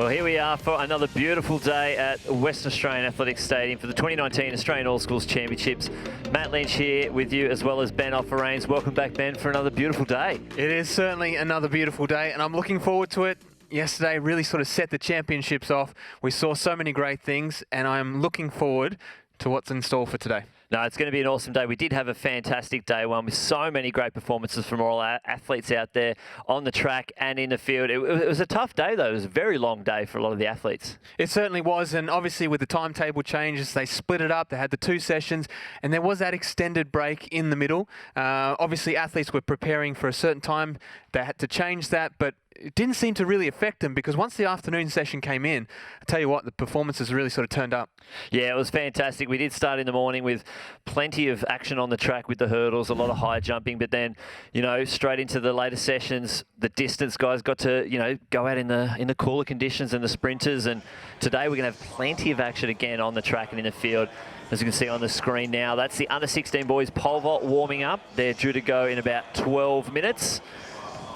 Well, here we are for another beautiful day at Western Australian Athletics Stadium for the 2019 Australian All Schools Championships. Matt Lynch here with you, as well as Ben Offer-Rains. Welcome back, Ben, for another beautiful day. It is certainly another beautiful day, and I'm looking forward to it. Yesterday really sort of set the championships off. We saw so many great things, and I'm looking forward to what's in store for today. No, it's going to be an awesome day. We did have a fantastic day one with so many great performances from all our athletes out there on the track and in the field. It was a tough day, though. It was a very long day for a lot of the athletes. It certainly was, and obviously with the timetable changes, they split it up. They had the two sessions, and there was that extended break in the middle. Obviously, athletes were preparing for a certain time. They had to change that, but it didn't seem to really affect them because once the afternoon session came in, I tell you what, the performances really sort of turned up. Yeah, it was fantastic. We did start in the morning with plenty of action on the track with the hurdles, a lot of high jumping, but then, you know, straight into the later sessions, the distance guys got to, you know, go out in the cooler conditions and the sprinters. And today we're going to have plenty of action again on the track and in the field. As you can see on the screen now, that's the under-16 boys pole vault warming up. They're due to go in about 12 minutes.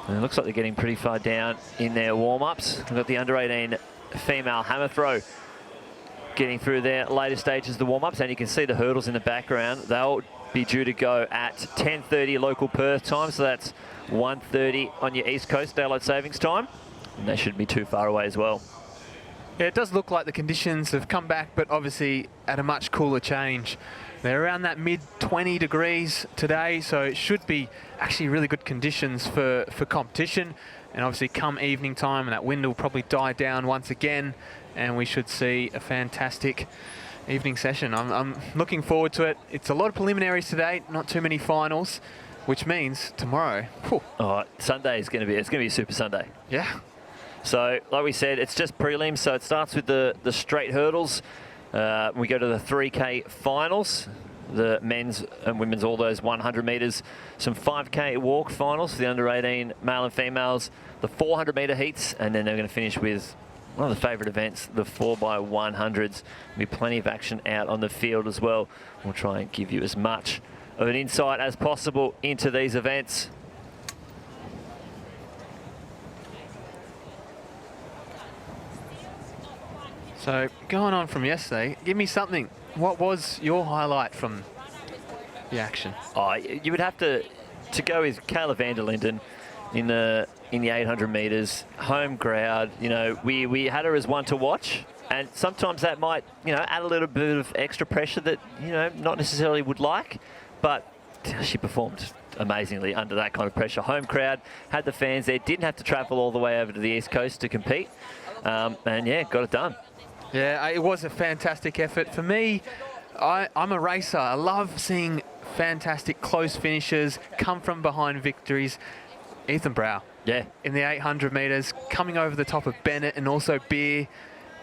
And it looks like they're getting pretty far down in their warm-ups. We've got the under-18 female hammer throw getting through their later stages of the warm-ups, and you can see the hurdles in the background. They'll be due to go at 10:30 local Perth time, so that's 1:30 on your East Coast daylight savings time. And they shouldn't be too far away as well. Yeah, it does look like the conditions have come back, but obviously at a much cooler change. They're around that mid-20 degrees today, so it should be actually really good conditions for competition. And obviously come evening time, and that wind will probably die down once again, and we should see a fantastic evening session. I'm looking forward to it. It's a lot of preliminaries today, not too many finals, which means tomorrow. Whew. Oh, Sunday is going to be a Super Sunday. Yeah. So, like we said, it's just prelims. So it starts with the straight hurdles. We go to the 3K finals, the men's and women's, all those 100 metres, some 5K walk finals for the under-18 male and females, the 400 metre heats, and then they're going to finish with one of the favourite events, the 4x100s. There'll be plenty of action out on the field as well. We'll try and give you as much of an insight as possible into these events. So going on from yesterday, give me something. What was your highlight from the action? Oh, you would have to go with Kayla van der Linden in the 800 metres, home crowd. You know, we had her as one to watch, and sometimes that might, you know, add a little bit of extra pressure that, you know, not necessarily would like, but she performed amazingly under that kind of pressure. Home crowd, had the fans there, didn't have to travel all the way over to the East Coast to compete, and yeah, got it done. Yeah, it was a fantastic effort. For me, I'm a racer. I love seeing fantastic close finishes, come from behind victories. Ethan Brow. Yeah. In the 800 metres, coming over the top of Bennett and also Beer.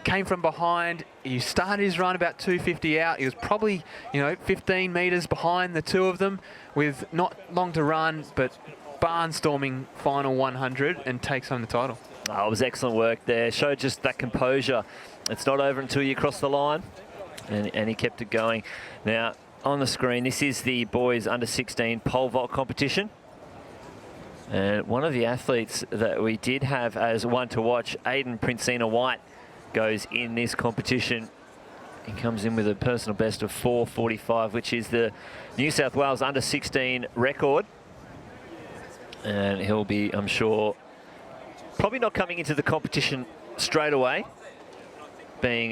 Came from behind. He started his run about 250 out. He was probably, you know, 15 metres behind the two of them with not long to run, but barnstorming final 100 and takes home the title. Oh, it was excellent work there. Showed just that composure. It's not over until you cross the line, and he kept it going. Now, on the screen, this is the boys under-16 pole vault competition. And one of the athletes that we did have as one to watch, Aiden Princina White, goes in this competition. He comes in with a personal best of 4:45, which is the New South Wales under-16 record. And he'll be, I'm sure, probably not coming into the competition straight away. Being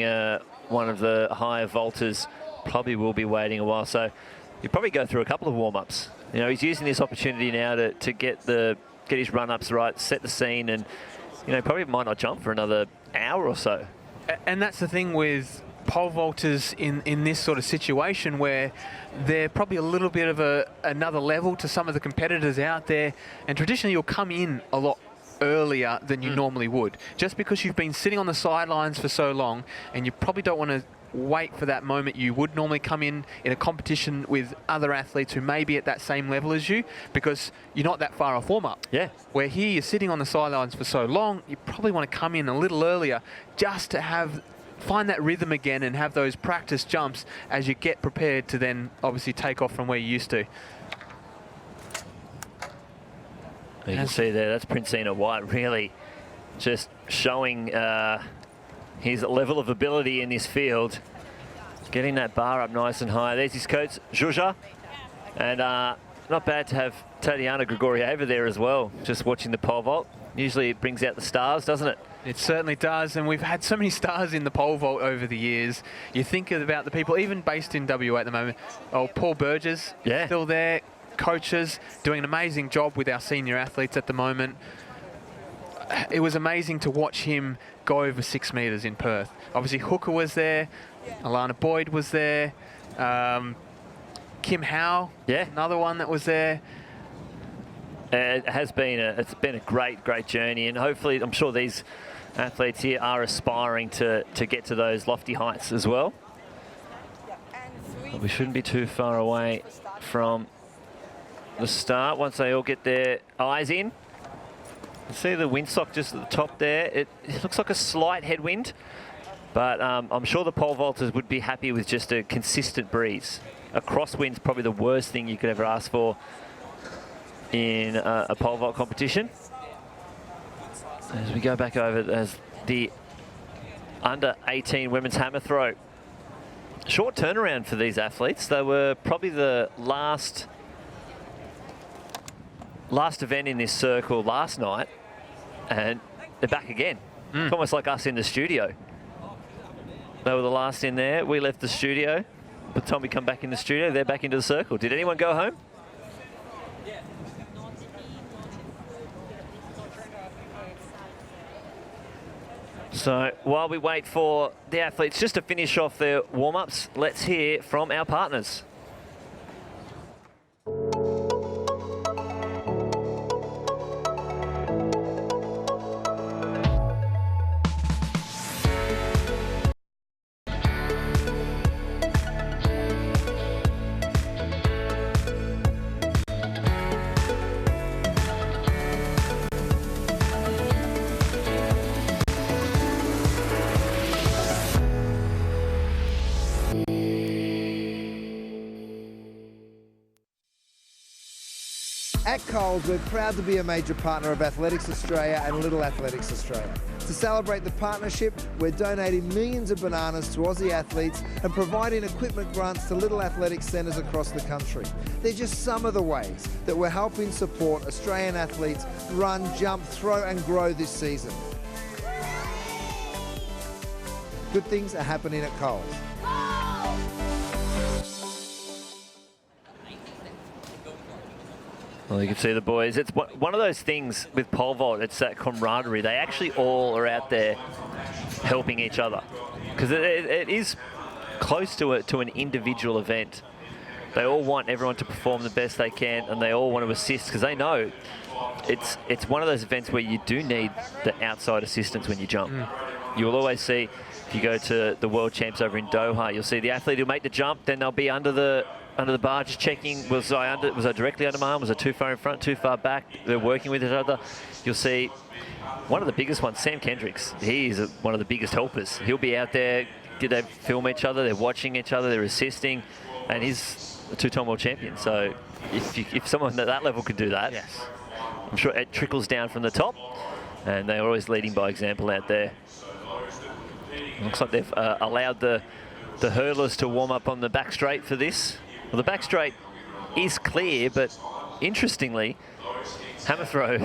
one of the higher vaulters, probably will be waiting a while. So he'll probably go through a couple of warm-ups. You know, he's using this opportunity now to get his run-ups right, set the scene, and, you know, probably might not jump for another hour or so. And that's the thing with pole vaulters in this sort of situation, where they're probably a little bit of another level to some of the competitors out there. And traditionally, you'll come in a lot earlier than you normally would, just because you've been sitting on the sidelines for so long, and you probably don't want to wait for that moment you would normally come in a competition with other athletes who may be at that same level as you, because you're not that far off warm-up. Yeah. Where here you're sitting on the sidelines for so long, you probably want to come in a little earlier just to find that rhythm again and have those practice jumps as you get prepared to then obviously take off from where you used to. You can see there, that's Princina White really just showing his level of ability in this field. Getting that bar up nice and high. There's his coach, Zhuzha. And not bad to have Tatiana Grigorieva there as well, just watching the pole vault. Usually it brings out the stars, doesn't it? It certainly does, and we've had so many stars in the pole vault over the years. You think about the people, even based in WA at the moment. Oh, Paul Burgess, yeah, still there. Coaches doing an amazing job with our senior athletes at the moment. It was amazing to watch him go over 6 metres in Perth. Obviously, Hooker was there. Alana Boyd was there. Kim Howe, another one that was there. It's been a great journey, and hopefully, I'm sure these athletes here are aspiring to get to those lofty heights as well. But we shouldn't be too far away from the start once they all get their eyes in. You see the windsock just at the top there. It looks like a slight headwind, but I'm sure the pole vaulters would be happy with just a consistent breeze. A crosswind's probably the worst thing you could ever ask for in a pole vault competition. As we go back over as the under 18 women's hammer throw. Short turnaround for these athletes. They were probably the last event in this circle last night, and they're back again. It's almost like us in the studio. They were the last in there. We left the studio. By the time we come back in the studio, they're back into the circle. Did anyone go home? So while we wait for the athletes just to finish off their warm-ups, let's hear from our partners. At Coles, we're proud to be a major partner of Athletics Australia and Little Athletics Australia. To celebrate the partnership, we're donating millions of bananas to Aussie athletes and providing equipment grants to Little Athletics centres across the country. They're just some of the ways that we're helping support Australian athletes run, jump, throw and grow this season. Good things are happening at Coles. Well, you can see the boys. It's one of those things with pole vault. It's that camaraderie. They actually all are out there helping each other, because it is close to an individual event. They all want everyone to perform the best they can, and they all want to assist because they know it's one of those events where you do need the outside assistance when you jump. You will always see, if you go to the World Champs over in Doha, you'll see the athlete who'll make the jump, then they'll be under the bar just checking, was I directly under my arm, was I too far in front, too far back? They're working with each other. You'll see one of the biggest ones, Sam Kendricks. He is one of the biggest helpers. He'll be out there, they film each other, they're watching each other, they're assisting, and he's a two-time world champion. So if someone at that level could do that, yes, I'm sure it trickles down from the top, and they're always leading by example out there. Looks like they've allowed the hurdlers to warm up on the back straight for this. Well, the back straight is clear, but interestingly, hammer throw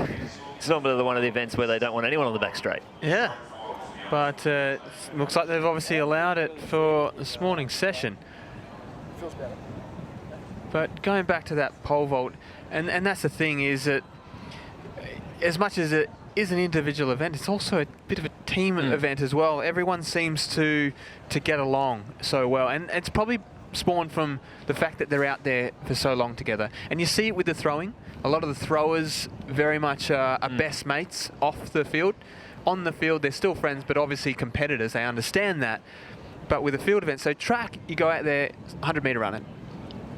is normally one of the events where they don't want anyone on the back straight. Yeah, but looks like they've obviously allowed it for this morning's session. But going back to that pole vault, and that's the thing, is that as much as it is an individual event, it's also a bit of a team event as well. Everyone seems to get along so well, and it's probably spawned from the fact that they're out there for so long together. And you see it with the throwing. A lot of the throwers very much are best mates off the field. On the field, they're still friends, but obviously competitors. They understand that. But with a field event, so track, you go out there, 100-metre running.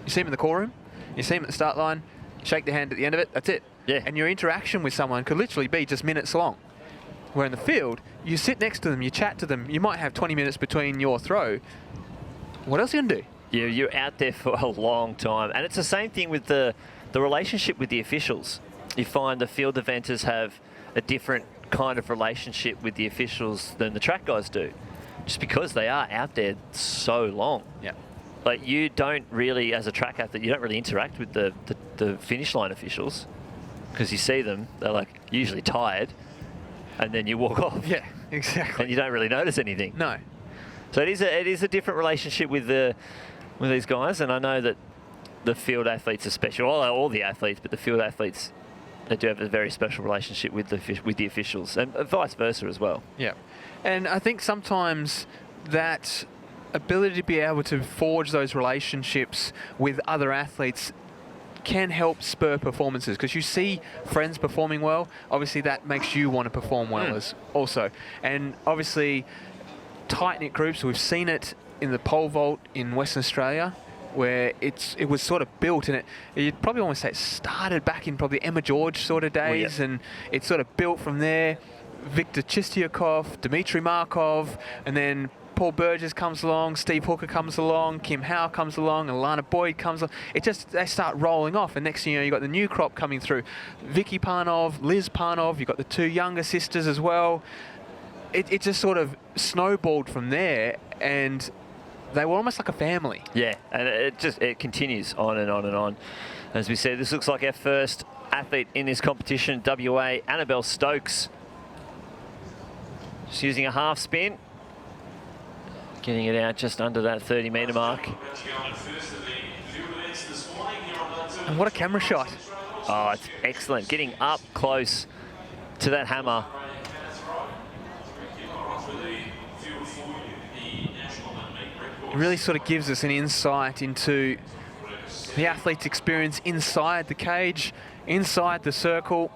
You see them in the call room, you see them at the start line, shake their hand at the end of it, that's it. Yeah. And your interaction with someone could literally be just minutes long. Where in the field, you sit next to them, you chat to them, you might have 20 minutes between your throw. What else are you going to do? Yeah, you're out there for a long time. And it's the same thing with the relationship with the officials. You find the field eventers have a different kind of relationship with the officials than the track guys do, just because they are out there so long. Yeah. Like, you don't really, as a track athlete, you don't really interact with the finish line officials, because you see them, they're like usually tired, and then you walk off. Yeah, exactly. And you don't really notice anything. No. So it is a different relationship with these guys, and I know that the field athletes are special. All the athletes, but the field athletes, they do have a very special relationship with the officials, and vice versa as well. Yeah. And I think sometimes that ability to be able to forge those relationships with other athletes can help spur performances, because you see friends performing well, obviously that makes you want to perform well as also. And obviously tight-knit groups, we've seen it in the pole vault in Western Australia, where it was sort of built, and you'd probably almost say it started back in probably Emma George sort of days, and it sort of built from there. Viktor Chistyakov, Dmitry Markov, and then Paul Burgess comes along, Steve Hooker comes along, Kim Howe comes along, Alana Boyd comes along. They start rolling off, and next thing you know, you've got the new crop coming through. Vicky Parnov, Liz Parnov, you've got the two younger sisters as well. It just sort of snowballed from there, and they were almost like a family. Yeah, and it continues on and on and on. As we said, this looks like our first athlete in this competition, WA, Annabelle Stokes. Just using a half spin. Getting it out just under that 30-metre mark. And what a camera shot. Oh, it's excellent. Getting up close to that hammer. It really sort of gives us an insight into the athlete's experience inside the cage, inside the circle.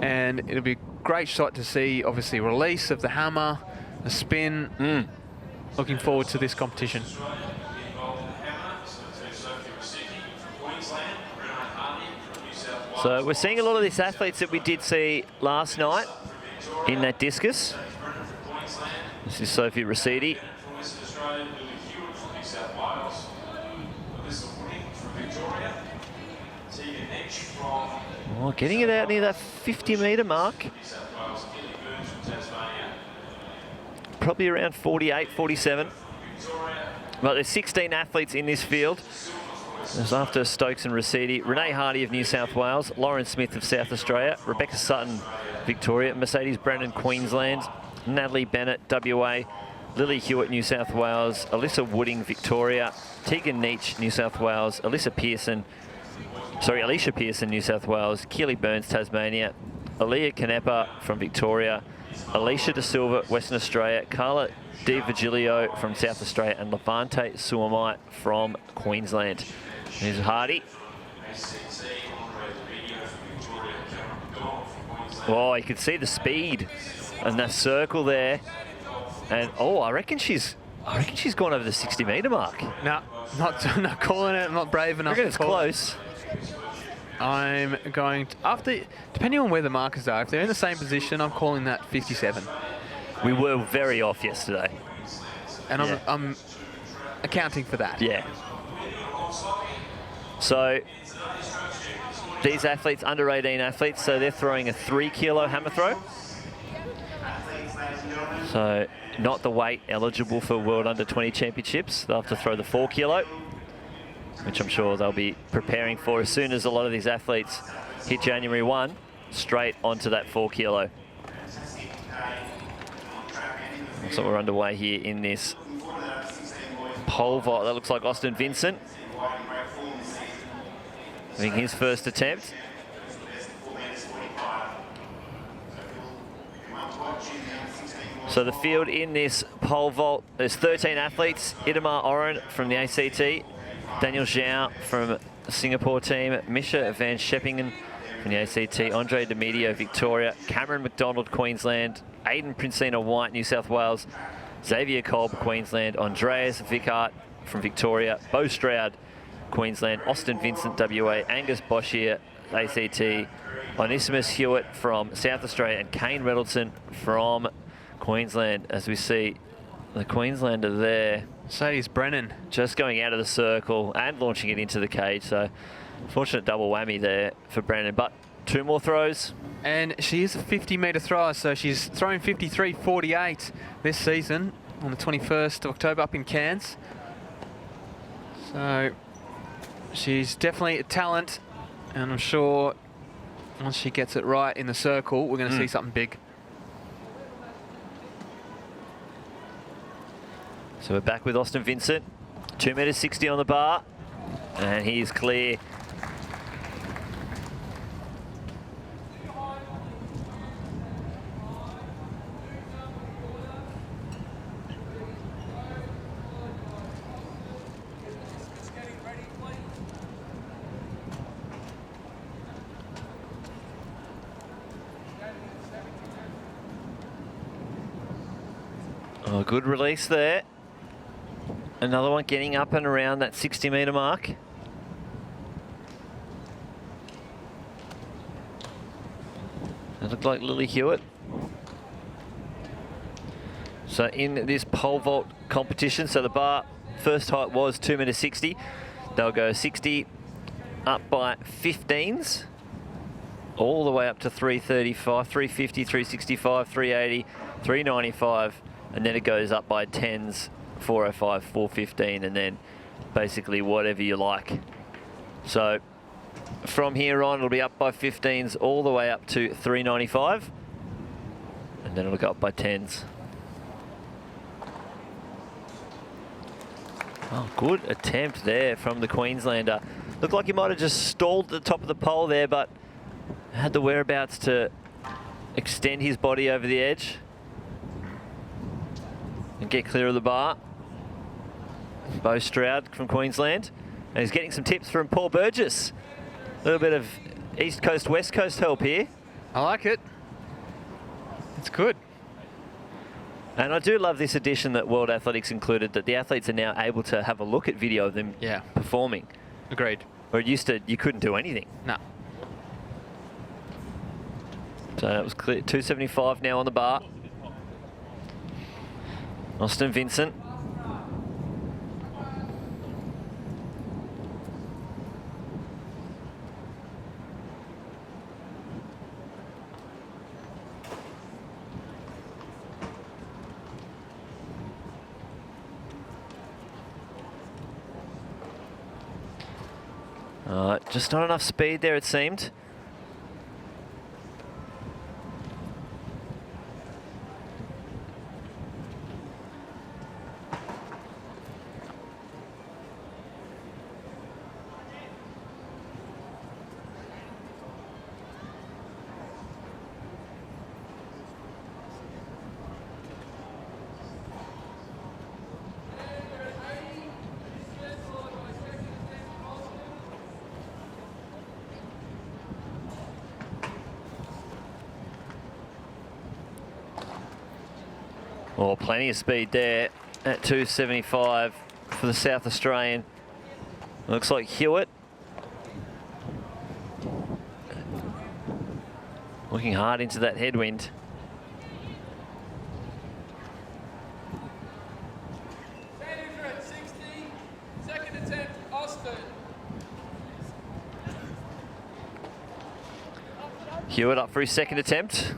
And it'll be a great shot to see, obviously, release of the hammer, the spin. Looking forward to this competition. So we're seeing a lot of these athletes that we did see last night in that discus. This is Sophie Rossidi. Oh, getting it out near that 50-metre mark. Probably around 48, 47. But there's 16 athletes in this field. There's after Stokes and Rossidi, Renee Hardy of New South Wales, Lauren Smith of South Australia, Rebecca Sutton, Victoria, Mercedes Brennan, Queensland, Natalie Bennett, WA, Lily Hewitt, New South Wales, Alyssa Wooding, Victoria, Tegan Neach, New South Wales, Alicia Pearson, New South Wales, Keely Burns, Tasmania, Aaliyah Canepa from Victoria, Alicia De Silva, Western Australia, Carla Di Virgilio from South Australia, and Levante Suomai from Queensland. Here's Hardy. Oh, you can see the speed and that circle there. And oh, I reckon she's gone over the 60-metre mark. No, not calling it. I'm not brave enough. I reckon it's close. I'm going to, after, depending on where the markers are, if they're in the same position, I'm calling that 57. We were very off yesterday. And I'm accounting for that. Yeah. So these athletes, under 18 athletes, so they're throwing a 3-kilo hammer throw. So not the weight eligible for World Under 20 Championships. They'll have to throw the 4-kilo, which I'm sure they'll be preparing for as soon as a lot of these athletes hit January 1, straight onto that 4-kilo. So we're underway here in this pole vault. That looks like Austin Vincent having his first attempt. So the field in this pole vault, there's 13 athletes. Itamar Oren from the ACT, Daniel Zhao from the Singapore team, Misha Van Scheppingen from the ACT, Andre Demedio, Victoria, Cameron McDonald, Queensland, Aidan Princina White, New South Wales, Xavier Kolb, Queensland, Andreas Vickart from Victoria, Bo Stroud, Queensland, Austin Vincent, WA, Angus Boshier, ACT, Onesimus Hewitt from South Australia, and Kane Reddleton from Queensland. As we see the Queenslander there. Sadie's Brennan. Just going out of the circle and launching it into the cage. So fortunate double whammy there for Brennan. But 2 more throws. And she is a 50-metre thrower, so she's thrown 53.48 this season on the 21st of October up in Cairns. So she's definitely a talent, and I'm sure once she gets it right in the circle, we're going to see something big. So we're back with Austin Vincent. 2.60 on the bar, and he's clear. Oh, good release there. Another one getting up and around that 60-metre mark. That looked like Lily Hewitt. So in this pole vault competition, so the bar first height was 2.60 m. They'll go 60 up by 15s, all the way up to 335, 350, 365, 380, 395, and then it goes up by 10s. 405, 415, and then basically whatever you like. So from here on, it'll be up by 15s all the way up to 395, and then it'll go up by 10s. Oh, good attempt there from the Queenslander. Looked like he might have just stalled at the top of the pole there, but had the whereabouts to extend his body over the edge and get clear of the bar. Beau Stroud from Queensland, and he's getting some tips from Paul Burgess. A little bit of East Coast, West Coast help here. I like it. It's good. And I do love this addition that World Athletics included, that the athletes are now able to have a look at video of them performing. Agreed. Where it used to, you couldn't do anything. No. So that was clear. 275 now on the bar. Austin Vincent. Just not enough speed there, it seemed. Oh, plenty of speed there at 275 for the South Australian. Looks like Hewitt. Looking hard into that headwind. At 60, second attempt, Austin. Hewitt up for his second attempt.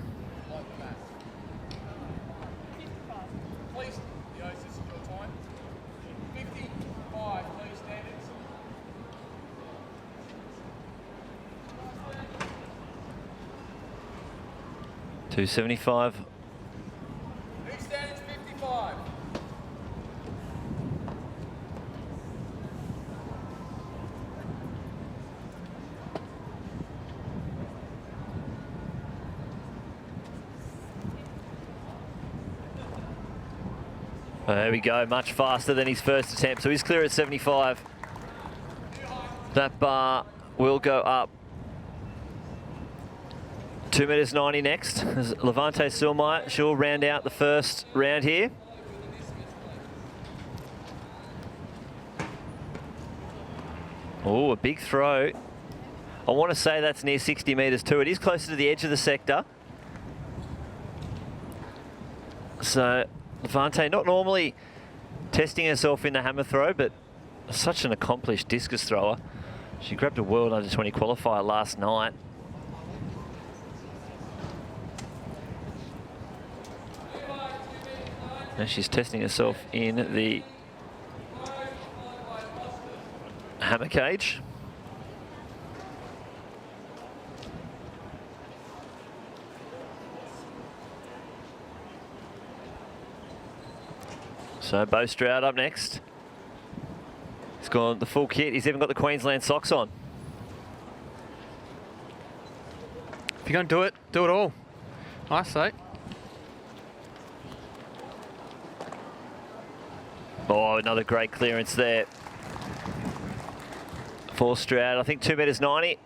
Please, the O's, this is your time. 55, please, standards. $275. New standards, 55. There we go, much faster than his first attempt. So he's clear at 75. That bar will go up. 2.90 meters next. There's Levante Silmeyer. She'll round out the first round here. Oh, a big throw. I want to say that's near 60 meters too. It is closer to the edge of the sector. So Levante not normally testing herself in the hammer throw, but such an accomplished discus thrower. She grabbed a World Under 20 qualifier last night. And she's testing herself in the hammer cage. So Beau Stroud up next. He's gone the full kit. He's even got the Queensland socks on. If you're going to do it all, I say. Oh, another great clearance there for Stroud. I think 2.90 meters.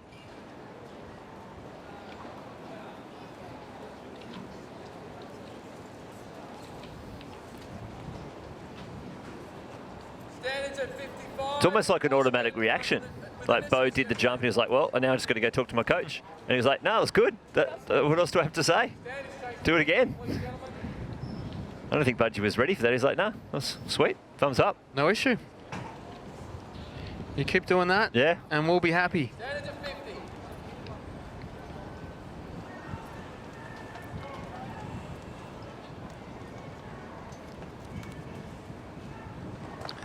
Standards at 55. It's almost like an automatic reaction. Like Beau did the jump and he was like, well, now I'm just going to go talk to my coach. And he was like, no, it's good. What else do I have to say? Do it again. I don't think Budgie was ready for that. He's like, no, that's sweet. Thumbs up. No issue. You keep doing that, Yeah. and we'll be happy. Standards at 50.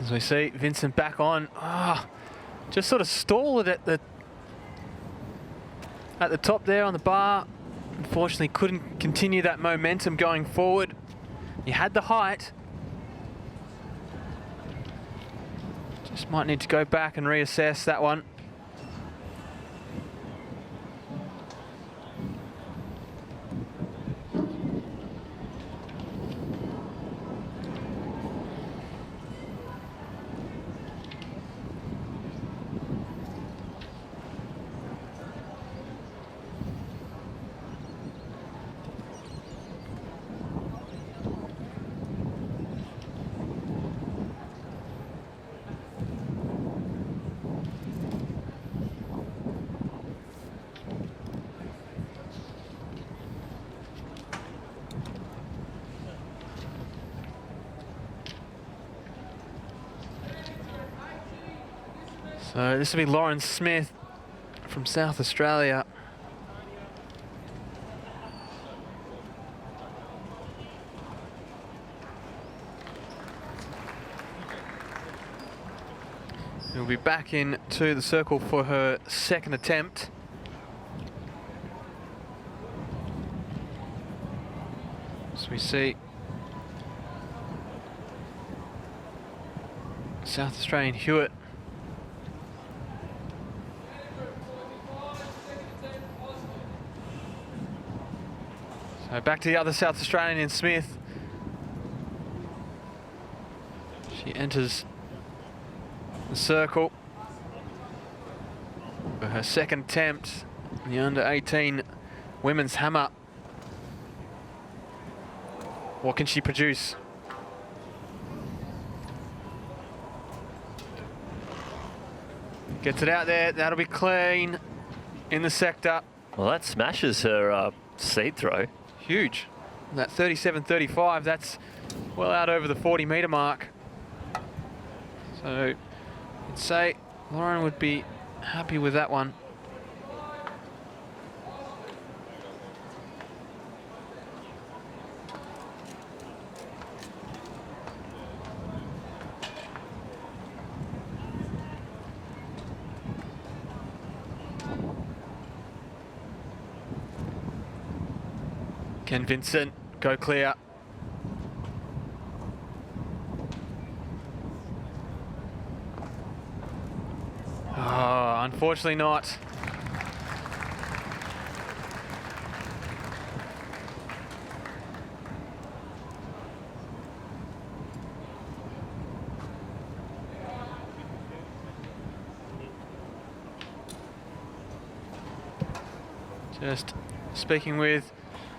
As we see Vincent back on, just sort of stalled it at the top there on the bar. Unfortunately, couldn't continue that momentum going forward. He had the height. Just might need to go back and reassess that one. So this will be Lauren Smith from South Australia. We'll be back into the circle for her second attempt. So we see South Australian Hewitt. So back to the other South Australian in Smith. She enters the circle for her second attempt in the under-18 women's hammer. What can she produce? Gets it out there, that'll be clean in the sector. Well, that smashes her seed throw. Huge. That 37.35, that's well out over the 40-meter mark. So I'd say Lauren would be happy with that one. Can Vincent go clear? Oh, unfortunately not. Just speaking with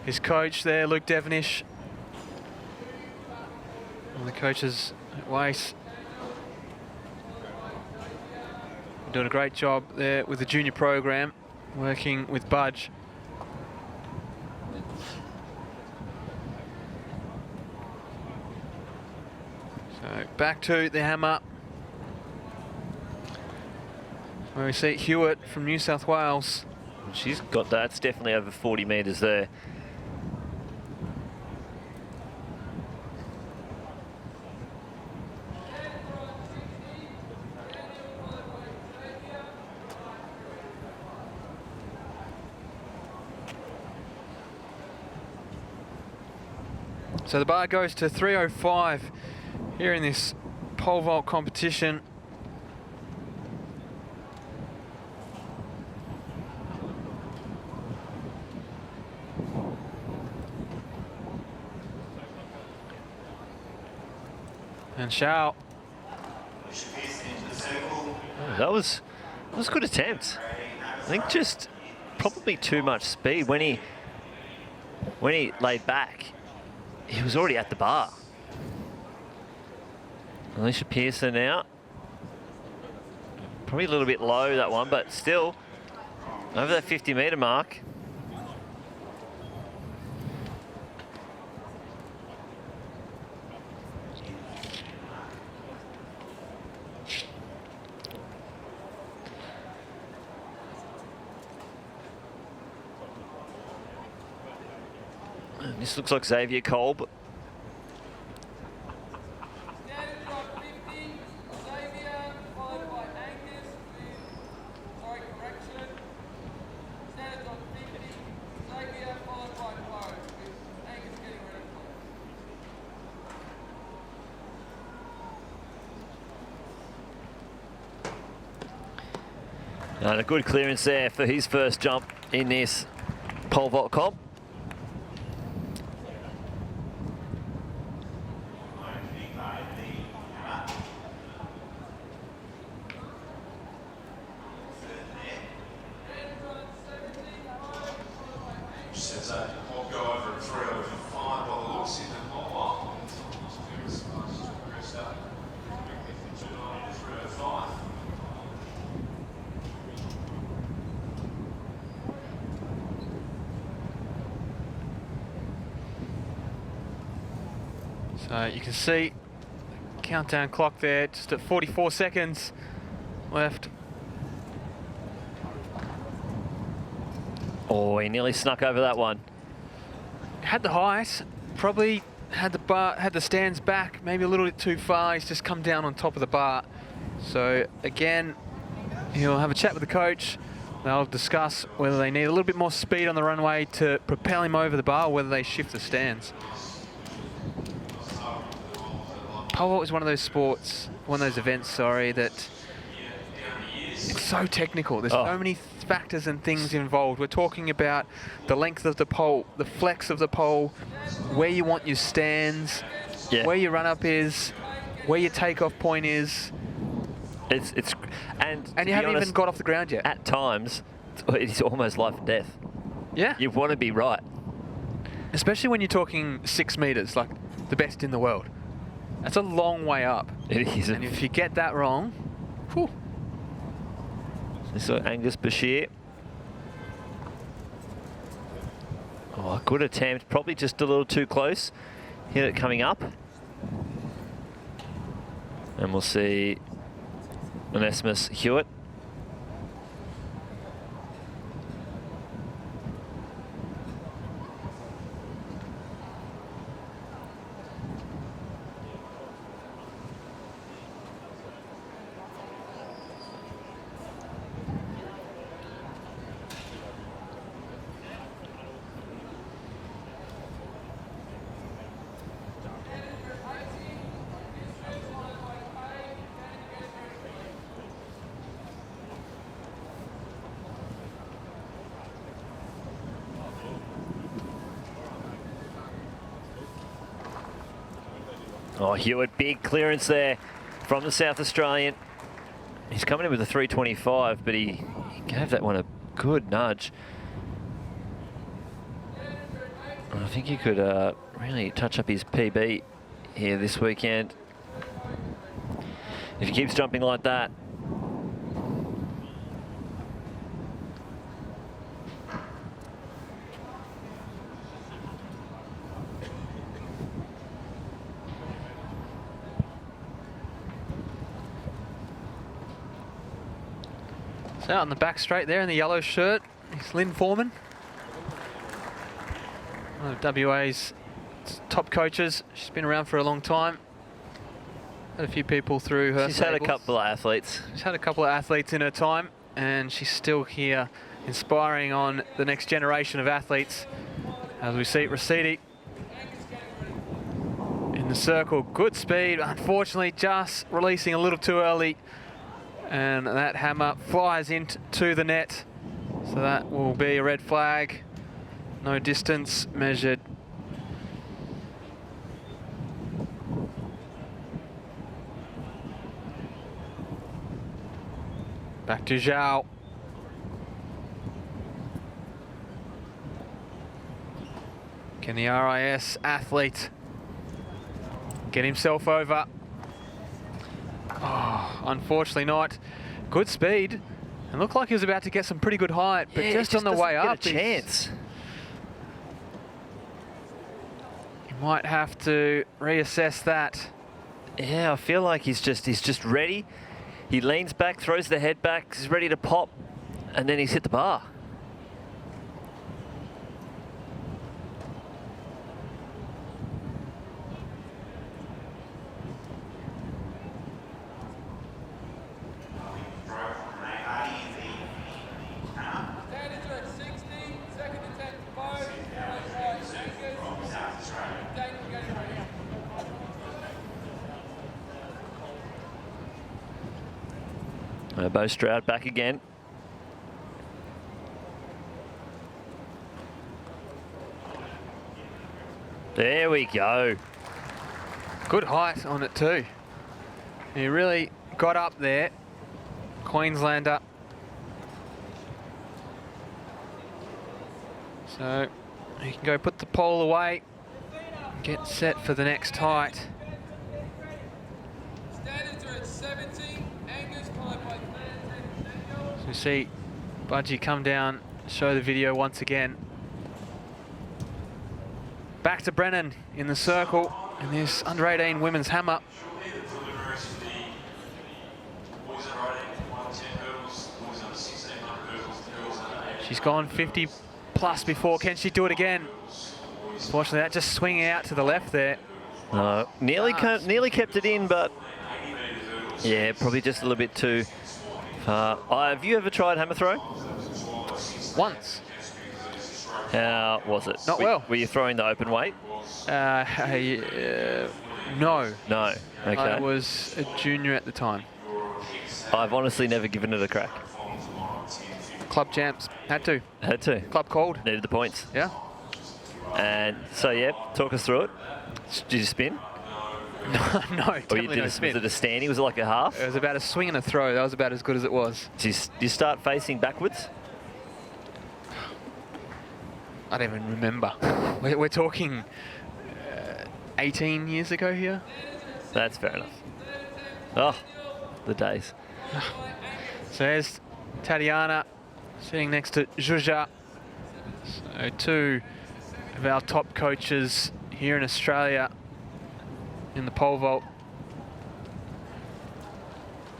his coach there, Luke Devonish. One of the coaches at Wace. Doing a great job there with the junior program, working with Budge. So back to the hammer, where we see Hewitt from New South Wales. She's got that. It's definitely over 40 meters there. So the bar goes to 305 here in this pole vault competition. And Shao. That was a good attempt. I think just probably too much speed. When he laid back, he was already at the bar. Alicia Pearson now. Probably a little bit low, that one, but still over that 50-metre mark. This looks like Xavier Kolb. Standard drop 50, Xavier, followed by Angus with, sorry, correction. Standard drop 50, Xavier, followed by Poe with Angus getting ready. And a good clearance there for his first jump in this pole vault comp. So you can see the countdown clock there, just at 44 seconds left. Oh, he nearly snuck over that one. Had the height, probably had the bar, had the stands back, maybe a little bit too far. He's just come down on top of the bar. So again, he'll have a chat with the coach. They'll discuss whether they need a little bit more speed on the runway to propel him over the bar, or whether they shift the stands. Pole vault is one of those sports, one of those events, sorry, that it's so technical. There's so many factors and things involved. We're talking about the length of the pole, the flex of the pole, where you want your stands, where your run-up is, where your takeoff point is. And you haven't even got off the ground yet. At times, it's almost life and death. Yeah. You want to be right. Especially when you're talking 6 meters, like the best in the world. That's a long way up. It is. And if you get that wrong, whew. So Angus Bashir. Oh, good attempt. Probably just a little too close. Hit it coming up. And we'll see Onesimus Hewitt. Oh, Hewitt, big clearance there from the South Australian. He's coming in with a 325, but he gave that one a good nudge. And I think he could really touch up his PB here this weekend if he keeps jumping like that. So out on the back straight there in the yellow shirt, it's Lynn Foreman. One of WA's top coaches. She's been around for a long time. Had a few people through her She's had a stables. couple of athletes. She's had a couple of athletes in her time, and she's still here inspiring on the next generation of athletes. As we see Rosidi the circle. Good speed, unfortunately just releasing a little too early. And that hammer flies into the net. So that will be a red flag. No distance measured. Back to Zhao. Can the RIS athlete get himself over? Oh, unfortunately not. Good speed. And looked like he was about to get some pretty good height, but Yeah, just on the way up. Get a chance. He might have to reassess that. Yeah, I feel like he's just ready. He leans back, throws the head back, he's ready to pop, and then he's hit the bar. Standards are at 60, second attempt to bow, right, Angus, Daniel getting ready. Bo Stroud back again. There we go. Good height on it too. He really got up there. Queenslander. So he can go put the pole away. Get set for the next height. Standards are at 70, Angus followed by 13, Daniel. So we see Budgie come down, show the video once again. Back to Brennan in the circle in this under 18 women's hammer. She's gone 50 plus before. Can she do it again? Unfortunately, that just swinging out to the left there. No, nearly kept it in, but yeah, probably just a little bit too far. Have you ever tried hammer throw? Once. How was it? Not well. Were you throwing the open weight? No. No. Okay. I was a junior at the time. I've honestly never given it a crack. Club champs. Had to. Had to. Club called. Needed the points. Yeah. And so yeah, talk us through it. Did you spin? No, Or you definitely did no was spin. it a standing? Was it like a half? It was about a swing and a throw. That was about as good as it was. Did you start facing backwards? I don't even remember. We're talking 18 years ago here. That's fair enough. Oh, the days. So there's Tatiana sitting next to Zhuzha. So two of our top coaches here in Australia in the pole vault.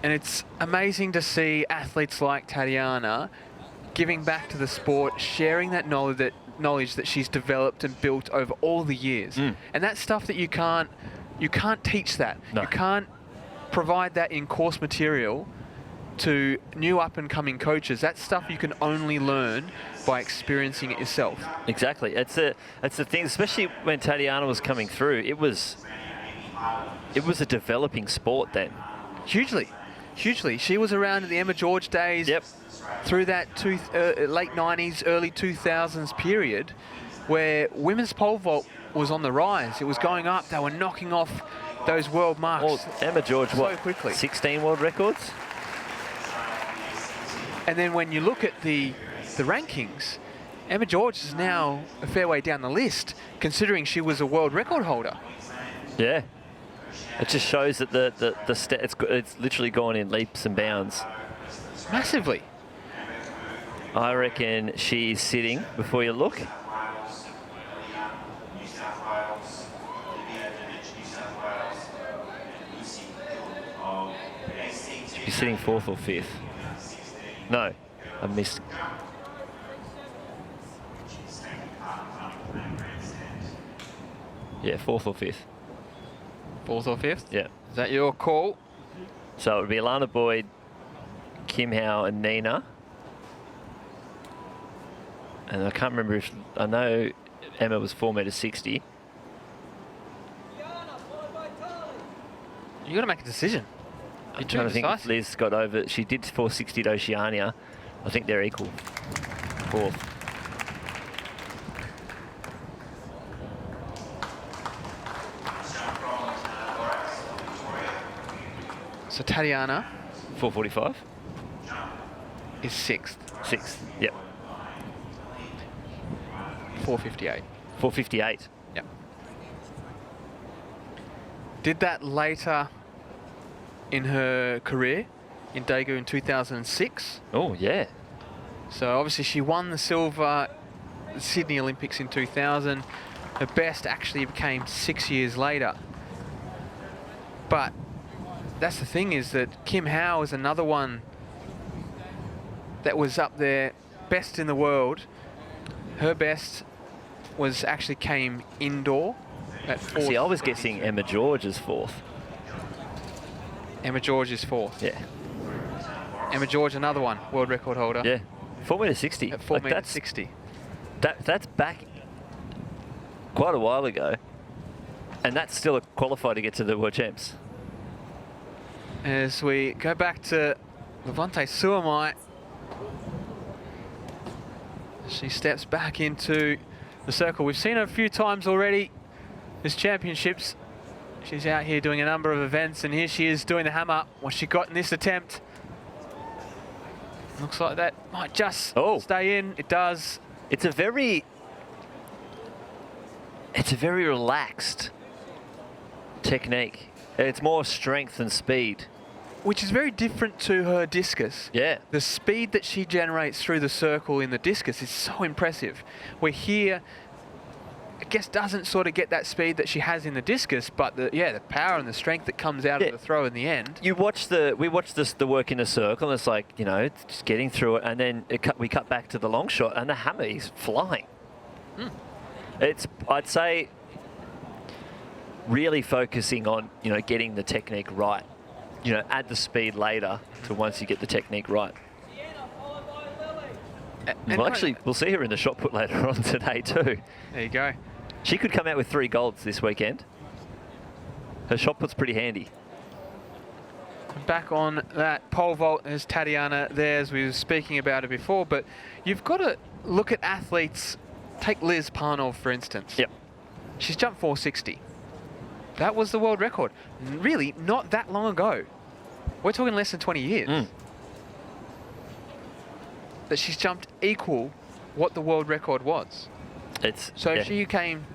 And it's amazing to see athletes like Tatiana giving back to the sport, sharing that knowledge that she's developed and built over all the years. And that's stuff that you can't teach that. No. You can't provide that in course material to new up and coming coaches. That's stuff you can only learn by experiencing it yourself. Exactly. It's the thing, especially when Tatiana was coming through. It was a developing sport then. Hugely. She was around in the Emma George days. Yep. Through that late 90s, early 2000s period where women's pole vault was on the rise. It was going up. They were knocking off those world marks. Well, Emma George, So what, quickly. 16 world records? And then when you look at the rankings, Emma George is now a fair way down the list, considering she was a world record holder. Yeah. It just shows that it's literally gone in leaps and bounds. Massively. I reckon she's sitting, before you look, she's sitting 4th or 5th. No, I missed. Yeah, 4th or 5th. 4th or 5th? Yeah. Is that your call? So it would be Alana Boyd, Kim Howe and Nina. And I can't remember if, I know Emma was 4 metres 60. You got to make a decision. I'm You're trying too to think if decisive. Liz got over. She did 460 to Oceania. I think they're equal. Fourth. So Tatiana 445. is 6th, Sixth. Yep. 458. 458. Yep. Did that later in her career in Daegu in 2006. Oh, yeah. So obviously she won the silver at Sydney Olympics in 2000. Her best actually became 6 years later. But that's the thing, is that Kim Howe is another one that was up there, best in the world. Her best was actually came indoor at 4th. See, I was guessing Emma George is fourth. Emma George is 4th. Yeah. Emma George, another one, world record holder. Yeah. 4.60 At 4 Like, metres 60. That's back quite a while ago. And that's still a qualifier to get to the World Champs. As we go back to Levante Suamite, she steps back into the circle. We've seen her a few times already. This championships, she's out here doing a number of events, and here she is doing the hammer. What she got in this attempt. Looks like that might just stay in. It does. It's a very relaxed technique. It's more strength than speed. Which is very different to her discus. Yeah. The speed that she generates through the circle in the discus is so impressive. Where here, I guess, doesn't sort of get that speed that she has in the discus, but the power and the strength that comes out of the throw in the end. We watched the work in a circle, and it's like, you know, it's just getting through it, and then we cut back to the long shot, and the hammer is flying. It's, I'd say, really focusing on, you know, getting the technique right. You know, add the speed later to once you get the technique right. Well, actually, we'll see her in the shot put later on today too. There you go. She could come out with 3 golds this weekend. Her shot put's pretty handy. Back on that pole vault is Tatiana there, as we were speaking about it before, but you've got to look at athletes. Take Liz Parnov, for instance. Yep. She's jumped 460. That was the world record. Really, not that long ago. We're talking less than 20 years. That she's jumped equal what the world record was. It's So if she came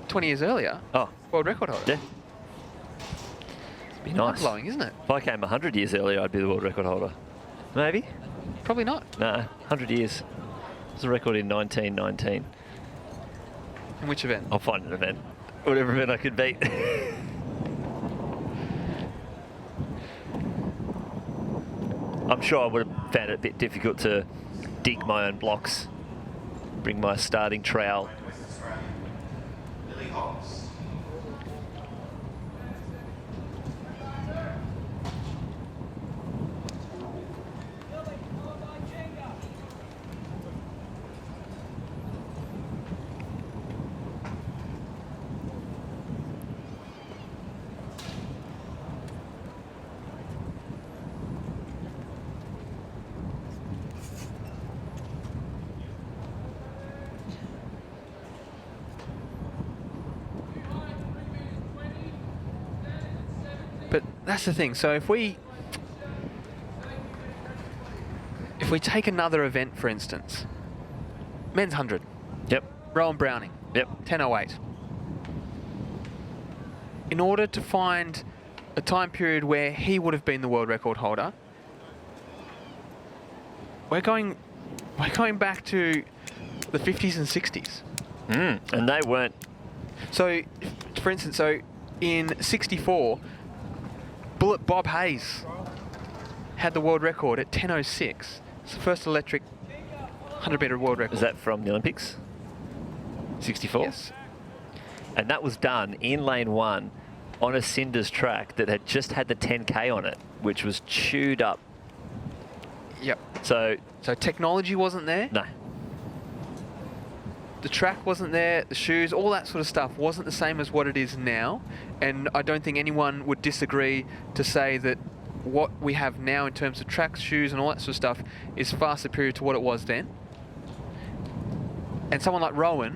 20 years earlier, world record holder. Yeah. It'd be nice. Mind-blowing, isn't it? If I came 100 years earlier, I'd be the world record holder. Maybe? Probably not. No, 100 years. It was a record in 1919. In which event? I'll find an event. Whatever event I could beat. I'm sure I would have found it a bit difficult to dig my own blocks, bring my starting trowel. But that's the thing. So if we take another event, for instance, men's 100. Yep. Rowan Browning. Yep. 10:08. In order to find a time period where he would have been the world record holder, we're going back to the 50s and 60s. And they weren't. So, for instance, in 64, Bullet Bob Hayes had the world record at 10:06. It's the first electric 100-meter world record. Is that from the Olympics? 64? Yes. And that was done in lane 1 on a cinders track that had just had the 10K on it, which was chewed up. Yep. So technology wasn't there. no. the track wasn't there, the shoes, all that sort of stuff wasn't the same as what it is now. And I don't think anyone would disagree to say that what we have now in terms of tracks, shoes and all that sort of stuff is far superior to what it was then. And someone like Rowan,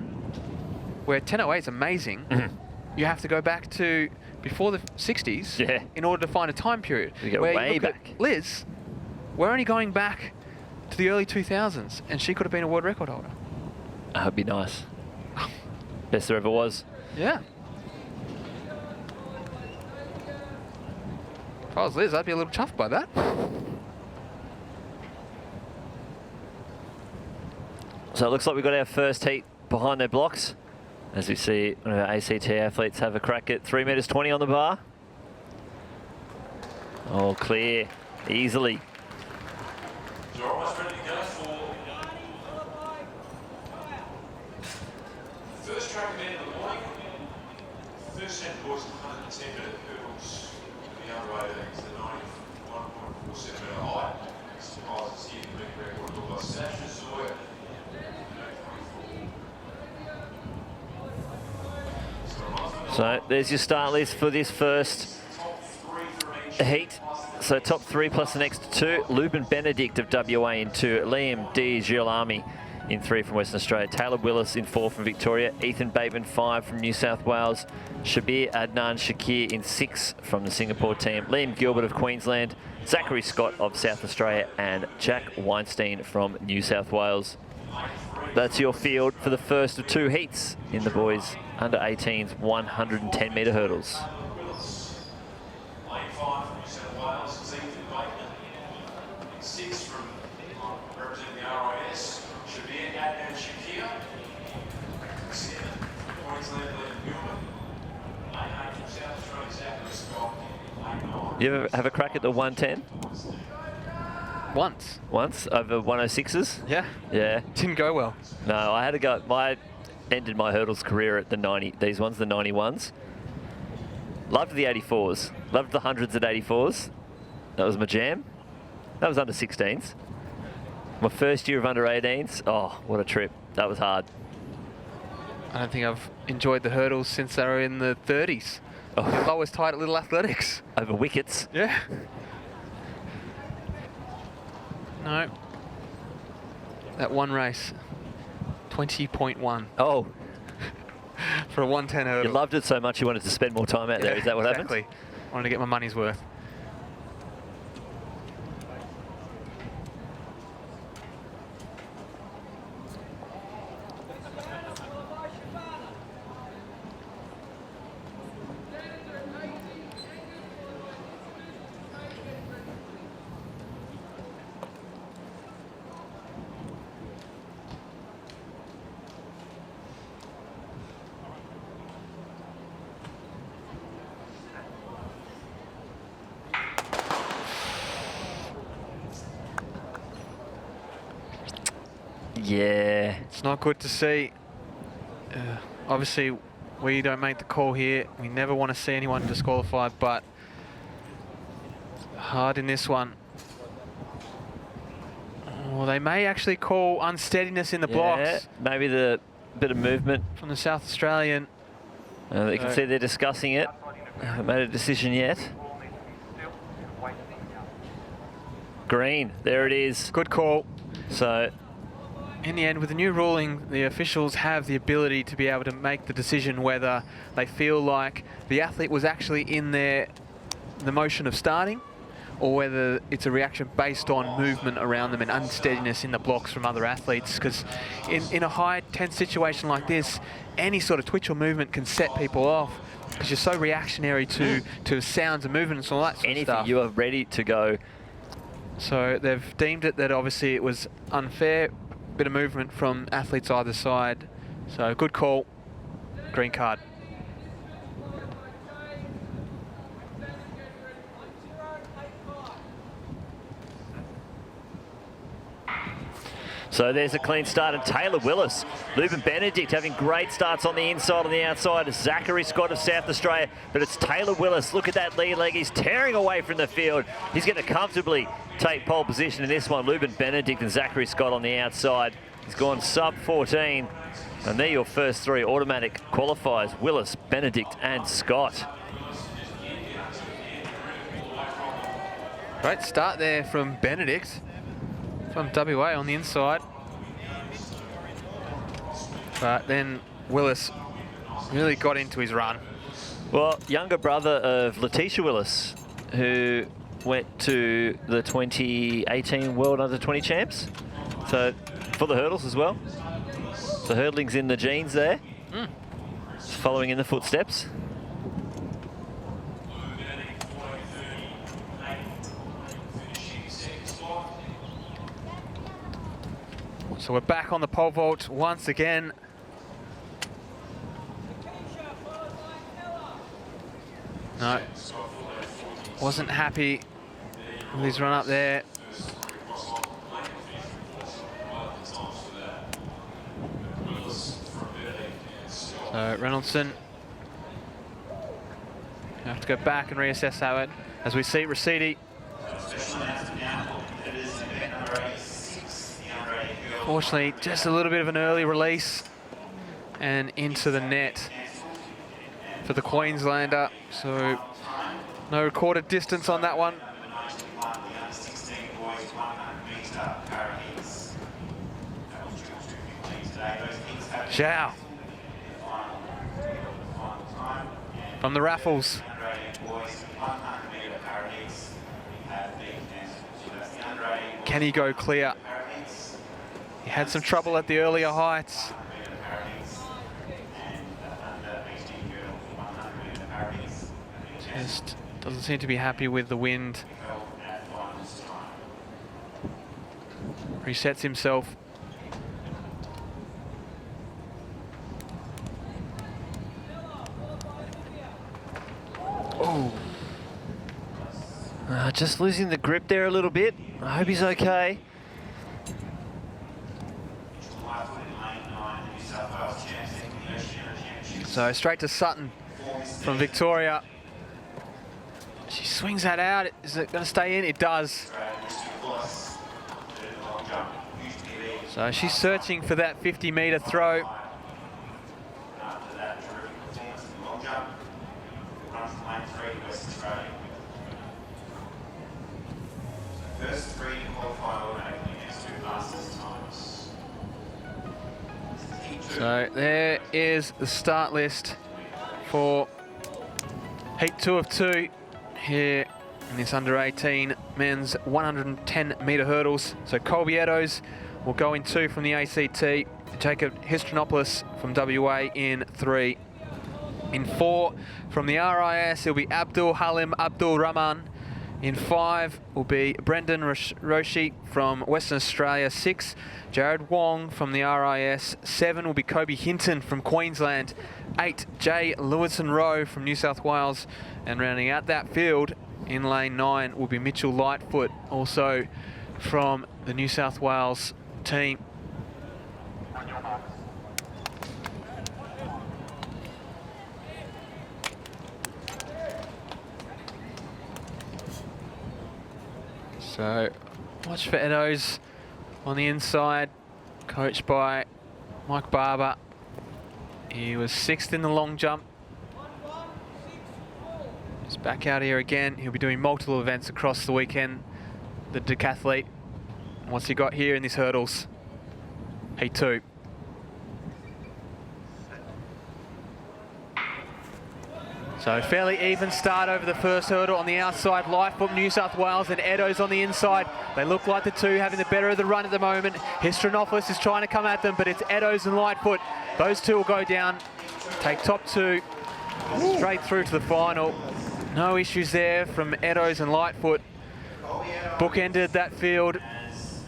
where 10:08 is amazing, you have to go back to before the 60s in order to find a time period. You go where way you look back. at Liz, we're only going back to the early 2000s, and she could have been a world record holder. That'd be nice. Best there ever was. Yeah. If I was Liz, I'd be a little chuffed by that. So it looks like we've got our first heat behind their blocks. As we see one of our ACT athletes have a crack at 3 metres 20 on the bar. Oh, clear, easily. You're almost ready to go for first track event of the morning. First set boys 110-metre hurdles. The other way is the 91.47-metre height. Surprises here, the big record looked like Sasha Zoya. So there's your start list for this first heat. So top 3 plus the next 2. Lubin Benedict of WA in 2. Liam D. Giolami in 3 from Western Australia. Taylor Willis in 4 from Victoria. Ethan Bateman 5 from New South Wales. Shabir Adnan Shakir in 6 from the Singapore team. Liam Gilbert of Queensland. Zachary Scott of South Australia. And Jack Weinstein from New South Wales. That's your field for the first of 2 heats in the boys under 18s 110-metre hurdles. Lane 5 from New South Wales is Ethan Bateman. In 6 from representing the RIS, Shabir Adnan Shakir. 7 from Queensland, Liam Gilbert. Lane 8 from South Australia, Zachary Scott. Lane 9. You ever have a crack at the 110? Once. Once over 106s? Yeah. Yeah. Didn't go well. No, I had to go. I ended my hurdles career at the 90. These ones, the 91s. Loved the 84s. Loved the hundreds at 84s. That was my jam. That was under 16s. My first year of under 18s. Oh, what a trip. That was hard. I don't think I've enjoyed the hurdles since they were in the 30s. Oh. The lowest height at Little Athletics. Over wickets. Yeah. No. That one race, 20.1 Oh, for a 110 hurdle. you loved it so much you wanted to spend more time out there. Is that what happened? Exactly. Wanted to get my money's worth. Yeah. It's not good to see. Obviously, we don't make the call here. We never want to see anyone disqualified, but hard in this one. Oh, they may actually call unsteadiness in the blocks Maybe the bit of movement. from the South Australian. You can see they're discussing it. Haven't made a decision yet. Green, there it is. Good call. So, In the end, with the new ruling, the officials have the ability to be able to make the decision whether they feel like the athlete was actually in the motion of starting, or whether it's a reaction based on movement around them and unsteadiness in the blocks from other athletes. Because in a high tense situation like this, any sort of twitch or movement can set people off, because you're so reactionary to sounds and movements and all that sort anything, of stuff. you are ready to go. So they've deemed it that obviously it was unfair, bit of movement from athletes either side. So good call, green card. So there's a clean start, and Taylor Willis, Lubin Benedict having great starts on the inside, on the outside. Zachary Scott of South Australia, but it's Taylor Willis. Look at that lead leg. He's tearing away from the field. He's going to comfortably take pole position in this one. Lubin Benedict and Zachary Scott on the outside. He's gone sub 14. And they're your first three automatic qualifiers: Willis, Benedict, and Scott. Great start there from Benedict, from WA on the inside. But then Willis really got into his run. Well, younger brother of Letitia Willis, who went to the 2018 World Under-20 Champs. So for the hurdles as well. So hurdling's in the genes there. Following in the footsteps. So we're back on the pole vault once again. No, wasn't happy with his run up there. So Reynoldson, have to go back and reassess that one. As we see Rosidi. Fortunately, just a little bit of an early release and into the net for the Queenslander. So no recorded distance on that one. Zhao from the Raffles. Can he go clear? He had some trouble at the earlier heights. Just doesn't seem to be happy with the wind. Resets himself. Oh. Just losing the grip there a little bit. I hope he's okay. So straight to Sutton from Victoria. She swings that out. Is it going to stay in? It does. So she's searching for that 50-metre throw. So there is the start list for Heat 2 of 2 here in this under-18 men's 110-metre hurdles. So Colby Eddowes will go in 2 from the ACT, Jacob Histronopoulos from WA in 3. In 4 from the RIS, it'll be Abdul Halim Abdul Rahman. In 5 will be Brendan Roshi from Western Australia. 6, Jared Wong from the RIS. 7 will be Kobe Hinton from Queensland. 8, Jay Lewison-Rowe from New South Wales. And rounding out that field in lane 9 will be Mitchell Lightfoot, also from the New South Wales team. So watch for Eddowes on the inside, coached by Mike Barber. He was 6th in the long jump. He's back out here again. He'll be doing multiple events across the weekend, the decathlete. What's he got here in these hurdles? Heat 2. So fairly even start over the first hurdle. On the outside, Lightfoot, New South Wales, and Eddowes on the inside. They look like the two having the better of the run at the moment. Histronopoulos is trying to come at them, but it's Eddowes and Lightfoot. Those two will go down, take top 2, straight through to the final. No issues there from Eddowes and Lightfoot. Bookended that field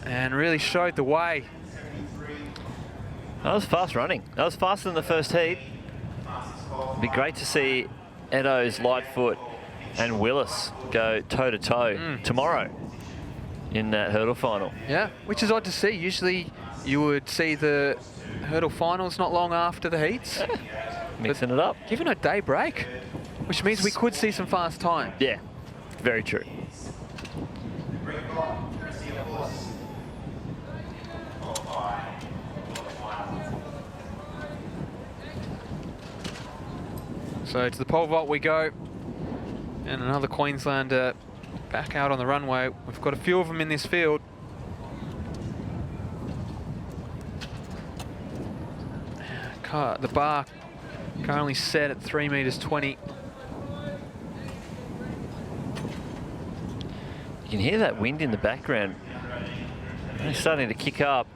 and really showed the way. That was fast running. That was faster than the first heat. It'd be great to see Eddowes, Lightfoot and Willis go toe-to-toe tomorrow in that hurdle final. Yeah, which is odd to see. Usually you would see the hurdle finals not long after the heats. Mixing it up. Given a day break, which means we could see some fast time. Yeah, very true. So to the pole vault we go. And another Queenslander back out on the runway. We've got a few of them in this field. The bar currently set at 3 meters 20. You can hear that wind in the background. It's starting to kick up.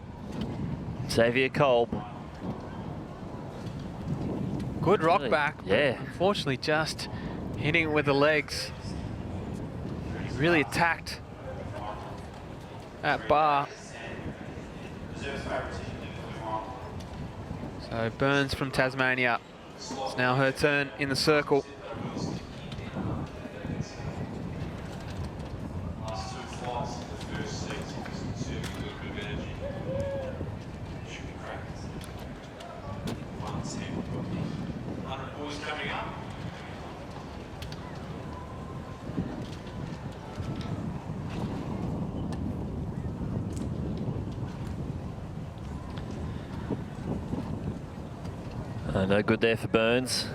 Xavier Kolb. Good rock Really? back. Yeah. Unfortunately, just hitting it with the legs. Really attacked that bar. So Burns from Tasmania. It's now her turn in the circle. Last 2 flights in the first six, conserving a little bit of energy. Should be cracked. 110. 100 boys coming up. No good there for Burns.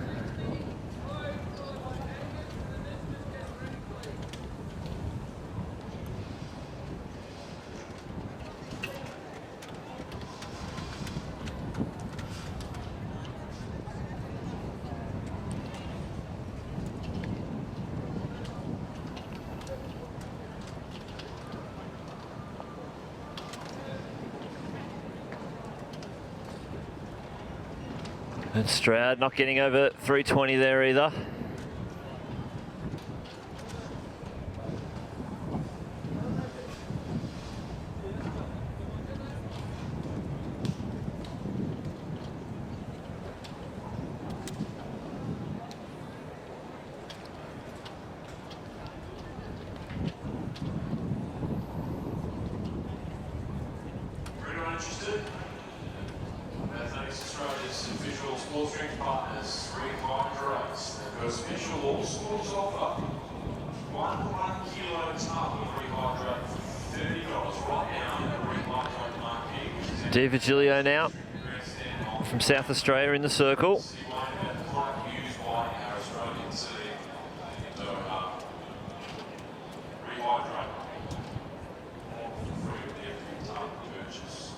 And Stroud not getting over 320 there either. Anyone interested? Athletics Australia's official sports drink partners, Rehydrates. They've got a special all sports offer. 1 kilo tub of Rehydrate for $30 right now at Rehydrate Marquee. Di Virgilio now from South Australia in the circle. See why that product used by our Australian team. So, Rehydrate. All for free with every tub purchase.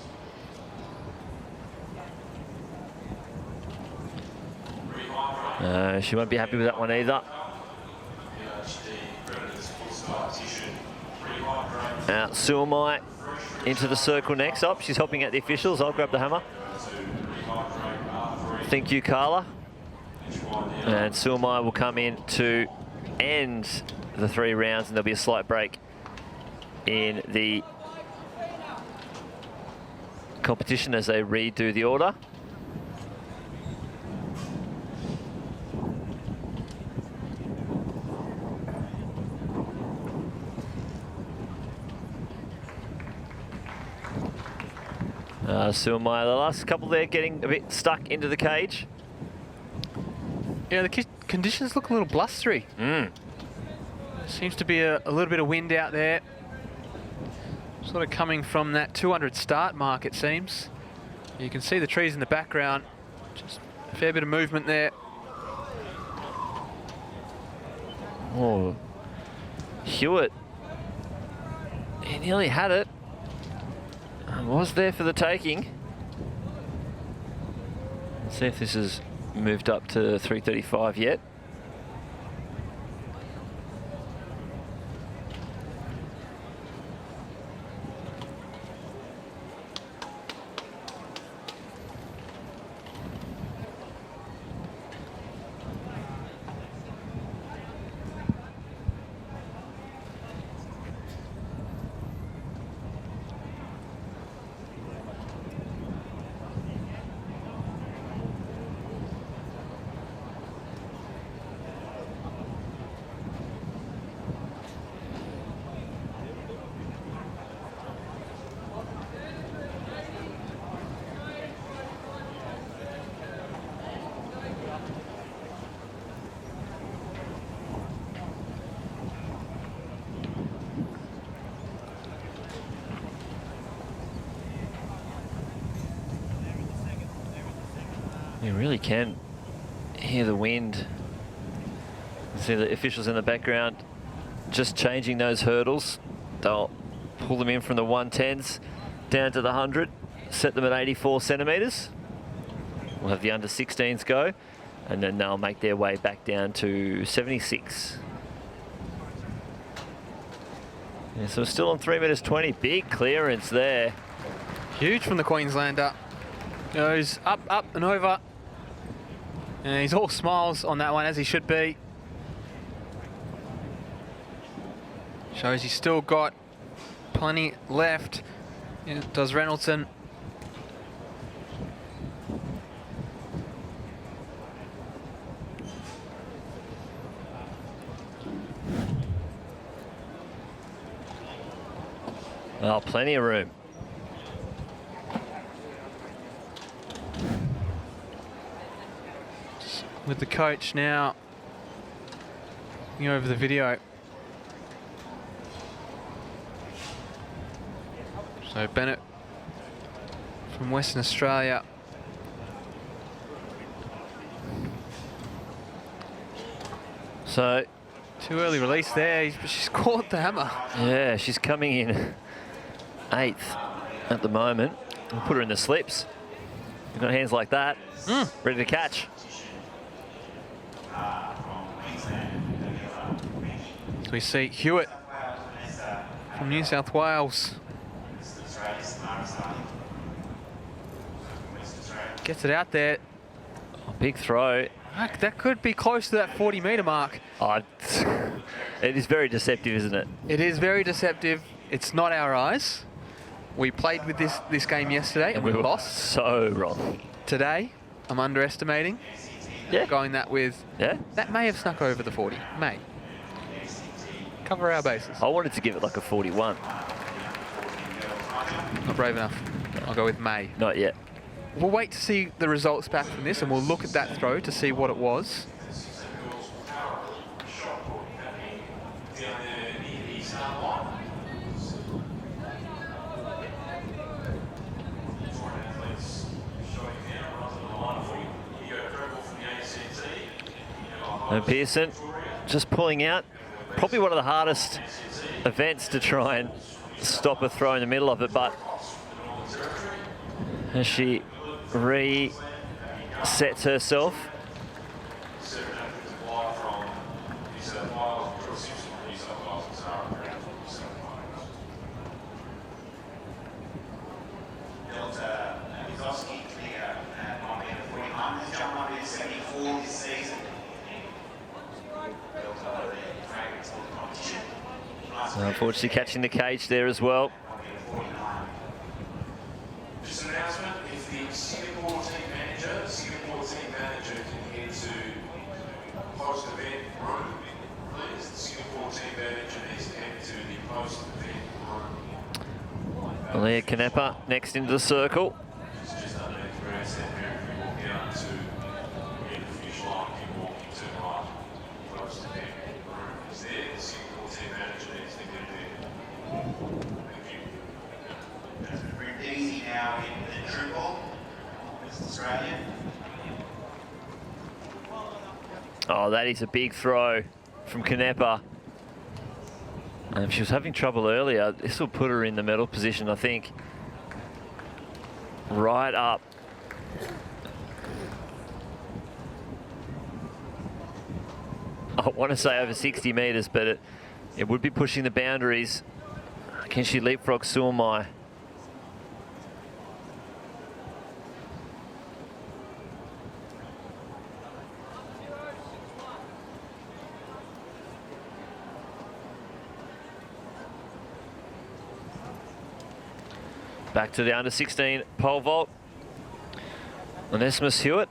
She won't be happy with that one either. Suamai into the circle next up. She's helping out the officials. I'll grab the hammer. Thank you, Carla. And Suamai will come in to end the 3 rounds, and there'll be a slight break in the competition as they redo the order. Suamai, the last couple there getting a bit stuck into the cage. Yeah, the conditions look a little blustery. Seems to be a little bit of wind out there. Sort of coming from that 200 start mark, it seems. You can see the trees in the background. Just a fair bit of movement there. Oh, Hewitt. He nearly had it. Was there for the taking. Let's see if this has moved up to 335 yet. You really can hear the wind See the officials in the background just changing those hurdles. They'll pull them in from the 110s down to the 100, set them at 84 centimetres. We'll have the under 16s go, and then they'll make their way back down to 76. Yeah, so we're still on 3 metres 20. Big clearance there. Huge from the Queenslander. Goes up, up and over. And he's all smiles on that one, as he should be. Shows he's still got plenty left. Yeah, does Reynoldson. Oh, plenty of room. With the coach now looking over the video. So Bennett from Western Australia. So, Too early release there, she's caught the hammer. yeah, she's coming in 8th at the moment. We'll put her in the slips. You've got hands like that, ready to catch. So we see Hewitt from New South Wales. Gets it out there. Oh, big throw. That could be close to that 40-metre mark. Oh, it is very deceptive, isn't it? It is very deceptive. It's not our eyes. We played with this game yesterday and we were lost. so wrong. Today, I'm underestimating. Yeah. Going that with... Yeah. That may have snuck over the 40. May. Cover our bases. I wanted to give it like a 41. Not brave enough. I'll go with May. Not yet. We'll wait to see the results back from this and we'll look at that throw to see what it was. And Pearson just pulling out. Probably one of the hardest events to try and stop a throw in the middle of it, but as she resets herself. Unfortunately catching the cage there as well. Just an announcement, if the Singapore team manager can head to post-event room, please. The Singapore team manager needs to head to the post-event room. Leah Canepa next into the circle. It's just underneath the grandstand here. If you walk out to the finish line, you walk into the post-event room. It's there. The Singapore team manager needs to get there. Thank you. We're easy now in the true ball, West Australia. Oh, that is a big throw from Canepa. And she was having trouble earlier. This will put her in the medal position, I think. Right up. I want to say over 60 metres, but it would be pushing the boundaries. Can she leapfrog Suamai? Back to the under 16 pole vault. Onesimus Hewitt.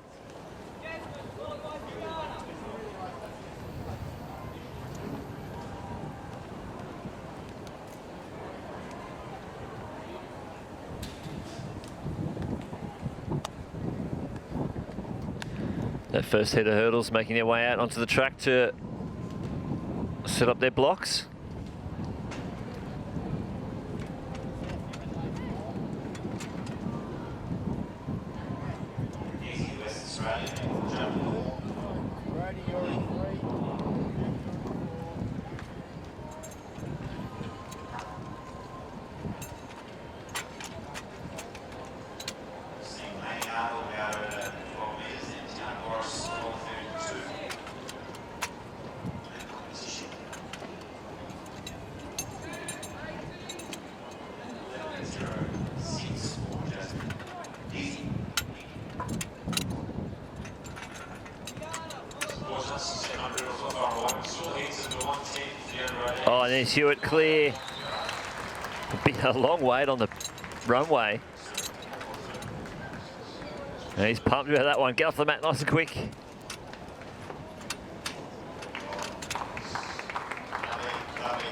That first head of hurdles making their way out onto the track to set up their blocks. there's Hewitt clear. Be a long wait on the runway. And he's pumped about that one. Get off the mat nice and quick. Lovely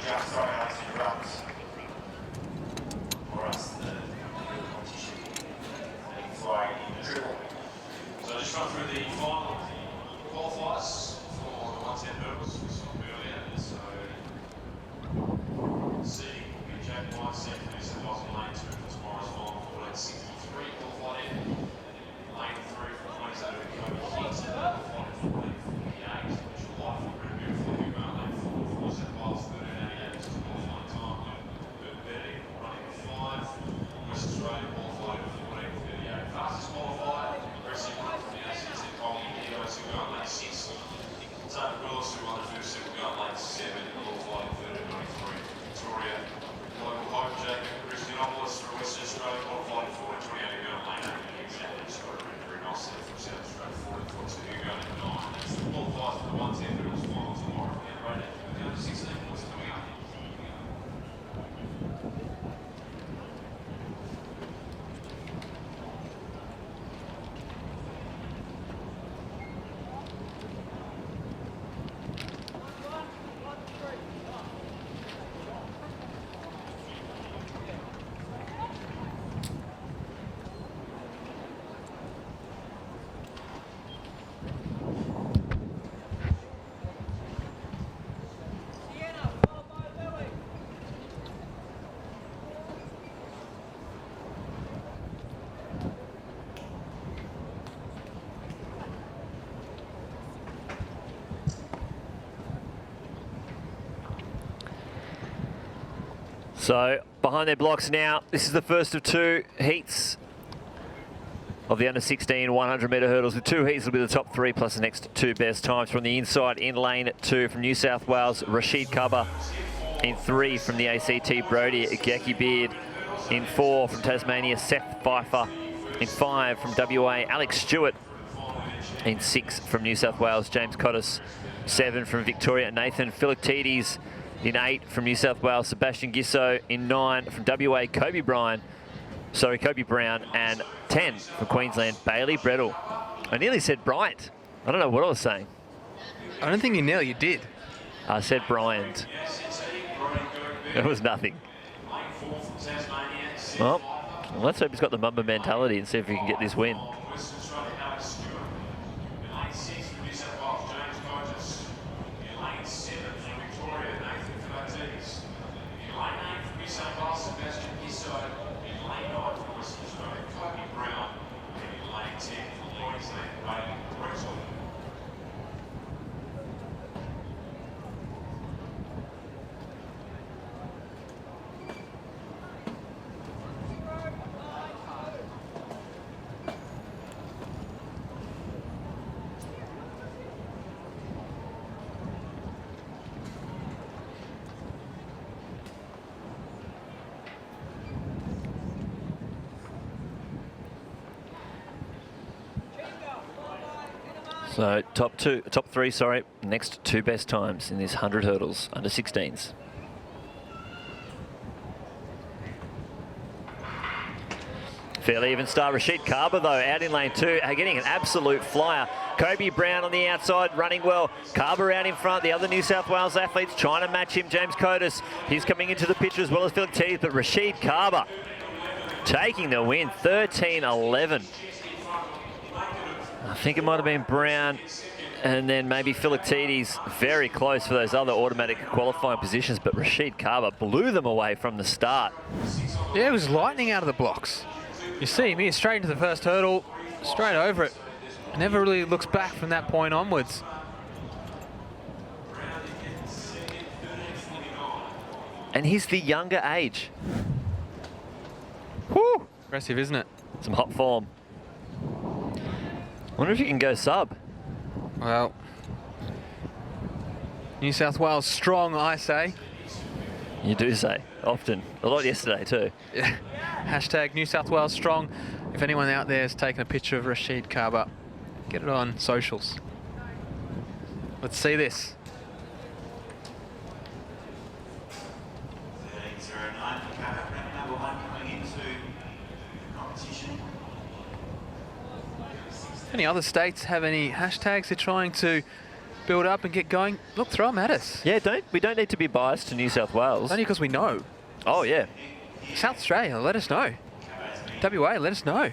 jump. Sorry, Alex, to interrupt. For us, the competition. Flying in the triple. So just run through the final qualifiers for the 110 hurdles we saw earlier. So seeding will be Jack White, second, New South Wales in lane 2 for tomorrow's final, 1463 qualified in. Lane 3 for Queensland will be Kobe Hicks, qualified in 1448, which will likely pretty beautifully be going lane 4 for New South Wales, 1388, which is a qualifying time. Bert Betty running 5, West Australia qualified in 1438. Fastest qualified, aggressive run from the ACT Colin Eagles who go on lane 6. David Willis who won the first set will go on lane 7, qualified in 1393. Victoria, Global Hope, Jacob Christianopoulos from Western Australia, qualified in 1428, who go on lane 8. Exactly, she's got a very nice set from South Australia, 1442, who go on lane 9. That's the qualifiers for the 110 hurdles final tomorrow. And right now, we're going to 16 points coming up. So behind their blocks now, this is the first of 2 heats of the under-16 100-metre hurdles. With 2 heats will be the top 3 plus the next 2 best times. From the inside in lane 2 from New South Wales, Rashid Kaba. In 3 from the ACT, Brody Geki Beard. In 4 from Tasmania, Seth Pfeiffer. In 5 from WA, Alex Stewart. In 6 from New South Wales, James Cottis. 7 from Victoria, Nathan Philoctetes. In 8 from New South Wales, Sebastian Gisso. In 9 from WA, Kobe Brown. And 10 from Queensland, Bailey Brettle. I nearly said Bryant. I don't know what I was saying. I don't think you nearly did. I said Bryant. It was nothing. Well, let's hope he's got the Mamba mentality and see if he can get this win. So top 3, sorry, next 2 best times in this 100 hurdles, under 16s. Fairly even start. Rashid Kaba, though, out in lane 2, getting an absolute flyer. Kobe Brown on the outside, running well. Kaba out in front. The other New South Wales athletes trying to match him. James Cottis, he's coming into the picture as well as Philoctetes, but Rashid Kaba taking the win, 13-11. I think it might have been Brown and then maybe Philoctetes very close for those other automatic qualifying positions, but Rashid Kaba blew them away from the start. Yeah, it was lightning out of the blocks. You see him here straight into the first hurdle, straight over it. Never really looks back from that point onwards. And he's the younger age. Whew! Impressive, isn't it? Some hot form. I wonder if you can go sub. Well, New South Wales strong, I say. You do say, often. A lot yesterday too. Yeah. Hashtag New South Wales strong. If anyone out there has taken a picture of Rashid Kaba, get it on socials. Let's see this. Any other states have any hashtags they're trying to build up and get going? Look, throw them at us. Yeah, we don't need to be biased to New South Wales. Only because we know. Oh, yeah. South Australia, let us know. WA, let us know.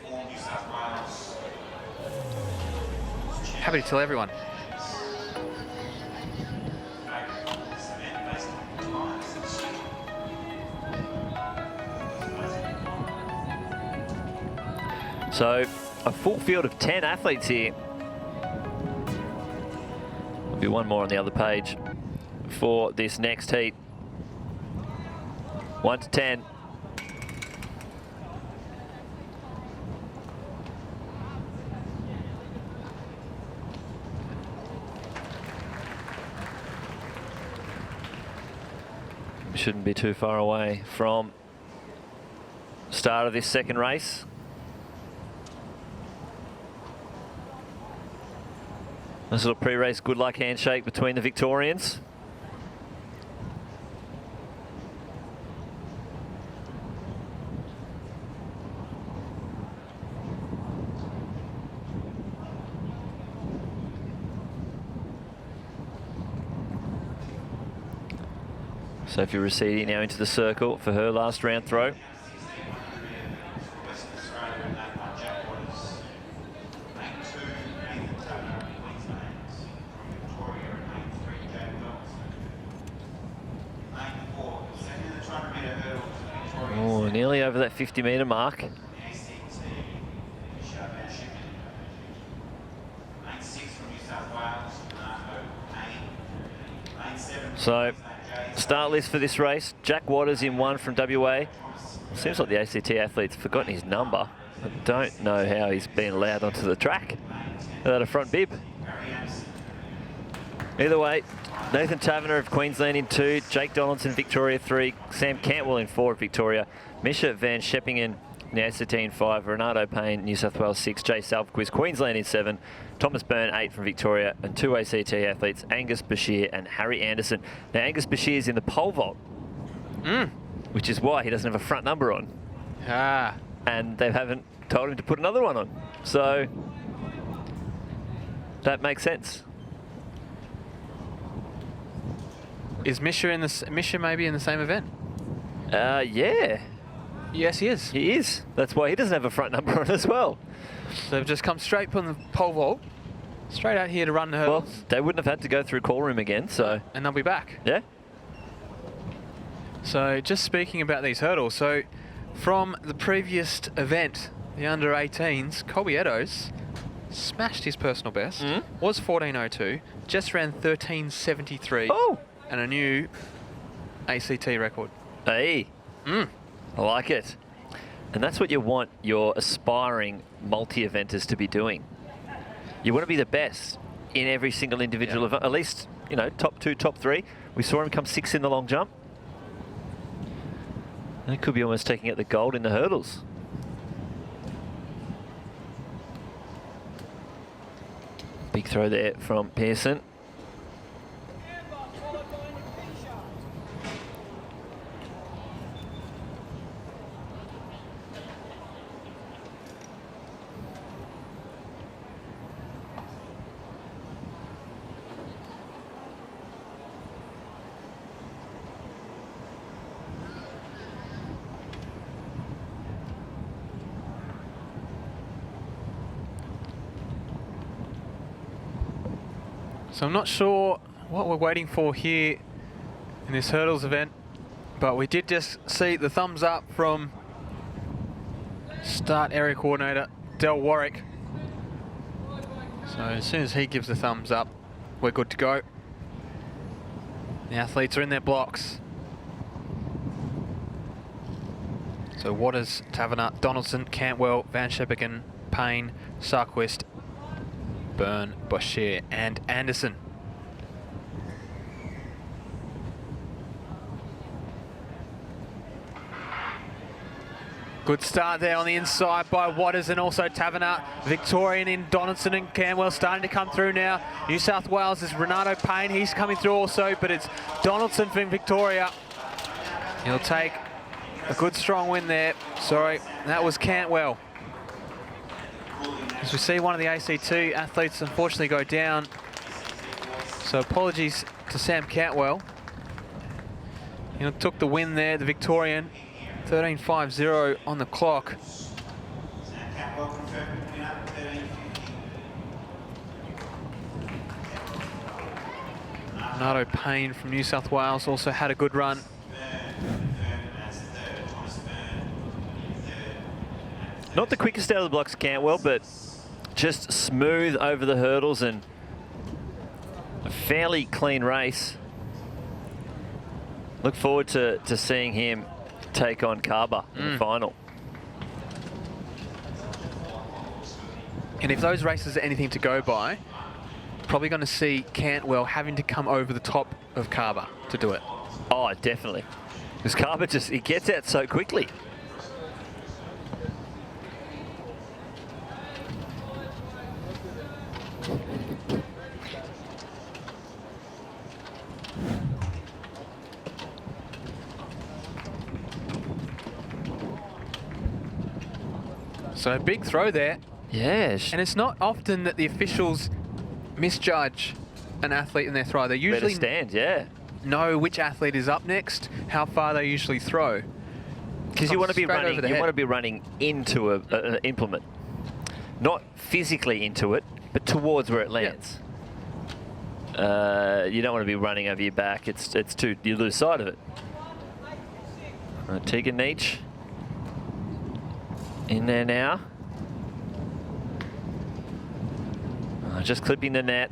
Happy to tell everyone. So, a full field of 10 athletes here. There'll be one more on the other page for this next heat. 1 to 10. Shouldn't be too far away from start of this second race. Nice little pre-race good luck handshake between the Victorians. Sophie Rossetti now into the circle for her last round throw. Oh, nearly over that 50-metre mark. So, start list for this race. Jack Waters in 1 from WA. Seems like the ACT athlete's forgotten his number. I don't know how he's been allowed onto the track without a front bib. Either way, Nathan Taverner of Queensland in 2, Jake Donaldson, Victoria 3, Sam Cantwell in 4 of Victoria, Misha Van Sheppingen in the ACT in 5, Renato Payne, New South Wales 6, Jay Salvaquiz, Queensland in 7, Thomas Byrne 8 from Victoria, and 2 ACT athletes, Angus Bashir and Harry Anderson. Now Angus Bashir is in the pole vault, which is why he doesn't have a front number on. And they haven't told him to put another one on. So that makes sense. Is Misha maybe in the same event? Yeah. Yes, he is. He is. That's why he doesn't have a front number on as well. So they've just come straight from the pole vault, straight out here to run the hurdles. Well, they wouldn't have had to go through call room again, so. And they'll be back. Yeah. So just speaking about these hurdles, so from the previous event, the under-18s, Colby Eddowes smashed his personal best, was 14:02, just ran 13:73, and a new ACT record. Hey. I like it. And that's what you want your aspiring multi-eventers to be doing. You want to be the best in every single individual event, at least, you know, top 2, top 3. We saw him come 6th in the long jump. And it could be almost taking out the gold in the hurdles. Big throw there from Pearson. So I'm not sure what we're waiting for here in this hurdles event, but we did just see the thumbs up from start area coordinator Del Warwick. So as soon as he gives the thumbs up, we're good to go. The athletes are in their blocks. So Waters, Taverner, Donaldson, Cantwell, Van Sheppingen, Payne, Sarquist, Byrne, Bashir and Anderson. Good start there on the inside by Waters and also Taverner. Victorian in Donaldson and Cantwell starting to come through now. New South Wales is Renato Payne. He's coming through also, but it's Donaldson from Victoria. He'll take a good strong win there. Sorry, that was Cantwell. As we see one of the ACT athletes unfortunately go down. So apologies to Sam Cantwell. He took the win there, the Victorian. 13.50 on the clock. Renato Payne from New South Wales also had a good run. Not the quickest out of the blocks, Cantwell, but just smooth over the hurdles and a fairly clean race. Look forward to seeing him take on Carver in the final. And if those races are anything to go by, probably going to see Cantwell having to come over the top of Carver to do it. Oh, definitely. Because Carver he gets out so quickly. So big throw there. Yeah. And it's not often that the officials misjudge an athlete in their throw. They usually stand, yeah. know which athlete is up next, how far they usually throw. Because you want to be running. You want to be running into an implement, not physically into it, but towards where it lands. You don't want to be running over your back. It's too, you lose sight of it. Tegan Neach in there now. Just clipping the net.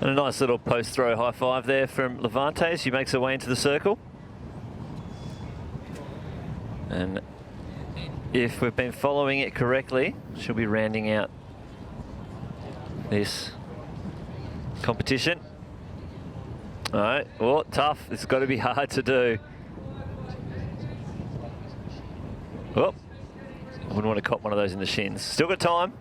And a nice little post-throw high five there from Levante as she makes her way into the circle. And if we've been following it correctly, she'll be rounding out this competition. All right, well, tough. It's got to be hard to do. Oh, I wouldn't want to cop one of those in the shins. Still got time.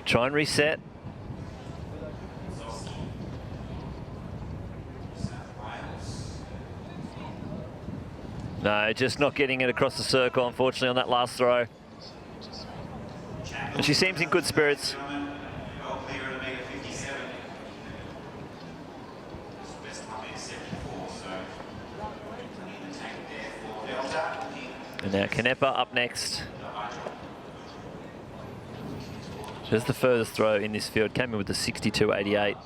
Try and reset. No, just not getting it across the circle, unfortunately, on that last throw. And she seems in good spirits. And now Canepa up next. Just the furthest throw in this field. Came in with the 62.88.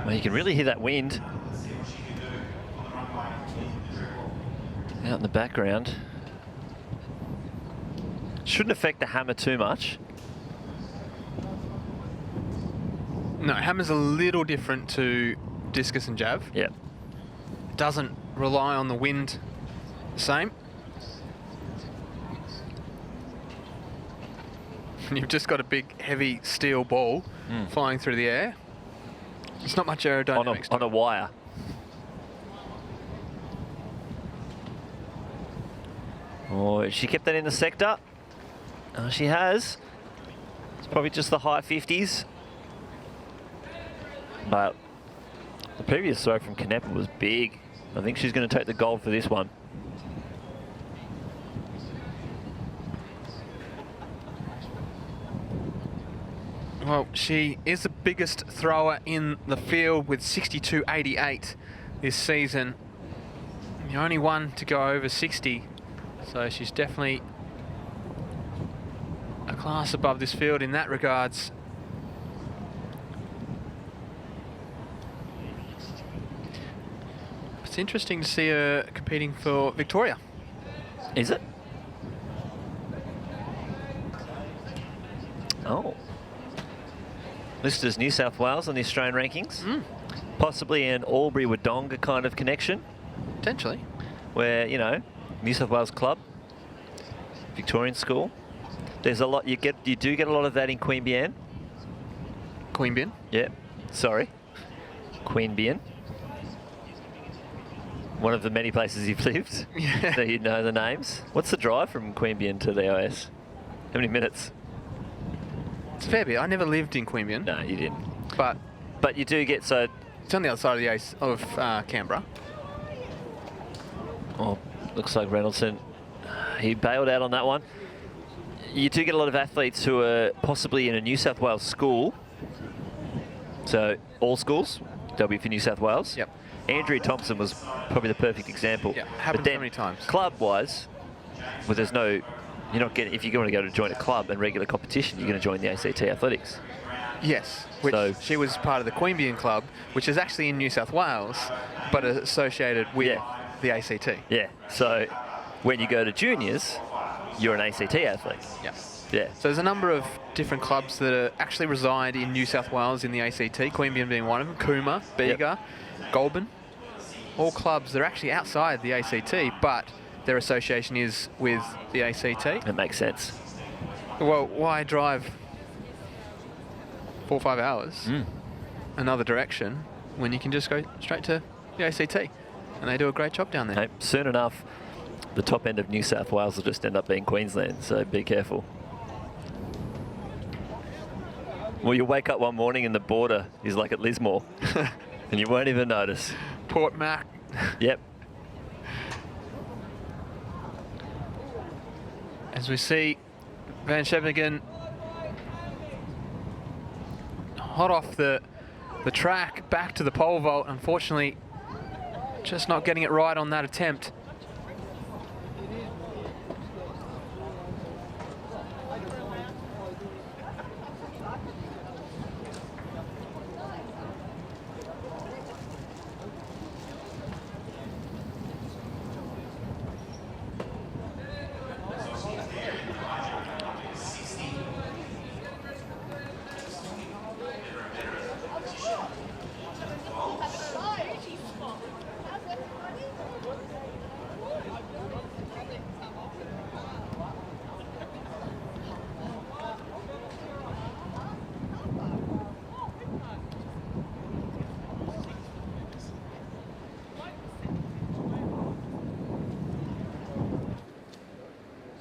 Well, you can really hear that wind out in the background. Shouldn't affect the hammer too much. No, hammer's a little different to discus and jav. Yeah. It doesn't rely on the wind the same. And you've just got a big, heavy steel ball flying through the air. It's not much aerodynamics. On a wire. Oh, she kept that in the sector. She has. It's probably just the high 50s. But the previous throw from Canepa was big. I think she's going to take the gold for this one. Well, she is the biggest thrower in the field with 62.88 this season. The only one to go over 60 So she's definitely a class above this field in that regards. It's interesting to see her competing for Victoria. Is it? Oh. Listed as New South Wales on the Australian rankings. Possibly an Albury-Wodonga kind of connection, Potentially. where, you know, New South Wales club, Victorian school. There's a lot, you do get a lot of that in Queanbeyan. Queanbeyan. Yeah, sorry. Queanbeyan. One of the many places you've lived. Yeah. So you know the names. What's the drive from Queanbeyan to the OS? How many minutes? It's a fair bit. I never lived in Queanbeyan, No, you didn't. but But you do get, so, it's on the other side of Canberra. oh, looks like Reynoldson, he bailed out on that one. You do get a lot of athletes who are possibly in a New South Wales school. So all schools, they'll be for New South Wales. Yep. Andrea Thompson was probably the perfect example. Yeah, happened but then so many times. Club-wise, well, there's no, you're not getting, if you're going to go to join a club and regular competition, you're going to join the ACT Athletics. Yes, which So- she was part of the Queanbeyan club, which is actually in New South Wales, but associated with Yeah. the ACT. Yeah. So when you go to juniors, you're an ACT athlete. Yeah. Yeah. So there's a number of different clubs that actually reside in New South Wales in the ACT, Queanbeyan being one of them, Cooma, Bega, Goulburn. All clubs that are actually outside the ACT, but their association is with the ACT. It makes sense. Well, why drive 4 or 5 hours another direction when you can just go straight to the ACT? And they do a great job down there. Hey, soon enough, the top end of New South Wales will just end up being Queensland, so be careful. Well, you'll wake up one morning and the border is like at Lismore, and you won't even notice. Port Mac. Yep. As we see Van Scheveningen hot off the track, back to the pole vault. Unfortunately, just not getting it right on that attempt.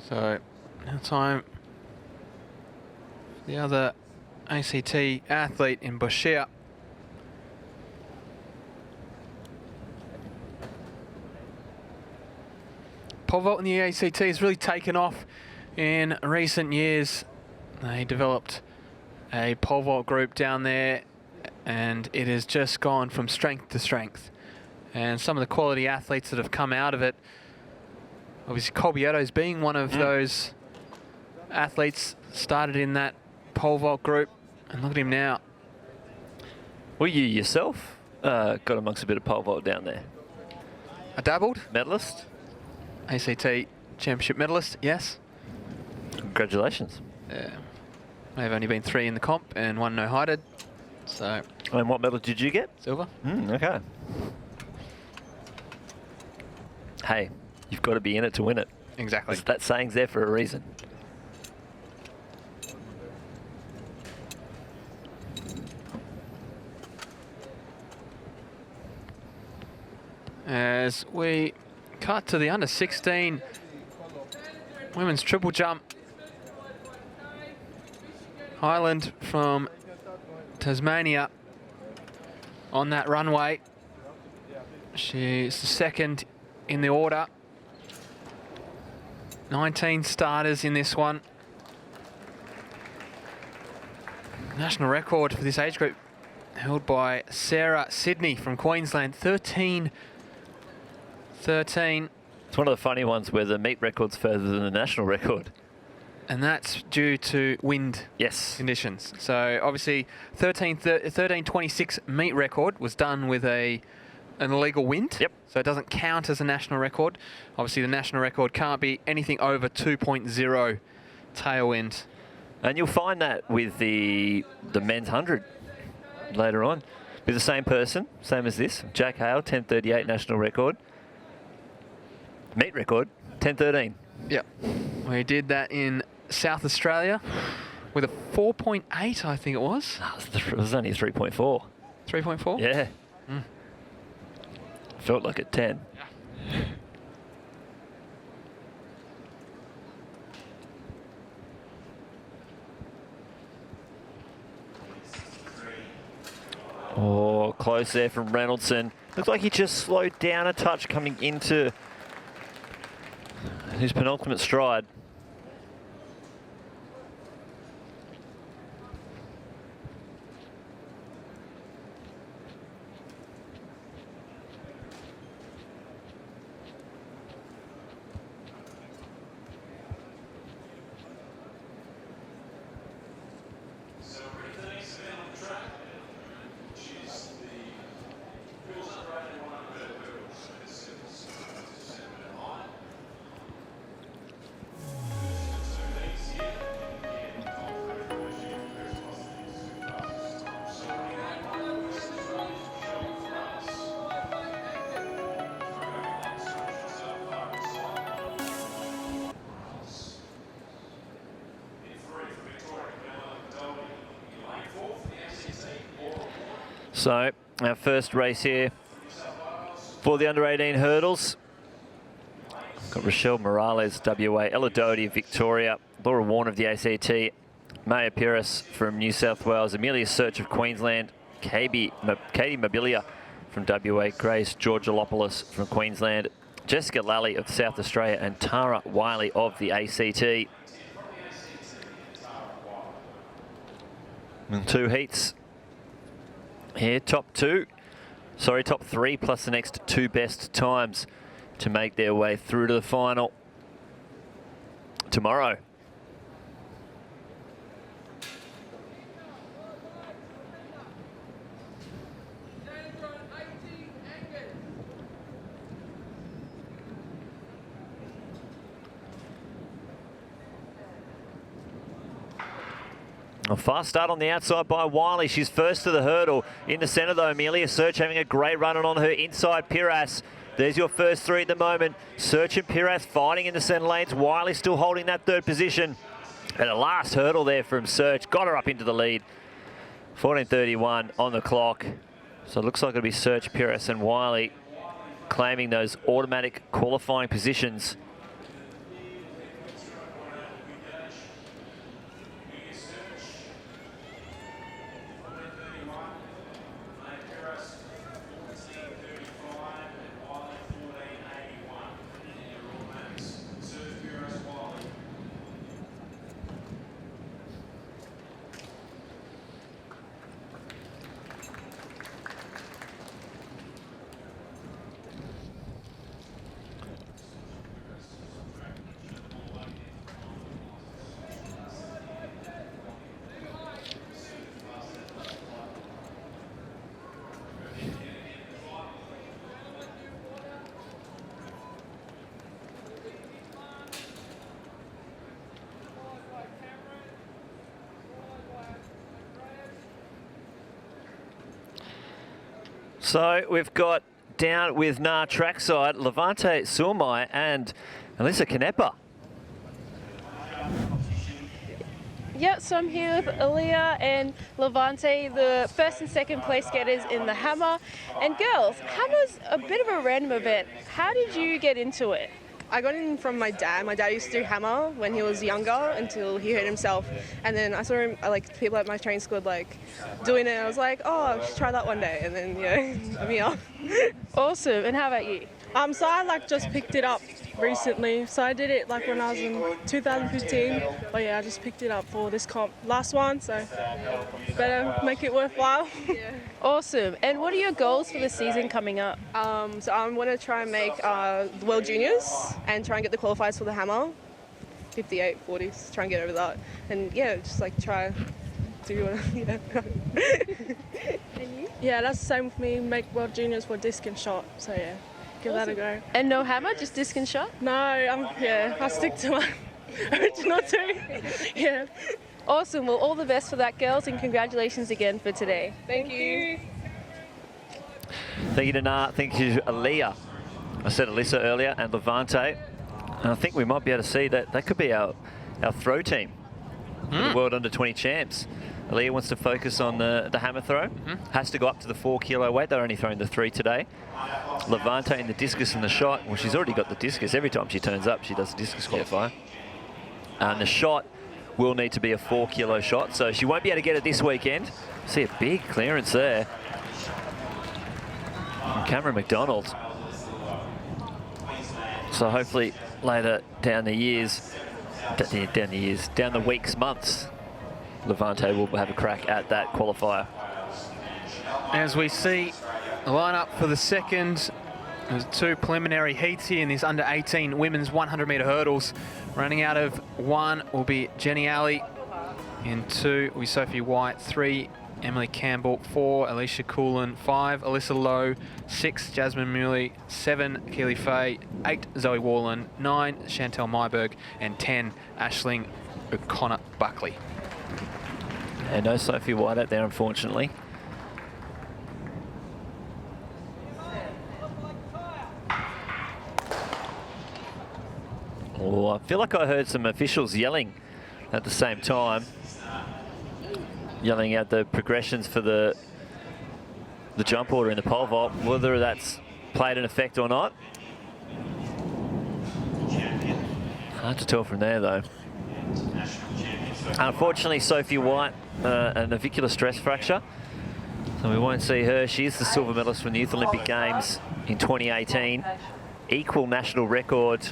So now time for the other ACT athlete in Bashir. Pole vault in the ACT has really taken off in recent years. They developed a pole vault group down there and it has just gone from strength to strength. And some of the quality athletes that have come out of it, obviously Colbietto's being one of those athletes, started in that pole vault group, and look at him now. Well, you yourself got amongst a bit of pole vault down there. I dabbled. Medalist. ACT championship medalist, yes. Congratulations. I've only been 3 in the comp and 1 no-heighted, so And what medal did you get? silver. Okay. Hey, you've got to be in it to win it. Exactly. That saying's there for a reason. As we cut to the under 16 women's triple jump. Highland from Tasmania on that runway. She's the second in the order. 19 starters in this one. National record for this age group held by Sarah Sydney from Queensland. 13 It's one of the funny ones where the meet record's further than the national record. And that's due to wind Yes. conditions. So obviously 1326 meet record was done with an illegal wind. Yep. So it doesn't count as a national record. Obviously the national record can't be anything over 2.0 tailwind. And you'll find that with the men's 100 later on. With the same person, same as this. Jack Hale, 10:38 national record. Meet record, 10:13. Yep. We did that in South Australia with a 4.8, I think it was. It was only 3.4. 3.4? Yeah. Felt like a 10. Oh, close there from Reynoldson. Looks like he just slowed down a touch coming into his penultimate stride. So, our first race here for the under-18 hurdles. Got Rochelle Morales, WA, Ella Doherty of Victoria, Laura Warner of the ACT, Maya Pires from New South Wales, Amelia Search of Queensland, Katie Mobilia from WA, Grace Georgilopoulos from Queensland, Jessica Lally of South Australia, and Tara Wiley of the ACT. And 2 heats. Here, top 3 plus the next 2 best times to make their way through to the final tomorrow. A fast start on the outside by Wiley. She's first to the hurdle. In the centre, though, Amelia Search having a great run on her inside Pires. There's your first 3 at the moment. Search and Pires fighting in the centre lanes. Wiley still holding that 3rd position. And a last hurdle there from Search. Got her up into the lead. 14:31 on the clock. So it looks like it'll be Search, Pires and Wiley claiming those automatic qualifying positions. So we've got down with NAR trackside, Levante Surmai and Alyssa Canepa. Yeah, so I'm here with Aaliyah and Levante, the 1st and 2nd place getters in the Hammer. And girls, Hammer's a bit of a random event. How did you get into it? I got in from my dad. My dad used to do Hammer when he was younger until he hurt himself. And then I saw him, like people at my training school like doing it. And I was like, oh, I should try that one day. And then, yeah, I'm here. Awesome. And how about you? So I like just picked it up recently. So I did it like when I was in 2015. But yeah, I just picked it up for this comp, last one. So better make it worthwhile. Awesome. And what are your goals for the season coming up? So I'm gonna try and make the World Juniors and try and get the qualifiers for the hammer, 58, 40s. Try and get over that. And yeah, just like try. Do yeah. Yeah, that's the same with me. Make World Juniors for disc and shot. So yeah, give that a go. And no hammer, just disc and shot? No, I'll stick to my original two. Yeah. Awesome. Well, all the best for that, girls, and congratulations again for today. Thank you. Thank you to Nat, thank you to Aaliyah. I said Alyssa earlier, and Levante. And I think we might be able to see that could be our throw team for the World Under-20 champs. Aaliyah wants to focus on the hammer throw. Has to go up to the 4 kilo weight. They're only throwing the 3 today. Levante in the discus and the shot. Well, she's already got the discus. Every time she turns up, she does the discus qualifier. And the shot will need to be a 4 kilo shot, so she won't be able to get it this weekend. See a big clearance there from Cameron McDonald. So hopefully later down the weeks, months, Levante will have a crack at that qualifier. As we see the lineup for the second, there's 2 preliminary heats here in this under 18 women's 100 metre hurdles. Running out of 1 will be Jenny Alley. In 2 will be Sophie White. 3, Emily Campbell. 4, Alicia Coolin. 5, Alyssa Lowe. 6, Jasmine Muley. 7, Keely Fay. 8, Zoe Warland. 9, Chantel Myberg. And 10, Aisling O'Connor Buckley. And no Sophie White out there, unfortunately. Oh, I feel like I heard some officials yelling at the same time. Yelling out the progressions for the jump order in the pole vault. Whether that's played an effect or not. Hard to tell from there, though. Unfortunately, Sophie White, a navicular stress fracture. So we won't see her. She is the silver medalist from the Youth Olympic Games in 2018. Equal national record.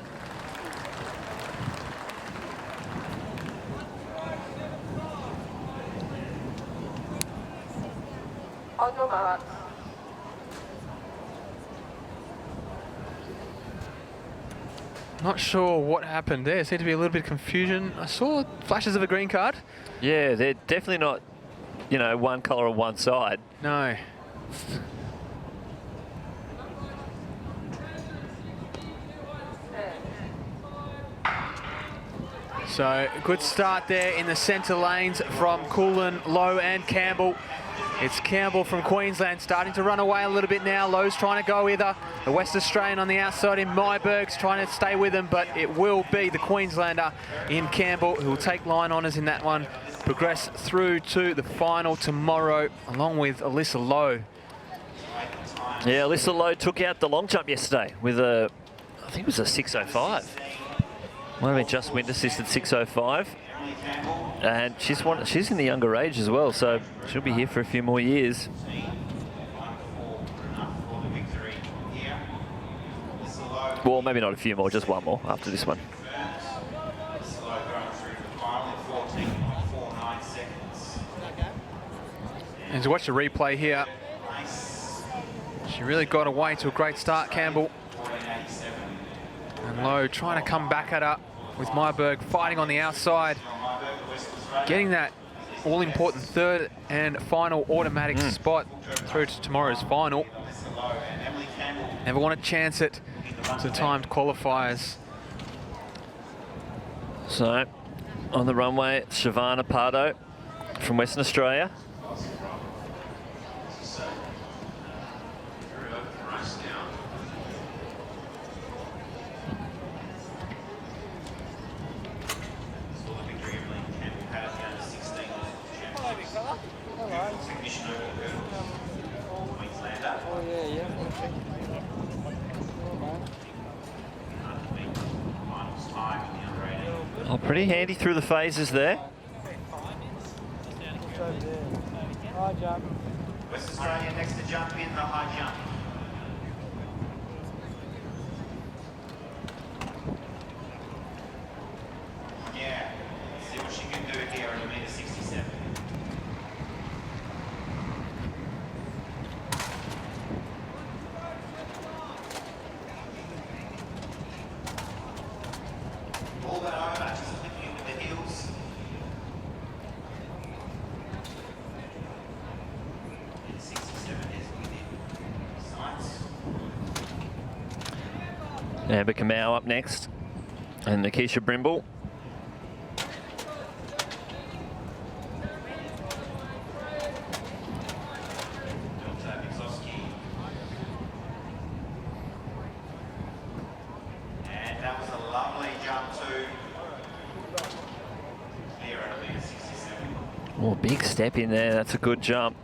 On your mark. Not sure what happened there. Seemed to be a little bit of confusion. I saw flashes of a green card. Yeah, they're definitely not, you know, one colour on one side. No. So, good start there in the centre lanes from Coolin, Lowe and Campbell. It's Campbell from Queensland starting to run away a little bit now. Lowe's trying to go with her. The West Australian on the outside in Myberg's trying to stay with him, but it will be the Queenslander in Campbell who will take line honours in that one. Progress through to the final tomorrow, along with Alyssa Lowe. Yeah, Alyssa Lowe took out the long jump yesterday with a, I think it was a 6:05. Might have been just wind assisted 6:05. And she's in the younger age as well, so she'll be here for a few more years. Well, maybe not a few more, just one more after this one. And to watch the replay here, she really got away to a great start, Campbell. And Lowe trying to come back at her with Myberg fighting on the outside. Getting that all-important third and final automatic spot through to tomorrow's final. Never want to chance it to timed qualifiers. So, on the runway, Shavana Pardo from Western Australia. Oh, pretty handy through the phases there. West Australia next to jump in the high jump. Amber Kamau up next, and Nikisha Brimble. And that was a lovely jump too. Clear at a metre 67. Oh, big step in there. That's a good jump.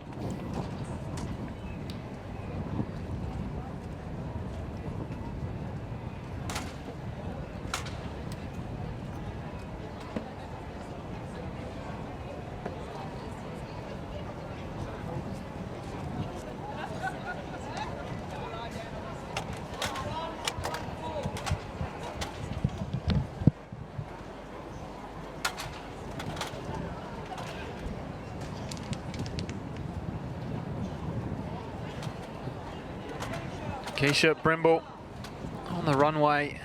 Keisha Brimble on the runway.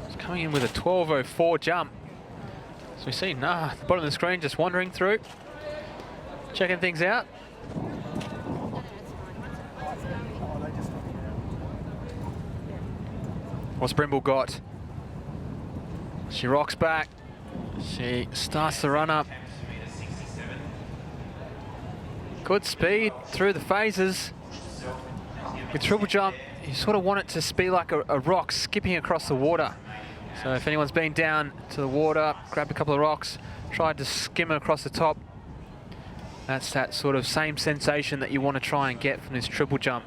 It's coming in with a 12.04 jump. So we see, the bottom of the screen just wandering through, checking things out. What's Brimble got? She rocks back. She starts the run up. Good speed through the phases. With triple jump, you sort of want it to be like a rock skipping across the water. So if anyone's been down to the water, grabbed a couple of rocks, tried to skim across the top, that's that sort of same sensation that you want to try and get from this triple jump.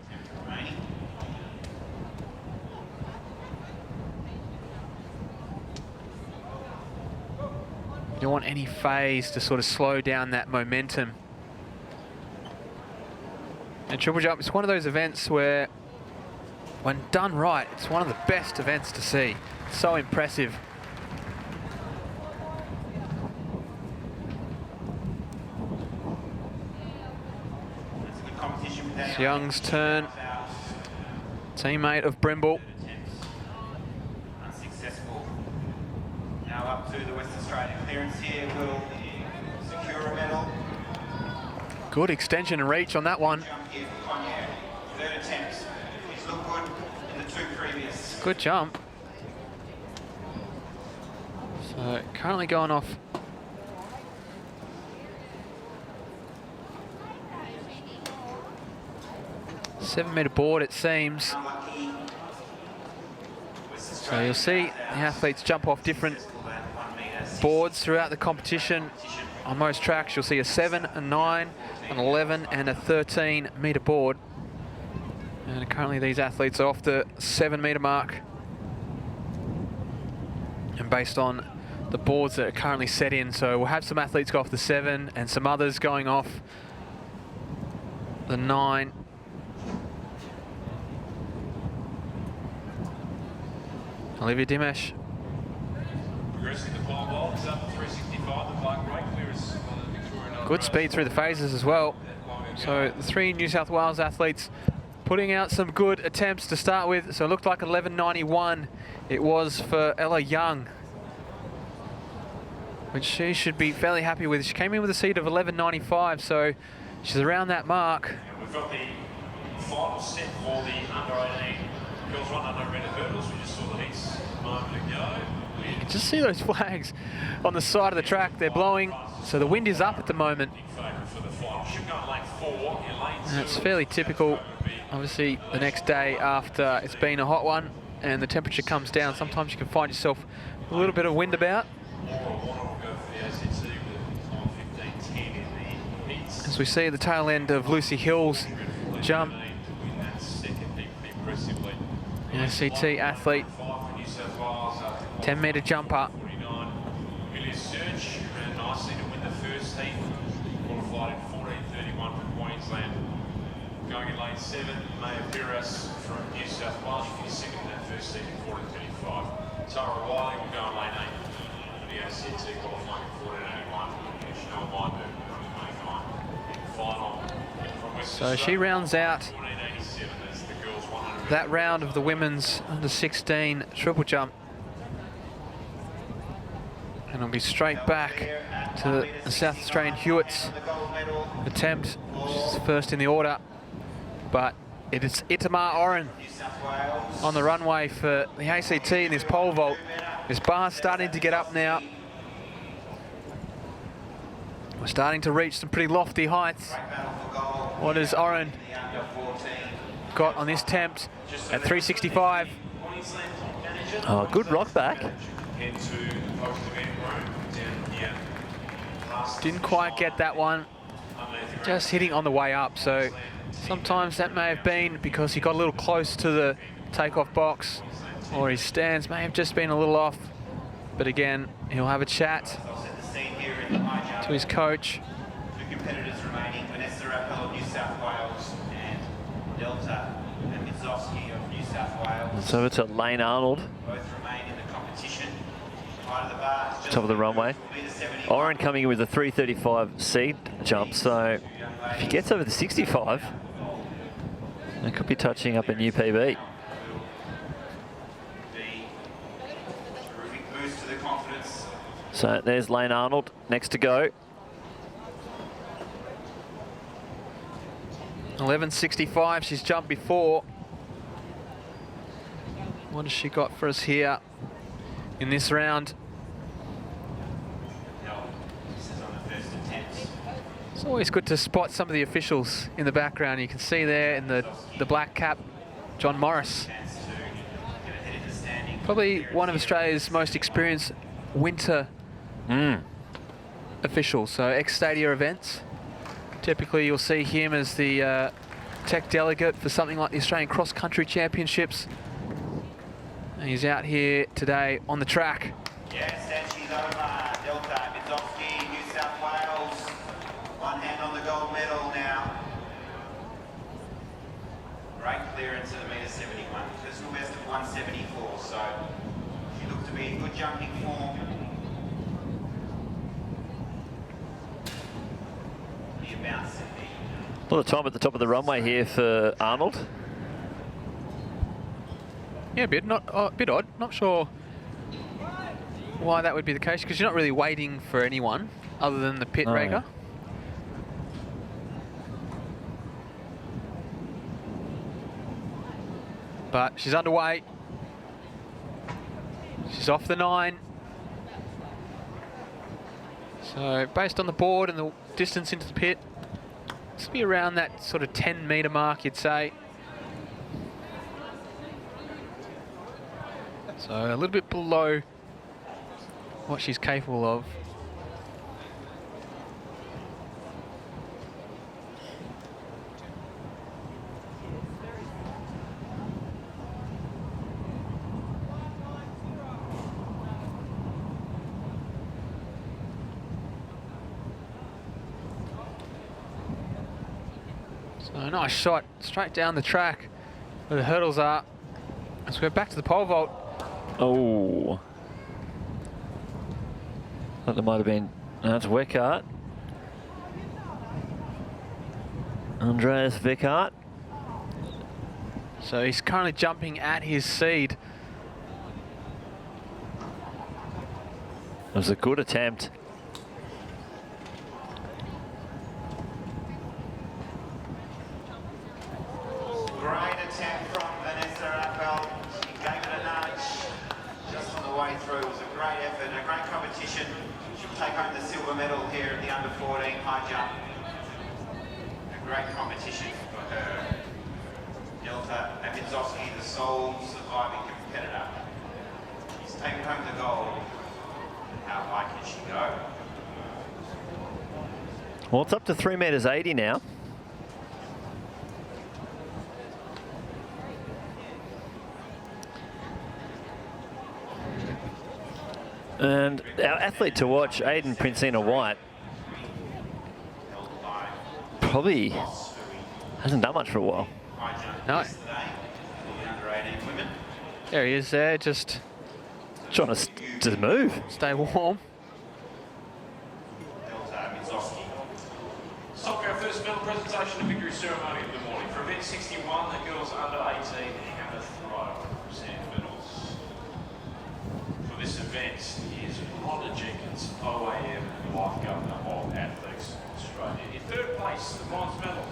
You don't want any phase to sort of slow down that momentum. And triple jump is one of those events where, when done right, it's one of the best events to see. It's so impressive. It's Young's turn. Teammate of Brimble. Unsuccessful. Now up to the West Australian clearance here will secure a medal. Good extension and reach on that one. Jump here for Cognac. Third attempt. He's looked good in the two previous. Good jump. So currently going off. Seven-metre board, it seems. Unlucky. So you'll see the athletes jump off different boards throughout the competition. On most tracks, you'll see a 7, a 9, an 11, and a 13-metre board. And currently these athletes are off the 7-metre mark. And based on the boards that are currently set in, so we'll have some athletes go off the 7 and some others going off the 9. Olivia Dimesh. Progressing the pole vault, up 365, the black break clears on the Victoria. Good speed through the phases as well. So the 3 New South Wales athletes putting out some good attempts to start with. So it looked like 11.91 it was for Ella Young, which she should be fairly happy with. She came in with a seed of 11.95, so she's around that mark. And we've got the final set for the under-18 girls 100-metre hurdles. We just saw the heats a moment ago. You can just see those flags on the side of the track. They're blowing, so the wind is up at the moment. Big favourite for the final. Should go in lane 4, in lane 2. And it's fairly typical, obviously, the next day after it's been a hot one and the temperature comes down. Sometimes you can find yourself a little bit of wind about. As we see at the tail end of Lucy Hill's jump, an ACT athlete, 10-metre jumper. Amelia Search ran nicely to win the first heat. Qualified in 14.31 for Queensland. Going in lane 7, Maya Piras from New South Wales. She finished second in that first heat in 14.35. Tara Wiley will go in lane 8 for the ACT, qualifying in 14.81. Chanel Mindu, 29. Final from West So she rounds out 14.87 as the girls 100. that round of the women's under-16 triple jump. And it'll be straight back to the South Australian Hewitts attempt, which is first in the order. But it is Itamar Oren on the runway for the ACT in this pole vault. This bar's starting to get up now. We're starting to reach some pretty lofty heights. What has Oren got on this attempt at 365? Oh, good rock back. Didn't quite get that one. Just hitting on the way up. So sometimes that may have been because he got a little close to the takeoff box, or his stance may have just been a little off. But again, he'll have a chat to his coach. Two competitors remaining, Vanessa Rappel of New South Wales and Delta and Mizowski of New South Wales. So it's Lane Arnold. Both remain in the competition. Height of the bar is just Top of the runway. Oren coming in with a 335 seed jump, so if he gets over the 65, they could be touching up a new PB. Terrific boost to the confidence. So there's Lane Arnold next to go. 11.65, she's jumped before. What has she got for us here in this round? This is on the first attempt. It's always good to spot some of the officials in the background. You can see there in the black cap, John Morris. Chance to get ahead in the standing. Probably one of Australia's most experienced winter officials, so ex-Stadia events. Typically you'll see him as the tech delegate for something like the Australian Cross Country Championships. And he's out here today on the track. Yes, and she's over. Delta, Mizowski, New South Wales. One hand on the gold medal now. Great clearance at 1.71 m. Personal best of 174, so she looked to be in good jumping form. The bounce in the A lot of time at the top of the runway here for Arnold. Yeah, a bit odd. Not sure why that would be the case, because you're not really waiting for anyone other than the pit No. raker. But she's underway. She's off the 9. So based on the board and the distance into the pit, this will be around that sort of 10-metre mark, you'd say. So a little bit below what she's capable of. So a nice shot straight down the track where the hurdles are. Let's go back to the pole vault. Oh. Thought there might have been, that's Weckart. Andreas Weckart. So he's currently jumping at his seed. It was a good attempt. great attempt from Vanessa Rappel. She gave it a nudge just on the way through. It was a great effort, a great competition. She'll take home the silver medal here at the under 14 high jump. A great competition for her. Delta Mizowski, the sole surviving competitor. She's taken home the gold. How high can she go? Well, it's up to 3.80 meters now. And our athlete to watch, Aiden Princina White, probably hasn't done much for a while. No. There he is there, just Trying to move. stay warm. Stop our first medal presentation and victory ceremony of the morning. For event 61, the girls under 18 have a throw to present medals. For this event is Rhonda Jenkins, OAM Life Governor of Athletics Australia. In third place, the bronze medal,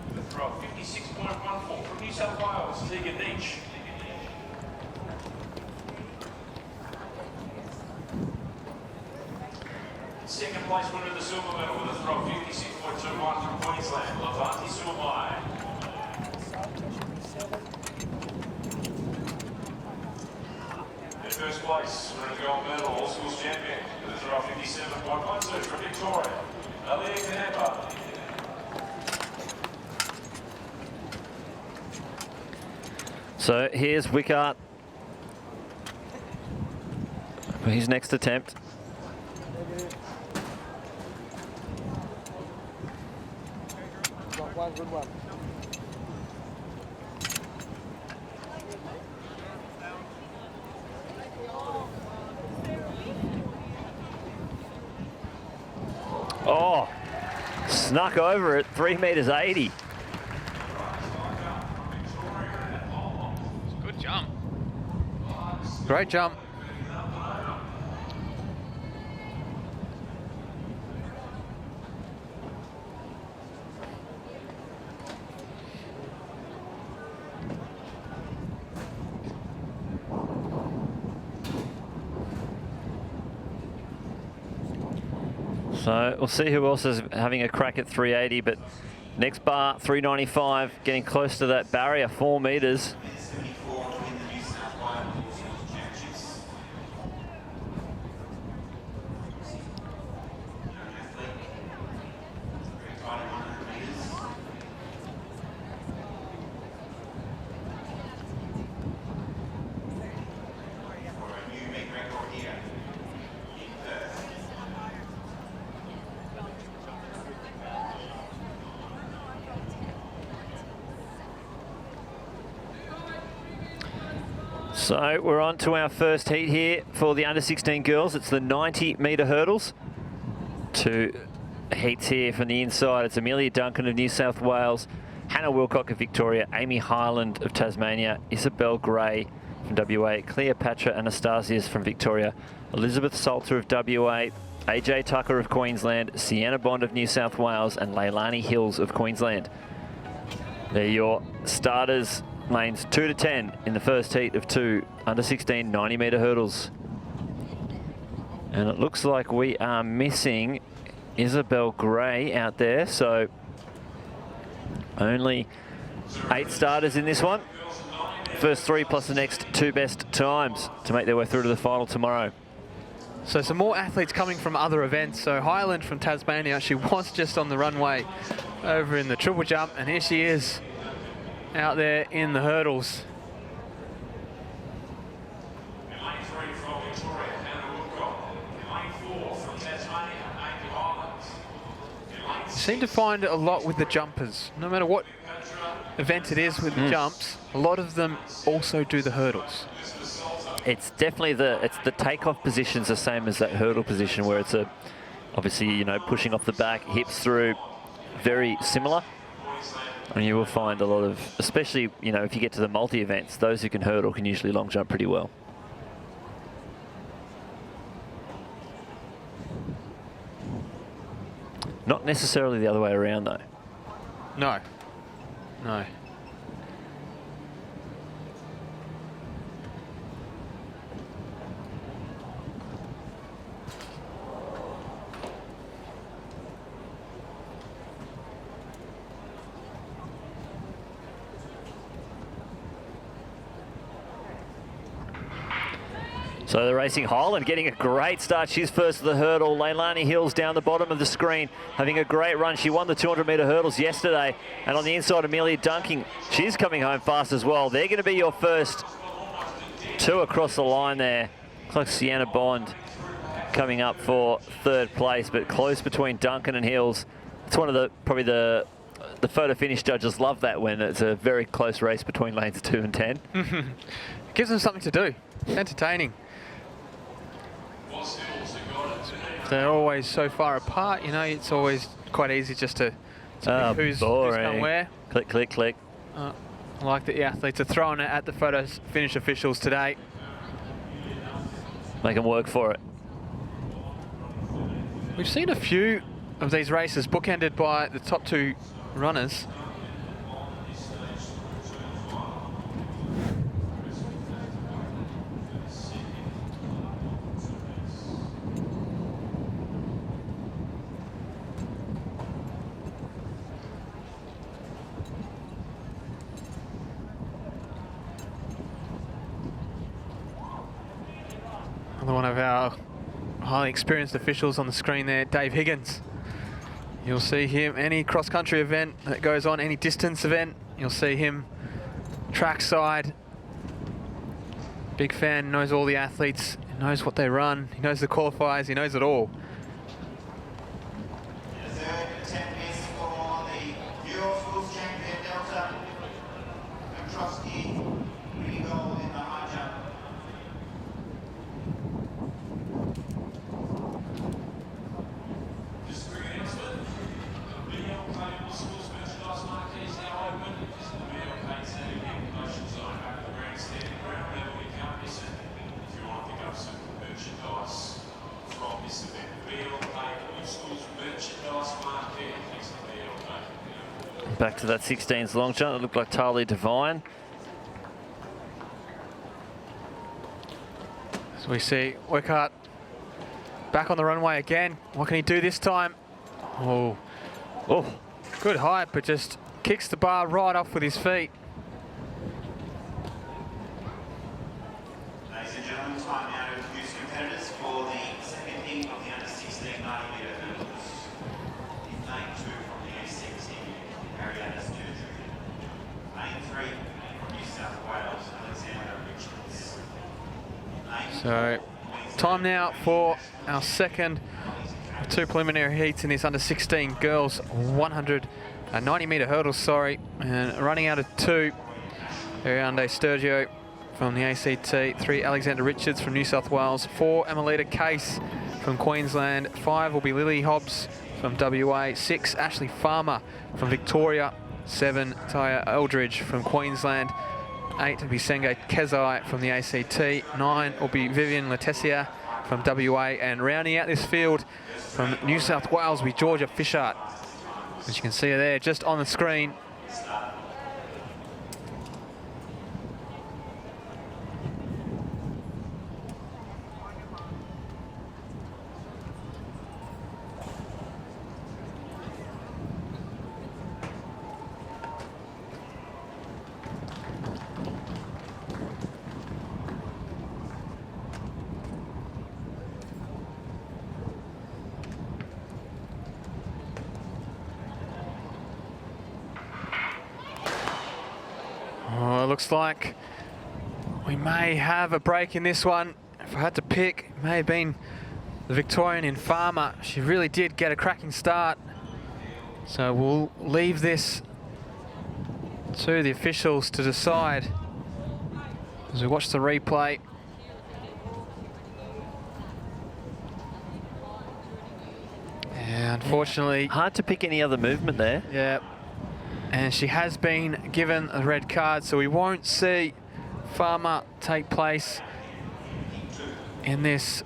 with a throw of 56.8 each. Second place winner of the silver medal with a throw of 56.21 from Queensland, Lavanti Suamai. In first place, winner of the gold medal, All Schools champion, with a throw of 57.12 from Victoria, Alia Kanepa. So here's Wickart for his next attempt. One good one. Oh, snuck over it, 3 meters 80. Good jump. Great jump. So we'll see who else is having a crack at 380, but next bar, 395, getting close to that barrier, 4 meters. 74 to win the New South Wales Championships. Young athlete, very tight at 100 metres. For a new meet record here in Perth. So we're on to our first heat here for the under 16 girls. It's the 90 metre hurdles. 2 heats here from the inside. It's Amelia Duncan of New South Wales, Hannah Wilcock of Victoria, Amy Highland of Tasmania, Isabel Gray from WA, Cleopatra Anastasius from Victoria, Elizabeth Salter of WA, AJ Tucker of Queensland, Sienna Bond of New South Wales, and Leilani Hills of Queensland. They're your starters. Lanes 2 to 10 in the first heat of 2 under 16 90 metre hurdles. And it looks like we are missing Isabel Gray out there, so only 8 starters in this one. First 3 plus the next 2 best times to make their way through to the final tomorrow. So some more athletes coming from other events. So Highland from Tasmania, she was just on the runway over in the triple jump, and here she is out there in the hurdles. In lane 3 from Victoria, Hannah Woodcock. In lane 4 from Tasmania, Amy Highlands. In lane 6, Seem to find it a lot with the jumpers. No matter what event it is with the jumps, a lot of them also do the hurdles. It's definitely the takeoff position's the same as that hurdle position, where it's obviously, you know, pushing off the back, hips through, very similar. And you will find a lot of, especially, you know, if you get to the multi-events, those who can hurdle can usually long jump pretty well. Not necessarily the other way around, though. No. No. So they're racing Highland, getting a great start. She's first of the hurdle. Leilani Hills down the bottom of the screen, having a great run. She won the 200 metre hurdles yesterday. And on the inside, Amelia Duncan, she's coming home fast as well. They're going to be your first 2 across the line there. Looks like Sienna Bond coming up for 3rd place, but close between Duncan and Hills. It's one of the, probably the photo finish judges love that when it's a very close race between lanes 2 and 10. Gives them something to do. Entertaining. They're always so far apart, you know, it's always quite easy just to pick who's come where. Click, click, click. I like that the athletes are throwing it at the photo finish officials today. Make them work for it. We've seen a few of these races bookended by the top 2 runners. Another one of our highly experienced officials on the screen there, Dave Higgins. You'll see him, any cross-country event that goes on, any distance event, you'll see him trackside. Big fan, knows all the athletes, he knows what they run, he knows the qualifiers, he knows it all. The third attempt is for the Euro Schools champion Delta, Petrovsky, winning gold in the high jump. Just a quick announcement. The BLK All Schools merchandise market is now open. Visit the BLK Standing Hill promotion zone back at the grandstand ground level. You can't miss it. If you want to pick up some merchandise from this event, BLK All Schools merchandise market. Thanks to BLK. Back to that 16s long jump. It looked like Talia Devine. So we see Wickart back on the runway again. What can he do this time? Oh, good height, but just kicks the bar right off with his feet. Ladies and gentlemen, time now to introduce competitors for the second heat of the under-16 90-metre hurdles. In lane 2 from the A6 team, Ariana Sturgeon. Lane 3 from New South Wales, Alexander Richards. Lane So time now for our second of two preliminary heats in this under-16 girls 190-metre hurdles, sorry. And running out of 2, Ariana Sturgio from the ACT, 3 Alexander Richards from New South Wales, 4 Amelita Case from Queensland, 5 will be Lily Hobbs from WA, 6 Ashley Farmer from Victoria, 7 Taya Eldridge from Queensland, 8 will be Senge Kezai from the ACT, 9 will be Vivian Letessia from WA, and rounding out this field from New South Wales will be Georgia Fishart. As you can see her there just on the screen. Oh, it looks like we may have a break in this one. If I had to pick, it may have been the Victorian in Farmer. She really did get a cracking start. So we'll leave this to the officials to decide as we watch the replay. Yeah, unfortunately. Hard to pick any other movement there. Yeah. And she has been given a red card, so we won't see Farmer take place in this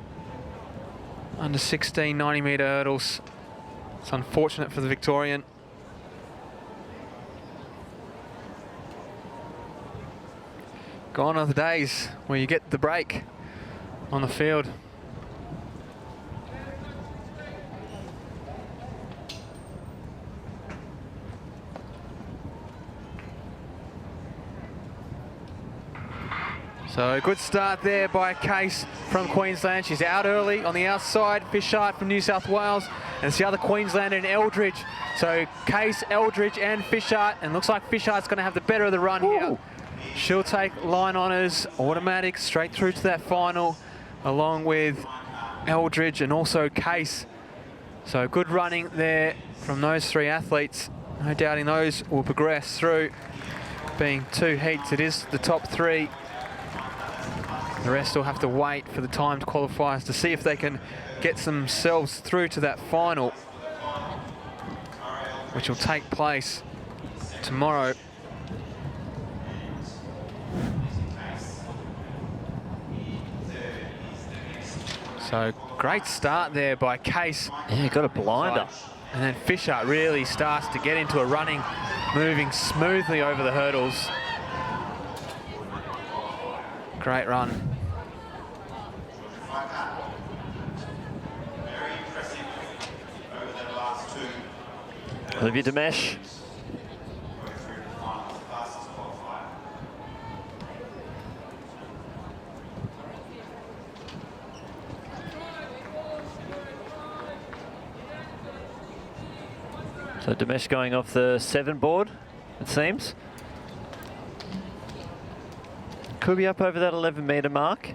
under 16 90-metre hurdles. It's unfortunate for the Victorian. Gone are the days where you get the break on the field. So a good start there by Case from Queensland. She's out early on the outside. Fishart from New South Wales. And it's the other Queenslander in Eldridge. So Case, Eldridge and Fishart. And looks like Fishart's going to have the better of the run here. She'll take line honours, automatic, straight through to that final, along with Eldridge and also Case. So good running there from those 3 athletes. No doubting those will progress through. Being 2 heats, it is the top 3. The rest will have to wait for the timed qualifiers to see if they can get themselves through to that final, which will take place tomorrow. So great start there by Case. Yeah, got a blinder. And then Fishart really starts to get into a running, moving smoothly over the hurdles. Great run. very impressive over the last 2. Olivia Demesh. Going through the final, the fastest qualifier. So Damesh going off the 7 board, it seems. Could be up over that 11-metre mark.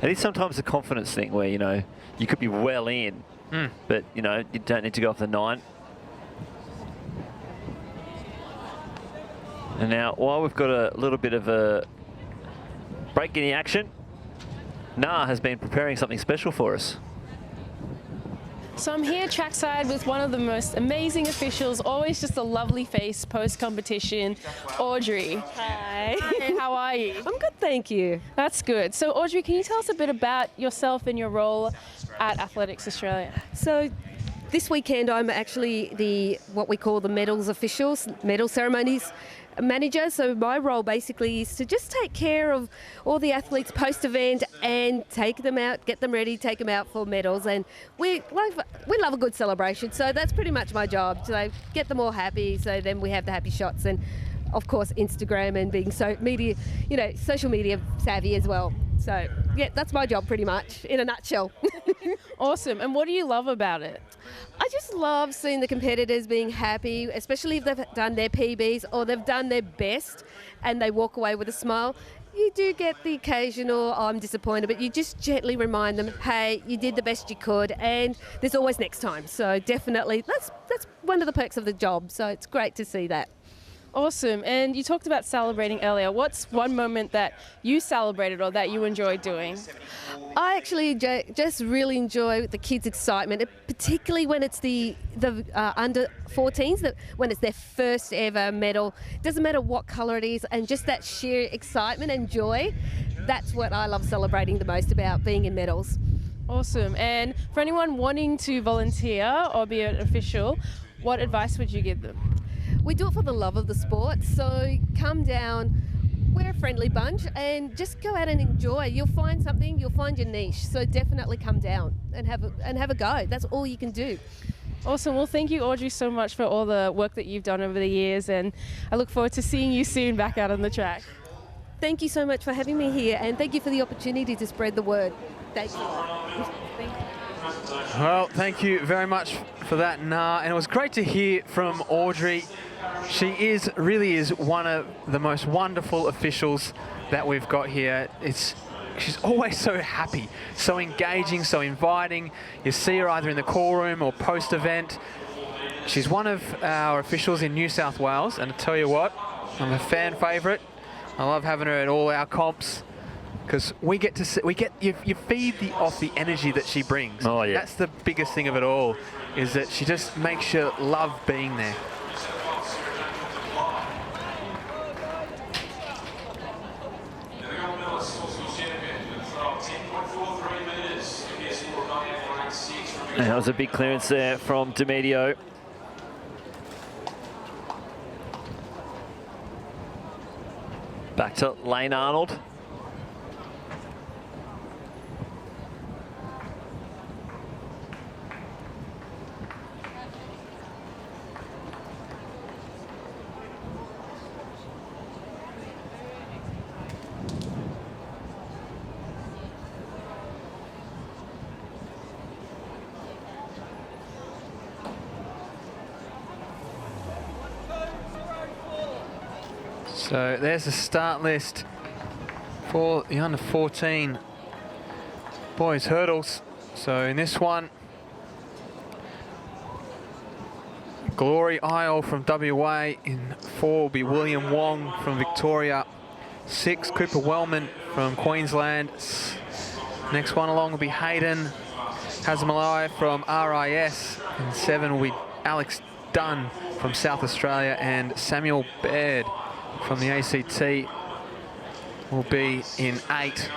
It is sometimes a confidence thing where, you know, you could be well in, but, you know, you don't need to go off the 9. And now, while we've got a little bit of a break in the action, Nah has been preparing something special for us. So I'm here trackside with one of the most amazing officials, always just a lovely face post-competition, Audrey. Hi. Hi, how are you? I'm good, thank you. That's good. So Audrey, can you tell us a bit about yourself and your role at Athletics Australia? So this weekend I'm actually the what we call the medals officials, medal ceremonies manager. So my role basically is to just take care of all the athletes post-event and take them out, get them ready, take them out for medals. And we love a good celebration. So that's pretty much my job. So get them all happy. So then we have the happy shots and of course Instagram and being so media, you know, social media savvy as well. So yeah, that's my job pretty much in a nutshell. Awesome. And what do you love about it? I just love seeing the competitors being happy, especially if they've done their PBs or they've done their best and they walk away with a smile. You do get the occasional, oh, I'm disappointed, but you just gently remind them, hey, you did the best you could and there's always next time. So definitely, that's one of the perks of the job. So it's great to see that. Awesome. And you talked about celebrating earlier. What's one moment that you celebrated or that you enjoyed doing? I actually just really enjoy the kids' excitement, particularly when it's the under 14s, when it's their first ever medal. Doesn't matter what colour it is, and just that sheer excitement and joy. That's what I love celebrating the most about being in medals. Awesome. And for anyone wanting to volunteer or be an official, what advice would you give them? We do it for the love of the sport, so come down, we're a friendly bunch and just go out and enjoy. You'll find something, you'll find your niche, so definitely come down and have a go. That's all you can do. Awesome. Well, thank you, Audrey, so much for all the work that you've done over the years, and I look forward to seeing you soon back out on the track. Thank you so much for having me here, and thank you for the opportunity to spread the word. Thank you. Well, thank you very much for that, Nah. And it was great to hear from Audrey. She really is one of the most wonderful officials that we've got here. She's always so happy, so engaging, so inviting. You see her either in the call room or post-event. She's one of our officials in New South Wales, and I tell you what, I'm a fan favourite. I love having her at all our comps because you feed off the energy that she brings. Oh yeah. That's the biggest thing of it all, is that she just makes you love being there. And that was a big clearance there from Demedio. Back to Lane Arnold. So there's the start list for the under 14 boys hurdles. So in this one, Glory Isle from WA. In 4 will be William Wong from Victoria. 6, Cooper Wellman from Queensland. Next one along will be Hayden Hasmalai from RIS. And 7 will be Alex Dunn from South Australia, and Samuel Baird from the ACT will be in 8.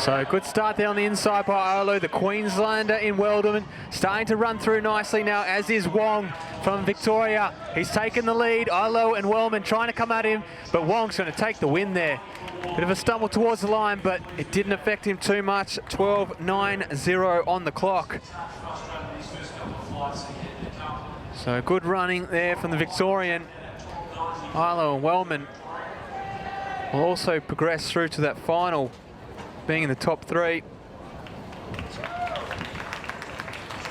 So good start there on the inside by Olu, the Queenslander in Wildman. Starting to run through nicely now, as is Wong from Victoria. He's taken the lead. Olu and Wellman trying to come at him, but Wong's going to take the win there. Bit of a stumble towards the line, but it didn't affect him too much. 12.90 on the clock. So good running there from the Victorian. Olu and Wellman will also progress through to that final, being in the top 3.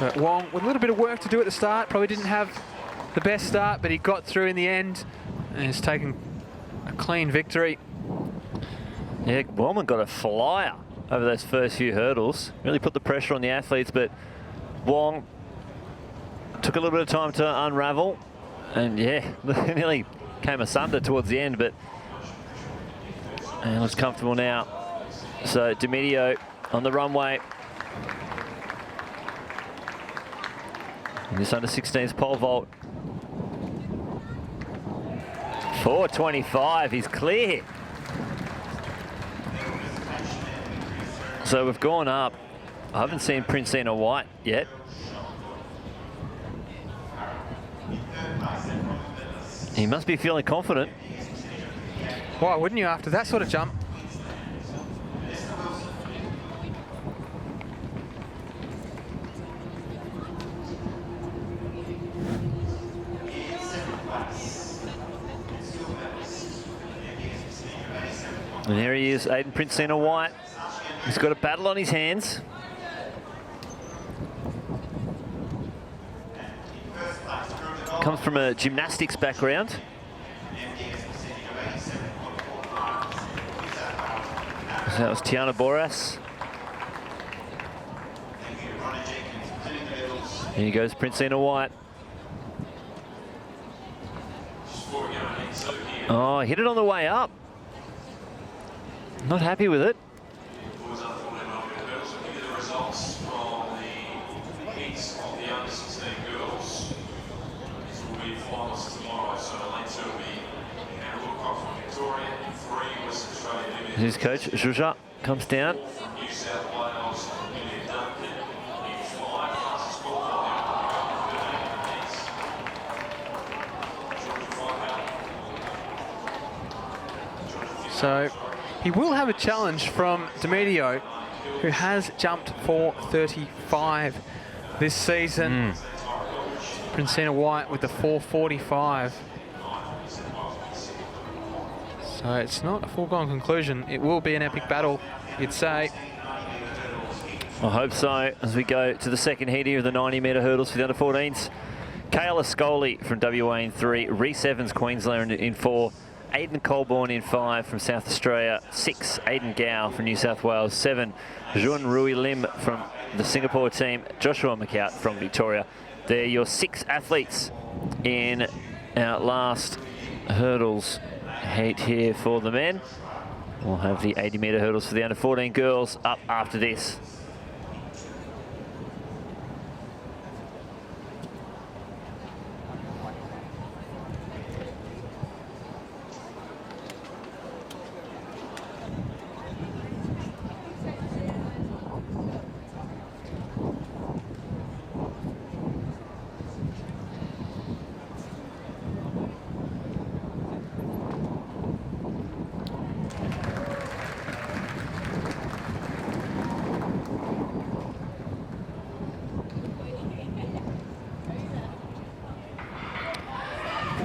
But Wong with a little bit of work to do at the start, probably didn't have the best start, but he got through in the end and has taken a clean victory. Yeah, Wellman got a flyer over those first few hurdles. Really put the pressure on the athletes, but Wong took a little bit of time to unravel, and yeah, nearly came asunder towards the end, but and looks comfortable now. So Domidio on the runway. And this under 16s pole vault. 4.25, he's clear. So we've gone up. I haven't seen Princina White yet. He must be feeling confident. Why wouldn't you after that sort of jump? And there he is, Aiden Princina White. He's got a battle on his hands. Comes from a gymnastics background. So that was Tiana Boras. Here goes Princina White. Oh, hit it on the way up. Not happy with it. His coach, Zhuja, comes down. So he will have a challenge from Domidio, who has jumped 4.35 this season. Princina White with the 4.45. So it's not a foregone conclusion. It will be an epic battle, you'd say. I hope so, as we go to the second heat here of the 90-metre hurdles for the under-14s. Kayla Scully from WA in 3, Reese Evans, Queensland in 4, Aidan Colborne in 5 from South Australia, 6, Aidan Gow from New South Wales, 7, Jun Rui Lim from the Singapore team, Joshua McCout from Victoria. They're your 6 athletes in our last hurdles heat here for the men. We'll have the 80-metre hurdles for the under-14 girls up after this.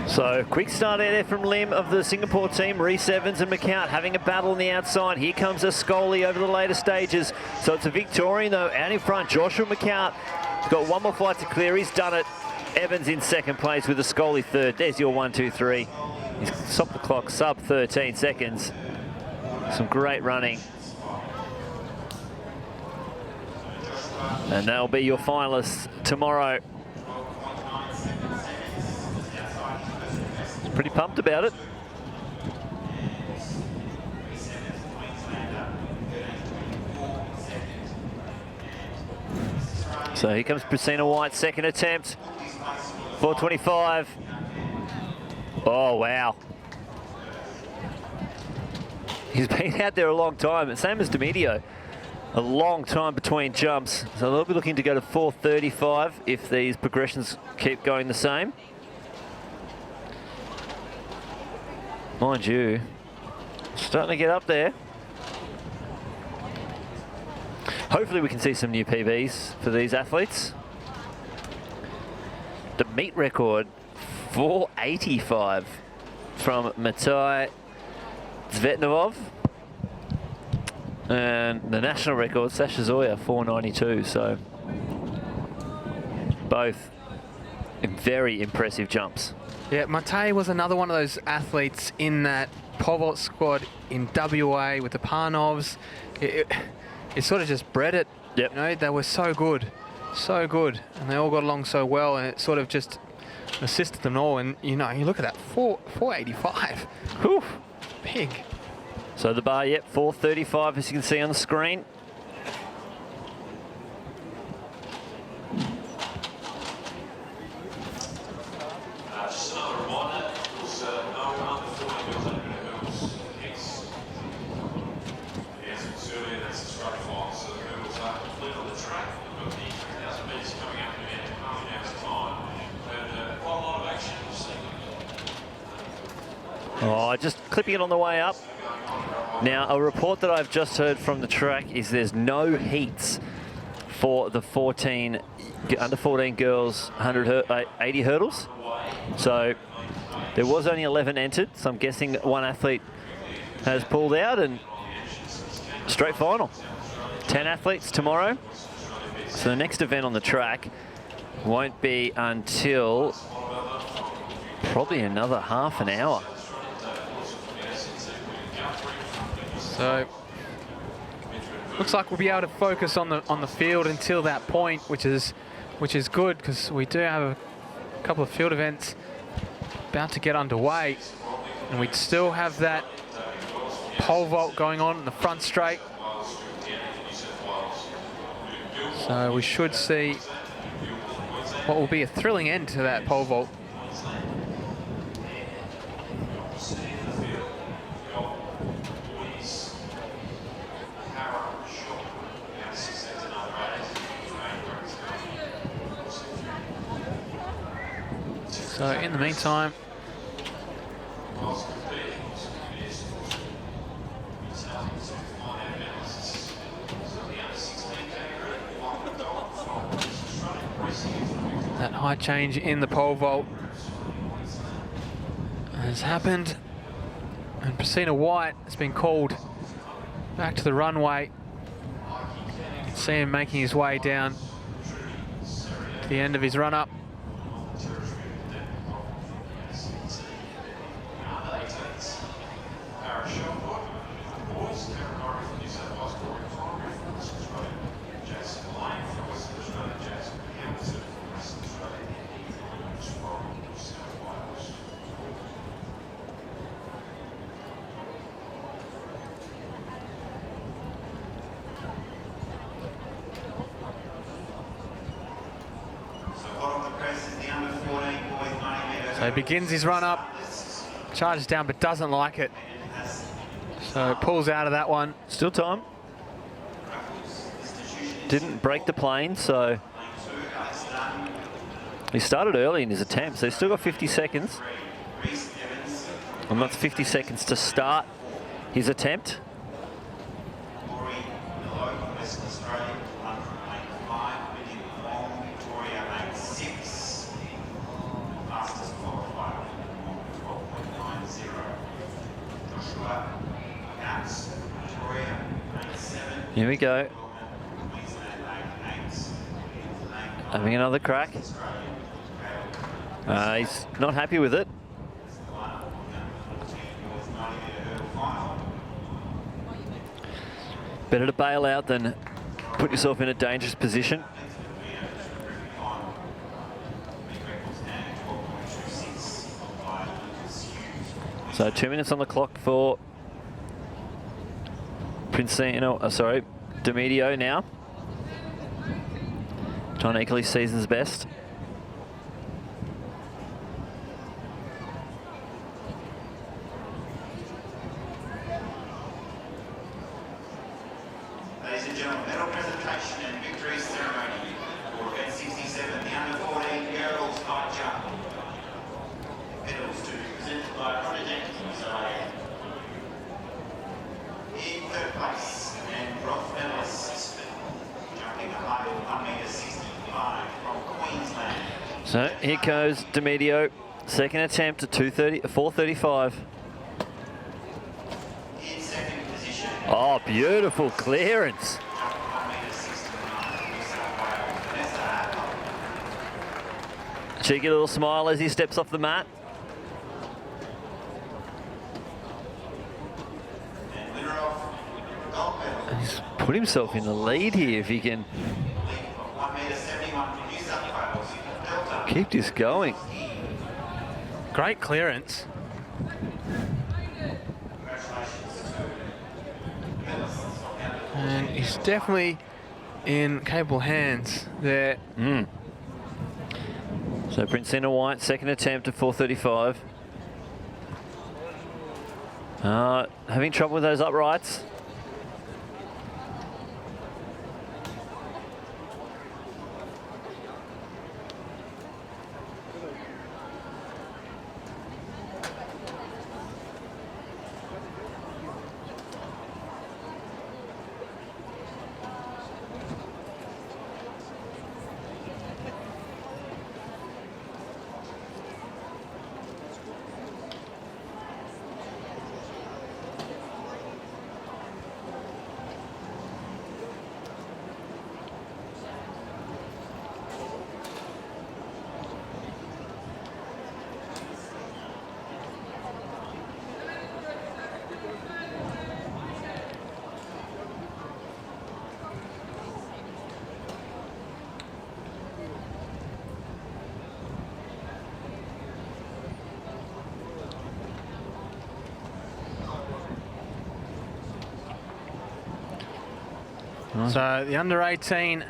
So quick start out there from Lim of the Singapore team. Reese Evans and McCout having a battle on the outside. Here comes Ascoli over the later stages. So it's a Victorian though out in front. Joshua McCout has got one more flight to clear. He's done it. Evans in second place with Ascoli third. There's your 1, 2, 3. He's stopped the clock sub 13 seconds. Some great running. And they'll be your finalists tomorrow. Pretty pumped about it. So here comes Princina White, second attempt. 4.25. Oh, wow. He's been out there a long time, same as Domidio. a long time between jumps. So they'll be looking to go to 4:35 if these progressions keep going the same. Mind you, starting to get up there. Hopefully we can see some new PBs for these athletes. The meet record, 4:85 from Matai Zvetnovov. And the national record, Sasha Zoya, 4:92. So both very impressive jumps. Yeah, Matai was another one of those athletes in that pole vault squad in WA with the Parnovs. It sort of just bred it. Yep. You know, they were so good, and they all got along so well, and it sort of just assisted them all. And you know, you look at that, 485. Whew. Big. So the bar, yep, 4:35 as you can see on the screen. Just another reminder, was no under 40 girls under the hurdles hits. As it was earlier, that's the straight final, so the hurdles are complete on the track. We've got the 3,000 metres coming up in about half an hour's time. And quite a lot of action we've seen. Oh, just clipping it on the way up. Now, a report that I've just heard from the track is there's no heats for the under 14 girls 80 hurdles. So there was only 11 entered, so I'm guessing one athlete has pulled out and straight final. 10 athletes tomorrow. So the next event on the track won't be until probably another half an hour. So looks like we'll be able to focus on the field until that point, which is good, because we do have a couple of field events about to get underway, and we'd still have that pole vault going on in the front straight. So we should see what will be a thrilling end to that pole vault. So in the meantime, that high change in the pole vault has happened, and Priscilla White has been called back to the runway. You can see him making his way down to the end of his run-up. So he begins his run up, charges down but doesn't like it. So pulls out of that one. Still time. Didn't break the plane, so he started early in his attempt, so he's still got 50 seconds. And that's 50 seconds to start his attempt. Here we go. Having another crack. He's not happy with it. Better to bail out than put yourself in a dangerous position. So 2 minutes on the clock for Demedio now. Trying to equal his season's best. Ladies and gentlemen, So here goes Demedio. Second attempt at 4:35. In second position. Oh, beautiful clearance. 1.69 New South Wales, Vanessa Apple. Cheeky little smile as he steps off the mat. And winner of gold medal. And he's put himself in the lead here if he can 1.71 from New South Wales, Delta. keep this going. Great clearance. And he's definitely in capable hands there. So Princina White, second attempt at 4:35. Having trouble with those uprights. So the under 18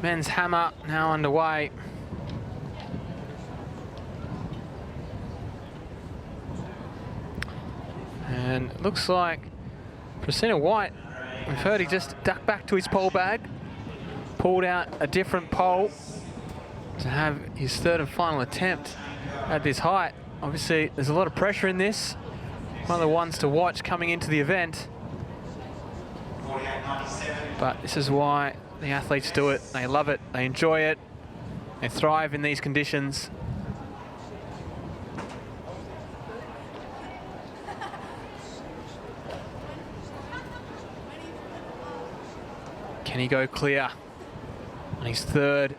men's hammer now underway. And it looks like Princina White, we've heard he just ducked back to his pole bag, pulled out a different pole to have his third and final attempt at this height. Obviously, there's a lot of pressure in this. One of the ones to watch coming into the event. 48.97. But this is why the athletes do it. They love it, they enjoy it, they thrive in these conditions. Can he go clear on his third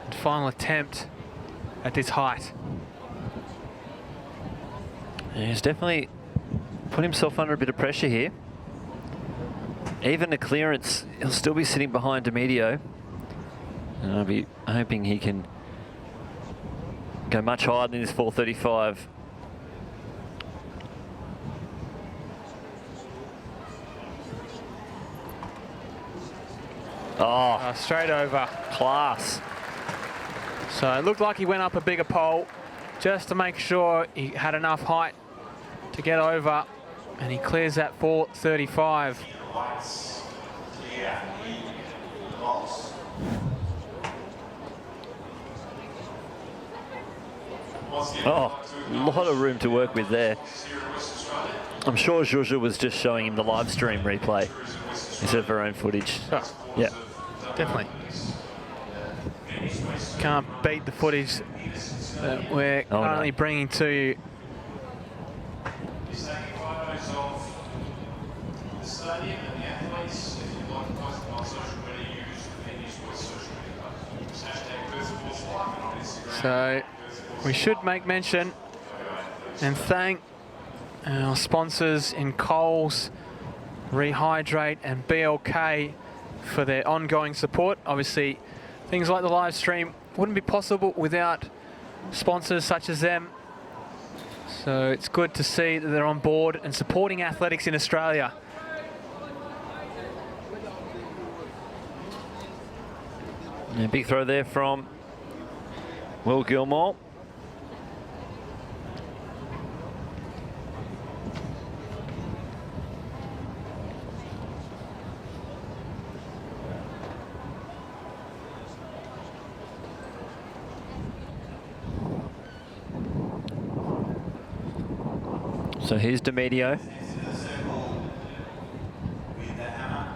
and final attempt at this height? Yeah, he's definitely put himself under a bit of pressure here. Even the clearance, he'll still be sitting behind Demedio. And I'll be hoping he can go much higher than this 4:35. Oh, Straight over. class. So it looked like he went up a bigger pole just to make sure he had enough height to get over, and he clears that 4:35. Whites clear the box. Oh, a lot of room to work with there. I'm sure Zhuzha was just showing him the live stream replay instead of her own footage. Oh, Yeah. definitely. Can't beat the footage that we're Oh, no. currently bringing to you. He's taking photos of the stadium and the athletes. If you'd like to post them on social media, use the venue's voice social media. Hashtag Perth Sports Live and on Instagram. So we should make mention and thank our sponsors in Coles, Rehydrate and BLK for their ongoing support. Obviously, things like the live stream wouldn't be possible without sponsors such as them. So it's good to see that they're on board and supporting athletics in Australia. Yeah, big throw there from Will Gilmore. So here's Demedio. With the hammer.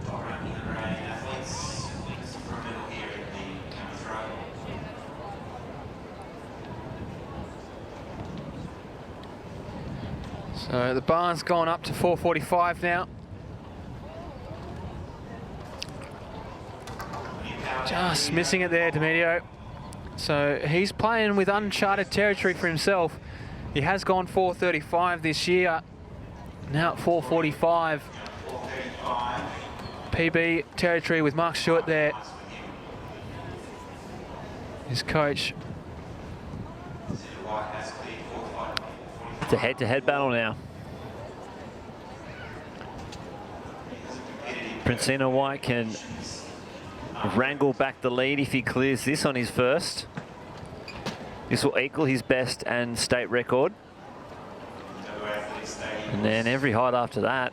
Top ranking under 18 athletes. From middle here. So the bar's gone up to 4:45 now. Just missing it there, Demedio. So he's playing with uncharted territory for himself. He has gone 4:35 this year. Now at 4:45. PB territory with Mark Stewart there. His coach. It's a head-to-head battle now. Princino White can wrangle back the lead if he clears this on his first. This will equal his best and state record. And then every height after that,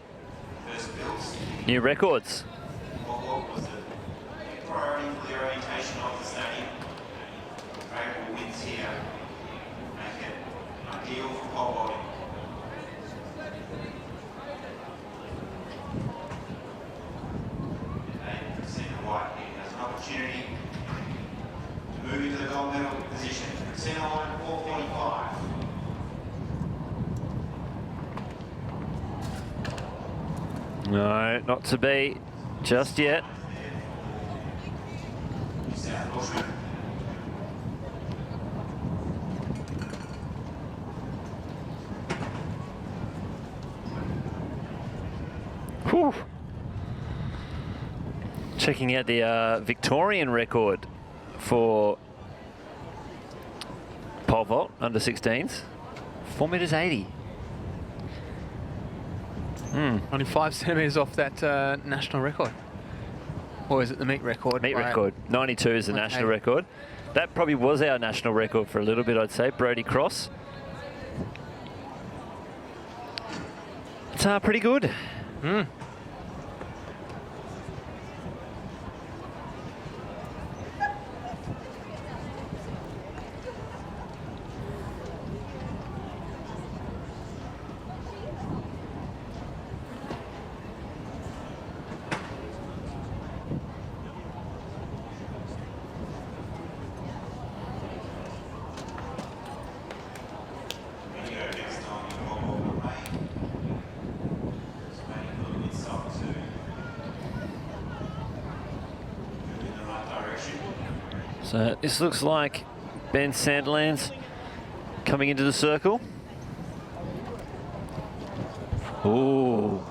new records. Priority for the orientation of the stadium. Favorable winds here make it ideal for pole vaulting. Christina White here has an opportunity to move into the gold medal position. Christina White, 4:45. No, not to be just yet. Whew. Checking out the Victorian record for pole vault under 16s, 4.80 meters. Only 5 centimetres off that national record. Or is it the meet record? Meet record. 92 is the national record. That probably was our national record for a little bit, I'd say. Brody Cross. It's pretty good. So this looks like Ben Sandilands coming into the circle. Ooh.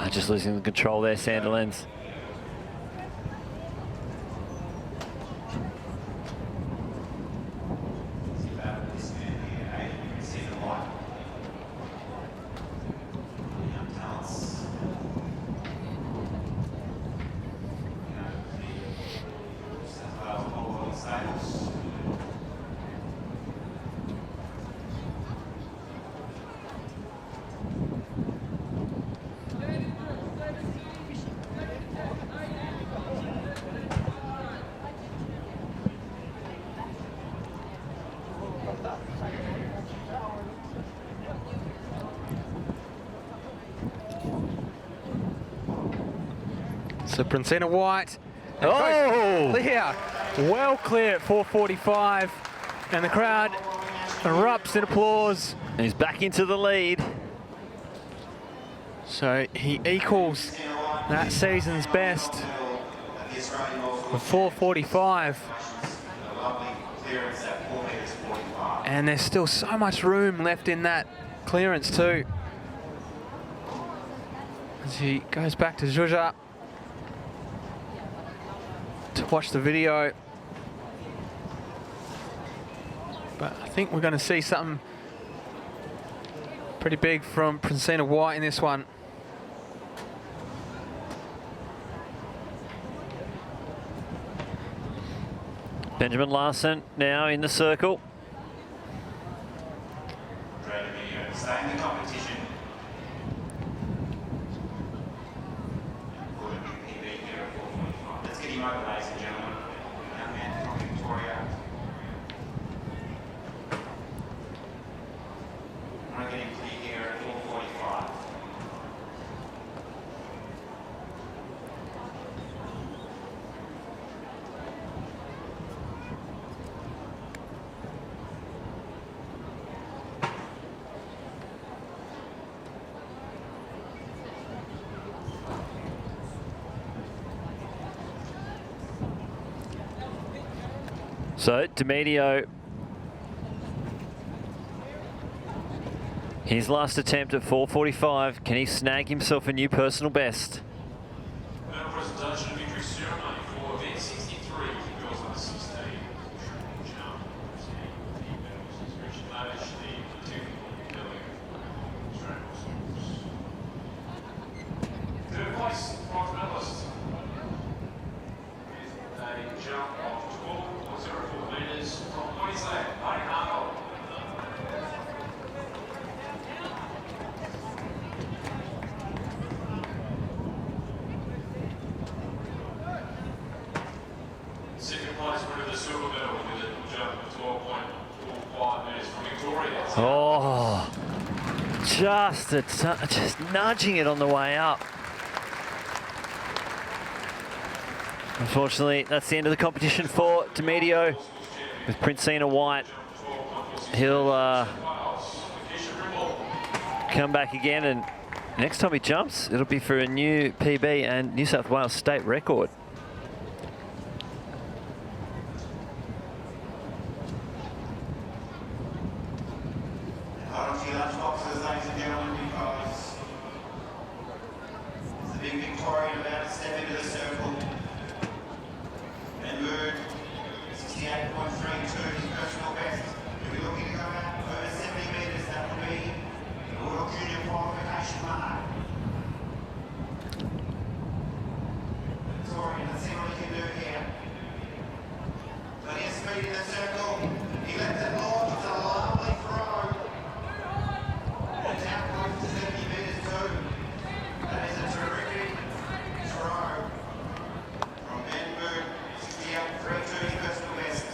Just losing the control there, Sandilands. So Princina White. Oh! Clear. Well clear at 4:45. And the crowd erupts in applause. And he's back into the lead. So he equals that season's best with 4:45. And there's still so much room left in that clearance too. As he goes back to Zhuzha to watch the video. But I think we're going to see something pretty big from Princina White in this one. Benjamin Larson now in the circle. Stay in the competition. Let's get him over, ladies and gentlemen. Young man from Victoria. I'm going to get him clear here at 4:45. So Demedio, his last attempt at 4:45. Can he snag himself a new personal best? Medal presentation and victory ceremony for event 63, girls under 16. Jump. The medals is Richard Nash, the technical billing, Australian Sports. Third place, bronze medalist. With a jump of 12.04 metres from Queensland, Marty Arnold. Second place winner the silver medal with a jump of 12.45 metres from Victoria. Oh, just nudging it on the way up. Unfortunately, that's the end of the competition for Demedio with Princina White. He'll come back again, and next time he jumps, it'll be for a new PB and New South Wales state record. Hold on to your lunchboxes, ladies and gentlemen, because it's the big Victorian about to step into the circle. And Mood, 68.32 is personal best. If you're looking to go out over 70 metres, that will be the World Junior qualification mark. Victorian, let's see what he can do here. Plenty of speed in the circle. He lets it launch. It's a lovely throw. And now close to 70 metres too. That is a terrific throw from Ben Mood. 68.32 personal best.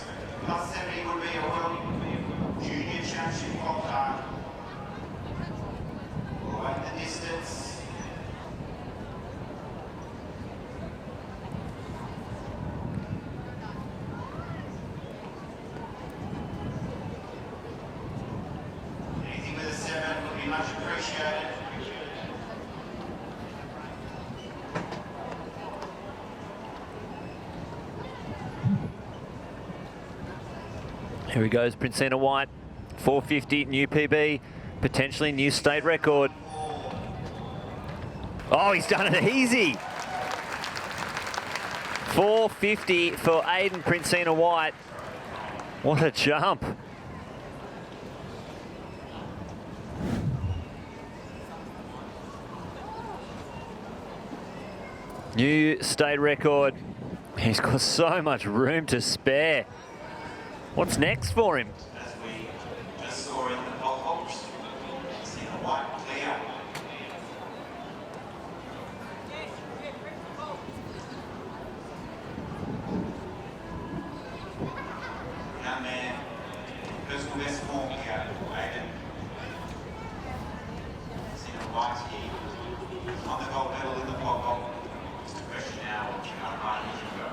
Plus 70 would be a World Junior Championship qualifier. We'll wait the distance. Anything with a 7 would be much appreciated. Here he goes, Princina White, 450, new PB, potentially new state record. Oh, he's done it easy. 450 for Aiden Princina White. What a jump. New state record. He's got so much room to spare. What's next for him? As we just saw in the pole vaults, see the white clear. Young man, personal best form here, Aiden. See the white here, on the gold medal in the pole vault. Just a question now, how hard he can go.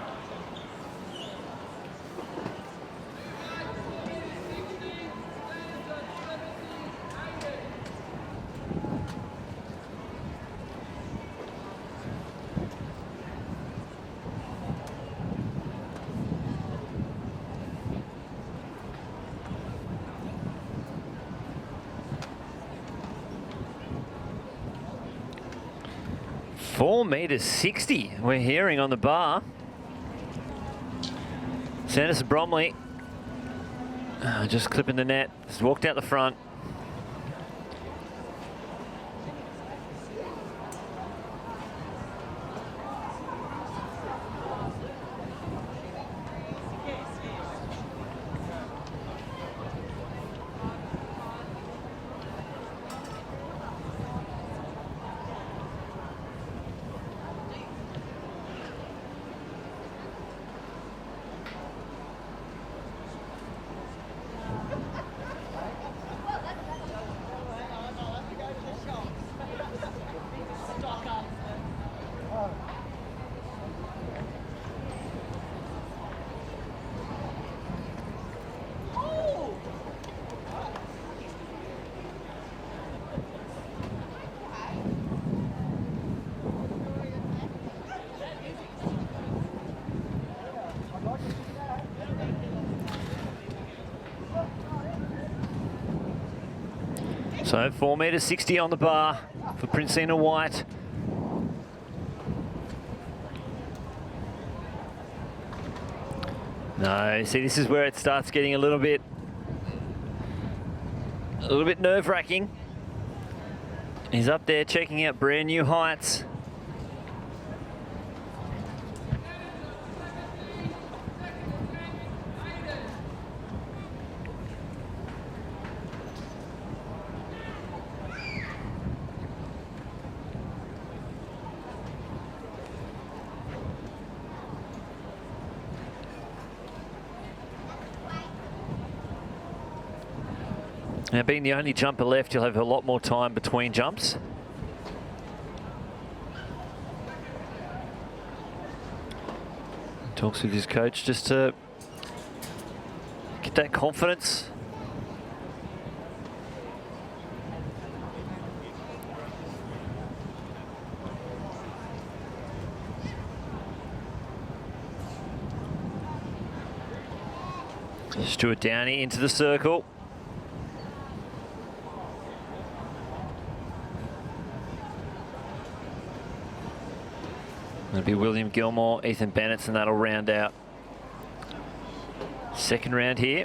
$4.60 we're hearing on the bar. Sanderson Bromley just clipping the net, just walked out the front. So 4.60 on the bar for Princina White. No, see, this is where it starts getting a little bit nerve-wracking. He's up there checking out brand new heights. Now, being the only jumper left, you'll have a lot more time between jumps. Talks with his coach just to get that confidence. Stuart Downey into the circle. It'll be William Gilmore, Ethan Bennett, and that'll round out second round here.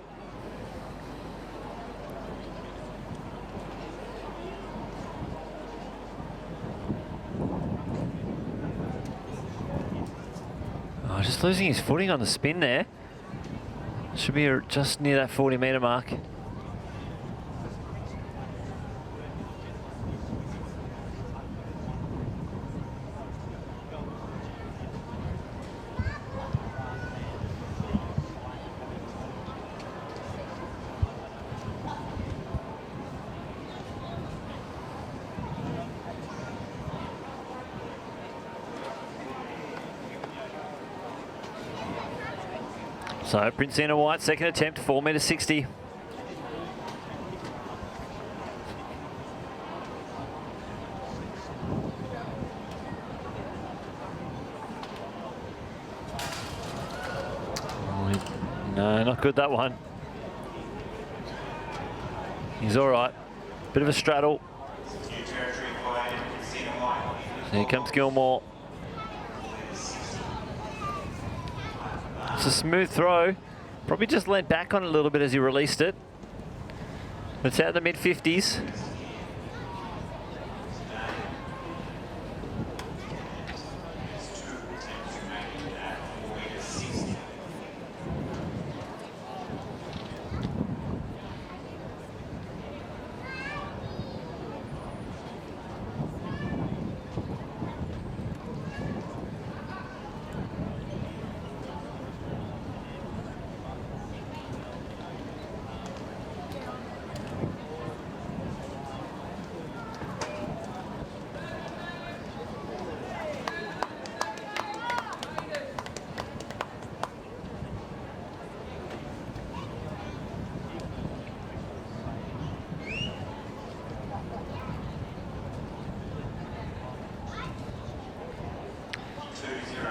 Oh, just losing his footing on the spin there. Should be just near that 40-metre mark. So Princina White, second attempt, 4.60 . No, not good, that one. He's all right. Bit of a straddle. Here comes Gilmore. It's a smooth throw. Probably just leant back on it a little bit as he released it. It's out in the mid-50s.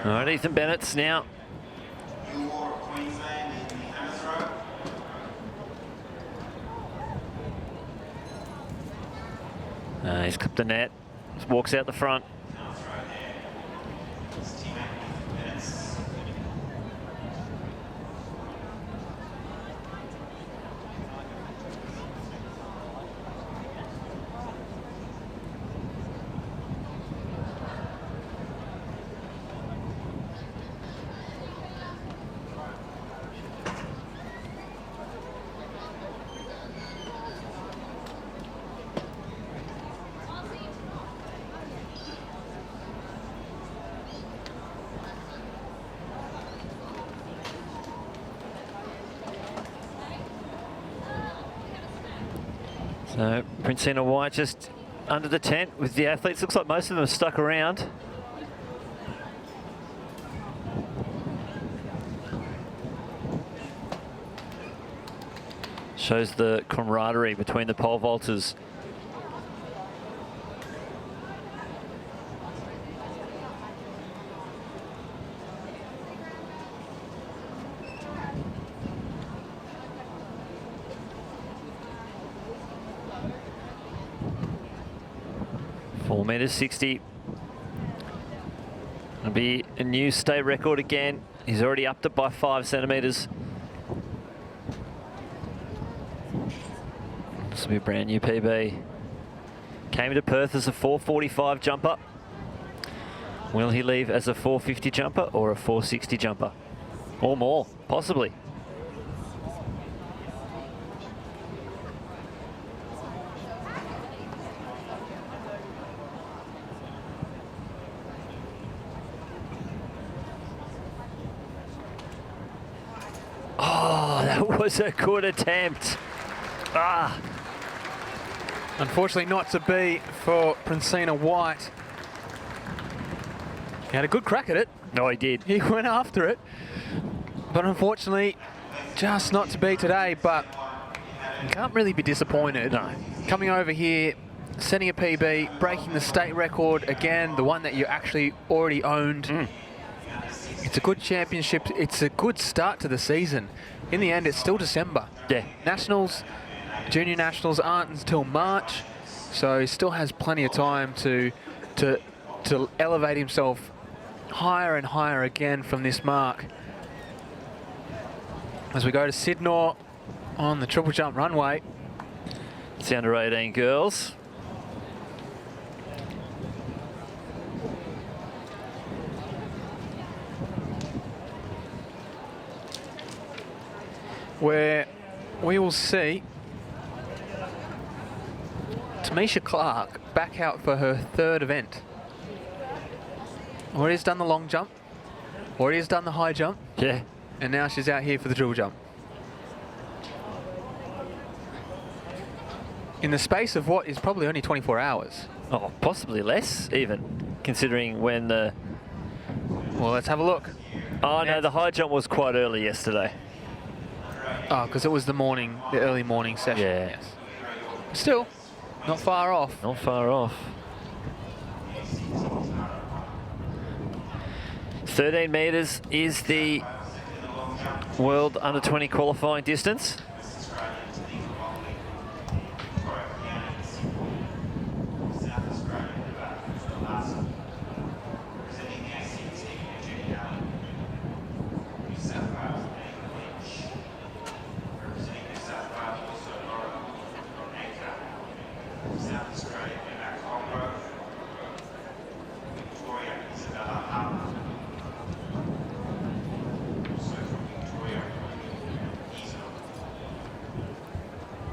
All right, Ethan Bennett's now. He's clipped the net, just walks out the front. So Princina White just under the tent with the athletes. Looks like most of them are stuck around. Shows the camaraderie between the pole vaulters. 4.60 m. It'll be a new state record again. He's already upped it by 5 centimetres. This will be a brand new PB. Came to Perth as a 4.45 jumper. Will he leave as a 4.50 jumper or a 4.60 jumper? Or more, possibly. Oh, that was a good attempt. Ah. Unfortunately not to be for Princina White. He had a good crack at it. No, he did. He went after it. But unfortunately, just not to be today. But you can't really be disappointed. No. Coming over here, setting a PB, breaking the state record again, the one that you actually already owned. It's a good championship. It's a good start to the season. In the end, it's still December. Yeah. Nationals, junior nationals aren't until March, so he still has plenty of time to elevate himself higher and higher again from this mark. As we go to Sydnor on the triple jump runway. It's the under 18 girls. Where we will see Tamisha Clark back out for her third event. Already has done the long jump, already has done the high jump, Yeah. and now she's out here for the triple jump. In the space of what is probably only 24 hours. Oh, possibly less even, considering when the... Well, let's have a look. Oh, no, the high jump was quite early yesterday. Oh, because it was the early morning session. Yeah. Yes. Still, not far off. Not far off. 13 metres is the world under 20 qualifying distance.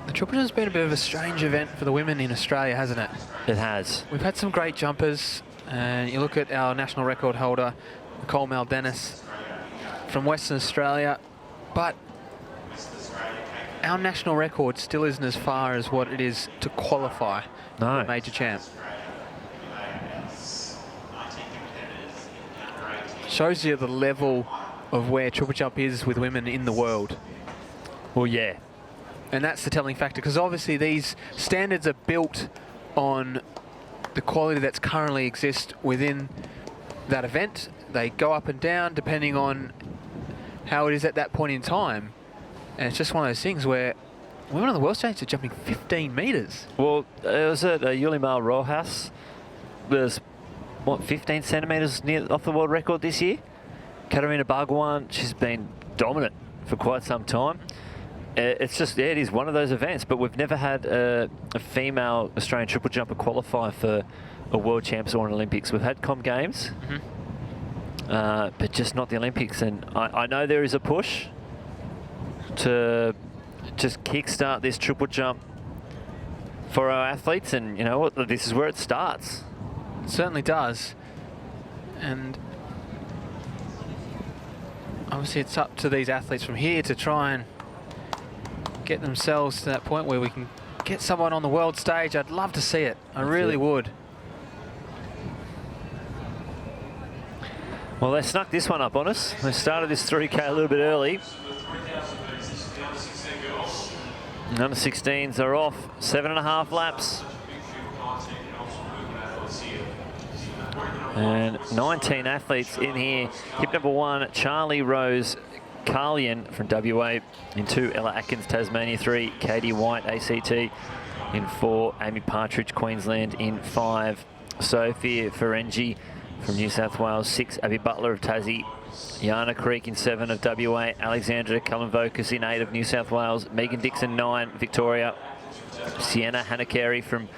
The triple jump's been a bit of a strange event for the women in Australia, hasn't it? It has. We've had some great jumpers, and you look at our national record holder, Nicole Maldenis from Western Australia, but our national record still isn't as far as what it is to qualify for a major champ. Shows you the level of where triple jump is with women in the world. Well, yeah. And that's the telling factor, because obviously these standards are built on the quality that's currently exists within that event. They go up and down depending on how it is at that point in time. And it's just one of those things where women on the world stage are jumping 15 metres. Well, it was at Yulimar Rojas. There's, what, 15 centimetres off the world record this year. Katarina Bhagwan, she's been dominant for quite some time. It's just, yeah, it is one of those events, but we've never had a female Australian triple jumper qualify for a World Champs or an Olympics. We've had Com Games, but just not the Olympics. And I know there is a push to just kickstart this triple jump for our athletes, and you know what, this is where it starts. It certainly does. And obviously it's up to these athletes from here to try and get themselves to that point where we can get someone on the world stage. I'd love to see it. I really would. Well, they snuck this one up on us. They started this 3K a little bit early. Under 16s are off. 7.5 laps. And 19 athletes in here. Hip number 1, Charlie Rose Carlian from WA. In 2, Ella Atkins, Tasmania. 3, Katie White, ACT. In 4, Amy Partridge, Queensland. In 5, Sophie Ferengi from New South Wales, 6. Abby Butler of Tassie. Yana Creek in 7 of WA. Alexandra Cullen-Vocus in 8 of New South Wales. Megan Dixon, 9, Victoria. Sienna Hanna-Carey from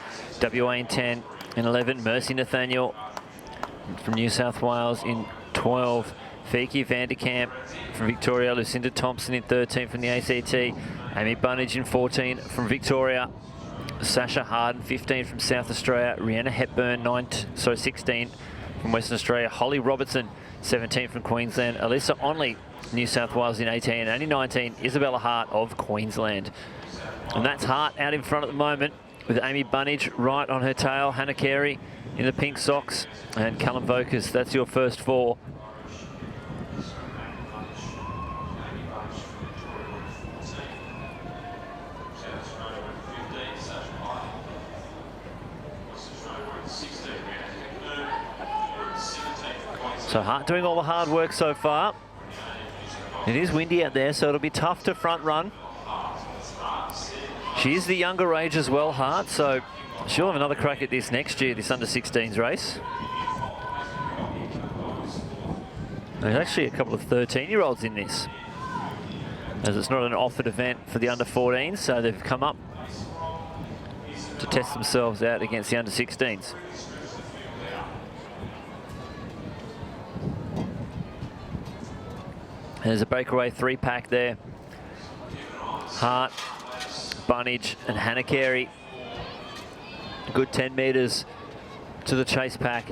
WA in 10. In 11, Mercy Nathaniel from New South Wales in 12. Fiki Vanderkamp from Victoria. Lucinda Thompson in 13 from the ACT. Amy Bunnage in 14 from Victoria. Sasha Harden, 15 from South Australia. Rhianna Hepburn, 16 from Western Australia. Holly Robertson, 17 from Queensland. Alyssa Onley, New South Wales in 18. And only 19, Isabella Hart of Queensland. And that's Hart out in front at the moment, with Amy Bunnage right on her tail. Hannah Carey in the pink socks, and Cullen-Vocus. That's your first 4. So Hart doing all the hard work so far. It is windy out there, so it'll be tough to front run. She is the younger age as well, Hart, so she'll have another crack at this next year, this under-16s race. There's actually a couple of 13-year-olds in this, as it's not an offered event for the under-14s, so they've come up to test themselves out against the under-16s. There's a breakaway 3-pack there. Hart, Bunnage and Hannah Carey. A good 10 metres to the chase pack.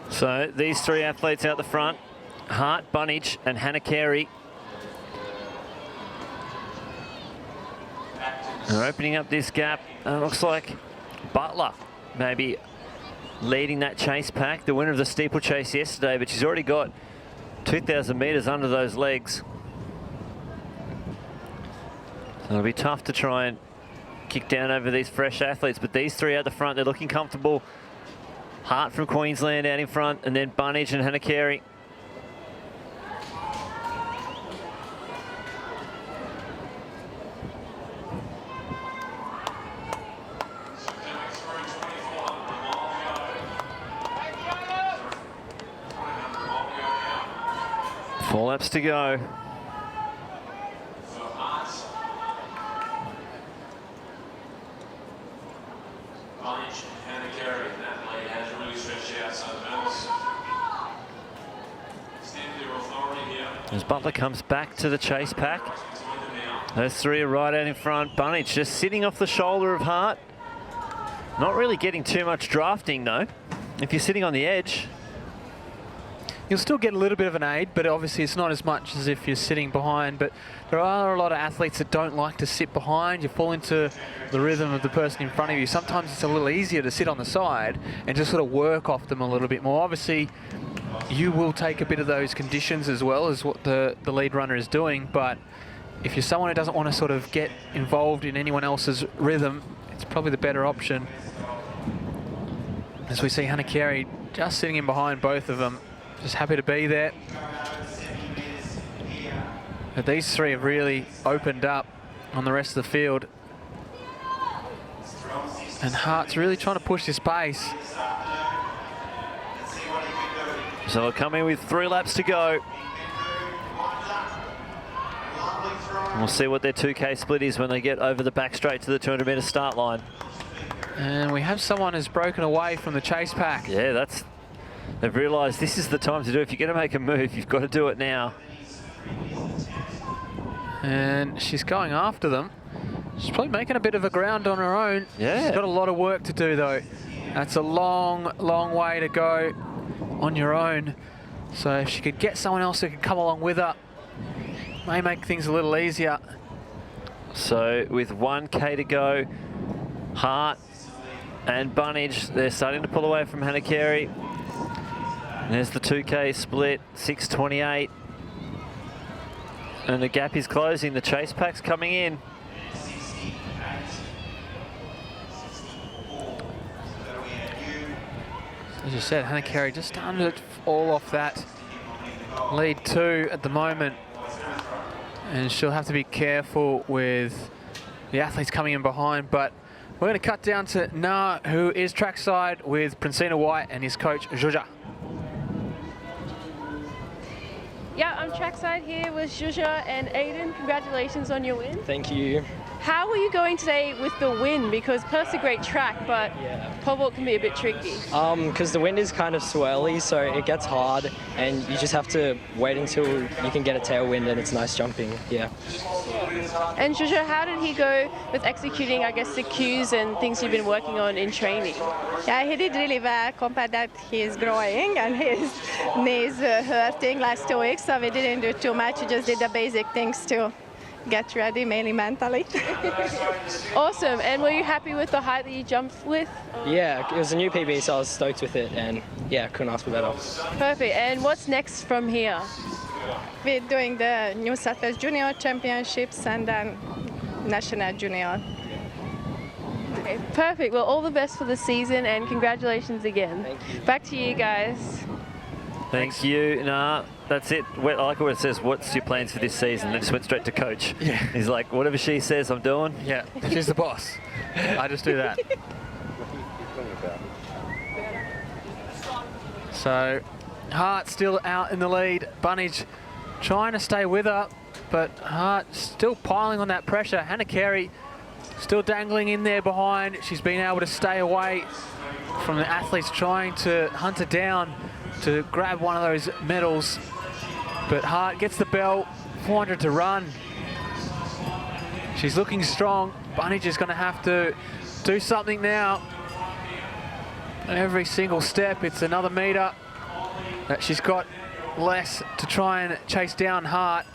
So these 3 athletes out the front, Hart, Bunnage and Hannah Carey, are opening up this gap. And it looks like Butler maybe leading that chase pack, the winner of the steeplechase yesterday, but she's already got 2,000 metres under those legs. So it'll be tough to try and kick down over these fresh athletes, but these 3 out the front, they're looking comfortable. Hart from Queensland out in front, and then Bunnage and Hannah Carey. Four laps to go. As Butler comes back to the chase pack. Those 3 are right out in front. Bunnage just sitting off the shoulder of Hart. Not really getting too much drafting though. If you're sitting on the edge, you'll still get a little bit of an aid, but obviously it's not as much as if you're sitting behind. But there are a lot of athletes that don't like to sit behind. You fall into the rhythm of the person in front of you. Sometimes it's a little easier to sit on the side and just sort of work off them a little bit more. Obviously, you will take a bit of those conditions as well as what the lead runner is doing. But if you're someone who doesn't want to sort of get involved in anyone else's rhythm, it's probably the better option. As we see Hannah Carey just sitting in behind both of them. Just happy to be there. But these 3 have really opened up on the rest of the field. And Hart's really trying to push this pace. So we'll come in with 3 laps to go. And we'll see what their 2K split is when they get over the back straight to the 200-metre start line. And we have someone who's broken away from the chase pack. Yeah, they've realised this is the time to do it. If you're going to make a move, you've got to do it now. And she's going after them. She's probably making a bit of a ground on her own. Yeah. She's got a lot of work to do, though. That's a long, long way to go on your own. So if she could get someone else who could come along with her, may make things a little easier. So with 1K to go, Hart and Bunnage, they're starting to pull away from Hannah Carey. There's the 2K split, 6:28. And the gap is closing, the chase pack's coming in. As you said, Hannah Carey just starting to fall off that lead 2 at the moment. And she'll have to be careful with the athletes coming in behind. But we're going to cut down to Na, who is trackside with Princina White and his coach, Zhuzha. Yeah, I'm trackside here with Zhuzha and Aiden. Congratulations on your win. Thank you. How are you going today with the wind? Because Perth's a great track, but pole vault can be a bit tricky. Because the wind is kind of swirly, so it gets hard, and you just have to wait until you can get a tailwind, and it's nice jumping. Yeah. And Zhuzha, how did he go with executing, I guess, the cues and things you've been working on in training? Yeah, he did really well compared that he's growing and his knees hurting last 2 weeks, so we didn't do too much. We just did the basic things to get ready, mainly mentally. Awesome. And were you happy with the height that you jumped with? Yeah, it was a new PB, so I was stoked with it, and yeah, couldn't ask for better. Perfect. And what's next from here? We're doing the New South Wales Junior Championships and then National Junior. Okay, perfect. Well, all the best for the season and congratulations again. Thank you. Back to you guys. Thank you. Nah, that's it. I like what it says, what's your plans for this season? They just went straight to coach. Yeah. He's like, whatever she says, I'm doing. Yeah, she's the boss. I just do that. So, Hart still out in the lead. Bunnage trying to stay with her, but Hart still piling on that pressure. Hannah Carey still dangling in there behind. She's been able to stay away from the athletes trying to hunt her down to grab one of those medals. But Hart gets the bell, 400 to run. She's looking strong. Bunnage is going to have to do something now. Every single step, it's another metre that she's got less to try and chase down Hart.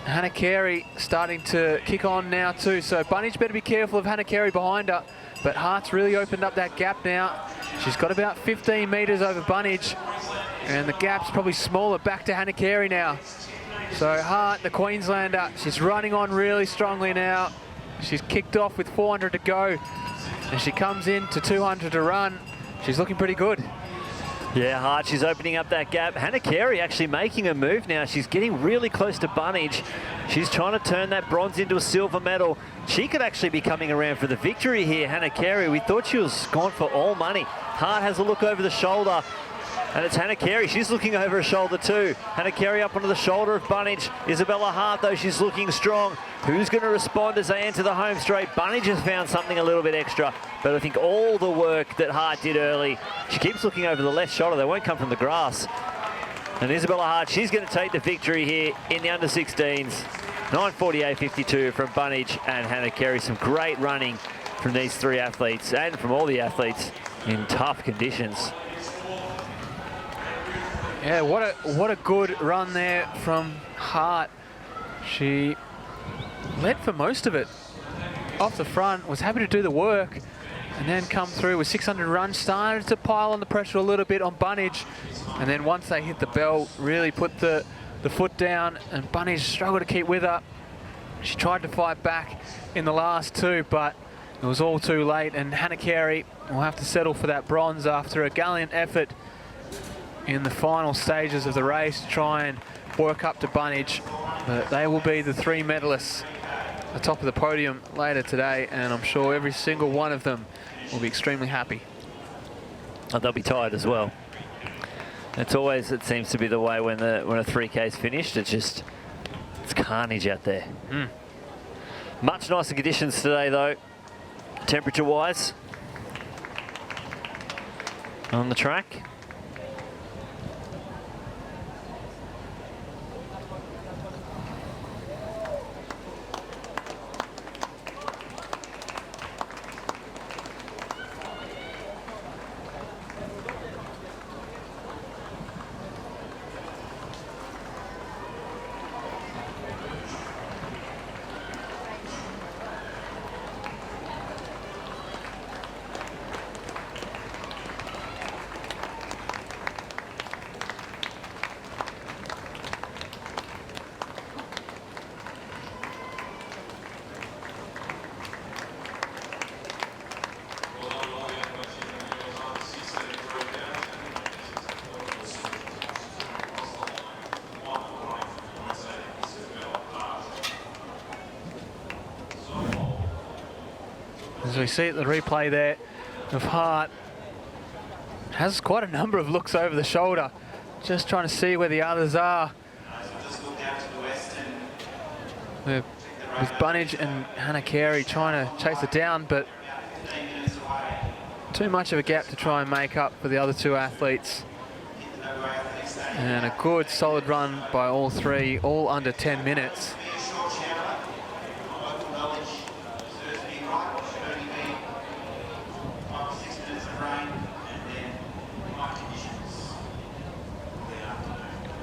Hannah Carey starting to kick on now too, so Bunnage better be careful of Hannah Carey behind her. But Hart's really opened up that gap now. She's got about 15 metres over Bunnage, and the gap's probably smaller back to Hannah Carey now. So Hart, the Queenslander, she's running on really strongly now. She's kicked off with 400 to go, and she comes in to 200 to run. She's looking pretty good. Yeah, Hart, she's opening up that gap. Hannah Carey actually making a move now. She's getting really close to Bunnage. She's trying to turn that bronze into a silver medal. She could actually be coming around for the victory here, Hannah Carey. We thought she was gone for all money. Hart has a look over the shoulder, and it's Hannah Carey. She's looking over her shoulder too. Hannah Carey up onto the shoulder of Bunnage. Isabella Hart, though, she's looking strong. Who's going to respond as they enter the home straight? Bunnage has found something a little bit extra, but I think all the work that Hart did early, she keeps looking over the left shoulder. They won't come from the grass. And Isabella Hart, she's going to take the victory here in the under-16s. 9:48.52 from Bunnage and Hannah Carey. Some great running from these three athletes and from all the athletes in tough conditions. Yeah, what a good run there from Hart. She led for most of it off the front, was happy to do the work, and then come through with 600 runs, started to pile on the pressure a little bit on Bunnage, and then once they hit the bell, really put the foot down, and Bunnage struggled to keep with her. She tried to fight back in the last two, but it was all too late, and Hannah Carey will have to settle for that bronze after a gallant effort in the final stages of the race to try and work up to Bunnage. But they will be the three medalists the top of the podium later today, and I'm sure every single one of them will be extremely happy. Oh, they'll be tired as well. It's always, it seems to be the way when a 3K's finished. It's carnage out there. Much nicer conditions today though, temperature-wise, on the track. As we see at the replay there of Hart, has quite a number of looks over the shoulder, just trying to see where the others are. With Bunnage and Hannah Carey trying to chase it down, but too much of a gap to try and make up for the other two athletes. And a good solid run by all three, all under 10 minutes.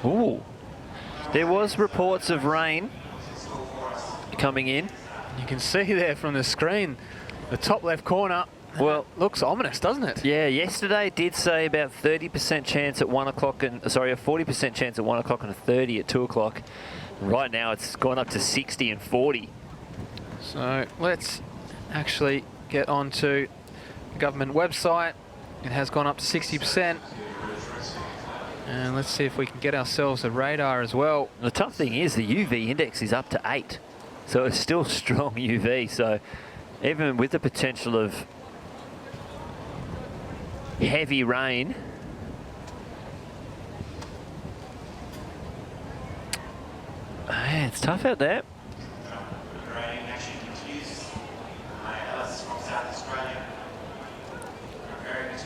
Ooh, there was reports of rain coming in. You can see there from the screen, the top left corner. Well, looks ominous, doesn't it? Yeah, yesterday it did say about 30% chance at 1 o'clock and, sorry, a 40% chance at 1 o'clock and a 30 at 2 o'clock. Right now it's gone up to 60 and 40. So let's actually get onto the government website. It has gone up to 60%. And let's see if we can get ourselves a radar as well. The tough thing is the UV index is up to 8. So it's still strong UV. So even with the potential of heavy rain, man, it's tough out there.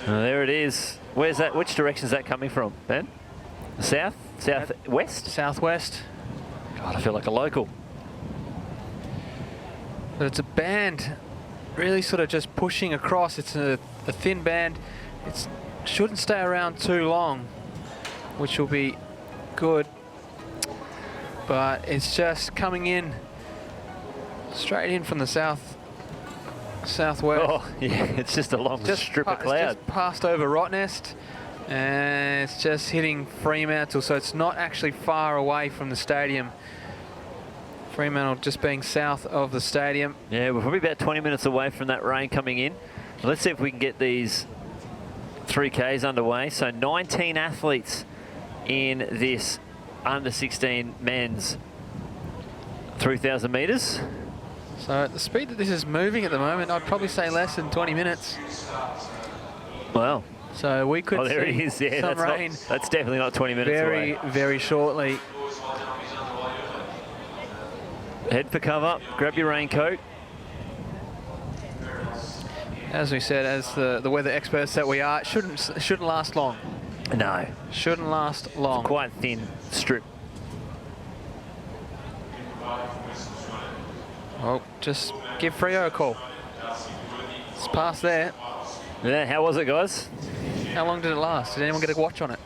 There it is. Where's that? Which direction is that coming from, Ben? South? Southwest? Southwest. God, I feel like a local. But it's a band really sort of just pushing across. It's a thin band. It shouldn't stay around too long, which will be good. But it's just coming in straight in from the southwest. Oh, yeah, it's just a long strip of cloud. It's just passed over Rottnest, and it's just hitting Fremantle, so it's not actually far away from the stadium. Fremantle just being south of the stadium. Yeah, we're probably about 20 minutes away from that rain coming in. Let's see if we can get these 3Ks underway. So 19 athletes in this under 16 men's 3,000 metres. So at the speed that this is moving at the moment, I'd probably say less than 20 minutes. Wow. So we could there see it is. Yeah, some rain. That's definitely not 20 minutes away. Very shortly. Head for cover, grab your raincoat. As we said, as the weather experts that we are, it shouldn't last long. No. Shouldn't last long. It's quite thin strip. Well, just give Freo a call. It's past there. Yeah, how was it, guys? How long did it last? Did anyone get a watch on it?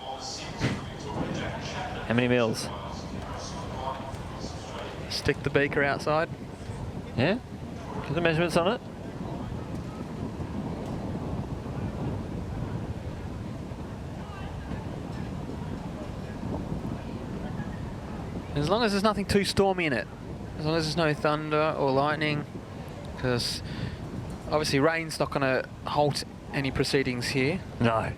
How many mils? Stick the beaker outside. Yeah? Get the measurements on it? As long as there's nothing too stormy in it. As long as there's no thunder or lightning. Because obviously rain's not going to halt any proceedings here. No.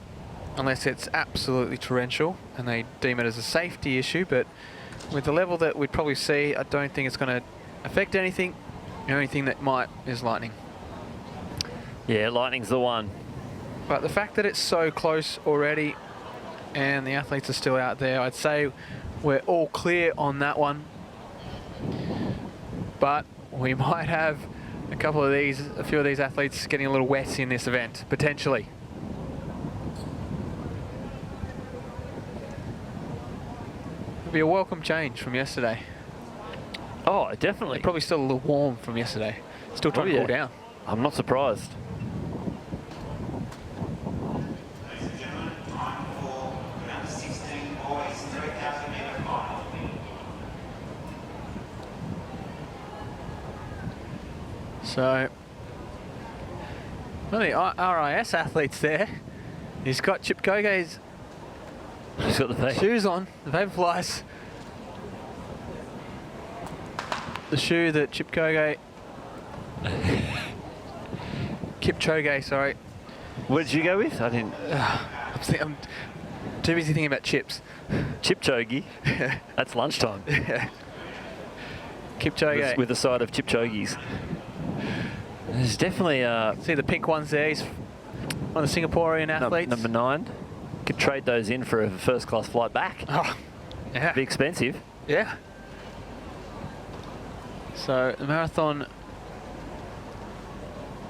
Unless it's absolutely torrential and they deem it as a safety issue. But with the level that we'd probably see, I don't think it's going to affect anything. The only thing that might is Lightning. Yeah, Lightning's the one. But the fact that it's so close already and the athletes are still out there, I'd say we're all clear on that one. But we might have a few of these athletes getting a little wet in this event, potentially. It'll be a welcome change from yesterday. Oh, definitely. They're probably still a little warm from yesterday. Still trying to cool down. I'm not surprised. Ladies and gentlemen, time for the under 16 boys 3,000 metre final. So, one of the RIS athletes there, he's got Kipchoge's He's got the shoes on, the Vaporflies. The shoe that Kipchoge, sorry. What did you go with? I didn't. I'm too busy thinking about chips. Chipchoge. That's lunchtime. Kipchoge. With a side of Chipchoges. There's definitely see the pink ones there. He's one of the Singaporean athletes. Number 9. Could trade those in for a first-class flight back. Oh, yeah. Be expensive. Yeah. So the marathon,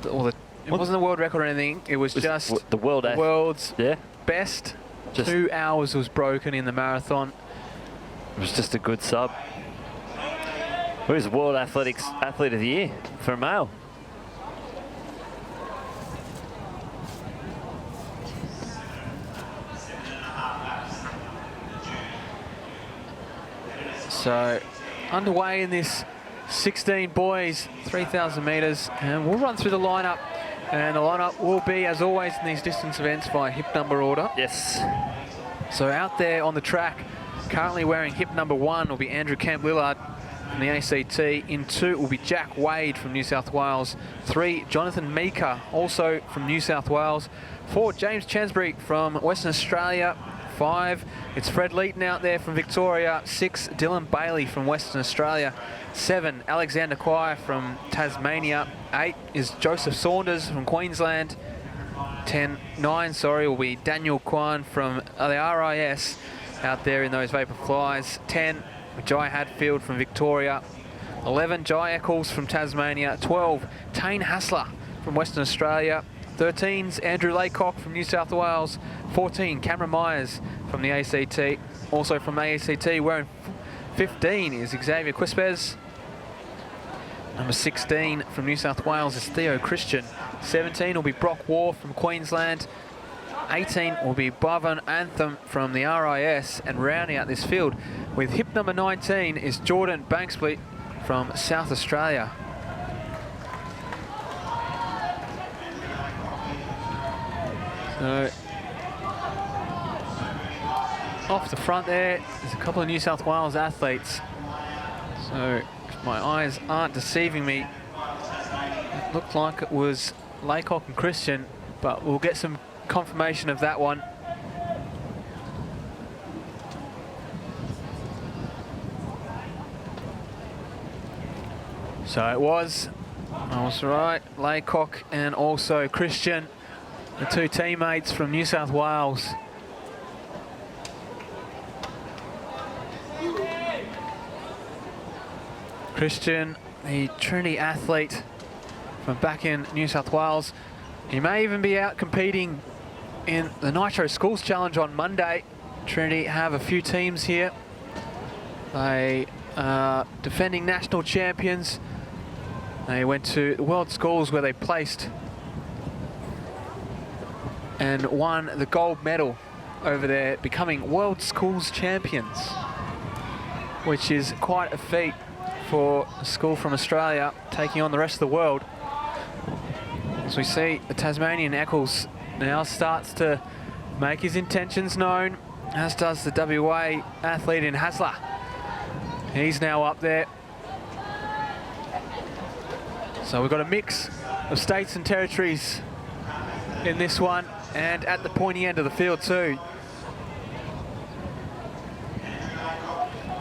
it wasn't a world record or anything. It was just the world's best. 2 hours was broken in the marathon. It was just a good sub. Who's World Athletics Athlete of the Year for a male? So underway in this 16 boys, 3,000 metres, and we'll run through the lineup. And the lineup will be, as always, in these distance events by hip number order. Yes. So out there on the track, currently wearing hip number 1 will be Andrew Camp-Lillard from the ACT. In 2 will be Jack Wade from New South Wales. 3, Jonathan Meeker, also from New South Wales. 4, James Chansbury from Western Australia. 5, it's Fred Leeton out there from Victoria. 6, Dylan Bailey from Western Australia. 7, Alexander Quire from Tasmania. 8 is Joseph Saunders from Queensland. 9 will be Daniel Kwan from the RIS out there in those Vaporflies. 10, Jai Hadfield from Victoria. 11, Jai Eccles from Tasmania. 12, Tane Hassler from Western Australia. 13's Andrew Laycock from New South Wales. 14, Cameron Myers from the ACT. Also from ACT, wearing 15 is Xavier Quispez. Number 16 from New South Wales is Theo Christian. 17 will be Brock War from Queensland. 18 will be Bhavan Anthem from the RIS. And rounding out this field with hip number 19 is Jordan Banksby from South Australia. So off the front there's a couple of New South Wales athletes. So if my eyes aren't deceiving me, it looked like it was Laycock and Christian, but we'll get some confirmation of that one. So it was, I was right, Laycock and also Christian, the 2 teammates from New South Wales. Christian, the Trinity athlete from back in New South Wales. He may even be out competing in the Nitro Schools Challenge on Monday. Trinity have a few teams here. They are defending national champions. They went to the World Schools where they placed and won the gold medal over there, becoming World Schools champions, which is quite a feat for a school from Australia taking on the rest of the world. As we see, the Tasmanian Eccles now starts to make his intentions known, as does the WA athlete in Hassler. He's now up there. So we've got a mix of states and territories in this one, and at the pointy end of the field too.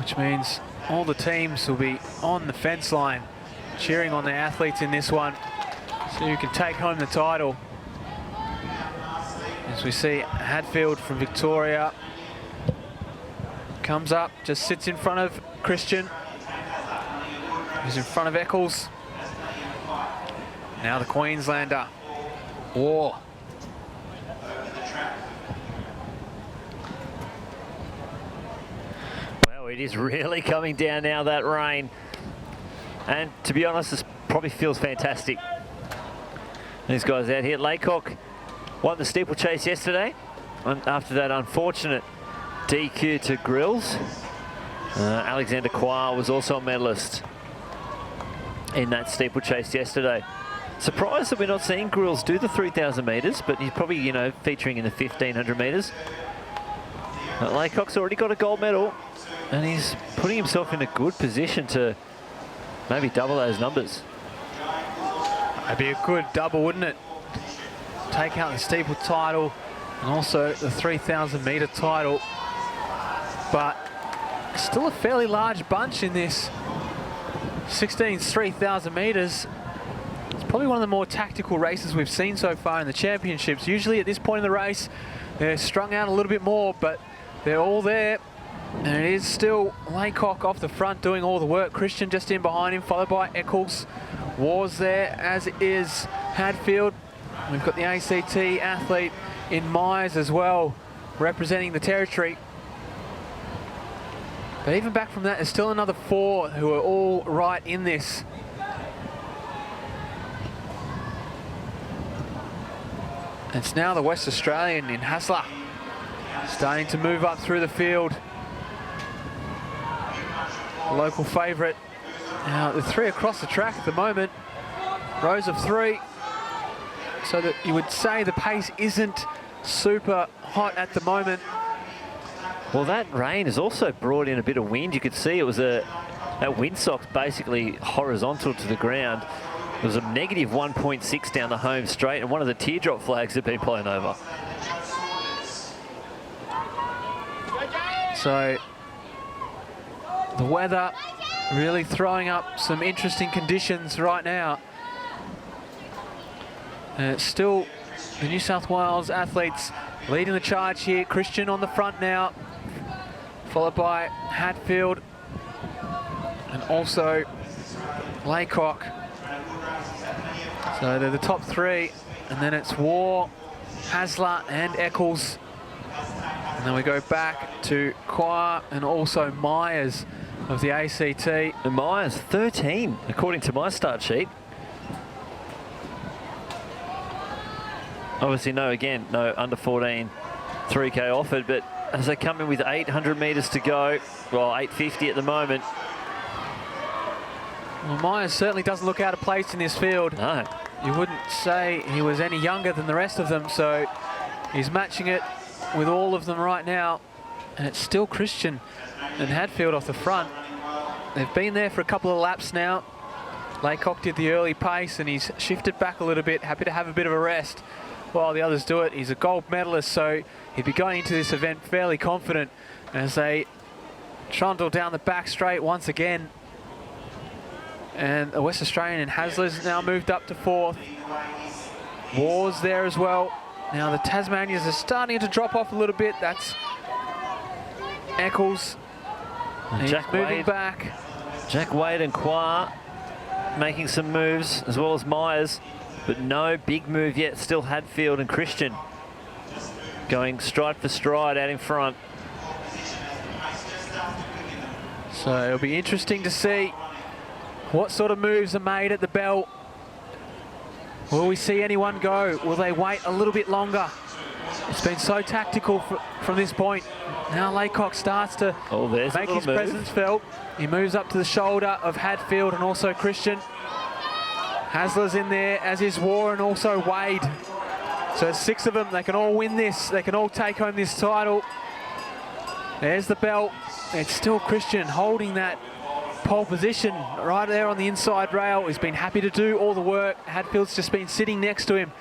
Which means all the teams will be on the fence line cheering on their athletes in this one so you can take home the title. As we see Hadfield from Victoria comes up, just sits in front of Christian, who's in front of Eccles. Now the Queenslander, War. Well, it is really coming down now, that rain. And to be honest, this probably feels fantastic. These guys out here. Laycock won the steeplechase yesterday after that unfortunate DQ to Grills. Alexander Quah was also a medalist in that steeplechase yesterday. Surprised that we're not seeing Grills do the 3,000 metres, but he's probably, you know, featuring in the 1,500 metres. Laycock's already got a gold medal, and he's putting himself in a good position to maybe double those numbers. That'd be a good double, wouldn't it? Take out the steeple title and also the 3,000 metre title. But still a fairly large bunch in this 16's 3,000 metres. It's probably one of the more tactical races we've seen so far in the championships. Usually at this point in the race, they're strung out a little bit more, but they're all there. And it is still Laycock off the front doing all the work. Christian just in behind him, followed by Eccles. War's there, as is Hadfield. We've got the ACT athlete in Myers as well, representing the territory. But even back from that, there's still another 4 who are all right in this. It's now the West Australian in Hasler, starting to move up through the field. Local favourite. Now the 3 across the track at the moment, rows of 3, so that you would say the pace isn't super hot at the moment. Well, that rain has also brought in a bit of wind. You could see it was that windsock's basically horizontal to the ground. It was a negative 1.6 down the home straight, and one of the teardrop flags had been blown over. So the weather really throwing up some interesting conditions right now. And it's still the New South Wales athletes leading the charge here. Christian on the front now, followed by Hadfield and also Laycock. So they're the top 3, and then it's War, Hasler and Eccles. And then we go back to Quah and also Myers of the ACT. And Myers 13 according to my start sheet. Obviously no under 14 3K offered, but as they come in with 800 metres to go, well, 850 at the moment. Well, Myers certainly doesn't look out of place in this field. No. You wouldn't say he was any younger than the rest of them, so he's matching it with all of them right now. And it's still Christian and Hadfield off the front. They've been there for a couple of laps now. Laycock did the early pace and he's shifted back a little bit, happy to have a bit of a rest while the others do it. He's a gold medalist, so he'd be going into this event fairly confident as they trundle down the back straight once again. And the West Australian and Hasler's now moved up to 4th. War's there as well. Now the Tasmanians are starting to drop off a little bit. That's Eccles. And Jack moving Wade back. Jack Wade and Quah making some moves, as well as Myers, but no big move yet. Still Hadfield and Christian going stride for stride out in front. So it'll be interesting to see what sort of moves are made at the bell. Will we see anyone go? Will they wait a little bit longer? It's been so tactical from this point. Now Laycock starts to make his presence felt. He moves up to the shoulder of Hadfield and also Christian. Hasler's in there, as is War and also Wade. So 6 of them, they can all win this. They can all take home this title. There's the belt. It's still Christian holding that pole position right there on the inside rail. He's been happy to do all the work. Hadfield's just been sitting next to him.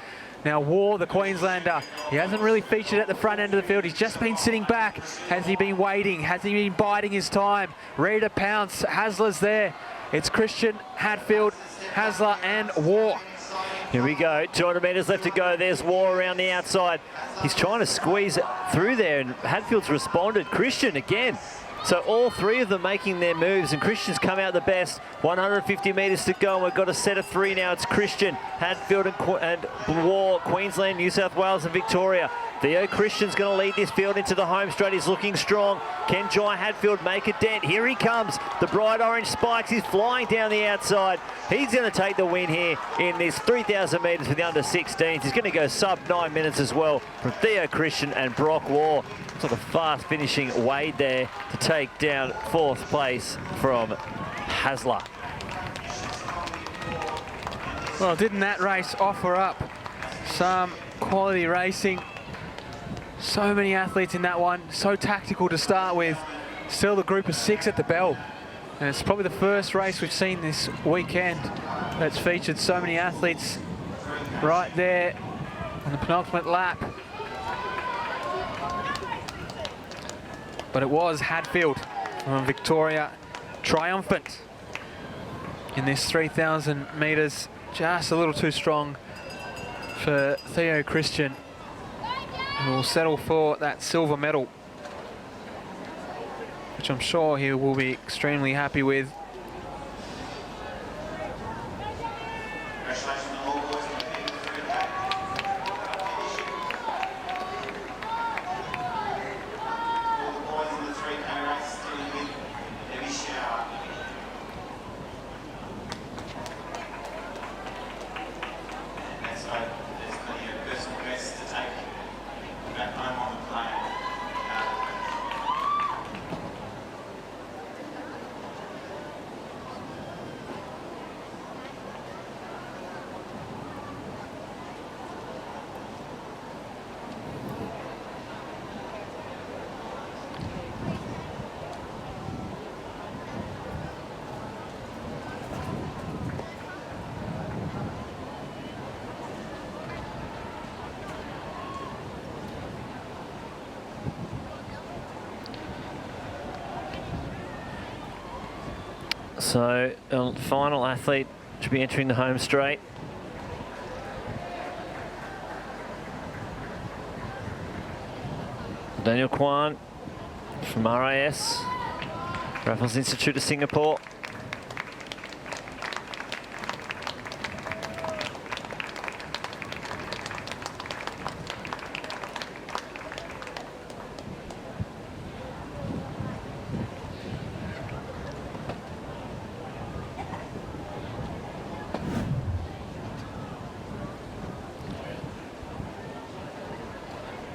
Now War, the Queenslander, he hasn't really featured at the front end of the field. He's just been sitting back. Has he been waiting? Has he been biding his time? Ready to pounce. Hasler's there. It's Christian, Hadfield, Hasler and War. Here we go, 200 metres left to go. There's War around the outside. He's trying to squeeze it through there, and Hadfield's responded. Christian again. So all three of them making their moves, and Christian's come out the best. 150 metres to go, and we've got a set of three now. It's Christian, Hadfield and War, Queensland, New South Wales and Victoria. Theo Christian's going to lead this field into the home straight. He's looking strong. Can Jai Hadfield make a dent? Here he comes. The bright orange spikes. He's flying down the outside. He's going to take the win here in this 3,000 metres for the under-16s. He's going to go sub 9 minutes as well from Theo Christian and Brock War. Sort of fast finishing Wade there to take down 4th place from Hasler. Well, didn't that race offer up some quality racing? So many athletes in that one, so tactical to start with. Still the group of 6 at the bell. And it's probably the first race we've seen this weekend that's featured so many athletes right there on the penultimate lap. But it was Hadfield from Victoria triumphant in this 3,000 metres. Just a little too strong for Theo Christian, who will settle for that silver medal, which I'm sure he will be extremely happy with. Congratulations on all boys in the field through the back. All the boys in the 3K race dealing with heavy shower. And let's hope there's plenty of personal bests to take back home on the plane. So, final athlete to be entering the home straight. Daniel Kwan from RAS, Raffles Institute of Singapore.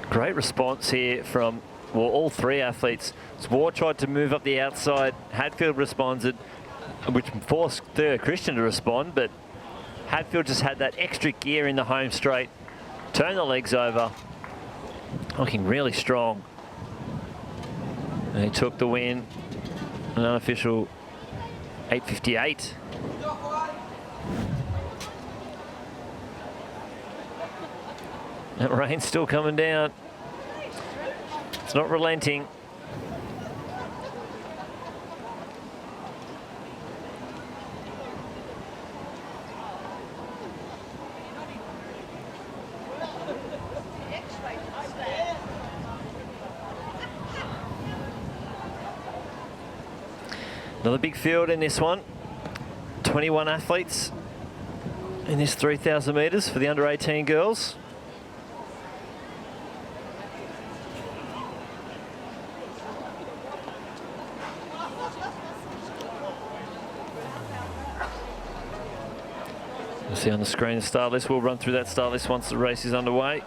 Great response here from, well, all three athletes. War tried to move up the outside. Hadfield responded, which forced Theo Christian to respond, but Hadfield just had that extra gear in the home straight. Turned the legs over. Looking really strong. And he took the win. An unofficial 8:58. That rain's still coming down. It's not relenting. Another big field in this one. 21 athletes in this 3,000 metres for the under-18 girls. You'll see on the screen the start list. We'll run through that start list once the race is underway.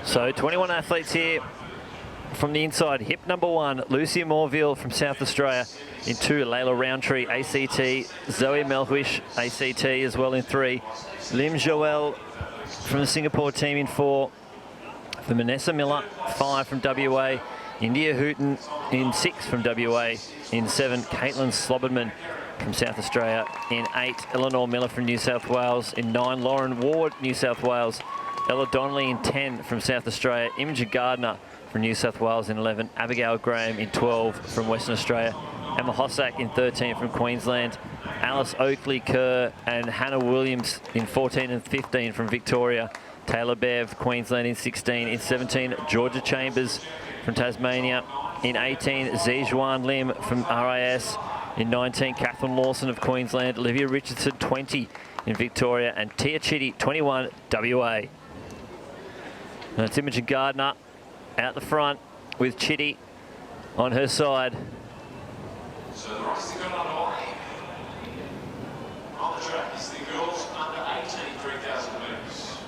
So 21 athletes here from the inside. Hip number 1, Lucia Morville from South Australia. In 2, Layla Roundtree, ACT. Zoe Melhuish, ACT as well in 3. Lim Joel from the Singapore team in 4. For Vanessa Miller, 5 from WA. India Hooton in 6 from WA. In 7, Caitlin Slobberman from South Australia. In 8, Eleanor Miller from New South Wales. In 9, Lauren Ward, New South Wales. Ella Donnelly in 10 from South Australia. Imogen Gardner from New South Wales in 11. Abigail Graham in 12 from Western Australia. Emma Hossack in 13 from Queensland. Alice Oakley Kerr and Hannah Williams in 14 and 15 from Victoria. Taylor Bev, Queensland in 16. In 17, Georgia Chambers from Tasmania. In 18, Zijuan Lim from RIS. In 19, Catherine Lawson of Queensland. Olivia Richardson, 20 in Victoria. And Tia Chitty, 21, WA. And it's Imogen Gardner out the front with Chitty on her side. So the race is going underway. On the track is the girls under 18, 3,000 metres.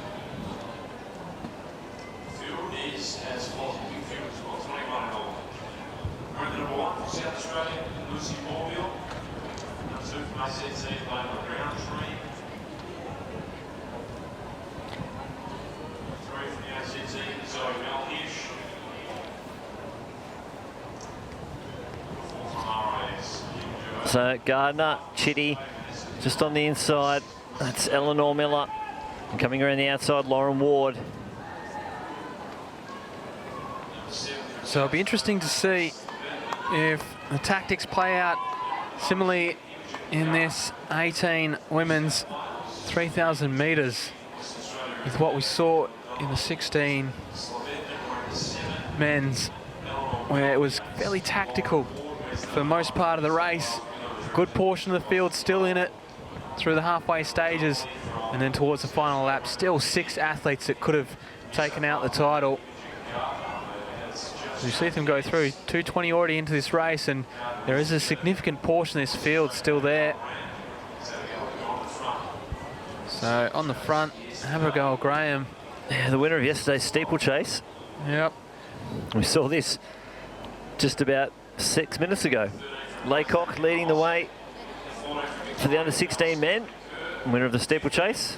Field is as follows. Big field as well, 21 in all. Running number 1 from South Australia, Lucy Morville. Number 2 from ACT, Layla Roundtree. 3 from the ACT, Zoe Melhuish. 4 from RIS. So Gardner, Chitty, just on the inside. That's Eleanor Miller. And coming around the outside, Lauren Ward. So it'll be interesting to see if the tactics play out similarly in this 18 women's 3,000 metres with what we saw in the 16 men's, where it was fairly tactical for the most part of the race. A good portion of the field still in it through the halfway stages, and then towards the final lap, still 6 athletes that could have taken out the title. You see them go through 2:20 already into this race, and there is a significant portion of this field still there. So on the front, Abigail Graham. Yeah, the winner of yesterday's steeplechase. Yep. We saw this just about 6 minutes ago. Laycock leading the way for the under 16 men. Winner of the steeplechase.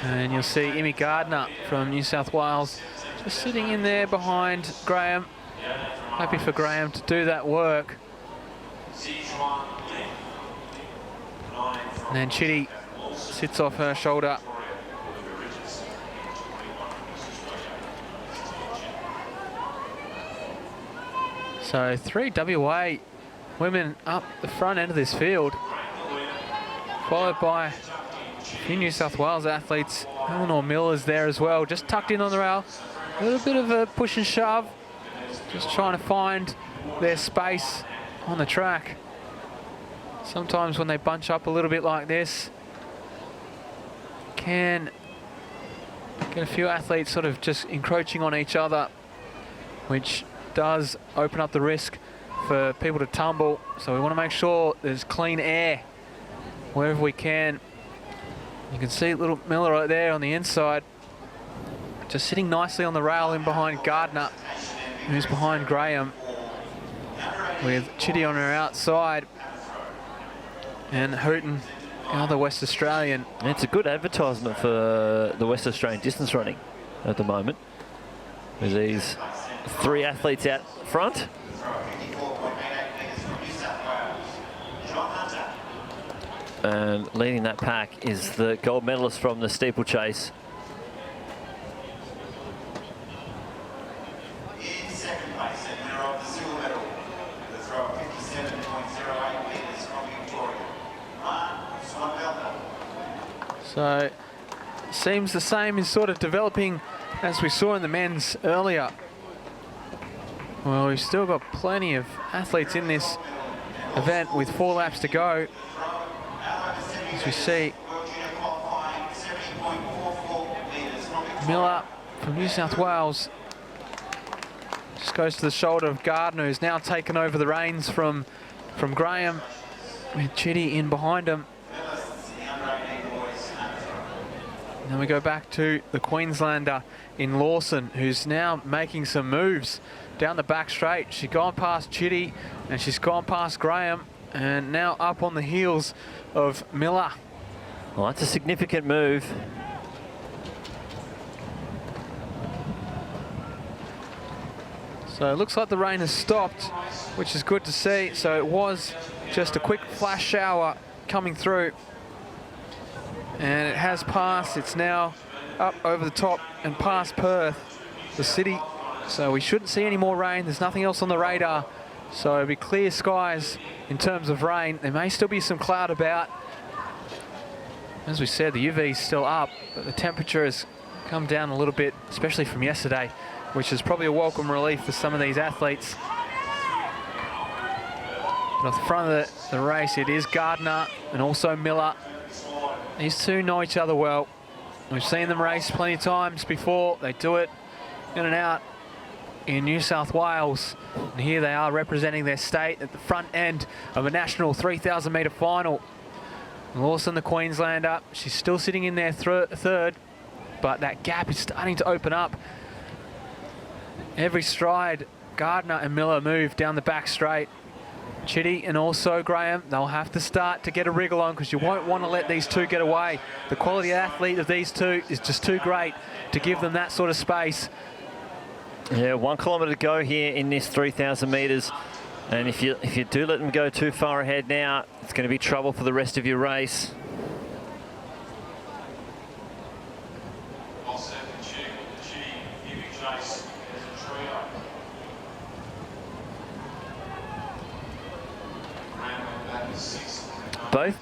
And you'll see Imi Gardner from New South Wales just sitting in there behind Graham. Happy for Graham to do that work. And then Chitty sits off her shoulder. So 3 WA women up the front end of this field, followed by a few New South Wales athletes. Eleanor Miller's there as well, just tucked in on the rail. A little bit of a push and shove, just trying to find their space on the track. Sometimes when they bunch up a little bit like this, can get a few athletes sort of just encroaching on each other, which does open up the risk for people to tumble. So we want to make sure there's clean air wherever we can. You can see little Miller right there on the inside, just sitting nicely on the rail in behind Gardner, who's behind Graham, with Chitty on her outside, and Hooton, another West Australian. And it's a good advertisement for the West Australian distance running at the moment. There's these 3 athletes out front. And leading that pack is the gold medalist from the steeplechase. In second place, and winner of the silver medal, with a throw of 57.08 metres from Victoria, Mark Swanfelder. So seems the same is sort of developing as we saw in the men's earlier. Well, we've still got plenty of athletes in this event with 4 laps to go. As we see Miller from New South Wales just goes to the shoulder of Gardner, who's now taken over the reins from Graham, with Chitty in behind him. And then we go back to the Queenslander in Lawson, who's now making some moves down the back straight. She's gone past Chitty and she's gone past Graham, and now up on the heels of Miller. Well, that's a significant move. So it looks like the rain has stopped, which is good to see. So it was just a quick flash shower coming through, and it has passed. It's now up over the top and past Perth, the city. So we shouldn't see any more rain. There's nothing else on the radar. So it'll be clear skies in terms of rain. There may still be some cloud about. As we said, the UV is still up, but the temperature has come down a little bit, especially from yesterday, which is probably a welcome relief for some of these athletes. But at the front of the race, it is Gardner and also Miller. These two know each other well. We've seen them race plenty of times before. They do it in and out in New South Wales. And here they are representing their state at the front end of a national 3,000 metre final. Lawson, the Queenslander, she's still sitting in there third, but that gap is starting to open up. Every stride, Gardner and Miller move down the back straight. Chitty and also Graham, they'll have to start to get a wriggle on, because you won't want to let these two get away. The quality athlete of these two is just too great to give them that sort of space. Yeah, 1 kilometre to go here in this 3,000 metres. And if you do let them go too far ahead now, it's going to be trouble for the rest of your race. Both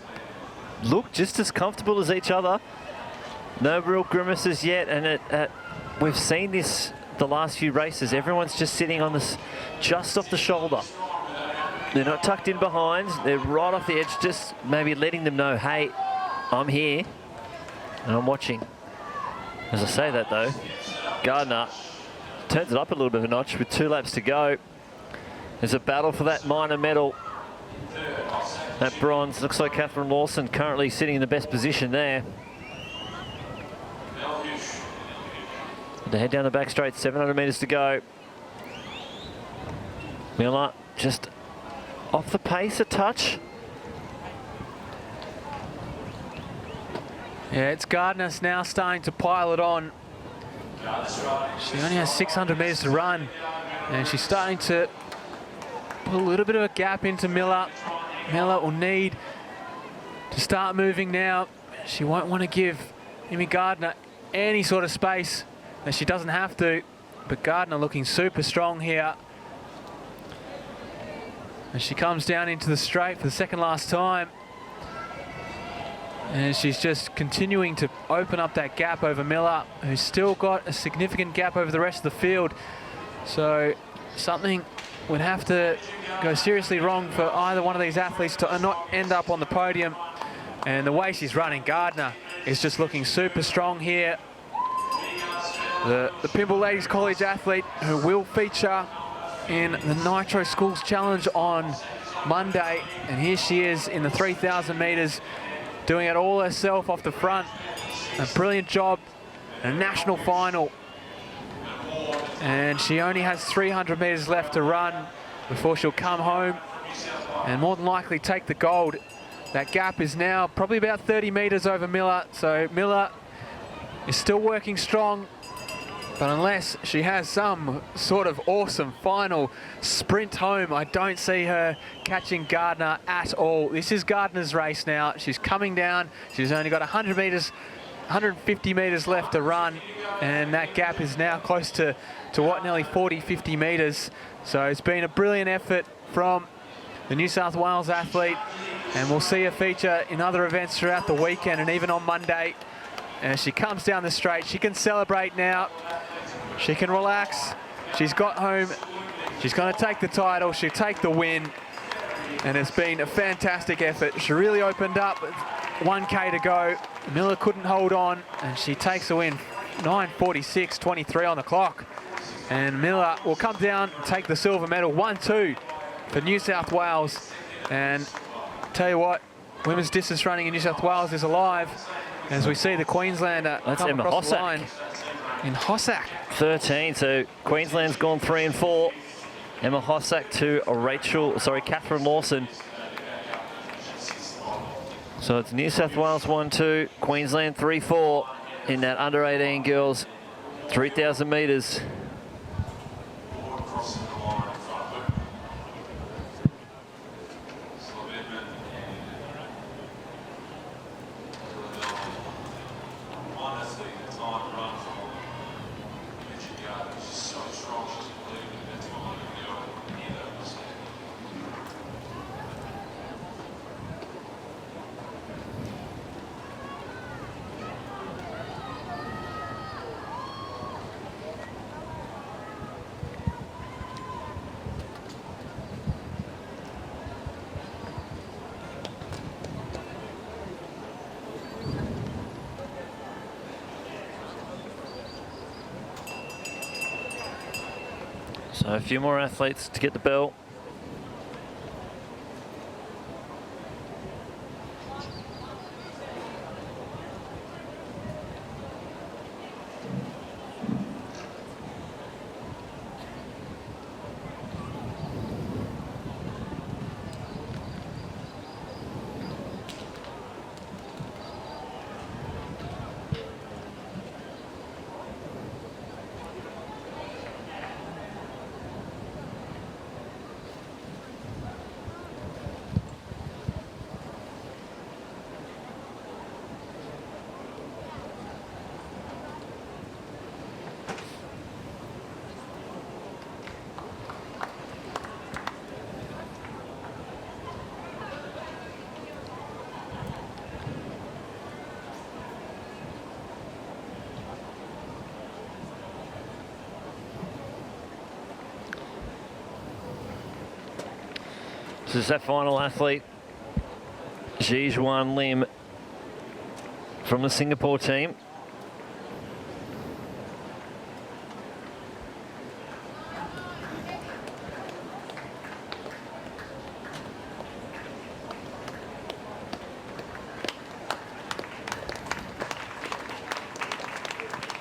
look just as comfortable as each other. No real grimaces yet, and we've seen this the last few races. Everyone's just sitting on this, just off the shoulder. They're not tucked in behind. They're right off the edge, just maybe letting them know, hey, I'm here and I'm watching. As I say that though, Gardner turns it up a little bit of a notch with 2 laps to go. There's a battle for that minor medal. That bronze. Looks like Catherine Lawson currently sitting in the best position there. They head down the back straight, 700 metres to go. Miller just off the pace a touch. Yeah, it's Gardner's now starting to pile it on. She only has 600 metres to run, and she's starting to put a little bit of a gap into Miller. Miller will need to start moving now. She won't want to give Amy Gardner any sort of space, and she doesn't have to. But Gardner looking super strong here. And she comes down into the straight for the second last time. And she's just continuing to open up that gap over Miller, who's still got a significant gap over the rest of the field. So something would have to go seriously wrong for either one of these athletes to not end up on the podium. And the way she's running, Gardner is just looking super strong here. The Pymble Ladies College athlete who will feature in the Nitro Schools Challenge on Monday. And here she is in the 3,000 metres, doing it all herself off the front. A brilliant job, a national final. And she only has 300 metres left to run before she'll come home and more than likely take the gold. That gap is now probably about 30 metres over Miller. So Miller is still working strong, but unless she has some sort of awesome final sprint home, I don't see her catching Gardner at all. This is Gardner's race now. She's coming down. She's only got 100 metres, 150 metres left to run, and that gap is now close to what, nearly 40, 50 metres. So it's been a brilliant effort from the New South Wales athlete, and we'll see her feature in other events throughout the weekend and even on Monday. And as she comes down the straight, she can celebrate now. She can relax. She's got home. She's going to take the title. She'll take the win. And it's been a fantastic effort. She really opened up with 1K to go. Miller couldn't hold on, and she takes the win. 9:46.23 on the clock. And Miller will come down and take the silver medal. 1-2 for New South Wales. And tell you what, women's distance running in New South Wales is alive. As we see the Queenslander That's come Emma across the Hossack. line in Hossack. 13, so Queensland's gone 3 and 4. Emma Hossack to Catherine Lawson. So it's New South Wales 1-2, Queensland 3-4 in that under 18 girls 3,000 metres. So a few more athletes to get the bell. This is that final athlete, Jijuan Lim from the Singapore team.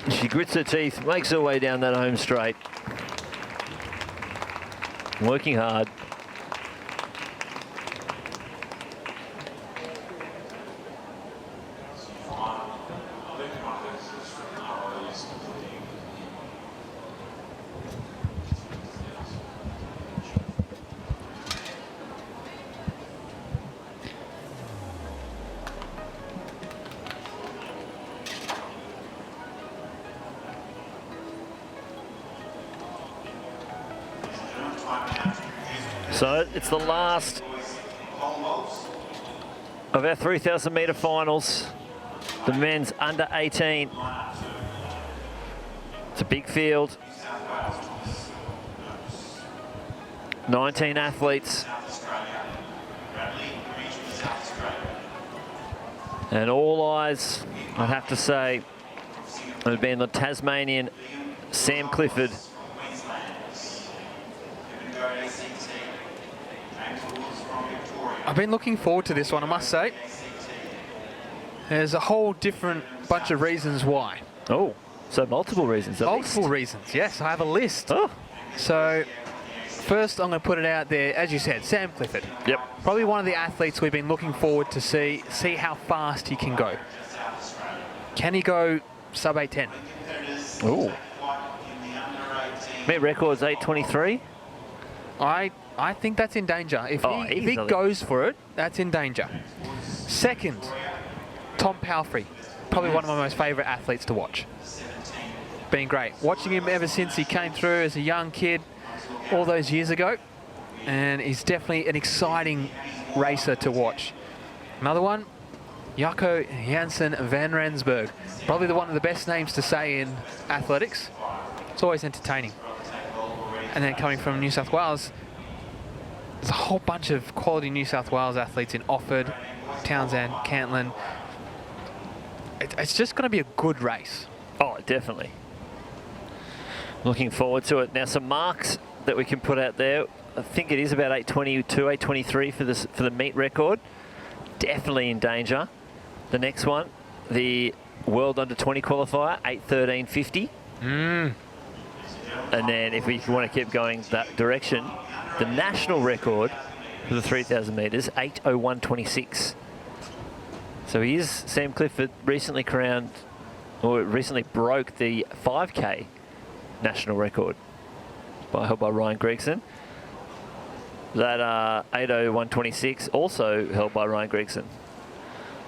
She grits her teeth, makes her way down that home straight. Working hard. So it's the last of our 3,000 metre finals. The men's under 18. It's a big field. 19 athletes. And all eyes, I'd have to say, would be on the Tasmanian Sam Clifford. I've been looking forward to this one, I must say. There's a whole different bunch of reasons why. Oh, so multiple reasons. Multiple reasons, yes. I have a list. Oh. So, first I'm going to put it out there, as you said, Sam Clifford. Yep. Probably one of the athletes we've been looking forward to see how fast he can go. Can he go sub 8:10? Oh. Meet record's 8:23. I think that's in danger. If he goes for it, that's in danger. Second, Tom Palfrey. Probably one of my most favourite athletes to watch. Been great. Watching him ever since he came through as a young kid all those years ago. And he's definitely an exciting racer to watch. Another one, Jaco Jansen van Rensburg. Probably one of the best names to say in athletics. It's always entertaining. And then coming from New South Wales, there's a whole bunch of quality New South Wales athletes in Offord, Townsend, Cantland. It's just going to be a good race. Oh, definitely. Looking forward to it. Now, some marks that we can put out there. I think it is about 8:22, 8:23 for the meet record. Definitely in danger. The next one, the World Under-20 qualifier, 8:13.50. And then if we want to keep going that direction, the national record for the 3,000 metres, 8:01.26. So he is, Sam Clifford, recently crowned, or recently broke the 5K national record held by Ryan Gregson. That 8:01.26 also held by Ryan Gregson.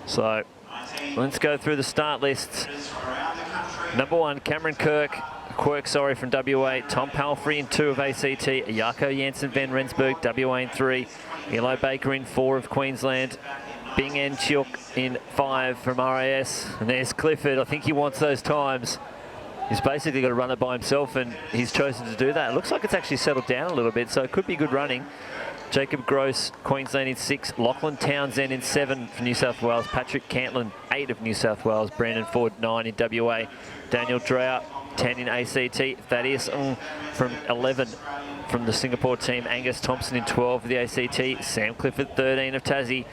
So let's go through the start lists. Number 1, Cameron Quirk, from WA. Tom Palfrey in 2 of ACT. Jaco Jansen van Rensburg, WA in 3. Eli Baker in 4 of Queensland. Bing En Chiok in 5 from RAS. And there's Clifford. I think he wants those times. He's basically got to run it by himself, and he's chosen to do that. It looks like it's actually settled down a little bit, so it could be good running. Jacob Gross, Queensland in 6. Lachlan Townsend in 7 for New South Wales. Patrick Cantlin, 8 of New South Wales. Brandon Ford, 9 in WA. Daniel Dreyer, 10 in ACT. Thaddeus from 11 from the Singapore team. Angus Thompson in 12 for the ACT. Sam Clifford, 13 of Tassie.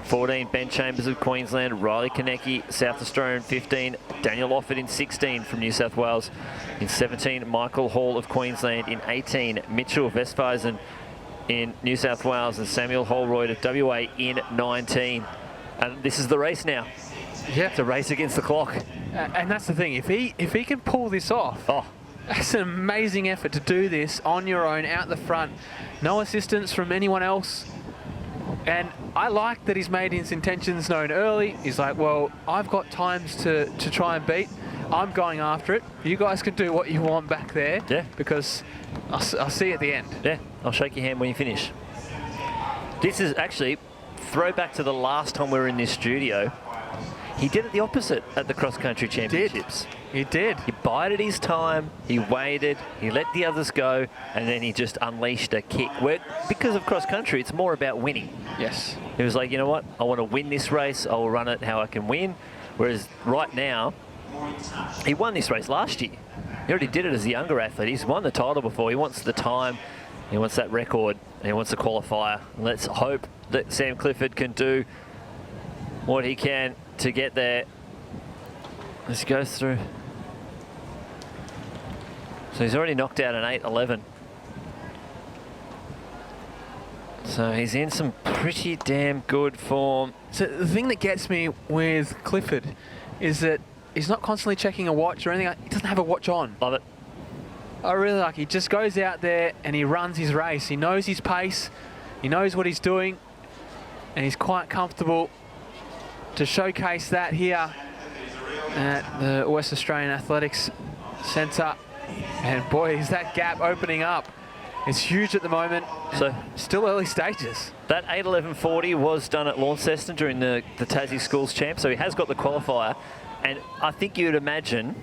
14, Ben Chambers of Queensland. Riley Konecki, South Australia in 15. Daniel Offord in 16 from New South Wales. In 17, Michael Hall of Queensland. In 18, Mitchell Westhuizen in New South Wales. And Samuel Holroyd of WA in 19. And this is the race now. Yeah. It's a race against the clock. And that's the thing. If he can pull this off, that's an amazing effort to do this on your own, out the front. No assistance from anyone else. And I like that he's made his intentions known early. He's like, well, I've got times to try and beat. I'm going after it. You guys can do what you want back there. Yeah. Because I'll see you at the end. Yeah, I'll shake your hand when you finish. This is actually, throwback to the last time we were in this studio. He did it the opposite at the cross-country championships. He did. He bided his time, he waited, he let the others go, and then he just unleashed a kick. Where, because of cross-country, it's more about winning. Yes. He was like, you know what, I want to win this race, I will run it how I can win. Whereas right now, he won this race last year. He already did it as a younger athlete. He's won the title before. He wants the time, he wants that record, and he wants the qualifier. Let's hope that Sam Clifford can do what he can to get there. Let's go through. So he's already knocked out an 8:11. So he's in some pretty damn good form. So the thing that gets me with Clifford is that he's not constantly checking a watch or anything. He doesn't have a watch on. Love it. I really like it. He just goes out there and he runs his race. He knows his pace. He knows what he's doing. And he's quite comfortable to showcase that here at the West Australian Athletics Centre. And boy, is that gap opening up. It's huge at the moment. So still early stages. That 8:11.40 was done at Launceston during the Tassie Schools Champ, so he has got the qualifier. And I think you'd imagine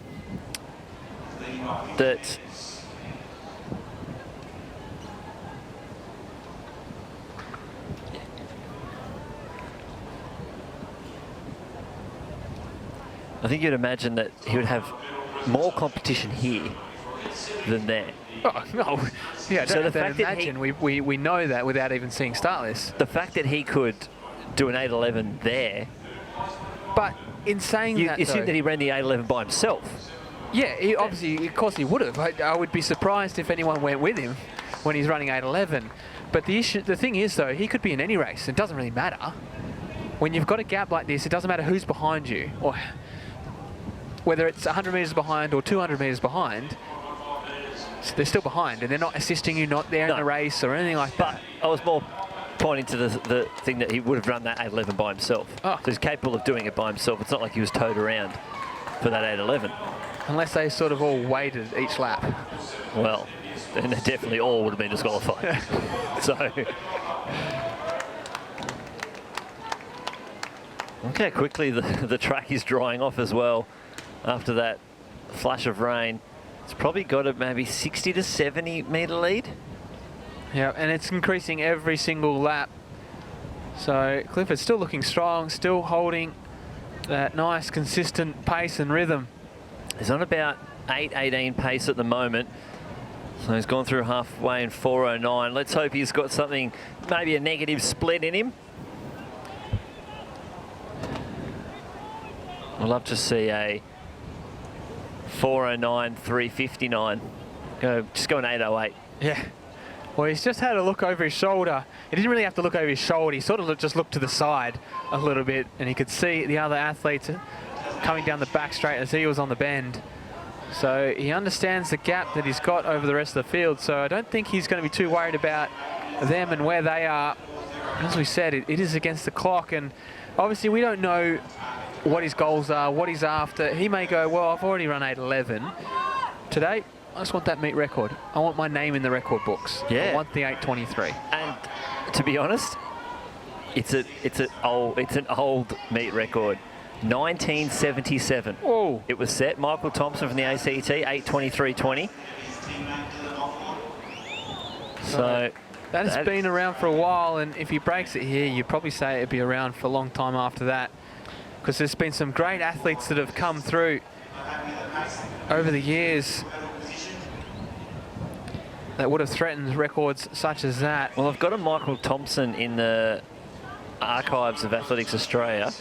that he would have more competition here than there. Oh, no. Yeah, So don't the have to fact that imagine. We know that without even seeing start list. The fact that he could do an 8:11 there, But in saying you that, assume though, that he ran the 8:11 by himself. yeah, he obviously, of course he would have. I would be surprised if anyone went with him when he's running 8:11. But the thing is, though, he could be in any race. It doesn't really matter. When you've got a gap like this, it doesn't matter who's behind you, or whether it's 100 metres behind or 200 metres behind. They're still behind, and they're not assisting you, not there in the race or anything like that. But I was more pointing to the thing that he would have run that 8:11 by himself. Oh. So he's capable of doing it by himself. It's not like he was towed around for that 8:11. Unless they sort of all waited each lap. Well, then they definitely all would have been disqualified. So, okay, quickly the track is drying off as well after that flash of rain. It's probably got a maybe 60 to 70 metre lead. Yeah, and it's increasing every single lap. So Clifford's still looking strong, still holding that nice consistent pace and rhythm. He's on about 8:18 pace at the moment. So he's gone through halfway in 4:09. Let's hope he's got something, maybe a negative split in him. I'd love to see a 4:09, 3:59. Just go an 8:08. Yeah. Well, he's just had a look over his shoulder. He didn't really have to look over his shoulder. He sort of just looked to the side a little bit, and he could see the other athletes coming down the back straight as he was on the bend. So he understands the gap that he's got over the rest of the field. So I don't think he's going to be too worried about them and where they are. As we said, it is against the clock, and obviously we don't know what his goals are, what he's after. He may go, well, I've already run 8:11 today. I just want that meet record. I want my name in the record books. Yeah. I want the 8:23. And to be honest, it's an old meet record. 1977. Oh. It was set. Michael Thompson from the ACT, 8:23.20. So that has been around for a while, and if he breaks it here, you'd probably say it'd be around for a long time after that, because there's been some great athletes that have come through over the years that would have threatened records such as that. Well, I've got a Michael Thompson in the archives of Athletics Australia.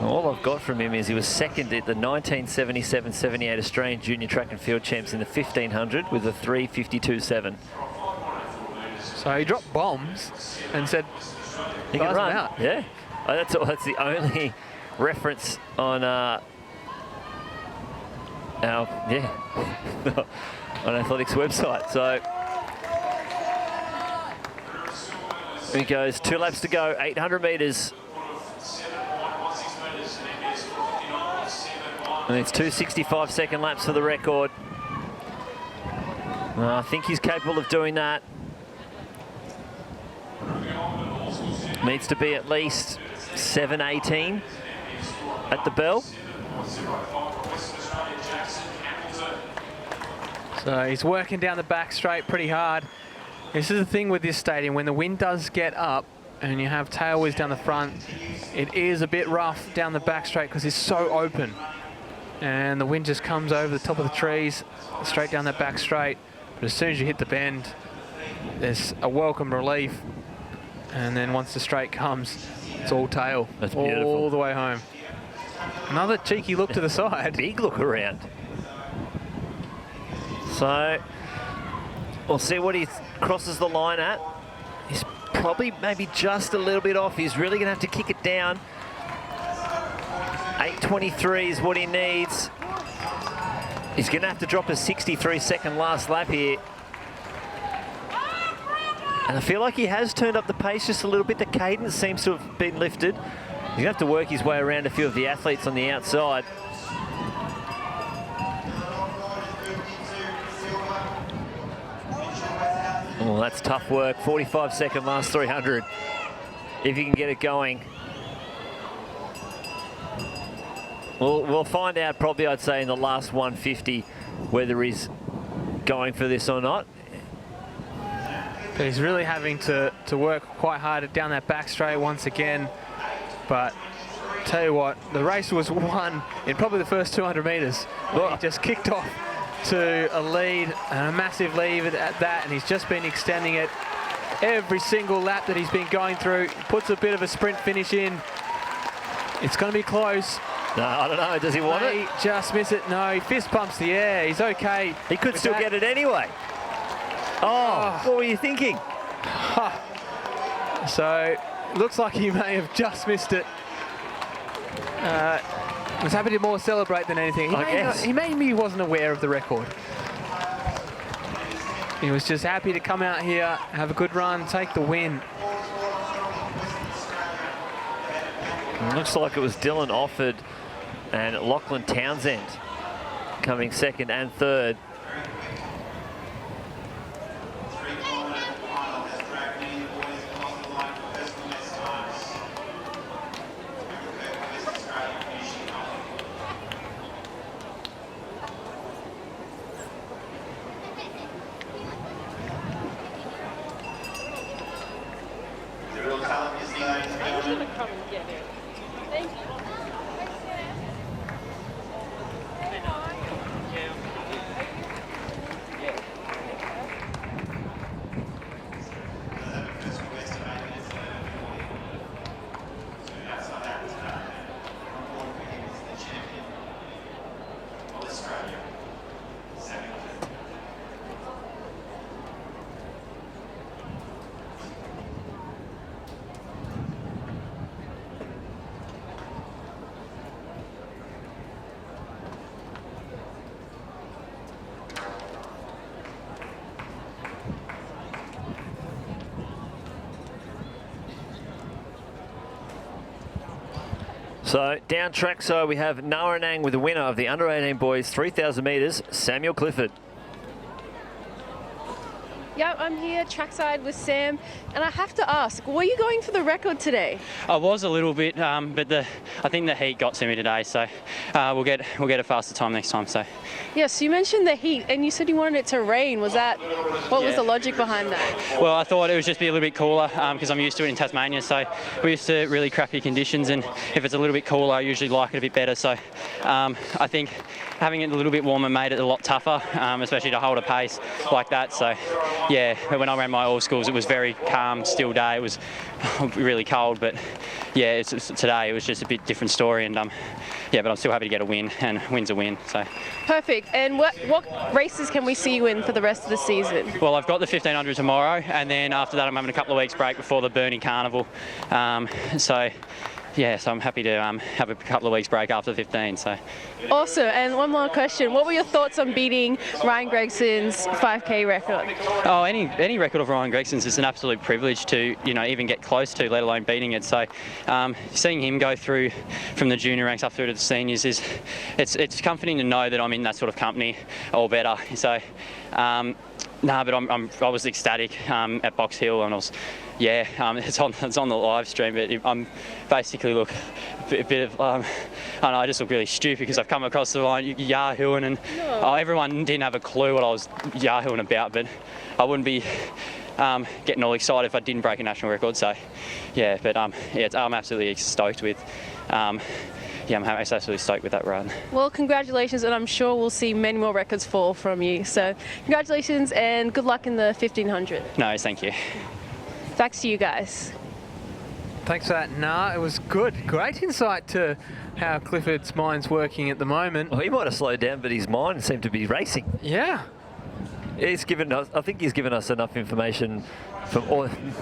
All I've got from him is he was second at the 1977-78 Australian Junior Track and Field Champs in the 1500 with a 3:52.7. So he dropped bombs and said, He can "Guys, I'm run." out." Yeah. That's the only reference on on Athletics website. So he goes 2 laps to go, 800 metres. And it's 2:65 second laps for the record. I think he's capable of doing that. Needs to be at least 7:18 at the bell. So he's working down the back straight pretty hard. This is the thing with this stadium, when the wind does get up and you have tailwinds down the front, it is a bit rough down the back straight because it's so open. And the wind just comes over the top of the trees, straight down that back straight. But as soon as you hit the bend, there's a welcome relief. And then once the straight comes, it's all tail. That's beautiful. All the way home. Another cheeky look to the side. Big look around. So we'll see what he crosses the line at. He's probably maybe just a little bit off. He's really going to have to kick it down. 8:23 is what he needs. He's going to have to drop a 63-second last lap here. And I feel like he has turned up the pace just a little bit. The cadence seems to have been lifted. He's going to have to work his way around a few of the athletes on the outside. Oh, that's tough work. 45-second last 300. If you can get it going. We'll find out probably, I'd say, in the last 150 whether he's going for this or not. But he's really having to work quite hard down that back straight once again. But tell you what, the race was won in probably the first 200 metres. He just kicked off to a lead, and a massive lead at that, and he's just been extending it every single lap that he's been going through. He puts a bit of a sprint finish in. It's going to be close. No, I don't know. Does he want it? Just miss it. No, he fist pumps the air. He's okay. He could still get it anyway. Oh, what were you thinking? So, looks like he may have just missed it. Was happy to more celebrate than anything. He maybe wasn't aware of the record. He was just happy to come out here, have a good run, take the win. It looks like it was Dylan Offord and Lachlan Townsend coming second and third. So down track, so we have Naranang with the winner of the under-18 boys 3,000 metres, Samuel Clifford. Yep, I'm here trackside with Sam, and I have to ask, were you going for the record today? I was a little bit, but I think the heat got to me today, so we'll get a faster time next time. So. Yes, you mentioned the heat, and you said you wanted it to rain. Was that what was the logic behind that? Well, I thought it would just be a little bit cooler because I'm used to it in Tasmania. So we're used to really crappy conditions, and if it's a little bit cooler, I usually like it a bit better. So I think having it a little bit warmer made it a lot tougher, especially to hold a pace like that. So. Yeah, when I ran my all schools, it was very calm, still day. It was really cold, but yeah, today it was just a bit different story. And yeah, but I'm still happy to get a win, and win's a win. So perfect. And what races can we see you in for the rest of the season? Well, I've got the 1500 tomorrow, and then after that, I'm having a couple of weeks break before the Burnie Carnival. Yeah, so I'm happy to have a couple of weeks break after 15. So. Awesome. And one more question. What were your thoughts on beating Ryan Gregson's 5K record? Oh, any record of Ryan Gregson's is an absolute privilege to, even get close to, let alone beating it. So seeing him go through from the junior ranks up through to the seniors it's comforting to know that I'm in that sort of company or better. So no, but I was ecstatic at Box Hill, and I was, it's on the live stream. But I'm basically a bit of I don't know, I just look really stupid because I've come across the line yahooing, and everyone didn't have a clue what I was yahooing about. But I wouldn't be getting all excited if I didn't break a national record. So but I'm absolutely stoked with. I'm absolutely stoked with that run. Well, congratulations, and I'm sure we'll see many more records fall from you. So congratulations and good luck in the 1500. No, thank you. Back to you guys. Thanks for that. It was good. Great insight to how Clifford's mind's working at the moment. Well, he might have slowed down, but his mind seemed to be racing. Yeah. I think he's given us enough information from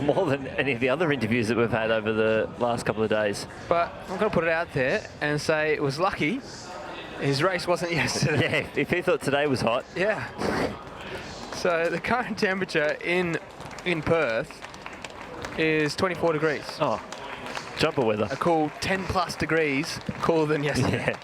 more than any of the other interviews that we've had over the last couple of days. But I'm going to put it out there and say it was lucky his race wasn't yesterday. Yeah, if he thought today was hot. Yeah. So the current temperature in Perth is 24 degrees. Oh, jumper weather. A cool 10 plus degrees cooler than yesterday. Yeah.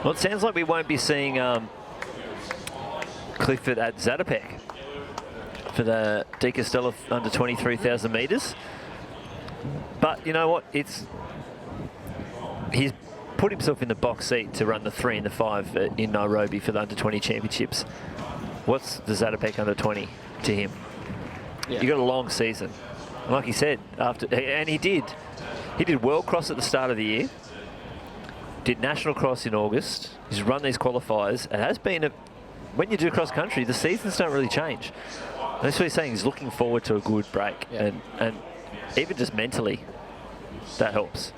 Well, it sounds like we won't be seeing Clifford at Zatopek for the De Castella under 23,000 metres. But you know what? He's put himself in the box seat to run the 3 and the 5 in Nairobi for the under 20 championships. What's the Zatopek under 20 to him? Yeah. You got a long season. And like he said, he did World Cross at the start of the year. Did National Cross in August. He's run these qualifiers. It has been when you do cross country, the seasons don't really change. That's what he's saying. He's looking forward to a good break, and even just mentally, that helps.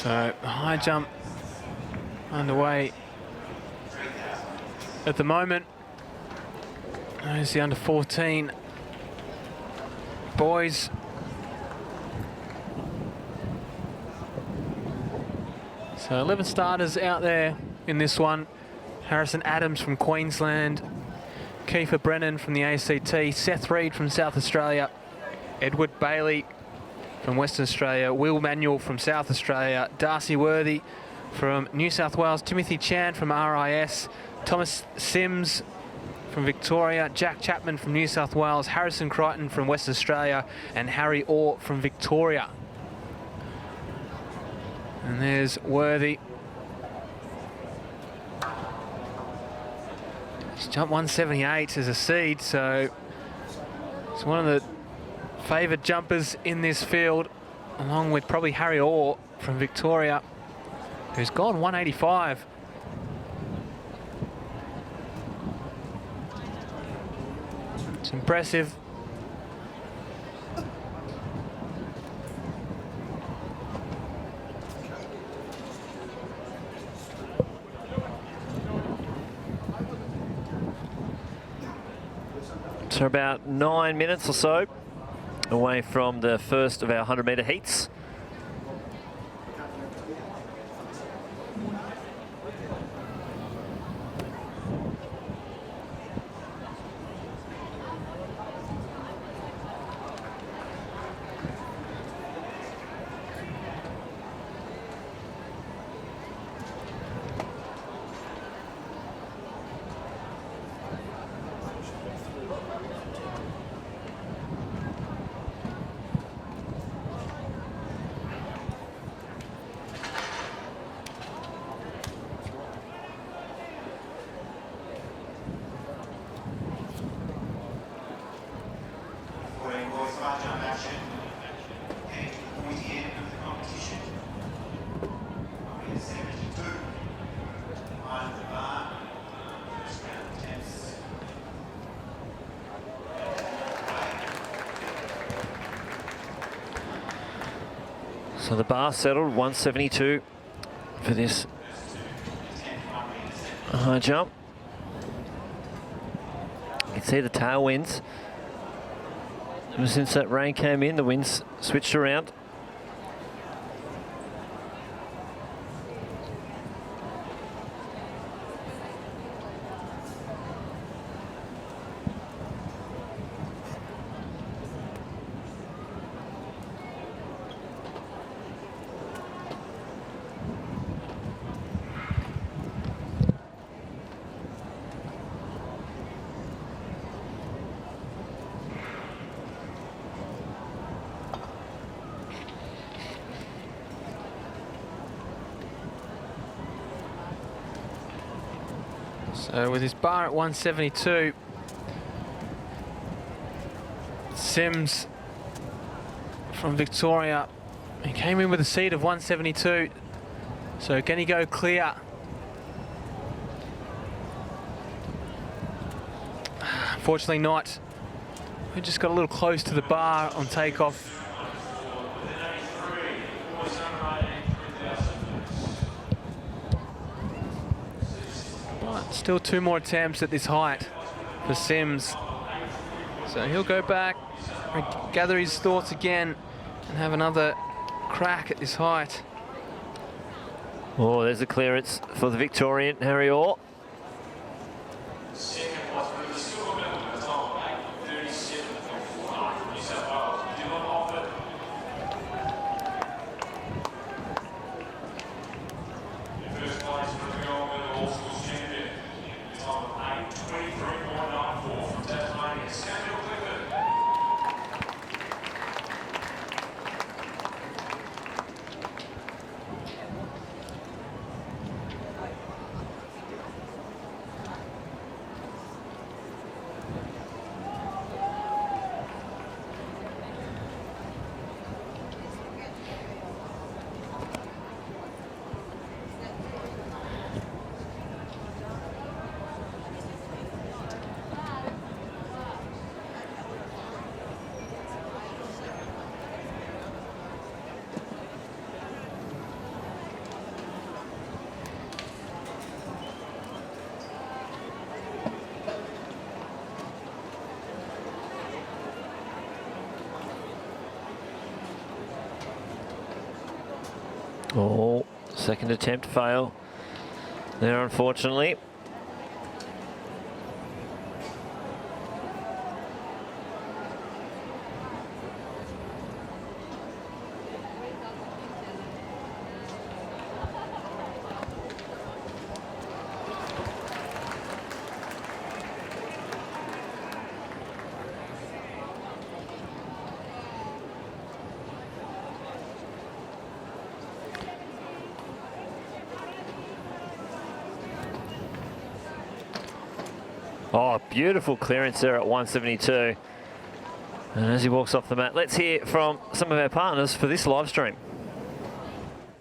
So high jump underway at the moment. There's the under 14 boys. So 11 starters out there in this one. Harrison Adams from Queensland, Kiefer Brennan from the ACT, Seth Reed from South Australia, Edward Bailey from Western Australia, Will Manuel from South Australia, Darcy Worthy from New South Wales, Timothy Chan from RIS, Thomas Sims from Victoria, Jack Chapman from New South Wales, Harrison Crichton from Western Australia, and Harry Orr from Victoria. And there's Worthy. He's jumped 178 as a seed, so it's one of the favoured jumpers in this field, along with probably Harry Orr from Victoria, who's gone 185. It's impressive. So about 9 minutes or so away from the first of our 100-metre heats. So the bar settled 172 for this high jump. You can see the tailwinds. Ever since that rain came in, the winds switched around. So with his bar at 172, Sims from Victoria, he came in with a seed of 172. So can he go clear? Unfortunately not. We just got a little close to the bar on takeoff. Still 2 more attempts at this height for Sims. So he'll go back, gather his thoughts again, and have another crack at this height. Oh, there's a clearance for the Victorian, Harry Orr. Oh, second attempt fail there, unfortunately. Oh, beautiful clearance there at 172. And as he walks off the mat, let's hear from some of our partners for this live stream.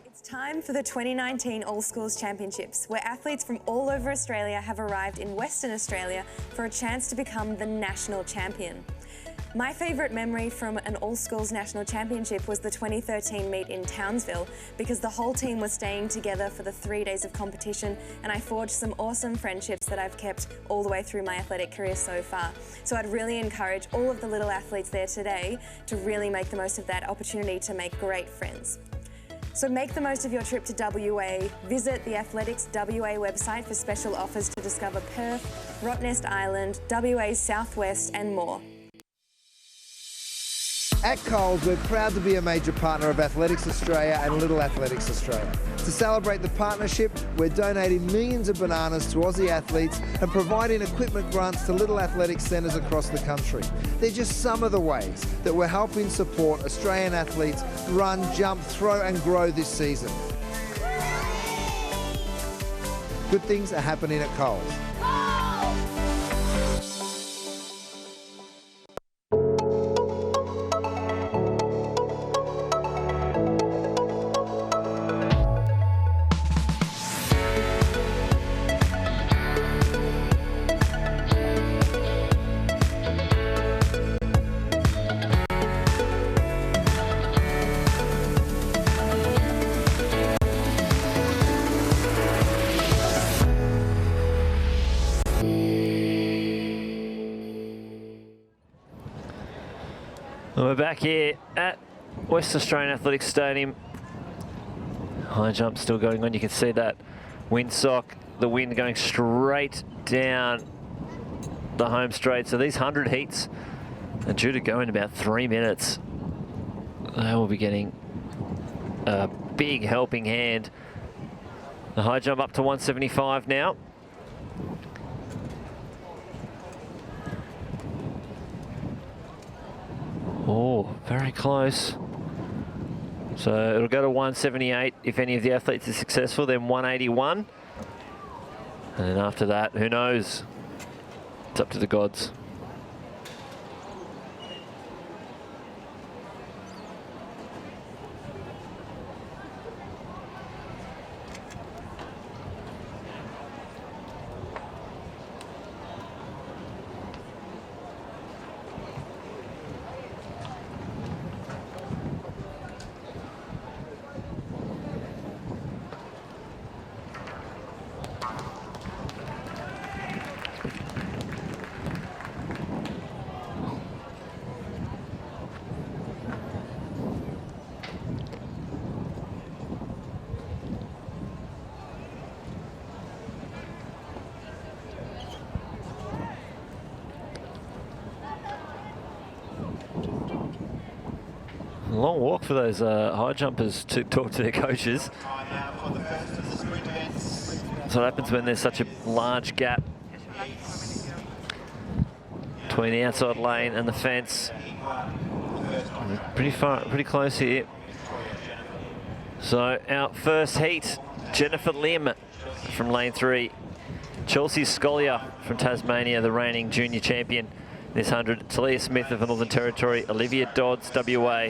It's time for the 2019 All Schools Championships, where athletes from all over Australia have arrived in Western Australia for a chance to become the national champion. My favourite memory from an All Schools National Championship was the 2013 meet in Townsville, because the whole team was staying together for the 3 days of competition, and I forged some awesome friendships that I've kept all the way through my athletic career so far. So I'd really encourage all of the little athletes there today to really make the most of that opportunity to make great friends. So make the most of your trip to WA. Visit the Athletics WA website for special offers to discover Perth, Rottnest Island, WA's Southwest and more. At Coles, we're proud to be a major partner of Athletics Australia and Little Athletics Australia. To celebrate the partnership, we're donating millions of bananas to Aussie athletes and providing equipment grants to Little Athletics centres across the country. They're just some of the ways that we're helping support Australian athletes run, jump, throw and grow this season. Good things are happening at Coles. We're back here at West Australian Athletics Stadium. High jump still going on. You can see that windsock, the wind going straight down the home straight. So these 100 heats are due to go in about 3 minutes. They will be getting a big helping hand. The high jump up to 175 now. Oh, very close. So it'll go to 178 if any of the athletes are successful, then 181. And then after that, who knows? It's up to the gods. Long walk for those high jumpers to talk to their coaches. That's what happens when there's such a large gap between the outside lane and the fence. Pretty close here. So our first heat, Jennifer Lim from lane 3. Chelsea Scollier from Tasmania, the reigning junior champion this 100. Talia Smith of the Northern Territory. Olivia Dodds, WA.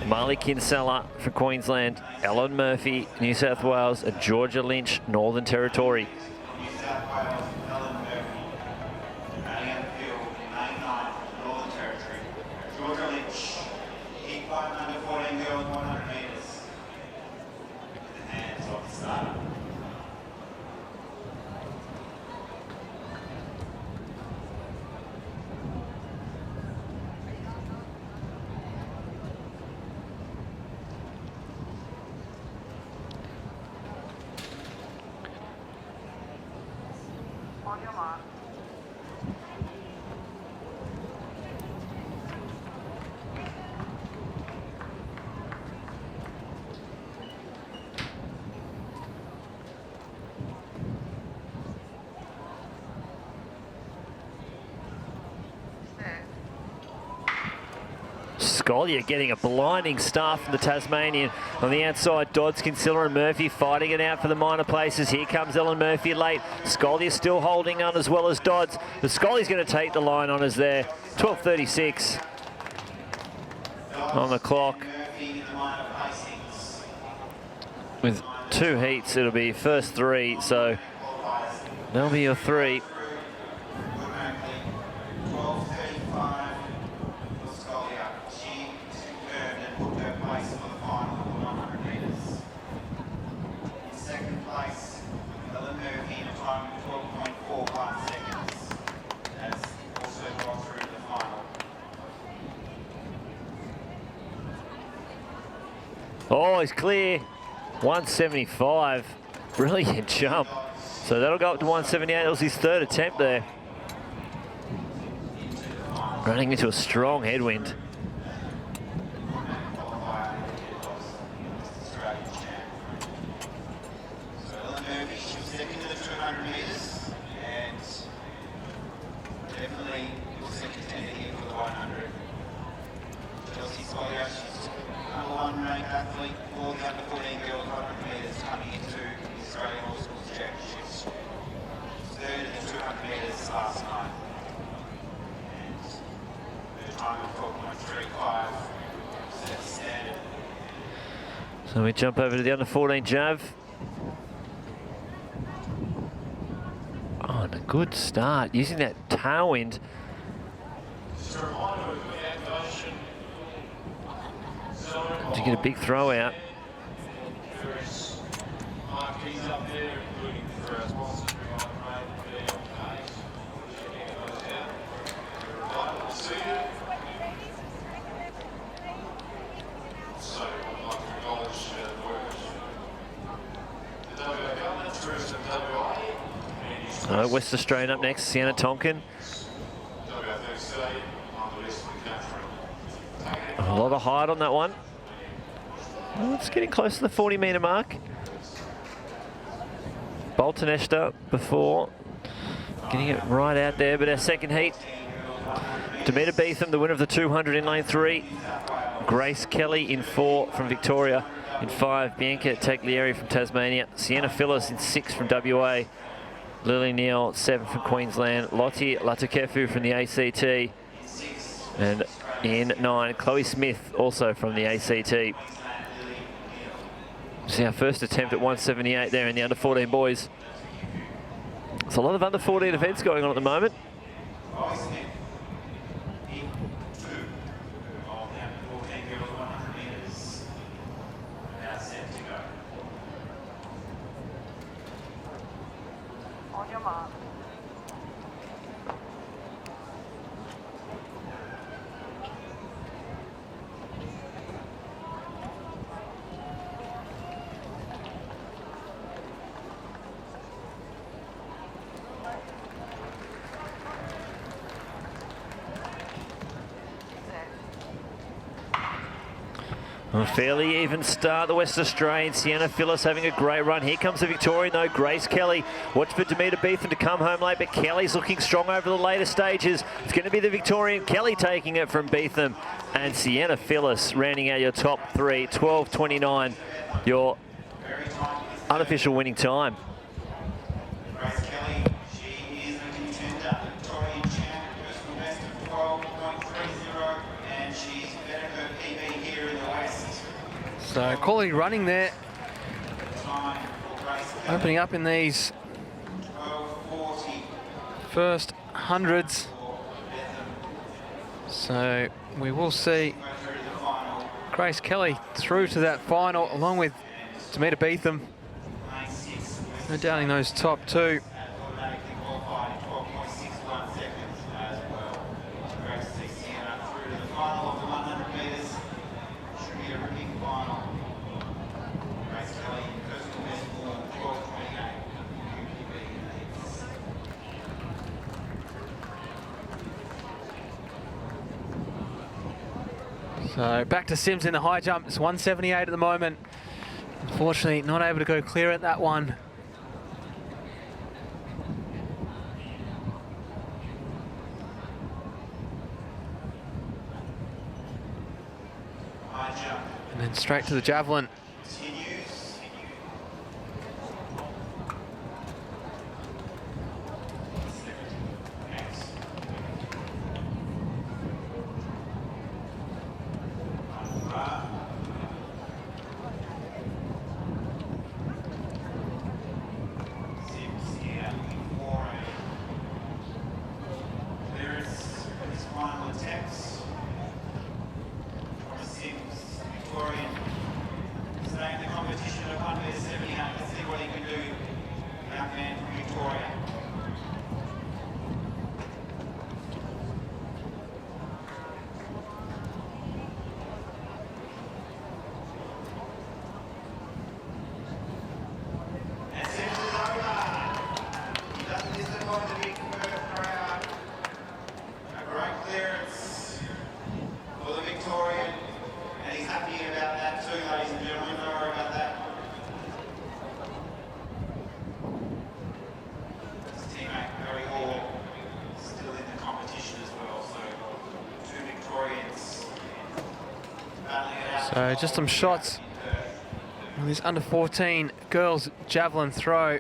Marley Kinsella from Queensland, Ellen Murphy, New South Wales, and Georgia Lynch, Northern Territory. Scollier getting a blinding start from the Tasmanian. On the outside, Dodds, Kinsella and Murphy fighting it out for the minor places. Here comes Ellen Murphy late. Scollier still holding on as well as Dodds. But Scollier's going to take the line on us there. 12:36 on the clock. With 2 heats, it'll be first 3, so that'll be your 3. Oh, he's clear. 175. Brilliant jump. So that'll go up to 178. That was his 3rd attempt there. Running into a strong headwind. So we jump over to the under 14 Jav. Oh, and a good start using that tailwind. To get a big throw out. West Australian up next, Sienna Tonkin. A lot of height on that one. Oh, it's getting close to the 40-metre mark. Bolton Eshter before, getting it right out there, but our second heat. Demeter Beetham, the winner of the 200 in lane 3. Grace Kelly in 4 from Victoria. In 5, Bianca Taglieri from Tasmania. Sienna Phyllis in 6 from WA. Lily Neal, 7 from Queensland. Lottie Latukefu from the ACT. And in 9, Chloe Smith, also from the ACT. This is our first attempt at 178 there in the under 14 boys. There's a lot of under 14 events going on at the moment. A fairly even start, the West Australian. Sienna Phyllis having a great run. Here comes the Victorian though, Grace Kelly. Watch for Demeter Beetham to come home late, but Kelly's looking strong over the later stages. It's going to be the Victorian Kelly taking it from Beetham. And Sienna Phyllis rounding out your top 3, 12:29, your unofficial winning time. Grace Kelly, she is the contender, Victorian champ, personal best of 12.30, and she's better her PB here in the West. So quality running there. Opening up in these first hundreds. So we will see Grace Kelly through to that final along with Demeter Beetham. No doubting those top 2. So back to Sims in the high jump. It's 178 at the moment. Unfortunately, not able to go clear at that one. And then straight to the javelin. So just some shots on this under 14 girls javelin throw.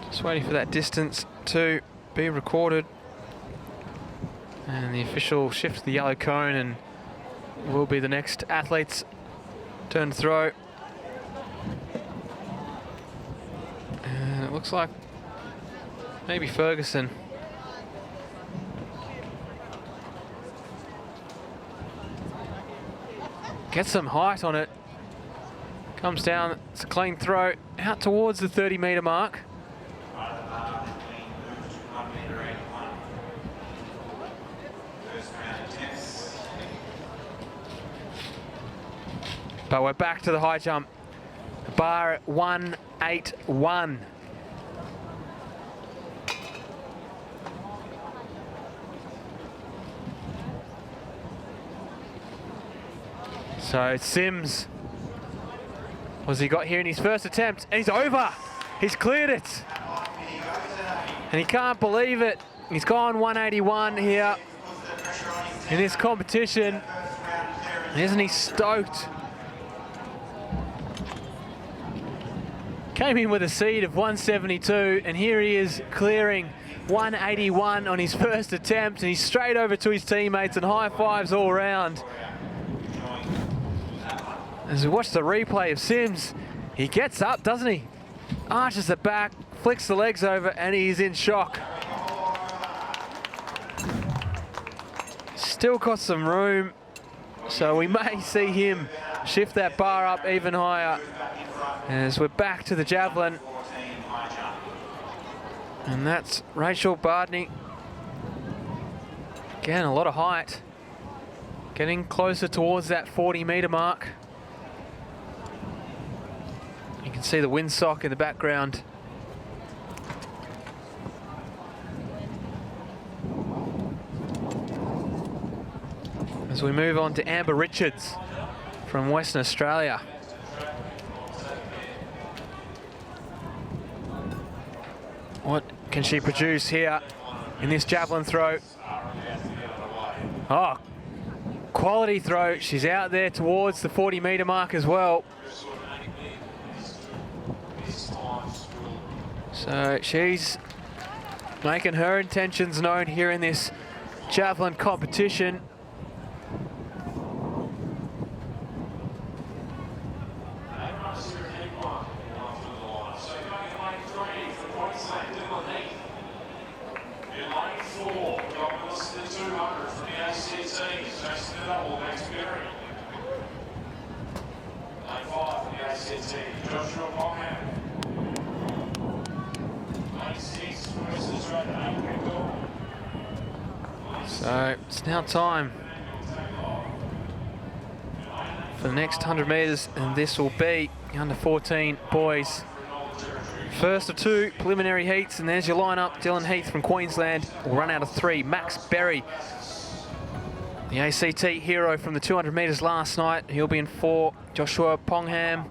Just waiting for that distance to be recorded. And the official shifts the yellow cone and will be the next athlete's turn to throw. And it looks like maybe Ferguson. Gets some height on it. Comes down, it's a clean throw out towards the 30-metre mark. But we're back to the high jump. Bar at 181. So Sims, what's he got here in his first attempt? And he's over. He's cleared it. And he can't believe it. He's gone 181 here in this competition. And isn't he stoked? Came in with a seed of 172, and here he is clearing 181 on his first attempt, and he's straight over to his teammates and high fives all around. As we watch the replay of Sims, he gets up, doesn't he? Arches the back, flicks the legs over, and he's in shock. Still got some room, so we may see him shift that bar up even higher. As we're back to the javelin. And that's Rachel Bardney. Again, a lot of height. Getting closer towards that 40-metre mark. You can see the windsock in the background. As we move on to Amber Richards from Western Australia. What can she produce here in this javelin throw? Oh, quality throw. She's out there towards the 40-metre mark as well. So she's making her intentions known here in this javelin competition. So it's now time for the next 100 metres, and this will be the under 14 boys. First of 2 preliminary heats, and there's your lineup. Dylan Heath from Queensland will run out of 3. Max Berry, the ACT hero from the 200 metres last night, he'll be in 4. Joshua Pongham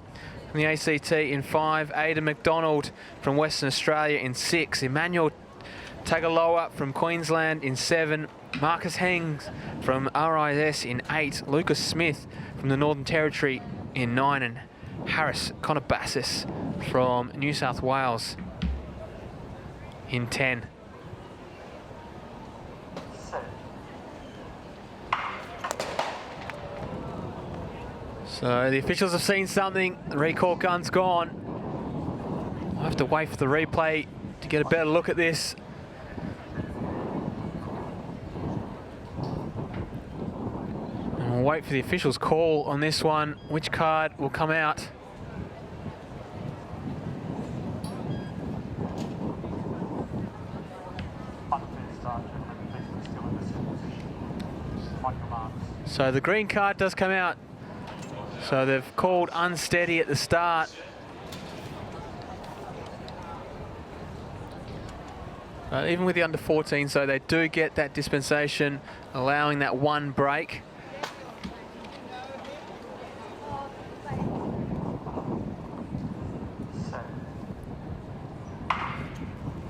from the ACT in 5. Aidan McDonald from Western Australia in 6. Emmanuel Tagaloa from Queensland in 7. Marcus Hengs from RIS in 8. Lucas Smith from the Northern Territory in 9. And Harris Conabassis from New South Wales in 10. So the officials have seen something. The recall gun's gone. I'll have to wait for the replay to get a better look at this. And we'll wait for the officials' call on this one. Which card will come out? So the green card does come out. So they've called unsteady at the start. Even with the under 14, so they do get that dispensation, allowing that 1 break.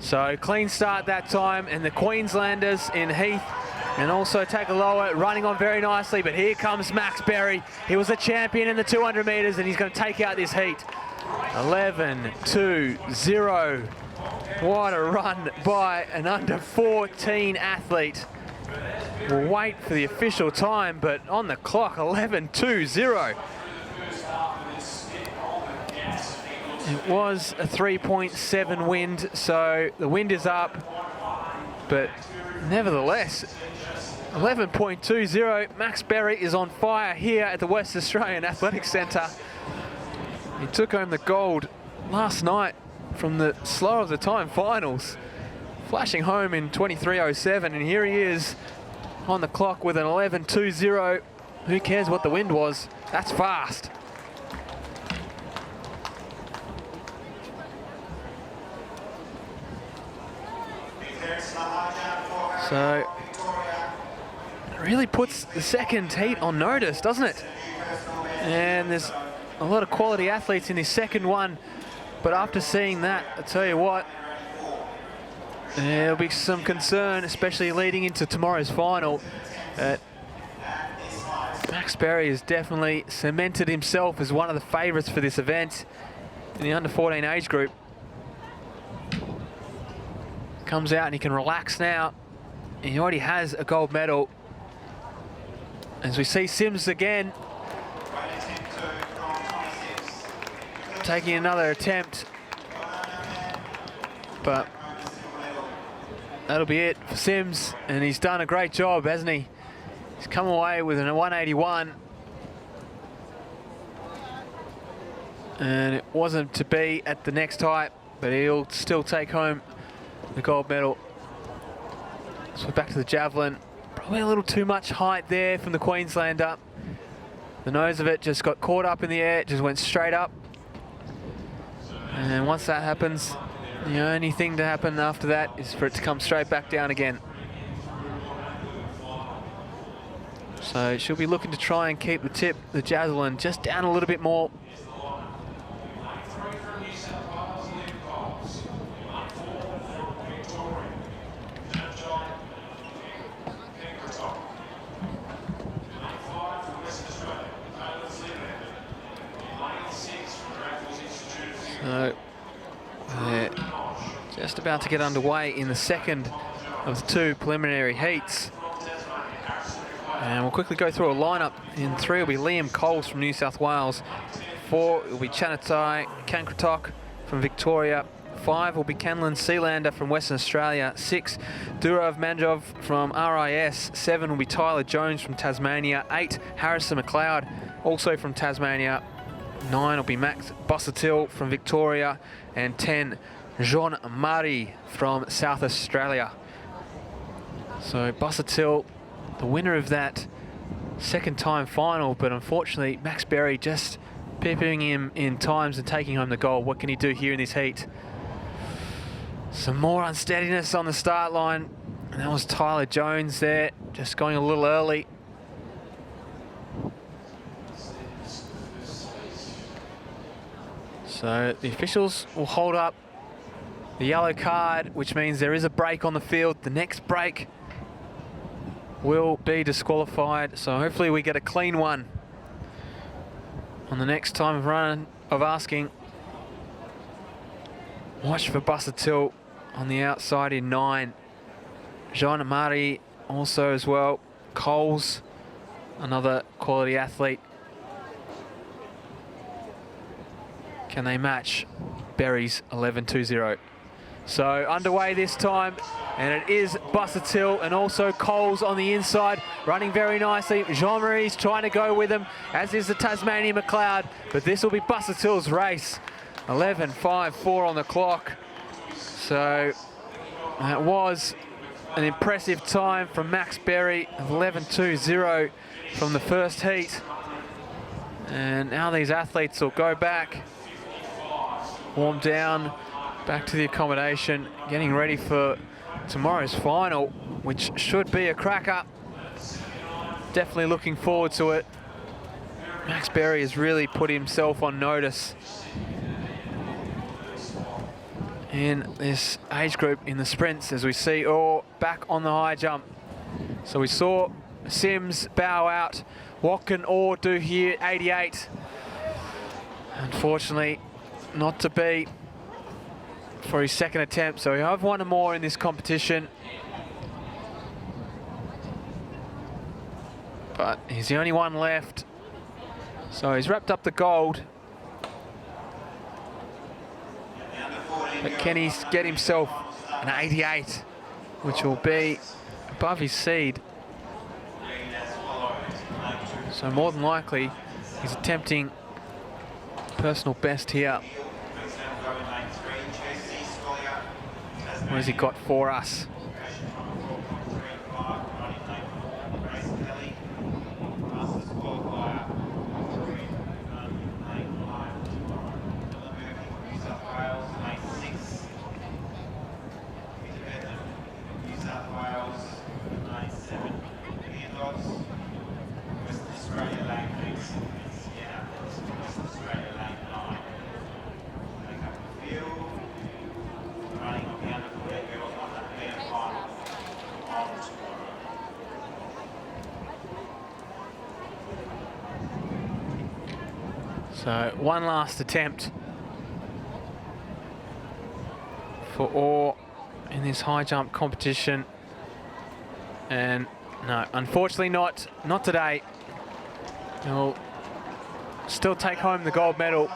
So clean start that time, and the Queenslanders in Heath and also Tagaloa running on very nicely, but here comes Max Berry. He was a champion in the 200 metres, and he's going to take out this heat. 11-2-0. What a run by an under 14 athlete. We'll wait for the official time, but on the clock, 11-2-0. It was a 3.7 wind, so the wind is up, but nevertheless, 11.20. Max Berry is on fire here at the West Australian Athletics Centre. He took home the gold last night from the Slow of the Time finals, flashing home in 23:07, and here he is on the clock with an 11.20. Who cares what the wind was? That's fast. So it really puts the second heat on notice, doesn't it? And there's a lot of quality athletes in this second one, but after seeing that, I tell you what, there'll be some concern, especially leading into tomorrow's final. Max Berry has definitely cemented himself as one of the favourites for this event in the under 14 age group. Comes out and he can relax now. He already has a gold medal. As we see Sims again taking another attempt, but that'll be it for Sims, and he's done a great job, hasn't he? He's come away with a 181, and it wasn't to be at the next height, but he'll still take home the gold medal. So back to the javelin. Probably a little too much height there from the Queenslander. The nose of it just got caught up in the air, it just went straight up. And once that happens, the only thing to happen after that is for it to come straight back down again. So she'll be looking to try and keep the tip, the javelin, just down a little bit more. So they're just about to get underway in the second of the 2 preliminary heats. And we'll quickly go through a lineup. In 3 will be Liam Coles from New South Wales. 4 will be Chanatai Kankritok from Victoria. 5 will be Canlan Sealander from Western Australia. 6, Durav Manjov from RIS. 7 will be Tyler Jones from Tasmania. 8, Harrison McLeod, also from Tasmania. 9 will be Max Bossatil from Victoria, and 10, Jean Marie from South Australia. So Bossatil, the winner of that second time final, but unfortunately Max Berry just pipping him in times and taking home the gold. What can he do here in this heat? Some more unsteadiness on the start line, and that was Tyler Jones there, just going a little early. So the officials will hold up the yellow card, which means there is a break on the field. The next break will be disqualified, so hopefully we get a clean one on the next time of run of asking. Watch for Busuttil on the outside in 9. Jean Amari also as well. Coles, another quality athlete. Can they match Berry's 11.20? So underway this time, and it is Busuttil and also Coles on the inside, running very nicely. Jean-Marie's trying to go with him, as is the Tasmanian McLeod, but this will be Busuttil's race. 11.54 on the clock. So that was an impressive time from Max Berry of 11.20 from the first heat. And now these athletes will go back, warm down, back to the accommodation, getting ready for tomorrow's final, which should be a cracker. Definitely looking forward to it. Max Berry has really put himself on notice in this age group in the sprints, as we see all back on the high jump. So we saw Sims bow out. What can Orr do here? 88. Unfortunately, not to be for his second attempt. So we have one more in this competition, but he's the only one left. So he's wrapped up the gold. But can he get himself an 88, which will be above his seed? So more than likely, he's attempting personal best here. What has he got for us? So one last attempt for Orr in this high jump competition, and no, unfortunately not today. He'll still take home the gold medal.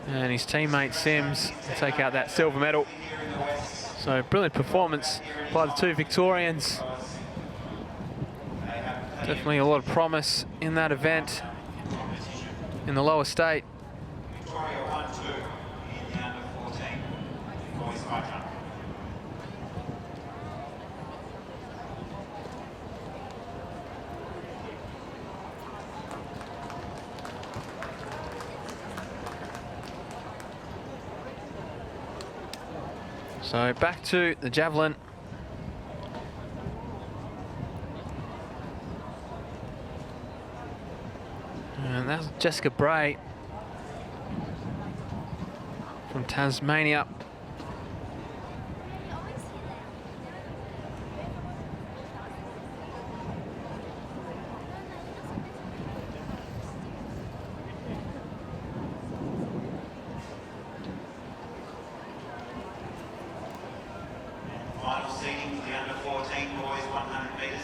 And his teammate Sims will take out that silver medal. So brilliant performance by the two Victorians. Definitely a lot of promise in that event in the lower state. So back to the javelin. And that's Jessica Bray from Tasmania.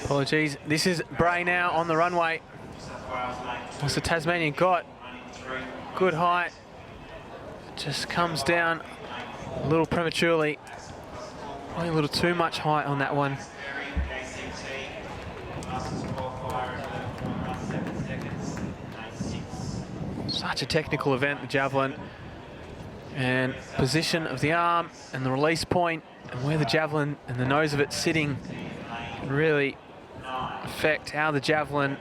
Apologies. This is Bray now on the runway. What's the Tasmanian got? Good height. Just comes down a little prematurely. Probably a little too much height on that one. Such a technical event, the javelin. And position of the arm and the release point and where the javelin and the nose of it sitting can really affect how the javelin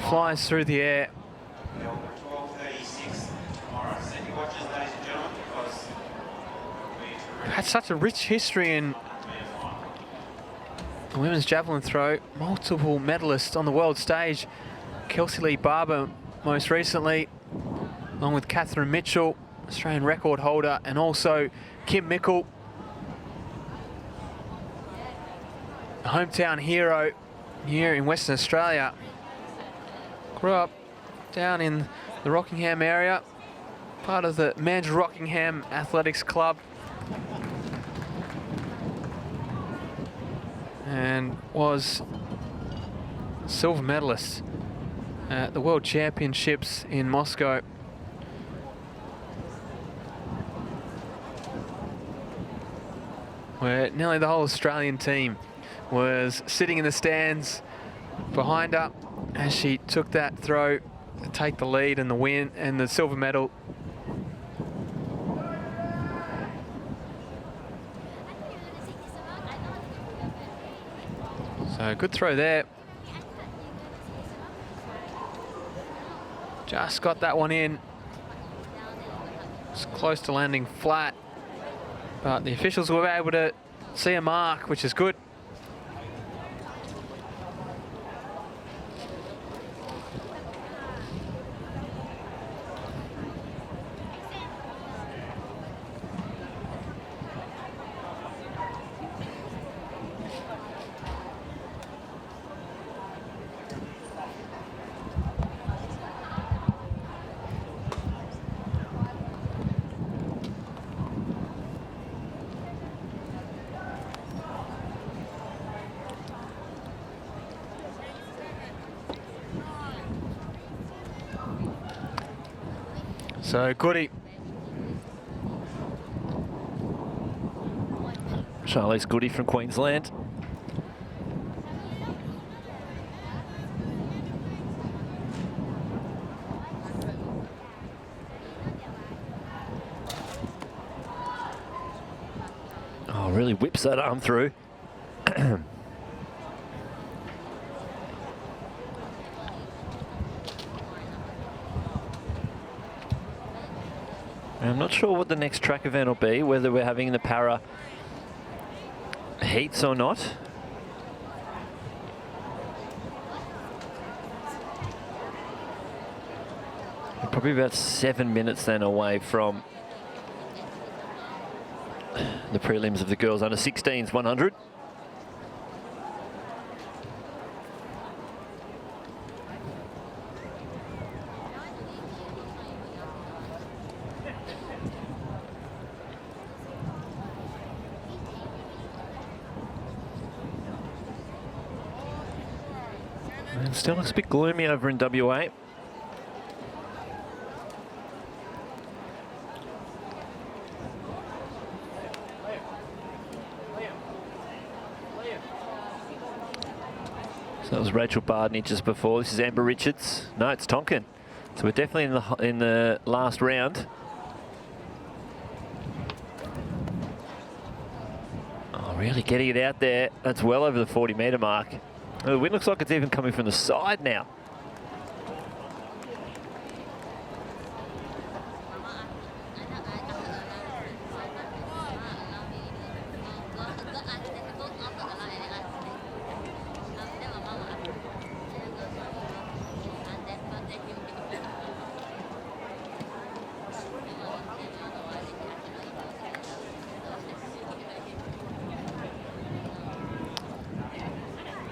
flies through the air. We've had such a rich history in the women's javelin throw. Multiple medalists on the world stage. Kelsey Lee Barber most recently, along with Catherine Mitchell, Australian record holder, and also Kim Mickle, a hometown hero here in Western Australia. Grew up down in the Rockingham area, part of the Mandurah Rockingham Athletics Club, and was silver medalist at the World Championships in Moscow. Where nearly the whole Australian team was sitting in the stands behind her as she took that throw to take the lead and the win and the silver medal. So good throw there. Just got that one in. It's close to landing flat, but the officials were able to see a mark, which is good. So Goody. Charlize Goody from Queensland. Oh, really whips that arm through. I'm not sure what the next track event will be, whether we're having the para heats or not. We're probably about 7 minutes then away from the prelims of the girls under 16s 100. And still looks a bit gloomy over in WA. So that was Rachel Bardney just before. This is Amber Richards. No, it's Tonkin. So we're definitely in the last round. Oh, really getting it out there. That's well over the 40-metre mark. The wind looks like it's even coming from the side now.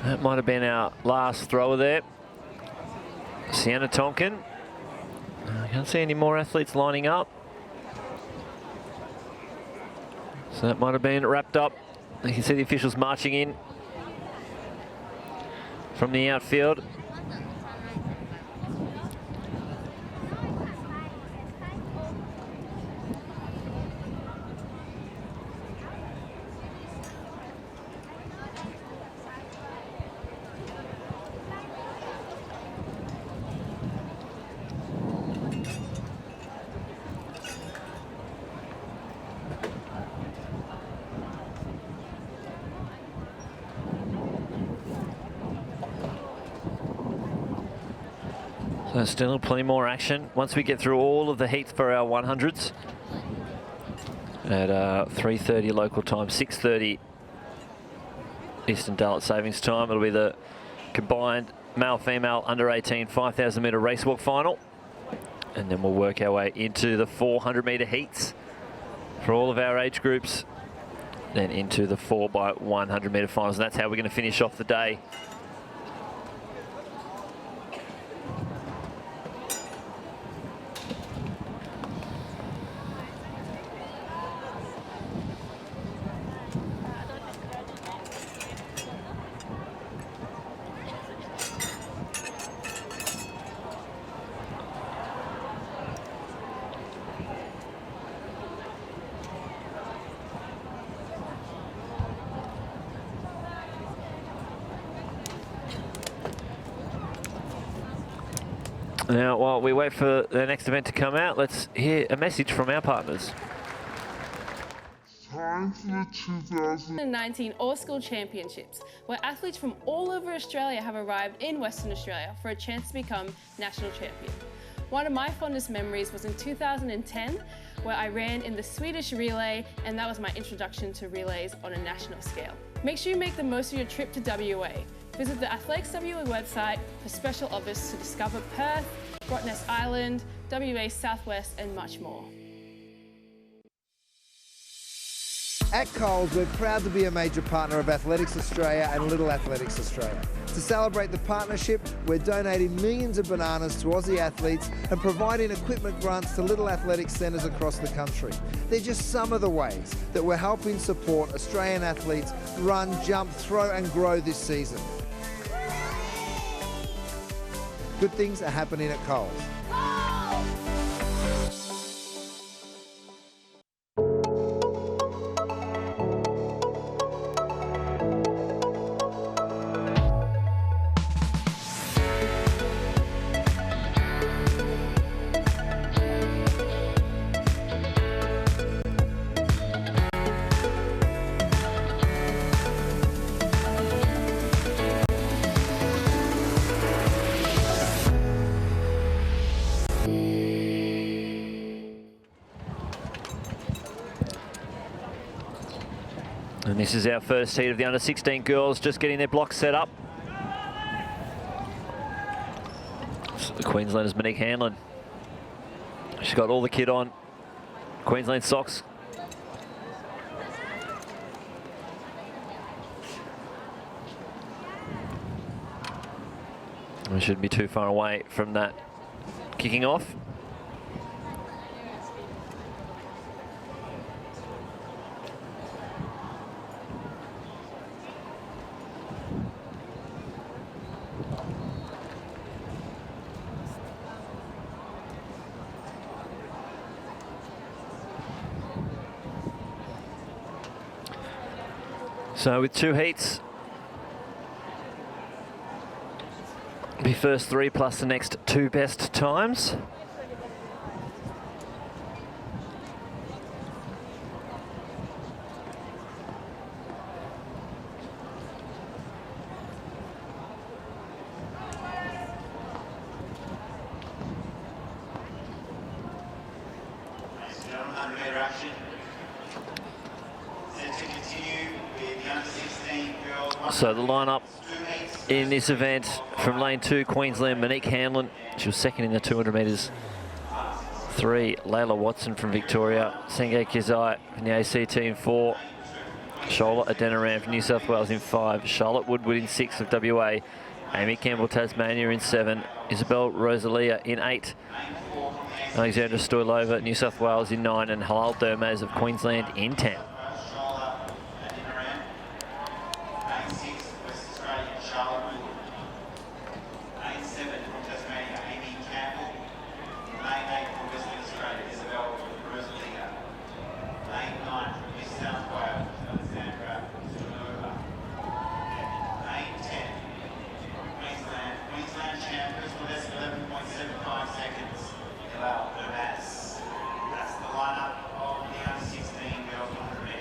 That might have been our last thrower there. Sienna Tonkin. I can't see any more athletes lining up. So that might have been wrapped up. You can see the officials marching in from the outfield. So still plenty more action once we get through all of the heats for our 100s at 3:30 local time, 6:30 Eastern Daylight Savings Time. It'll be the combined male-female under 18 5,000 metre race walk final, and then we'll work our way into the 400 metre heats for all of our age groups, then into the 4x100 metre finals, and that's how we're going to finish off the day. Now, while we wait for the next event to come out, let's hear a message from our partners. Time for the 2019 All-School Championships, where athletes from all over Australia have arrived in Western Australia for a chance to become national champion. One of my fondest memories was in 2010, where I ran in the Swedish relay, and that was my introduction to relays on a national scale. Make sure you make the most of your trip to WA. Visit the Athletics WA website for special offers to discover Perth, Rottnest Island, WA Southwest and much more. At Coles, we're proud to be a major partner of Athletics Australia and Little Athletics Australia. To celebrate the partnership, we're donating millions of bananas to Aussie athletes and providing equipment grants to Little Athletics centres across the country. They're just some of the ways that we're helping support Australian athletes run, jump, throw and grow this season. Good things are happening at Coles. And this is our first heat of the under-16 girls, just getting their blocks set up. So the Queenslanders, Monique Hanlon. She's got all the kit on. Queensland socks. We shouldn't be too far away from that kicking off. So with two heats, the first three plus the next two best times. So the lineup in this event from lane 2, Queensland, Monique Hanlon. She was second in the 200 metres. 3, Layla Watson from Victoria. Senge Kizai from the ACT in 4. Shola Adeniran from New South Wales in 5. Charlotte Woodward in 6 of WA. Amy Campbell, Tasmania in 7. Isabel Rosalia in 8. Alexandra Stoylova, New South Wales in 9. And Halal Dermaz of Queensland in 10. That's the lineup of the under-16 girls 100 metres.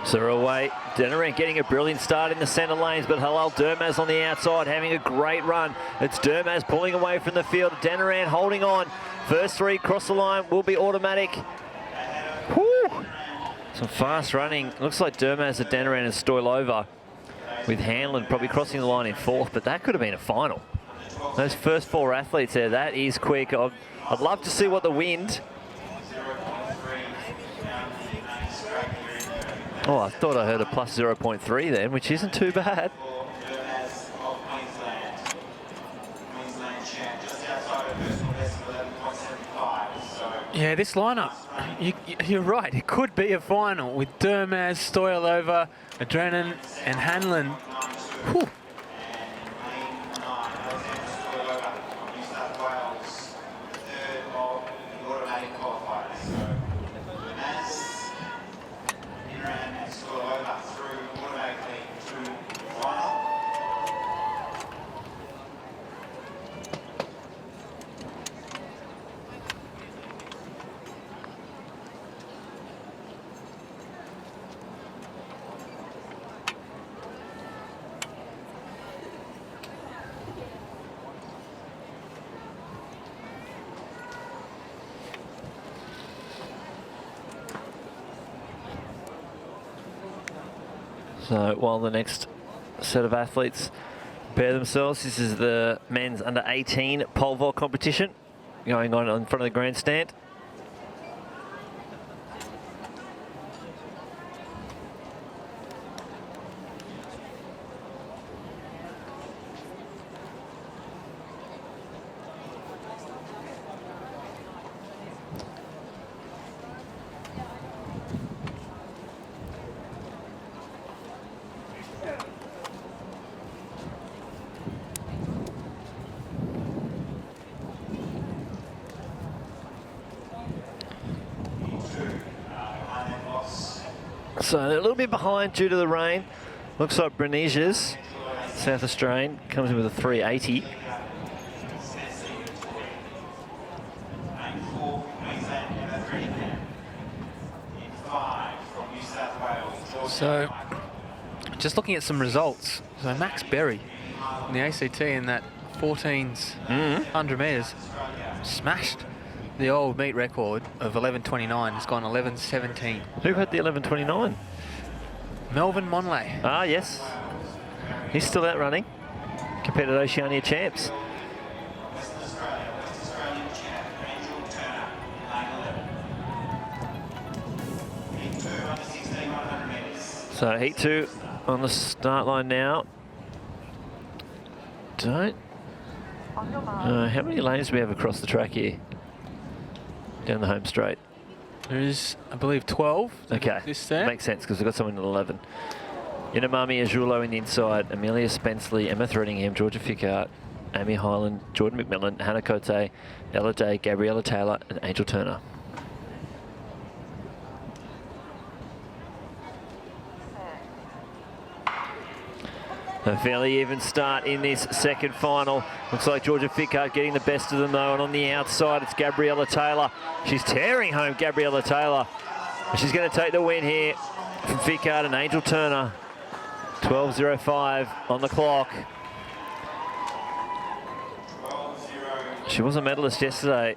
So away, Danaran getting a brilliant start in the centre lanes, but Halal Dermaz on the outside having a great run. It's Dermaz pulling away from the field. Danaran holding on. First 3 cross the line will be automatic. Whew. Some fast running. Looks like Dermaz, Danaran and Stoilova, with Hanlon probably crossing the line in 4th, but that could have been a final. Those first 4 athletes there, that is quick. I'd love to see what the wind... Oh, I thought I heard a plus 0.3 then, which isn't too bad. Yeah, this lineup, you're right, it could be a final with Dermaz, Stoilova, Adrenan and Hanlon. Whew. So while the next set of athletes prepare themselves, this is the men's under 18 pole vault competition going on in front of the grandstand. So they're a little bit behind due to the rain. Looks like Brenesia's, South Australian, comes in with a 380. So, just looking at some results. So Max Berry in the ACT in that 14s 100 metres smashed the old meet record of 11:29. It's gone 11:17. Who had the 11:29? Melvin Monlay. Ah, yes. He's still out running. Compared to Oceania champs. So heat 2 on the start line now. How many lanes do we have across the track here? Down the home straight. There is, I believe, 12. Okay, this there. Makes sense because we've got someone at 11. Inamami Ajulo in the inside, Amelia Spenceley, Emma Threadingham, Georgia Fickart, Amy Highland, Jordan McMillan, Hannah Cote, Ella Day, Gabriella Taylor and Angel Turner. A fairly even start in this second final. Looks like Georgia Fickart getting the best of them though, and on the outside it's Gabriella Taylor. She's tearing home Gabriella Taylor. She's going to take the win here from Fickart and Angel Turner. 12:05 on the clock. She was a medalist yesterday,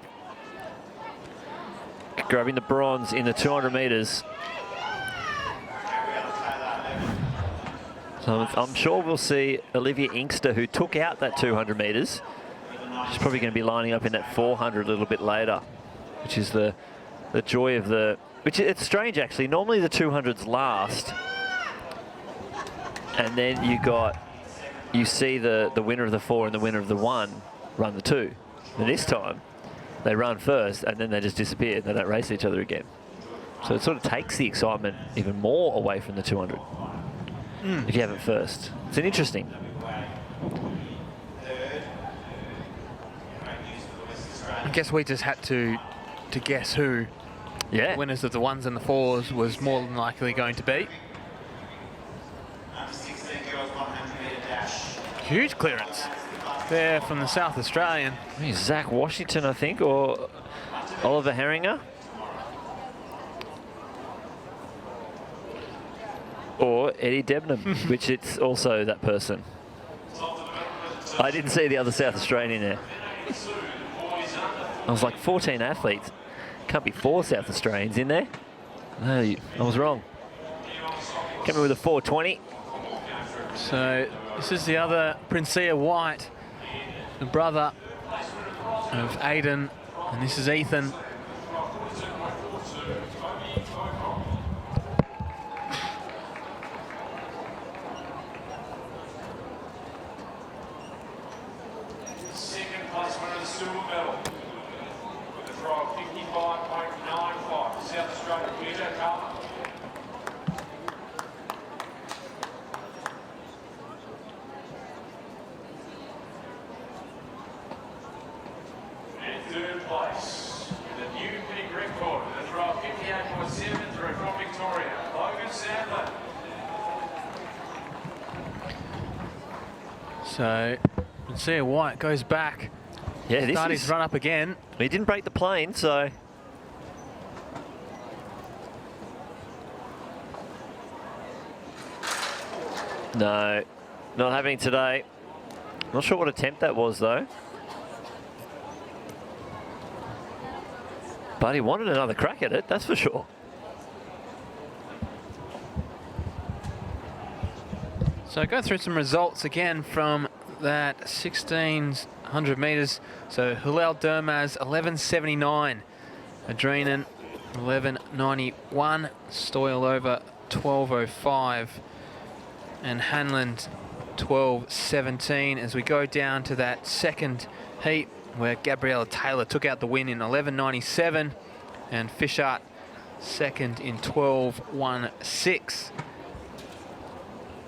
grabbing the bronze in the 200 metres. So I'm sure we'll see Olivia Inkster, who took out that 200 metres. She's probably going to be lining up in that 400 a little bit later, which is the joy of the... Which it's strange, actually. Normally the 200s last, and then you see the winner of the 4 and the winner of the 1 run the 2. And this time, they run first, and then they just disappear. They don't race each other again. So it sort of takes the excitement even more away from the 200. If you have it first. It's an interesting. I guess we just had to guess who the winners of the 1s and the 4s was more than likely going to be. Huge clearance there from the South Australian. Zach Washington, I think, or Oliver Herringer. or Eddie Debnam, which it's also that person. I didn't see the other South Australian there. I was like, 14 athletes. Can't be 4 South Australians in there. No, I was wrong. Coming with a 4:20. So this is the other Princea White, the brother of Aiden, and this is Ethan. Second place winner of the silver medal with a throw of 55.95. South Australia, Peter Carter. And third place with a new peak record with a throw of 58.73 from Victoria, Logan Sandler. So Princea White goes back. Yeah, this Start is his run up again. He didn't break the plane, so. No, not happening today. Not sure what attempt that was, though. But he wanted another crack at it, that's for sure. So go through some results again from that 1600 metres. So Hillel Dermaz 11.79, Adrian 11.91, Stoilova 12.05, and Hanlon 12.17. As we go down to that second heat where Gabriella Taylor took out the win in 11.97 and Fishart second in 12.16.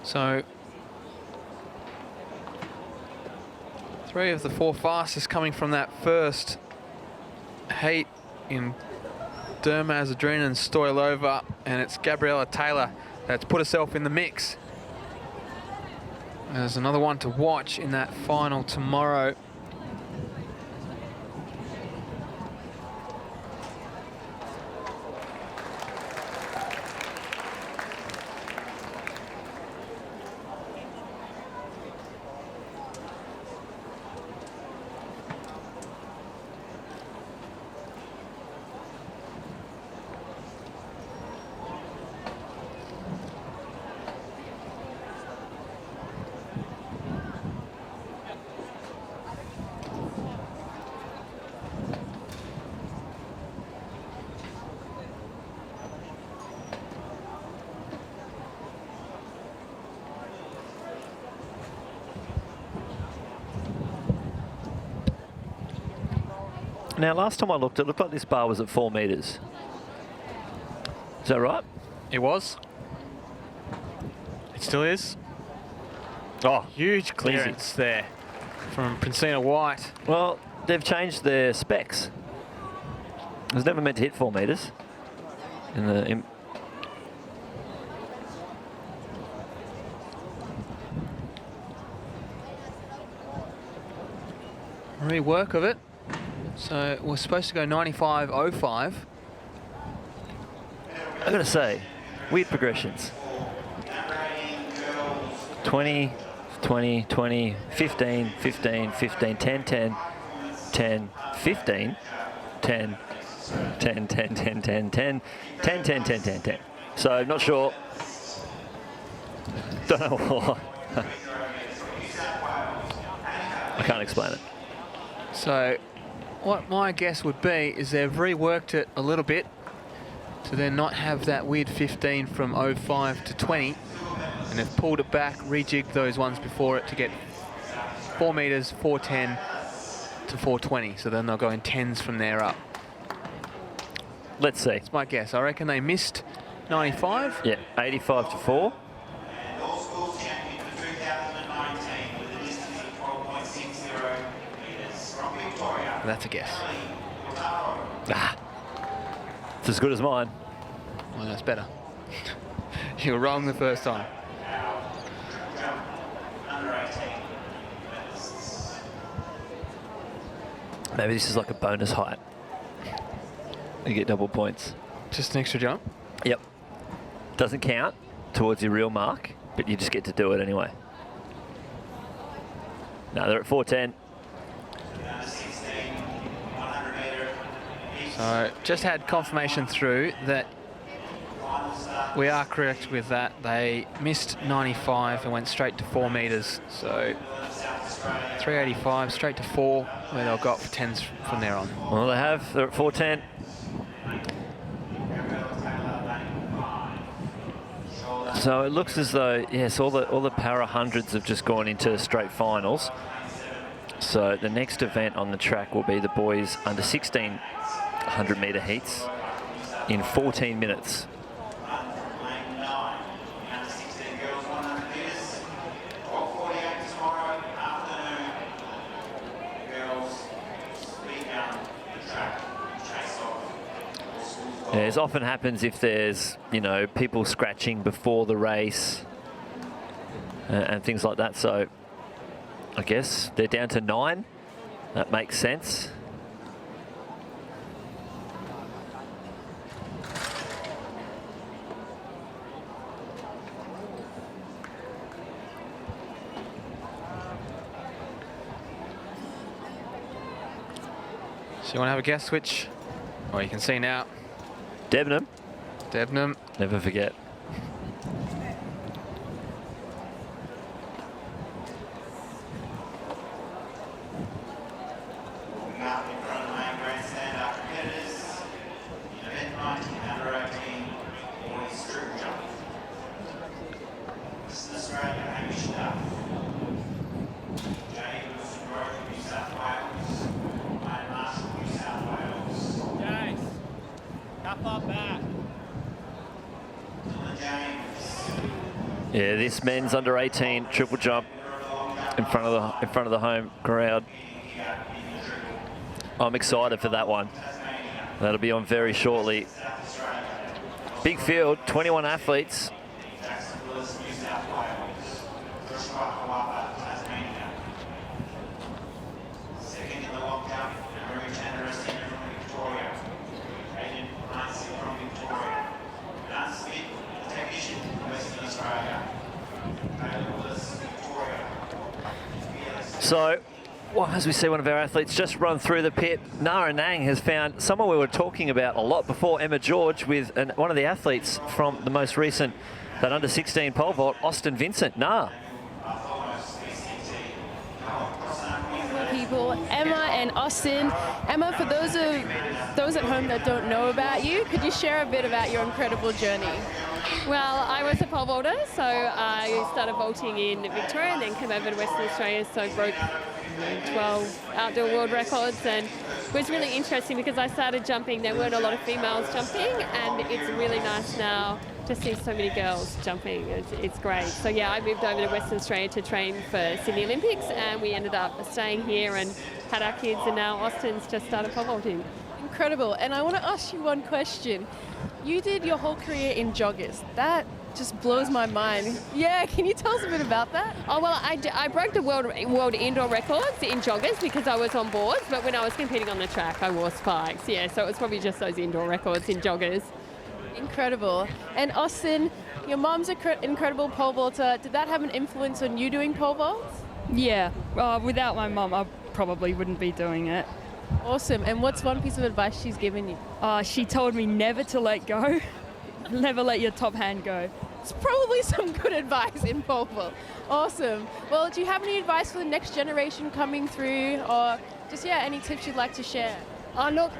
So 3 of the 4 fastest coming from that first heat in Dermaz, Adrina and Stoilova, and it's Gabriella Taylor that's put herself in the mix. There's another one to watch in that final tomorrow. Now, last time I looked, it looked like this bar was at 4 metres. Is that right? It was. It still is. Oh, huge clearance there from Princea White. Well, they've changed their specs. It was never meant to hit 4 metres. Rework of it. So we're supposed to go 95.05. I'm going to say, weird progressions. 20, 20, 20, 15, 15, 15, 10, 10, 10, 15, 10, 10, 10, 10, 10, 10, 10, 10, 10, 10, 10, 10. So not sure. Don't know why. I can't explain it. So what my guess would be is they've reworked it a little bit to then not have that weird 15 from 05 to 20, and they've pulled it back, rejigged those ones before it to get 4 metres, 410 to 420. So then they'll go in 10s from there up. Let's see. That's my guess. I reckon they missed 95. Yeah, 85 to 4. That's a guess. Ah, it's as good as mine. Well, that's better. You were wrong the first time. Maybe this is like a bonus height. You get double points. Just an extra jump? Yep. Doesn't count. towards your real mark, but you just get to do it anyway. No, they're at 4:10. So just had confirmation through that we are correct with that. They missed 95 and went straight to 4 metres. So 385 straight to 4, where they'll go up for 10s from there on. Well, they have. They're at 4:10. So it looks as though, yes, all the para hundreds have just gone into straight finals. So the next event on the track will be the boys under 16 100-metre heats in 14 minutes. Yeah, as often happens if there's, you know, people scratching before the race and things like that. So I guess they're down to 9. That makes sense. So you want to have a guess which? Well, you can see now. Debenham. Debenham. Never forget. Yeah, this men's under 18 triple jump in front of the home crowd. I'm excited for that one. That'll be on very shortly. Big field, 21 athletes. So, well, as we see one of our athletes just run through the pit, Nara Nang has found someone we were talking about a lot before, Emma George, with one of the athletes from the most recent, that under 16 pole vault, Austin Vincent. Nah. People, Emma and Austin. Emma, for those at home that don't know about you, could you share a bit about your incredible journey? Well, I was a pole vaulter, so I started vaulting in Victoria and then came over to Western Australia, so broke 12 outdoor world records, and it was really interesting because I started jumping. There weren't a lot of females jumping, and it's really nice now to see so many girls jumping. It's great. So yeah, I moved over to Western Australia to train for Sydney Olympics, and we ended up staying here and had our kids, and now Austin's just started pole vaulting. Incredible. And I want to ask you one question. You did your whole career in joggers. That just blows my mind. Yeah, can you tell us a bit about that? Oh, well, I broke the world indoor records in joggers because I was on boards, but when I was competing on the track, I wore spikes. Yeah, so it was probably just those indoor records in joggers. Incredible. And Austin, your mom's an incredible pole vaulter. Did that have an influence on you doing pole vaults? Yeah, without my mum, I probably wouldn't be doing it. Awesome. And what's one piece of advice she's given you? She told me never to let go. Never let your top hand go. It's probably some good advice in pole vault. Awesome. Well, do you have any advice for the next generation coming through, or just, yeah, any tips you'd like to share? Look,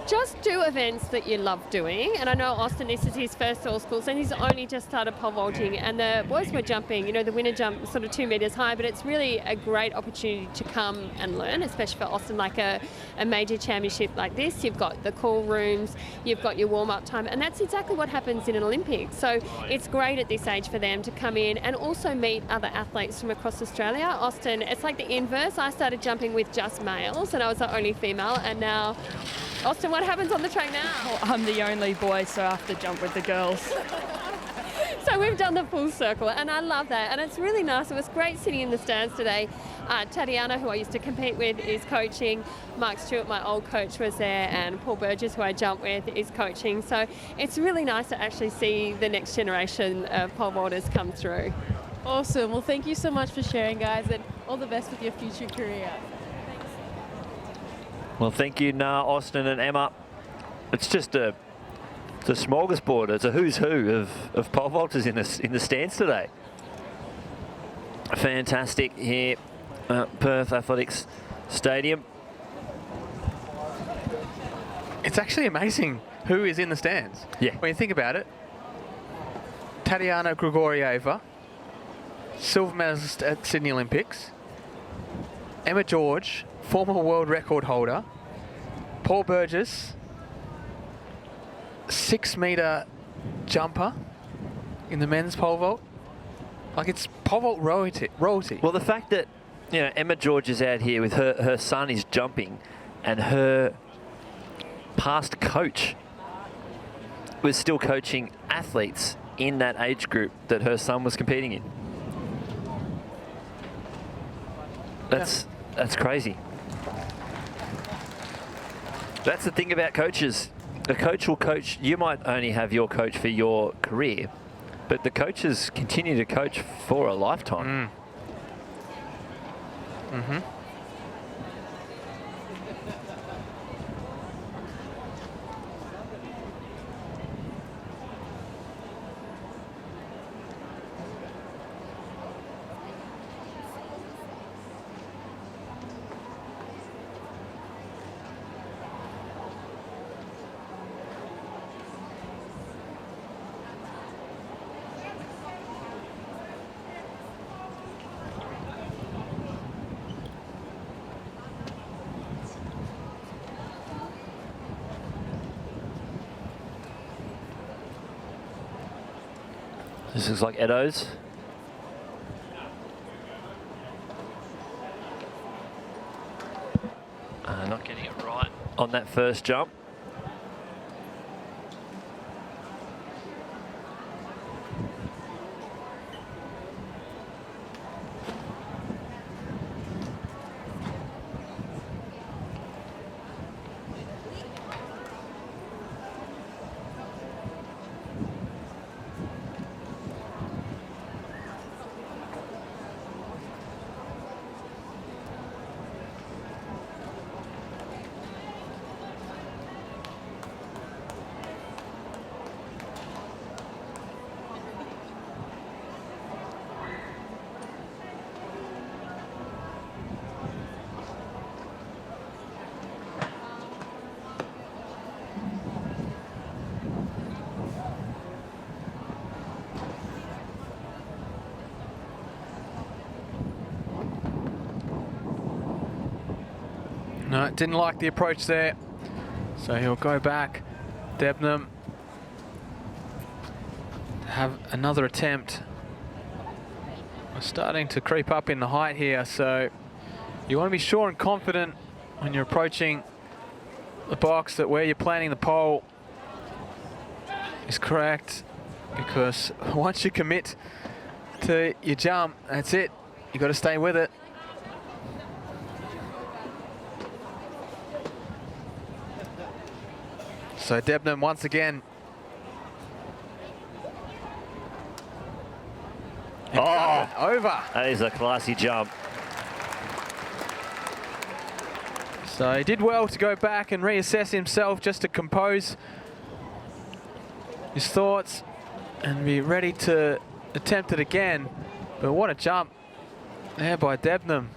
just do events that you love doing. And I know Austin, this is his first all schools, and he's only just started pole vaulting, and the boys were jumping, you know, the winner jump sort of 2 meters high, but it's really a great opportunity to come and learn, especially for Austin, like a major championship like this. You've got the call rooms, you've got your warm-up time, and that's exactly what happens in an Olympics. So it's great at this age for them to come in and also meet other athletes from across Australia. Austin, it's like the inverse. I started jumping with just males, and I was the only female, and now Austin, what happens on the track now? Well, I'm the only boy, so I have to jump with the girls. So we've done the full circle, and I love that, and it's really nice. It was great sitting in the stands today. Tatiana, who I used to compete with, is coaching. Mark Stewart, my old coach, was there, and Paul Burgess, who I jump with, is coaching. So it's really nice to actually see the next generation of pole vaulters come through. Awesome. Well, thank you so much for sharing, guys, and all the best with your future career. Well, thank you, Nah, Austin and Emma. It's just a smorgasbord. It's a who's who of pole vaulters in the stands today. Fantastic here at Perth Athletics Stadium. It's actually amazing who is in the stands. Yeah. When you think about it, Tatiana Grigorieva, silver medalist at Sydney Olympics. Emma George, former world record holder. Paul Burgess, 6-metre jumper in the men's pole vault. Like, it's pole vault royalty. Well, the fact that, you know, Emma George is out here with her son is jumping, and her past coach was still coaching athletes in that age group that her son was competing in. That's crazy. That's the thing about coaches. A coach will coach. You might only have your coach for your career, but the coaches continue to coach for a lifetime. This looks like Edo's. Not getting it right on that first jump. No, didn't like the approach there. So he'll go back. Debnam have another attempt. We're starting to creep up in the height here, so you want to be sure and confident when you're approaching the box that where you're planting the pole is correct, because once you commit to your jump, that's it. You've got to stay with it. So Debnam once again. Oh, over. That is a classy jump. So he did well to go back and reassess himself, just to compose his thoughts and be ready to attempt it again. But what a jump there by Debnam.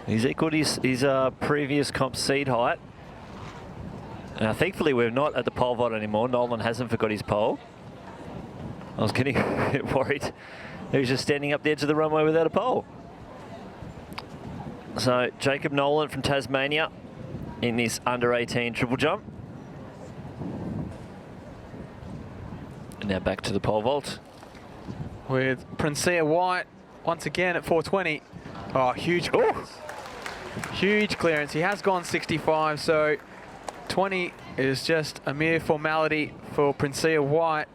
He's equaled his previous comp seed height. Thankfully, we're not at the pole vault anymore. Nolan hasn't forgot his pole. I was getting a bit worried. He was just standing up the edge of the runway without a pole. So Jacob Nolan from Tasmania in this under-18 triple jump. And now back to the pole vault. With Princea White once again at 420. Oh, huge clearance. Huge clearance. He has gone 65, so 20 is just a mere formality for Princea White.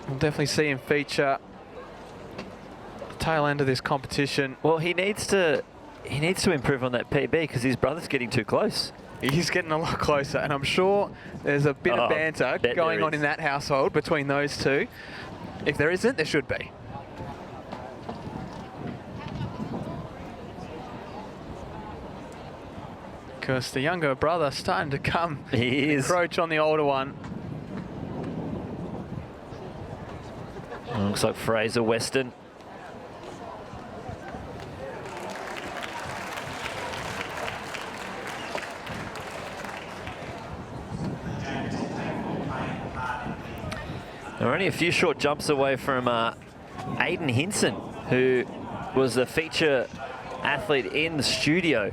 We'll definitely see him feature tail end of this competition. Well, he needs to improve on that PB because his brother's getting too close. He's getting a lot closer, and I'm sure there's a bit of banter going on in that household between those two. If there isn't, there should be. Because the younger brother starting to come encroach on the older one. Looks like Fraser Weston. We're only a few short jumps away from Aiden Hinson, who was a feature athlete in the studio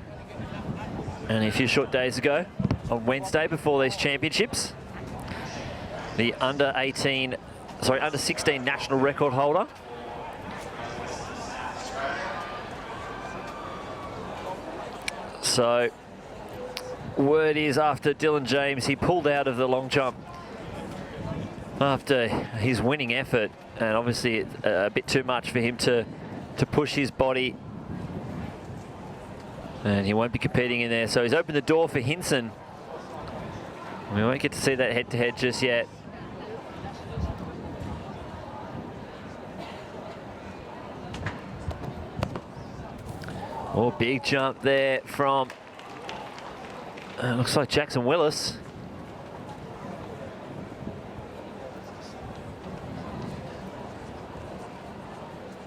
only a few short days ago on Wednesday before these championships. The under 16 national record holder. So word is after Dylan James, he pulled out of the long jump after his winning effort, and obviously it's a bit too much for him to push his body, and he won't be competing in there. So he's opened the door for Hinson. We won't get to see that head-to-head just yet. Oh, big jump there from looks like Jackson Willis.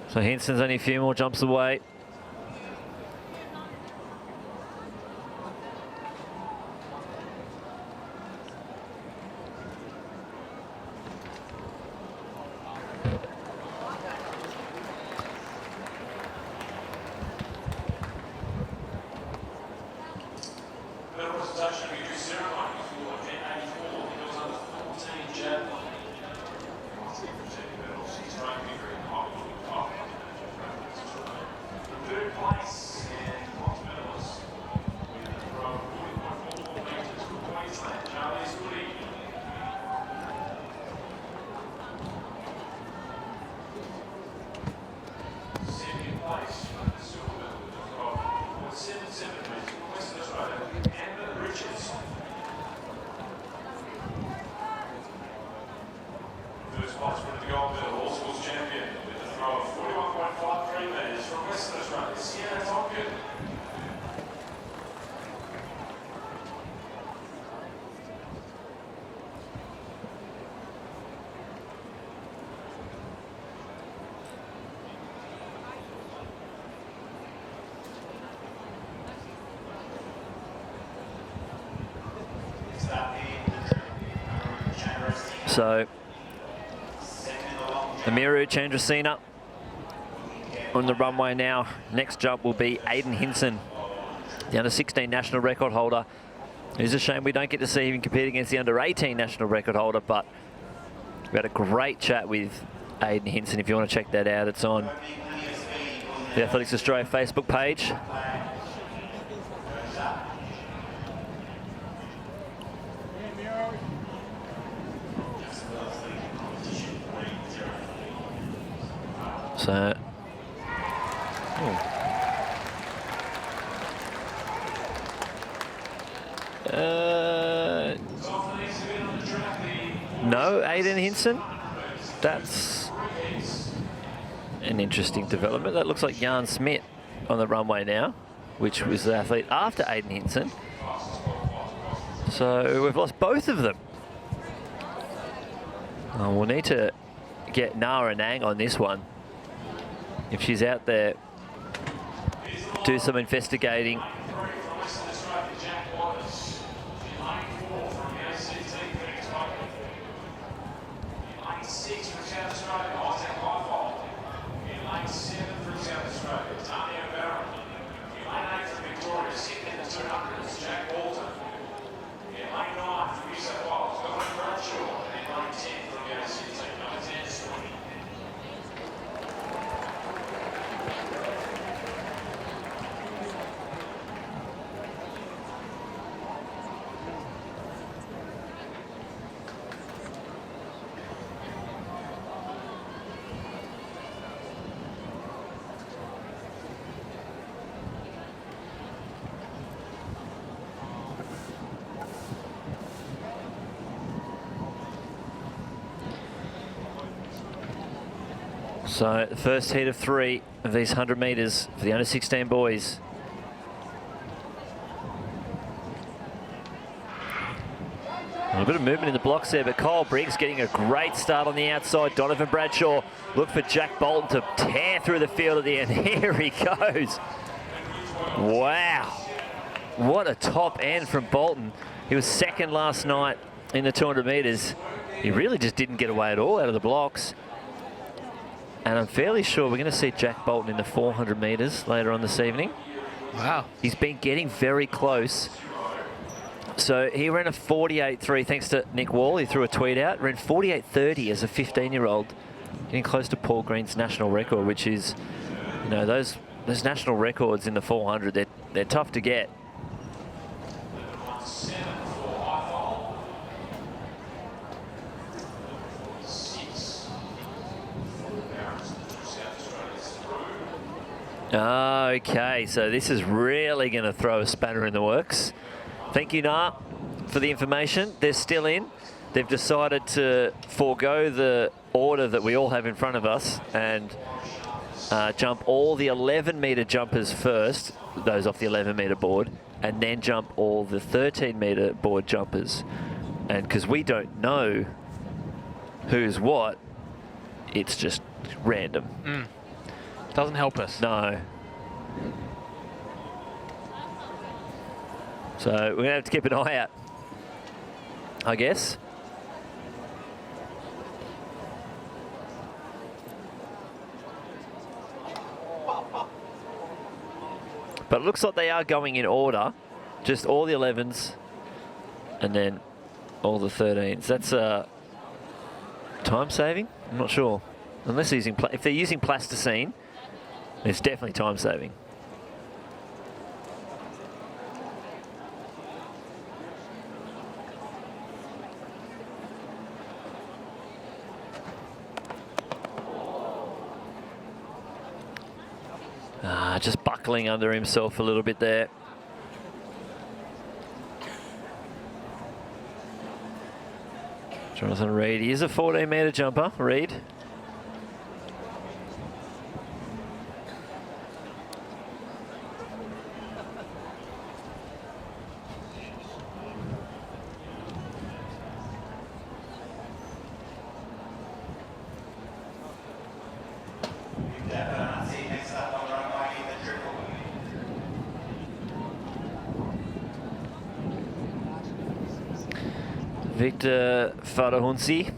So Hinson's only a few more jumps away. So Amiru Chandrasena on the runway now. Next jump will be Aiden Hinson, the under-16 national record holder. It's a shame we don't get to see him compete against the under-18 national record holder, but we had a great chat with Aiden Hinson. If you want to check that out, it's on the Athletics Australia Facebook page. So, no, Aiden Hinson. That's an interesting development. That looks like Jan Smit on the runway now, which was the athlete after Aiden Hinson. So we've lost both of them. We'll need to get Nara Nang on this one. If she's out there, do some investigating. So the first heat of 3 of these 100 metres for the under 16 boys. A bit of movement in the blocks there, but Kyle Briggs getting a great start on the outside. Donovan Bradshaw look for Jack Bolton to tear through the field at the end. Here he goes. Wow. What a top end from Bolton. He was second last night in the 200 metres. He really just didn't get away at all out of the blocks. And I'm fairly sure we're going to see Jack Bolton in the 400 metres later on this evening. Wow. He's been getting very close. So he ran a 48.3 thanks to Nick Wall. He threw a tweet out. Ran 48.30 as a 15-year-old, getting close to Paul Green's national record, which is, you know, those national records in the 400. They're tough to get. Okay, so this is really going to throw a spanner in the works. Thank you, Nah, for the information. They're still in. They've decided to forego the order that we all have in front of us and jump all the 11-metre jumpers first, those off the 11-metre board, and then jump all the 13-metre board jumpers. And because we don't know who's what, it's just random. Doesn't help us. No. So we're going to have to keep an eye out, I guess. But it looks like they are going in order. Just all the 11s and then all the 13s. That's time saving? I'm not sure. Unless they're using if they're using plasticine, it's definitely time saving. Just buckling under himself a little bit there. Jonathan Reed, he is a 14-metre jumper, Reed. Victor Fadahunsi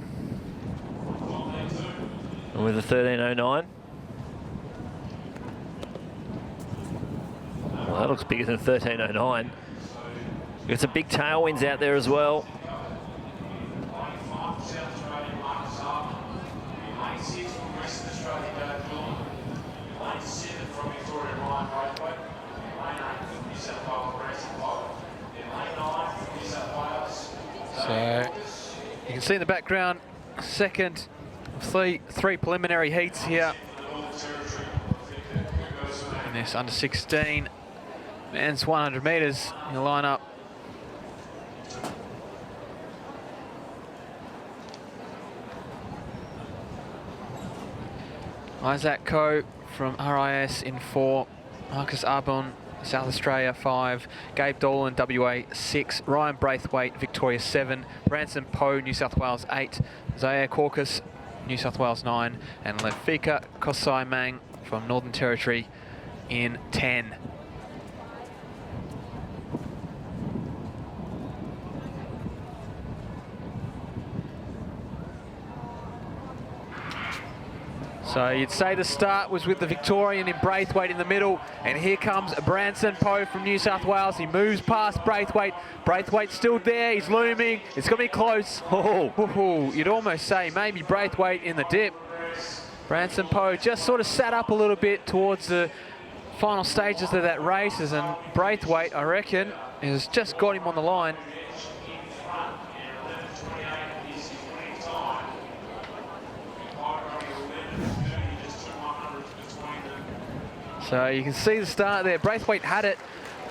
with a 13.09. Well, that looks bigger than 13.09. Got some big tailwinds out there as well. So you can see in the background, second of three preliminary heats here in this under 16 men's 100 metres in the lineup. Isaac Coe from RIS in 4, Marcus Arbon, South Australia 5, Gabe Dolan, WA 6, Ryan Braithwaite, Victoria 7, Branson Poe, New South Wales 8, Zaire Caucus, New South Wales 9, and Lefika Kosai Mang from Northern Territory in 10. So you'd say the start was with the Victorian in Braithwaite in the middle, and here comes Branson Poe from New South Wales. He moves past Braithwaite. Braithwaite's still there, he's looming. It's going to be close. You'd almost say maybe Braithwaite in the dip. Branson Poe just sort of sat up a little bit towards the final stages of that race, and Braithwaite, I reckon, has just got him on the line. So you can see the start there. Braithwaite had it,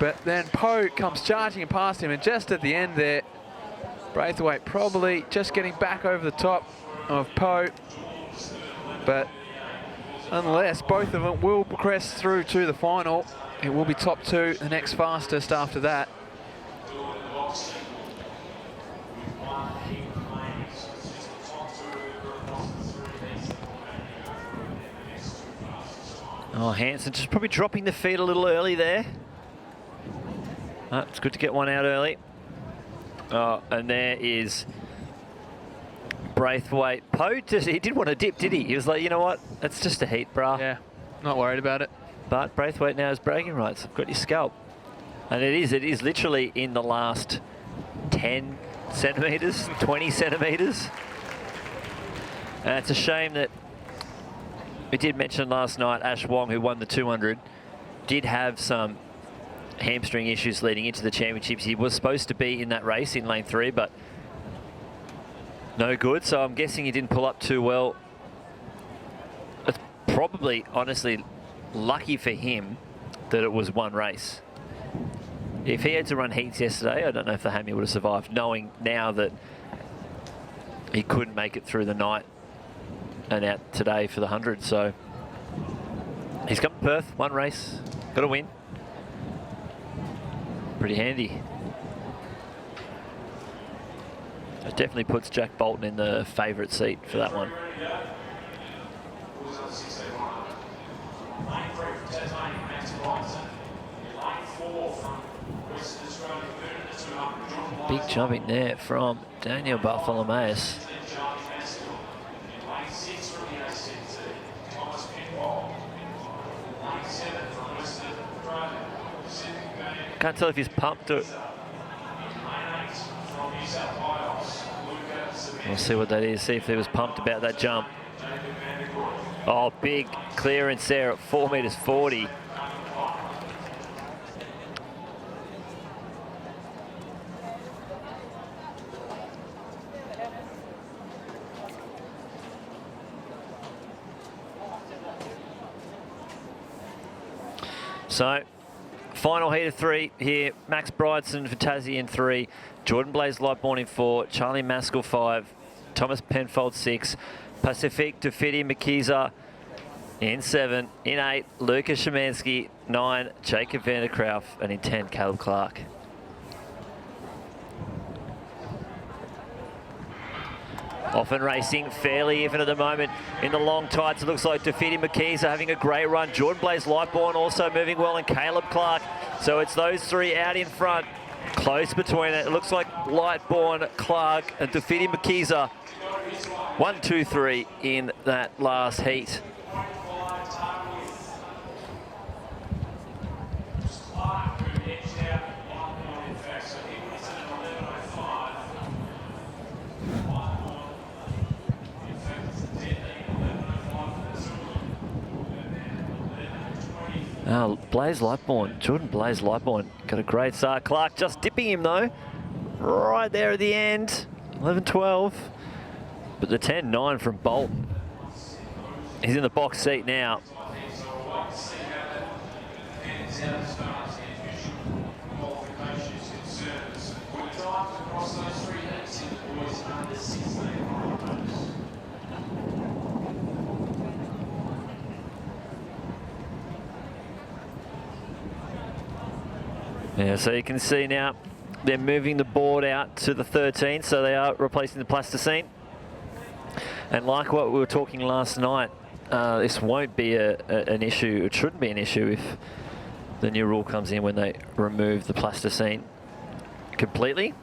but then Poe comes charging past him, and just at the end there, Braithwaite probably just getting back over the top of Poe, but unless both of them will progress through to the final. It will be top two, the next fastest after that. Oh, Hansen just probably dropping the feet a little early there. It's good to get one out early. Oh, and there is Braithwaite. Poe, he didn't want to dip, did he? He was like, you know what? It's just a heat, brah. Yeah, not worried about it. But Braithwaite now has bragging rights. I've got your scalp. And it is literally in the last 10 centimetres, 20 centimetres. And it's a shame that we did mention last night, Ash Wong, who won the 200, did have some hamstring issues leading into the championships. He was supposed to be in that race in lane 3, but no good. So I'm guessing he didn't pull up too well. It's probably, honestly, lucky for him that it was one race. If he had to run heats yesterday, I don't know if the hammy would have survived, knowing now that he couldn't make it through the night and out today for the 100. So he's come to Perth, one race, got to win. Pretty handy. It definitely puts Jack Bolton in the favourite seat for that one. Big jumping there from Daniel Bartholomaeus. Can't tell if he's pumped or... We'll see what that is, see if he was pumped about that jump. Oh, big clearance there at 4 metres 40. So, final heat of 3 here. Max Bridson for Tassie in 3. Jordan Blaze Lightbourne in 4. Charlie Maskell 5. Thomas Penfold 6. Pacific Tufiti Makiza in 7. In 8, Lucas Szymanski. 9, Jacob van der Krauff. And in 10, Caleb Clark. Often racing fairly even at the moment in the long tights. It looks like Tufiti Makiza having a great run. Jordan Blaze Lightbourne also moving well, and Caleb Clark. So it's those three out in front. Close between it. It looks like Lightbourne, Clark and Tufiti Makiza. 1, 2, 3 in that last heat. Blaze Lightbourne, Jordan Blaze Lightbourne got a great start. Clark just dipping him though, right there at the end, 11-12. But the 10-9 from Bolton. He's in the box seat now. Yeah, so you can see now they're moving the board out to the 13, so they are replacing the plasticine. And like what we were talking last night, this won't be an issue. It shouldn't be an issue if the new rule comes in when they remove the plasticine completely.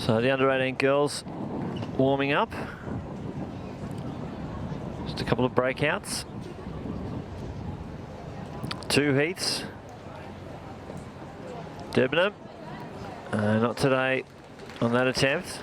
So the under-18 girls warming up. Just a couple of breakouts. 2 heats. Debenham, not today on that attempt.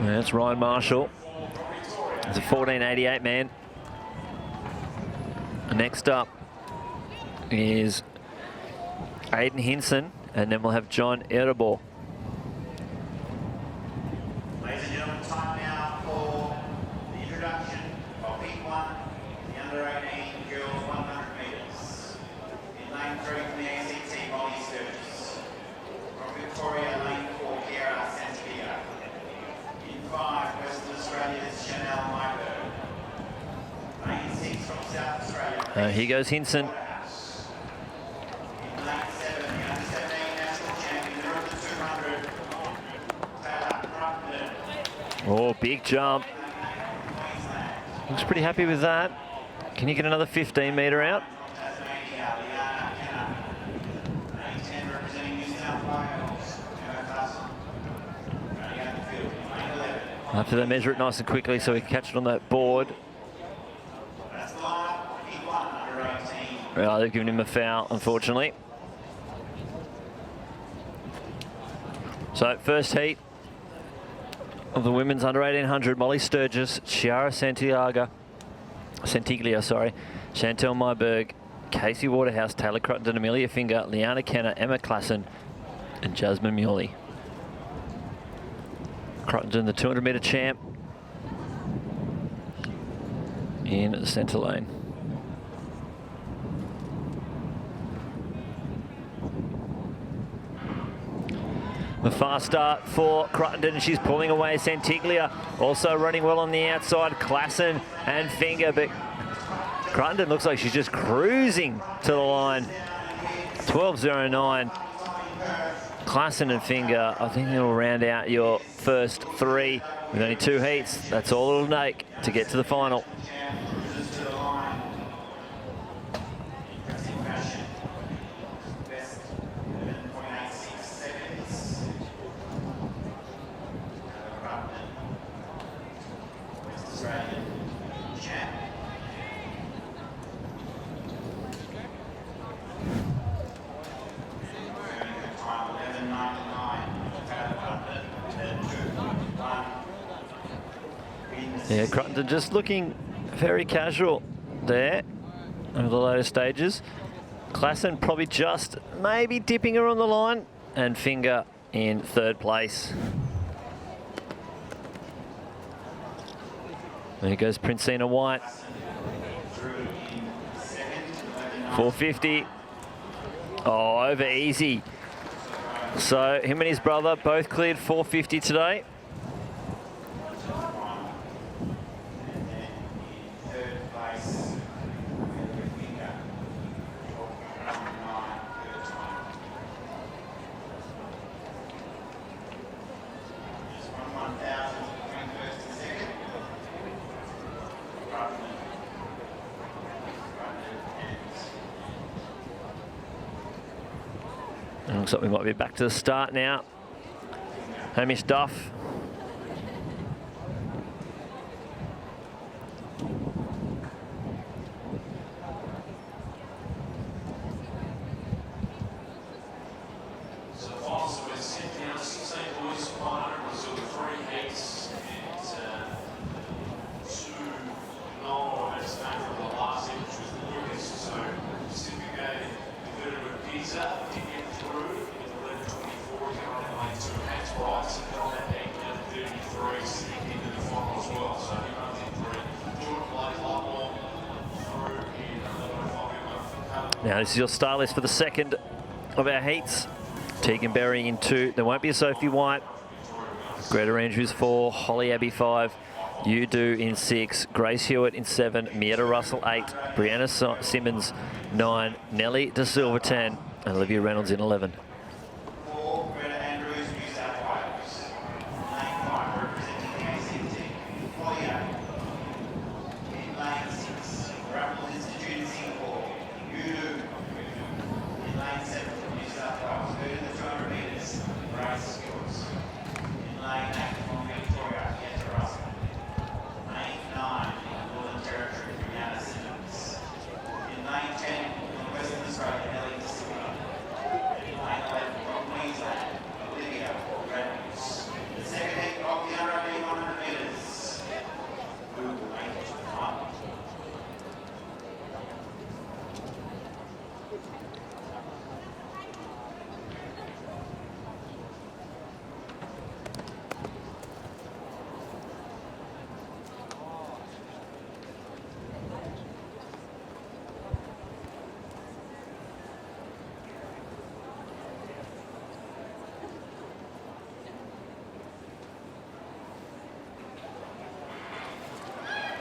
That's Ryan Marshall. It's a 1488 man. Next up is Aiden Hinson, and then we'll have John Erebor. Ladies and gentlemen, time now for the introduction of heat 1, the under-18 girls 100 metres. In lane 3 from the ACT, Molly Sturgis. From Victoria, lane 4, Kiara Santiago. In 5, Western Australia's Chanel Myberg. Lane 6 from South Australia. Here goes Hinson. In lane 7, the under-17 national champion, the of the 200, Taylor Crumpton. Oh, big jump. Looks pretty happy with that. Can you get another 15 metre out? After they measure it nice and quickly so we can catch it on that board. Well, they've given him a foul, unfortunately. So, first heat of the women's under 1800, Molly Sturgis, Chiara Santiglia, Chantel Myberg, Casey Waterhouse, Taylor Cruttenden, Amelia Finger, Liana Kenner, Emma Klassen, and Jasmine Muley. Cruttenden, the 200 metre champ, in the centre lane. The fast start for Cruttenden, and she's pulling away Santiglia. Also running well on the outside, Klassen and Finger, but Cruttenden looks like she's just cruising to the line. 12.09. Klassen and Finger, I think it'll round out your first 3 with only 2 heats. That's all it'll take to get to the final. Yeah, Cruttenden just looking very casual there over the later stages. Klassen probably just maybe dipping her on the line, and Finger in 3rd place. There goes Princina White. 450. Oh, over easy. So him and his brother both cleared 450 today. Looks like we might be back to the start now. Hamish Duff. So far, so we're sitting down 16 boys, 100, so 3 heats, and 2 no, that's back from the last heat, which was the Lucas. So Pacific gave a bit of a pizza to get through. Now this is your star list for the second of our heats. Tegan Berry in 2. There won't be a Sophie White. Greta Andrews 4. Holly Abbey 5. Udo in 6. Grace Hewitt in 7. Mietta Russell 8. Brianna Simmons 9. Nelly De Silva 10. And Olivia Reynolds in 11.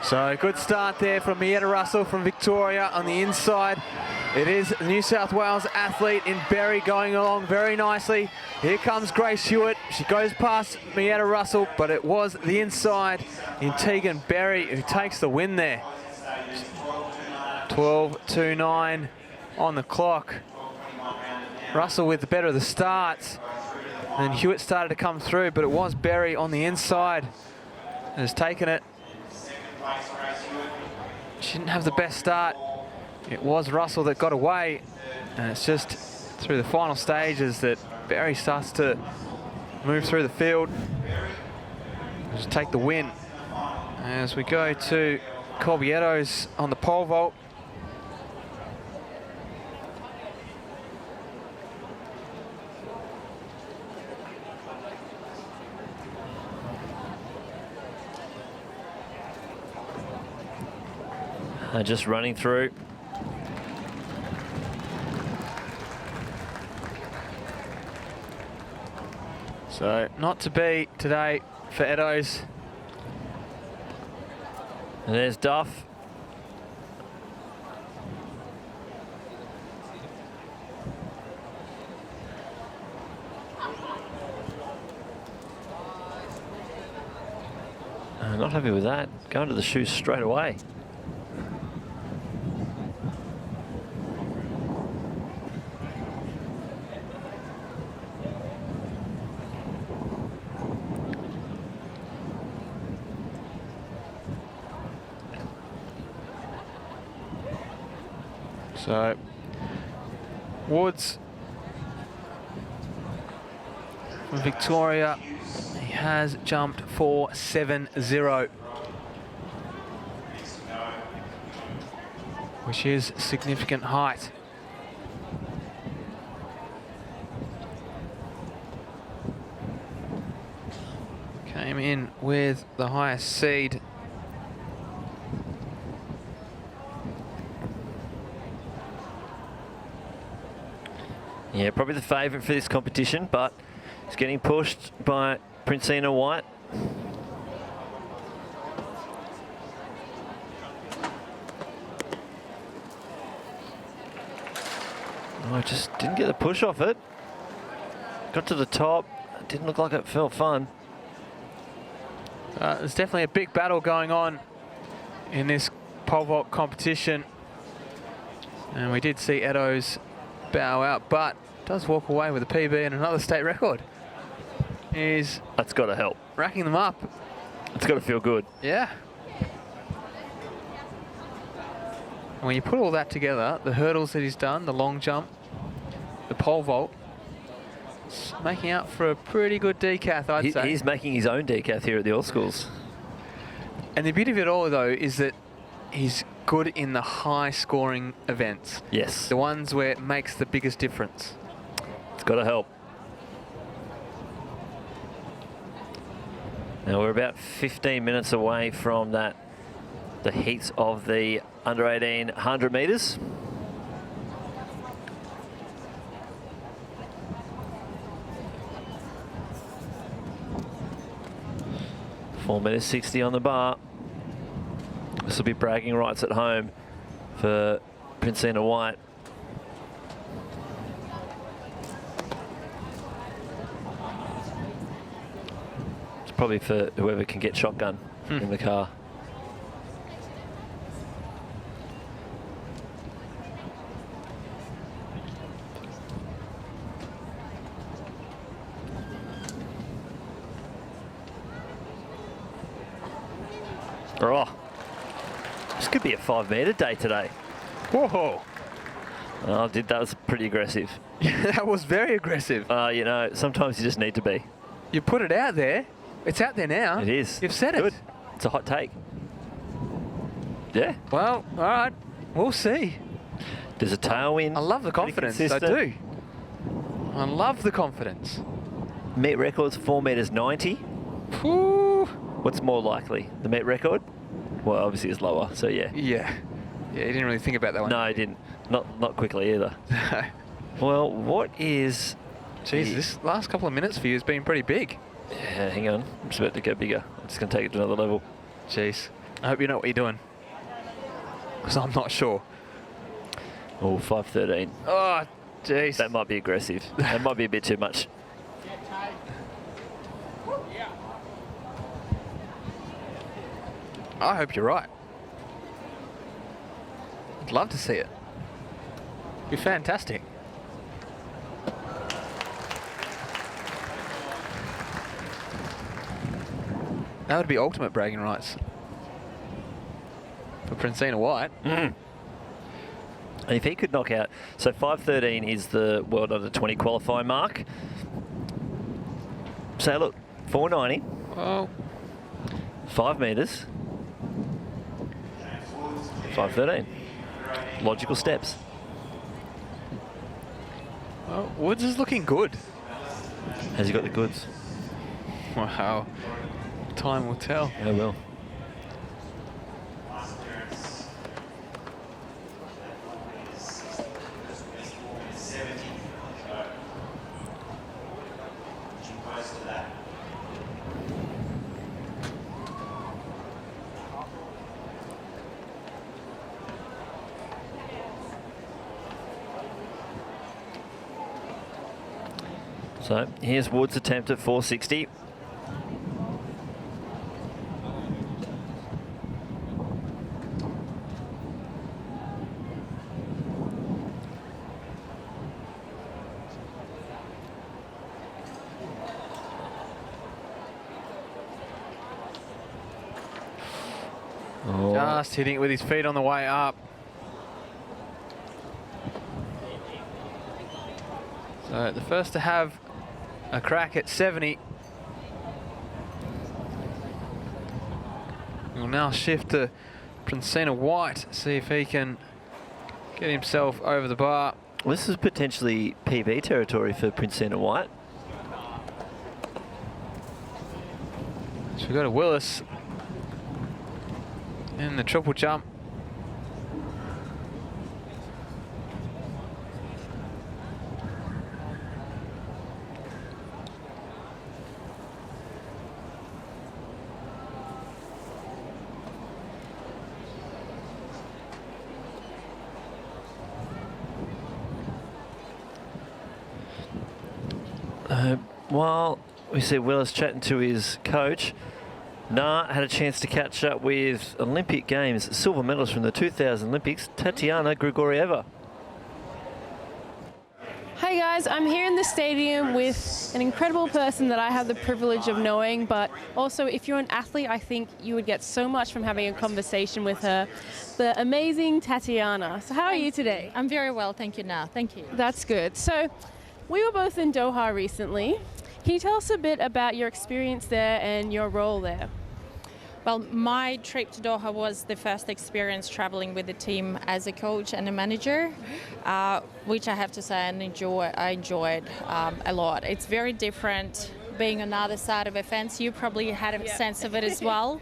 So good start there from Mietta Russell from Victoria on the inside. It is the New South Wales athlete in Berry going along very nicely. Here comes Grace Hewitt. She goes past Mietta Russell, but it was the inside in Tegan Berry who takes the win there. 12:29 on the clock. Russell with the better of the starts. And Hewitt started to come through, but it was Berry on the inside and has taken it. She didn't have the best start. It was Russell that got away, and it's just through the final stages that Berry starts to move through the field. Just take the win. As we go to Colby Eddowes on the pole vault. Just running through. So not to be today for Eddowes. And there's Duff. Not happy with that. Going to the shoes straight away. So Woods from Victoria, he has jumped 4.70, which is significant height. Came in with the highest seed. Yeah, probably the favourite for this competition, but it's getting pushed by Princina White. Oh, just didn't get the push off it. Got to the top. Didn't look like it felt fun. There's definitely a big battle going on in this pole vault competition. And we did see Eddowes bow out, but does walk away with a PB and another state record. That's got to help. Racking them up. It's got to feel good. Yeah. When you put all that together, the hurdles that he's done, the long jump, the pole vault, it's making out for a pretty good decath, I'd say. He's making his own decath here at the All Schools. And the beauty of it all, though, is that he's good in the high-scoring events. Yes. The ones where it makes the biggest difference. It's got to help. Now we're about 15 minutes away from the heats of the under 18 100 metres. 4.60 on the bar. This will be bragging rights at home for Princina White. It's probably for whoever can get shotgun in the car. Oh, this could be a 5 metre day today. Whoa. Oh, that was pretty aggressive. That was very aggressive. You know, sometimes you just need to be. You put it out there. It's out there now. It is. You've said Good. it. It's a hot take. Yeah. Well, all right. We'll see. There's a tailwind. I love the Pretty confidence. I consistent. do. I love the confidence. Meet record's 4.90 metres. Whew. What's more likely? The meet record? Well, obviously it's lower, so yeah. Yeah. Yeah, you didn't really think about that one. No, I didn't. Not quickly either. Well, what is... Jeez, this last couple of minutes for you has been pretty big. Yeah, hang on. I'm just about to go bigger. I'm just going to take it to another level. Jeez. I hope you know what you're doing. Because I'm not sure. Oh, 5.13. Oh, jeez. That might be aggressive. That might be a bit too much. I hope you're right. I'd love to see it. Be fantastic. That would be ultimate bragging rights for Princina White. And if he could knock out, so 5.13 is the World Under 20 qualifying mark. So look, 4.90. Oh. 5 metres. 5.13. Logical steps. Well, Woods is looking good. Has he got the goods? Wow. Time will tell. Yeah, will. So here's Wood's attempt at 460. Just hitting it with his feet on the way up. So the first to have a crack at 70. We'll now shift to Princina White, see if he can get himself over the bar. Well, this is potentially PB territory for Princina White. So we go to Willis in the triple jump. While we see Willis chatting to his coach, Nah had a chance to catch up with Olympic Games silver medalist from the 2000 Olympics, Tatiana Grigorieva. Hey guys, I'm here in the stadium with an incredible person that I have the privilege of knowing, but also if you're an athlete, I think you would get so much from having a conversation with her. The amazing Tatiana. So how are you today? I'm very well, thank you now. Thank you. That's good. So we were both in Doha recently. Can you tell us a bit about your experience there and your role there? Well, my trip to Doha was the first experience traveling with the team as a coach and a manager, which I have to say I enjoyed a lot. It's very different being on the other side of a fence. You probably had a sense of it as well.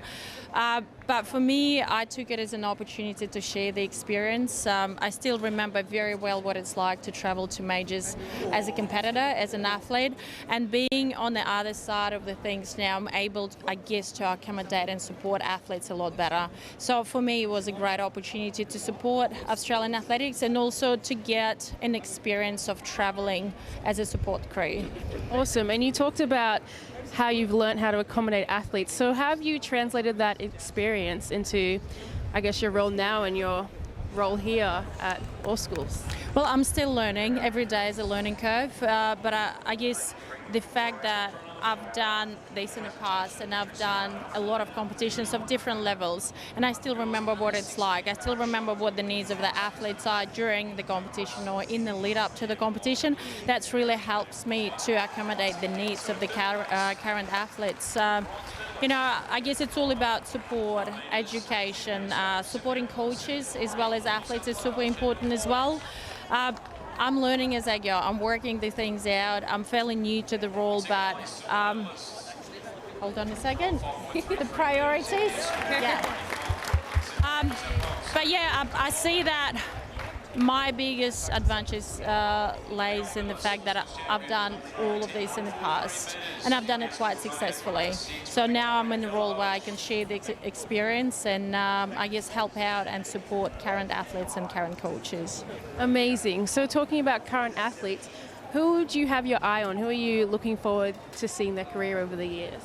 But for me, I took it as an opportunity to share the experience. I still remember very well what it's like to travel to majors as a competitor, as an athlete, and being on the other side of the things now, I'm able, I guess, to accommodate and support athletes a lot better. So for me, it was a great opportunity to support Australian athletics and also to get an experience of traveling as a support crew. Awesome. And you talked about how you've learned how to accommodate athletes. So how have you translated that experience into, I guess, your role now and your role here at All Schools? Well, I'm still learning. Every day is a learning curve. But I guess the fact that I've done this in the past and I've done a lot of competitions of different levels, and I still remember what it's like. I still remember what the needs of the athletes are during the competition or in the lead up to the competition. That's really helps me to accommodate the needs of the current athletes. You know, I guess it's all about support, education, supporting coaches as well as athletes is super important as well. I'm learning as I go. I'm working the things out. I'm fairly new to the role, but hold on a second. The priorities. Yeah. But yeah, I see that my biggest advantage lays in the fact that I've done all of this in the past, and I've done it quite successfully. So now I'm in a role where I can share the experience and I guess help out and support current athletes and current coaches. Amazing. So talking about current athletes, who do you have your eye on? Who are you looking forward to seeing their career over the years?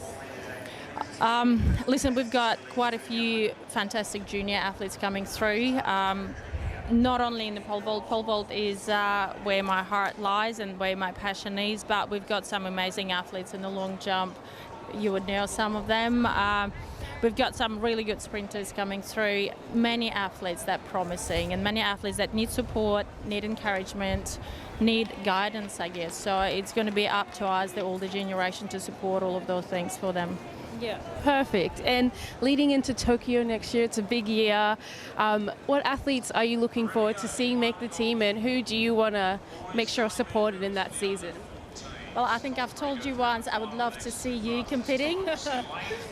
Listen, we've got quite a few fantastic junior athletes coming through. Not only in the pole vault is where my heart lies and where my passion is, but we've got some amazing athletes in the long jump. You would know some of them. We've got some really good sprinters coming through, many athletes that are promising and many athletes that need support, need encouragement, need guidance, I guess. So it's going to be up to us, the older generation, to support all of those things for them. Yeah, perfect. And leading into Tokyo next year, it's a big year. What athletes are you looking forward to seeing make the team, and who do you want to make sure are supported in that season? Well, I think I've told you once, I would love to see you competing.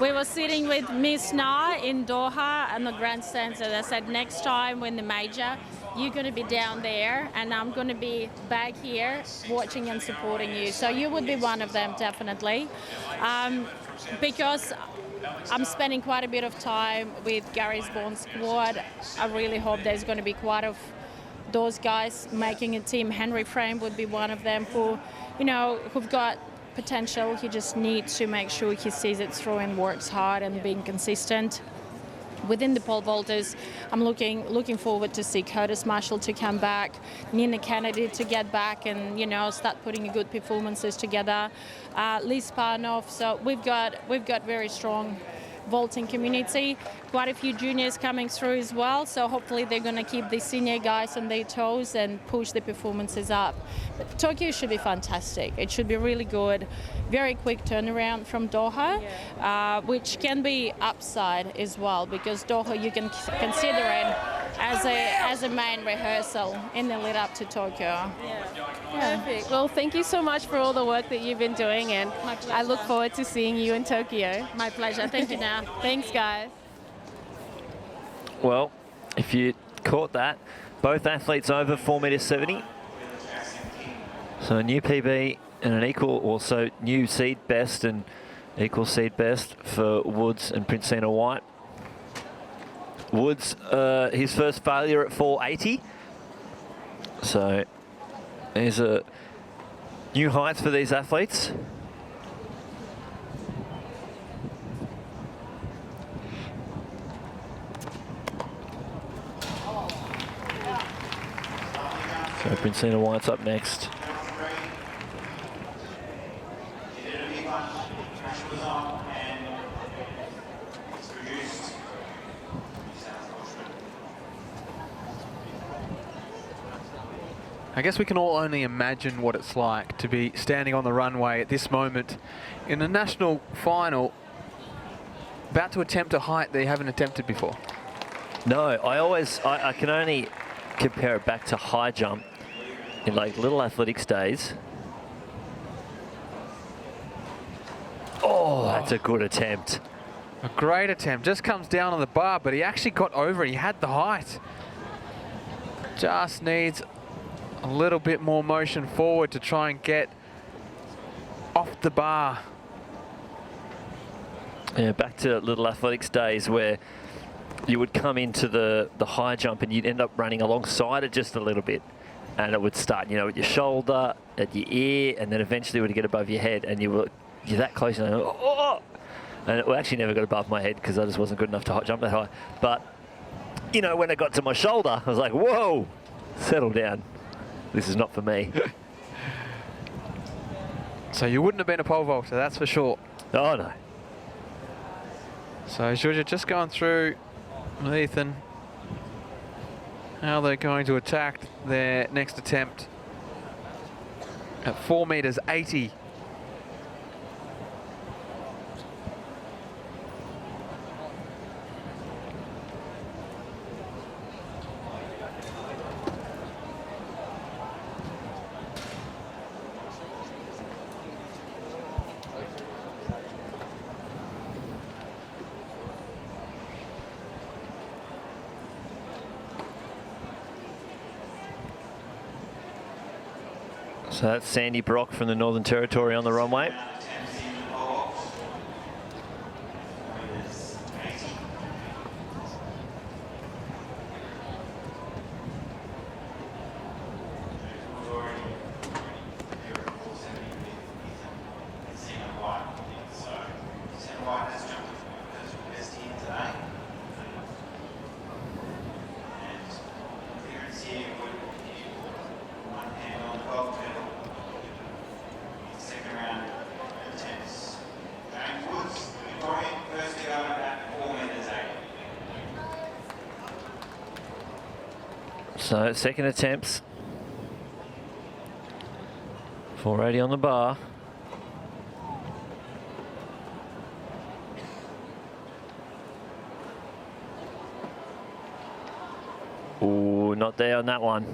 We were sitting with Miss Na in Doha and the grandstands, and I said, next time when the major, you're going to be down there and I'm going to be back here watching and supporting you. So you would be one of them, definitely. Because I'm spending quite a bit of time with Gary's Born squad. I really hope there's going to be quite of those guys making a team. Henry Frame would be one of them who, you know, who've got potential. He just needs to make sure he sees it through and works hard and being consistent. Within the pole vaulters, I'm looking forward to see Curtis Marshall to come back, Nina Kennedy to get back and, you know, start putting good performances together. Liz Parnoff. So we've got very strong vaulting community. Quite a few juniors coming through as well. So hopefully they're going to keep the senior guys on their toes and push the performances up. But Tokyo should be fantastic. It should be really good. Very quick turnaround from Doha, which can be upside as well, because Doha you can consider it as a main rehearsal in the lead up to Tokyo. Perfect. Well, thank you so much for all the work that you've been doing, and I look forward to seeing you in Tokyo. My pleasure. Thank you, now. Thanks, guys. Well, if you caught that, both athletes over 4.70 meters. So a new PB and an equal, also new seed best and equal seed best for Woods and Princina White. Woods, his first failure at 480. So there's a new heights for these athletes. So Princina White's up next. I guess we can all only imagine what it's like to be standing on the runway at this moment in a national final, about to attempt a height they haven't attempted before. No, I can only compare it back to high jump in like little athletics days. Oh, that's a good attempt. A great attempt. Just comes down on the bar, but he actually got over it. He had the height. Just needs a little bit more motion forward to try and get off the bar. Yeah, back to Little Athletics days where you would come into the high jump and you'd end up running alongside it just a little bit. And it would start, you know, at your shoulder, at your ear, and then eventually it would get above your head, and you're that close, and oh! And it actually never got above my head because I just wasn't good enough to jump that high. But, you know, when it got to my shoulder, I was like, whoa, settle down. This is not for me. So you wouldn't have been a pole vaulter, that's for sure. Oh, no. So Georgia just going through with Ethan. How they're going to attack their next attempt at 4 meters 80. So that's Sandy Brock from the Northern Territory on the runway. So second attempts. 480 on the bar. Ooh, not there on that one.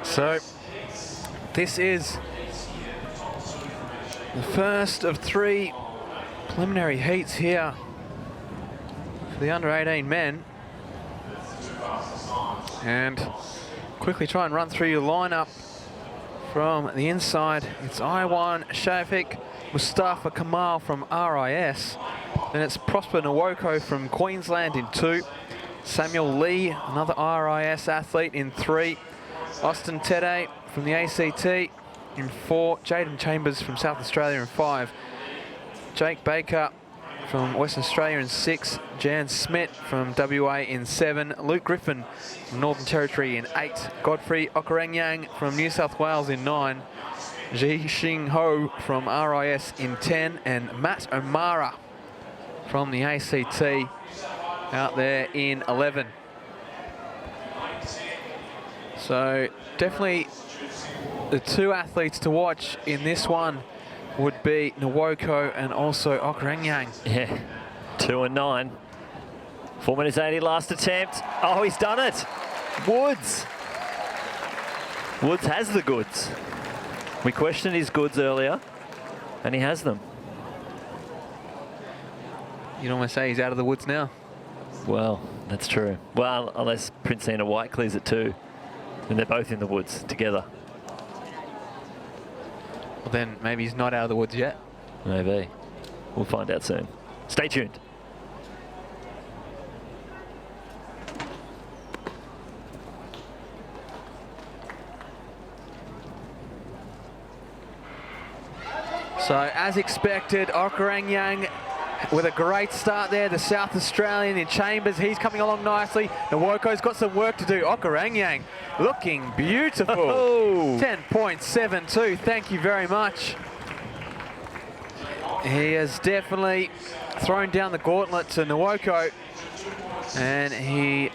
So this is the first of 3 preliminary heats here for the under 18 men. And quickly try and run through your lineup from the inside. It's Iwan Shafiq, Mustafa Kamal from RIS. Then it's Prosper Nwoko from Queensland in 2. Samuel Lee, another RIS athlete in 3. Austin Tede from the ACT in 4. Jaden Chambers from South Australia in 5. Jake Baker from Western Australia in 6. Jan Smith from WA in 7. Luke Griffin from Northern Territory in 8. Godfrey Okaranyang from New South Wales in 9. Ji Xing Ho from RIS in 10. And Matt O'Mara from the ACT out there in 11. So definitely the 2 athletes to watch in this one would be Nwoko and also Okaranyang. Yeah, 2 and 9. 4 minutes 80 last attempt. Oh, he's done it. Woods. Woods has the goods. We questioned his goods earlier, and he has them. You'd almost say he's out of the woods now. Well, that's true. Well, unless Princina White clears it too. And they're both in the woods together. Well, then maybe he's not out of the woods yet. Maybe. We'll find out soon. Stay tuned. So as expected, Okaranyang with a great start there. The South Australian in Chambers, he's coming along nicely. Nwoko's got some work to do. Okaranyang looking beautiful. 10.72, thank you very much. He has definitely thrown down the gauntlet to Nwoko, and he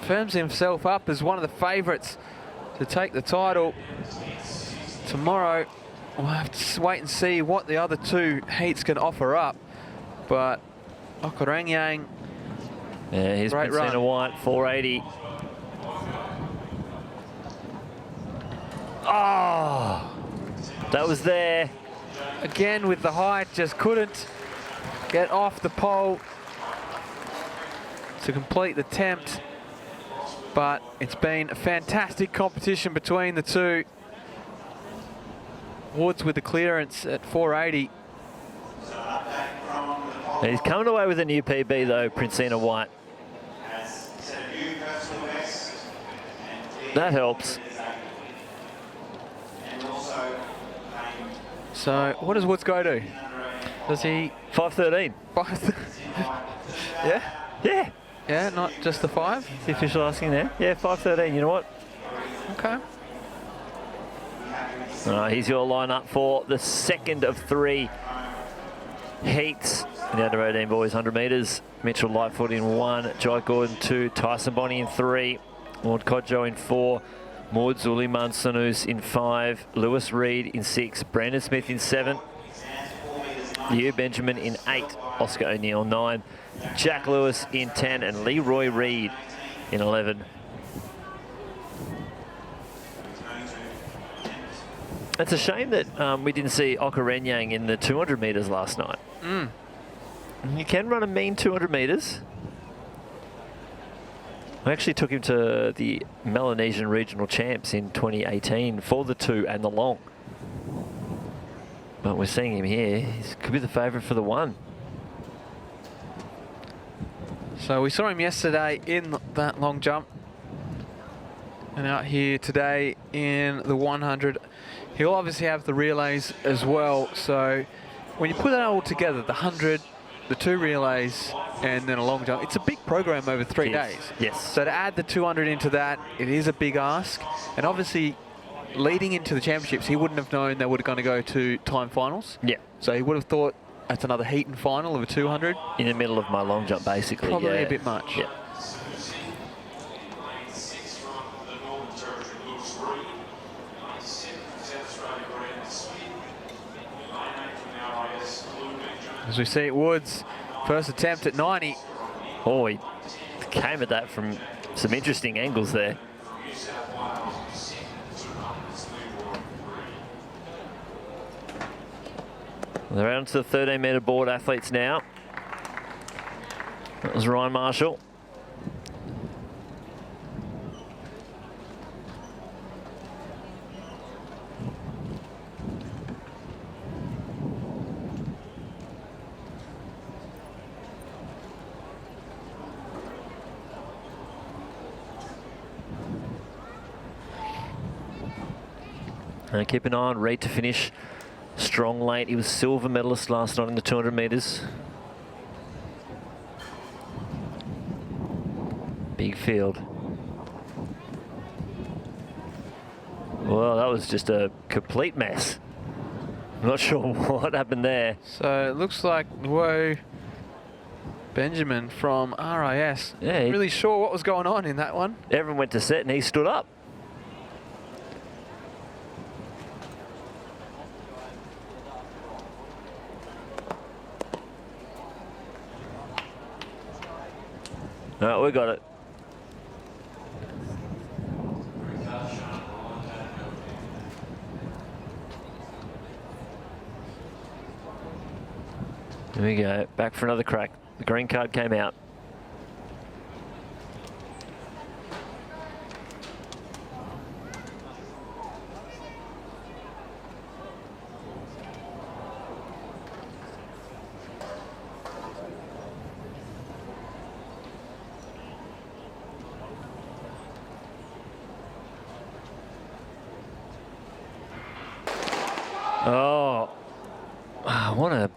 firms himself up as one of the favourites to take the title tomorrow. We'll have to wait and see what the other two heats can offer up. But Okaranyang, yeah, here's great Princina run. White, 480. Oh, that was there. Again with the height, just couldn't get off the pole to complete the attempt. But it's been a fantastic competition between the two. Woods with the clearance at 480. He's coming away with a new PB though, Princina White. That helps. So what does Woods go to? Does he 5:13? Yeah? Yeah. Yeah, not just the 5? The official asking there. Yeah, 5:13. You know what? Okay. All right, here's your lineup for the second of 3 heats. The under 18 boys 100 metres. Mitchell Lightfoot in 1, Jai Gordon 2, Tyson Bonnie in 3, Maud Kodjo in 4, Maud Zuliman Sanus in 5, Lewis Reed in 6, Brandon Smith in 7, Hugh Benjamin in 8, Oscar O'Neill 9, Jack Lewis in 10, and Leroy Reed in 11. It's a shame that we didn't see Okaranyang in the 200 metres last night. You can run a mean 200 metres. I actually took him to the Melanesian Regional Champs in 2018 for the 2 and the long. But we're seeing him here. He could be the favourite for the 1. So we saw him yesterday in that long jump. And out here today in the 100. He'll obviously have the relays as well. So when you put that all together, the 100, the 2 relays, and then a long jump, it's a big program over 3 days. Yes. So to add the 200 into that, it is a big ask. And obviously, leading into the championships, he wouldn't have known they were going to go to time finals. Yeah. So he would have thought that's another heat and final of a 200. In the middle of my long jump, basically. Probably yeah. a bit much. Yeah. As we see Woods, first attempt at 90. Oh, he came at that from some interesting angles there. They're out onto the 13-metre board athletes now. That was Ryan Marshall. And keep an eye on Reed to finish strong late. He was silver medalist last night in the 200 metres. Big field. Well, that was just a complete mess. I'm not sure what happened there. So it looks like Nwo Benjamin from RIS. Yeah, Not really sure what was going on in that one. Everyone went to set and he stood up. No, we got it. There we go. Back for another crack. The green card came out. Oh, I don't want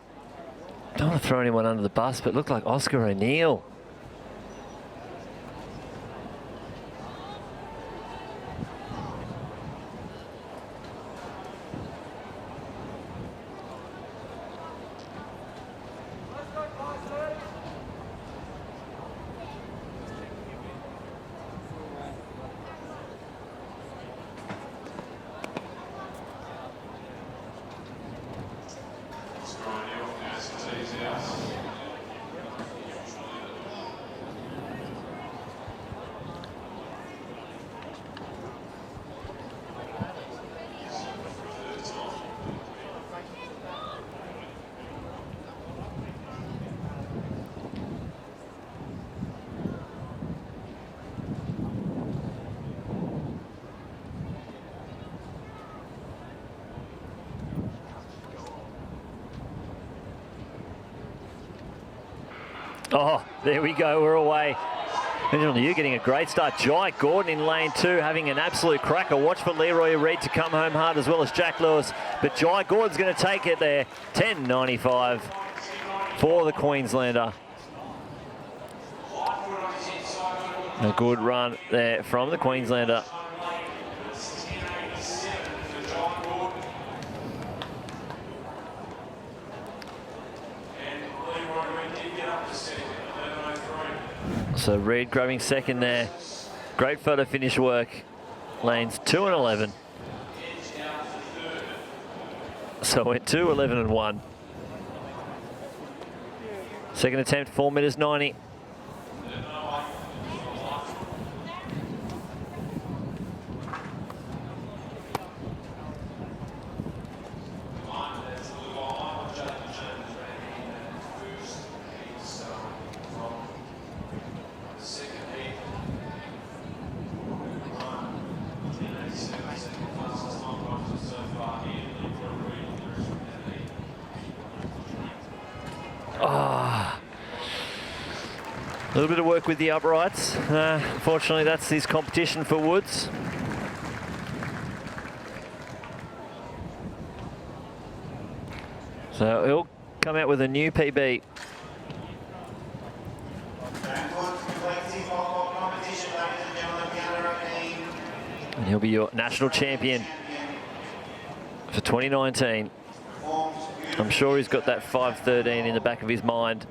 to throw anyone under the bus, but it looked like Oscar O'Neill. Oh, there we go, we're away. You're getting a great start. Jai Gordon in lane 2 having an absolute cracker. Watch for Leroy Reid to come home hard as well as Jack Lewis. But Jai Gordon's going to take it there. 10.95 for the Queenslander. A good run there from the Queenslander. So Reid grabbing second there. Great photo finish work. Lanes 2 and 11. So went 2, 11 and 1. Second attempt, 4 meters 90. A little bit of work with the uprights. Fortunately, that's his competition for Woods. So he'll come out with a new PB. And he'll be your national champion for 2019. I'm sure he's got that 5:13 in the back of his mind.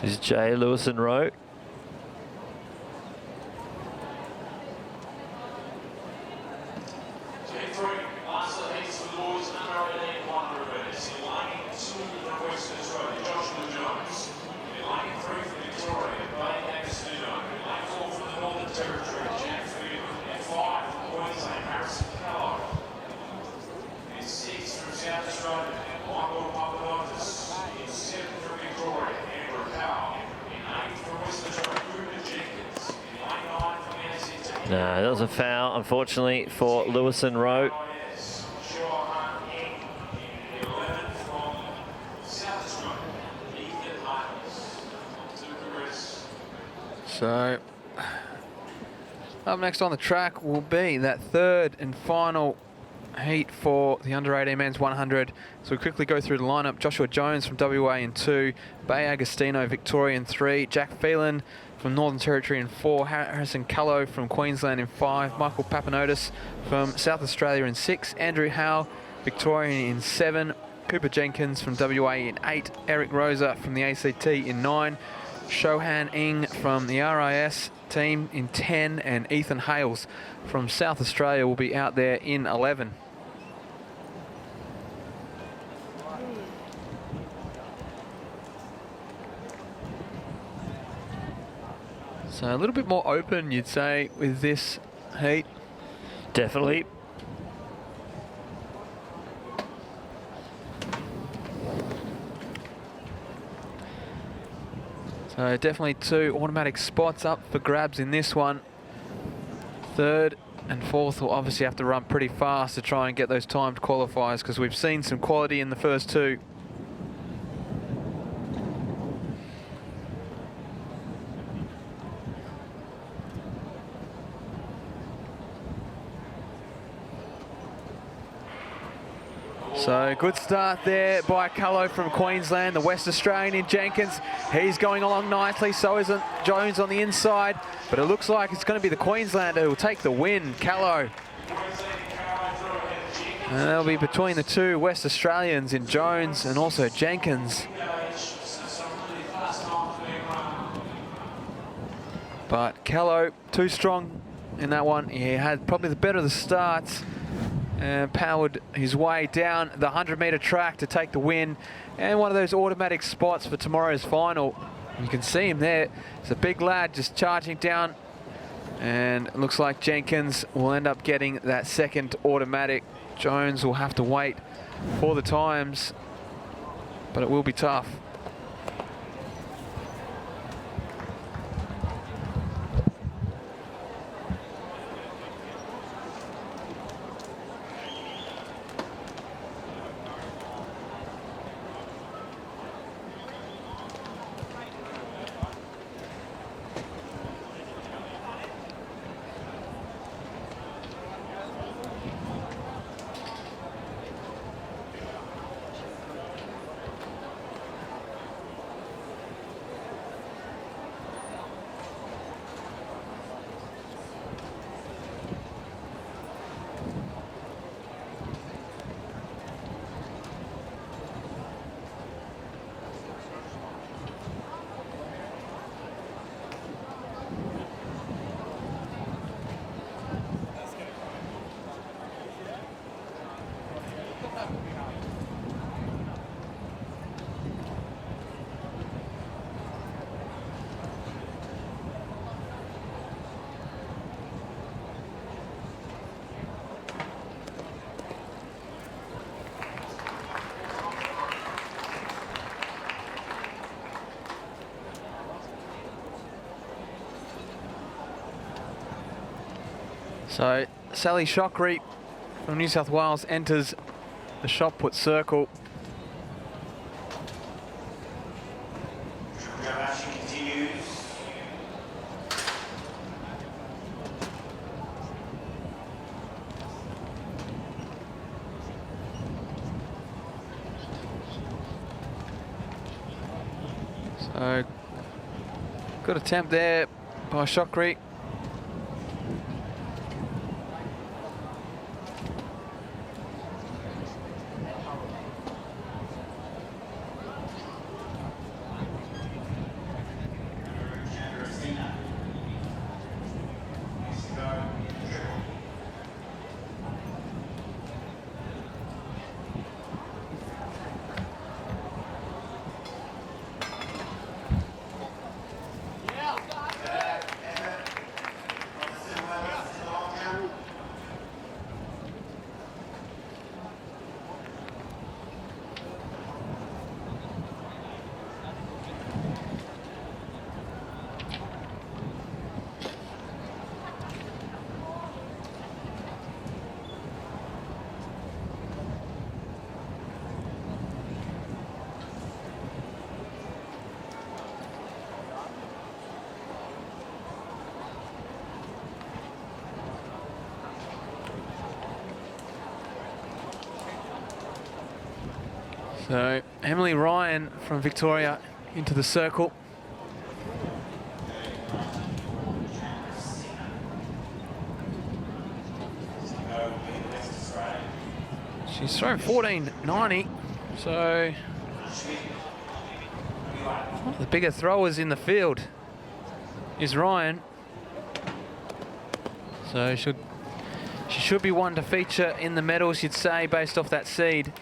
This is Jay Lewis and Rowe. No, that was a foul, unfortunately, for Lewis and Rowe. So, up next on the track will be that third and final heat for the under-18 men's 100. So we quickly go through the lineup. Joshua Jones from WA in 2, Bay Agostino Victoria in 3, Jack Phelan from Northern Territory in 4, Harrison Callow from Queensland in 5, Michael Papanotis from South Australia in 6, Andrew Howe, Victorian in 7, Cooper Jenkins from WA in 8, Eric Rosa from the ACT in 9, Shohan Ing from the RIS team in 10, and Ethan Hales from South Australia will be out there in 11. So a little bit more open, you'd say, with this heat. Definitely. So definitely 2 automatic spots up for grabs in this one. 3rd and 4th will obviously have to run pretty fast to try and get those timed qualifiers, because we've seen some quality in the first 2. So good start there by Cullo from Queensland, the West Australian in Jenkins. He's going along nicely, so is Jones on the inside, but it looks like it's going to be the Queenslander who will take the win, Cullo. And that'll be between the 2 West Australians in Jones and also Jenkins. But Cullo, too strong in that one. He had probably the better of the starts and powered his way down the 100-metre track to take the win, and one of those automatic spots for tomorrow's final. You can see him there. It's a big lad just charging down, and it looks like Jenkins will end up getting that 2nd automatic. Jones will have to wait for the times, but it will be tough. So Sally Shockery from New South Wales enters the shot put circle. So good attempt there by Shockery. So Emily Ryan from Victoria into the circle. She's thrown 14.90, so one of the bigger throwers in the field is Ryan. So she should be one to feature in the medals, you'd say, based off that seed.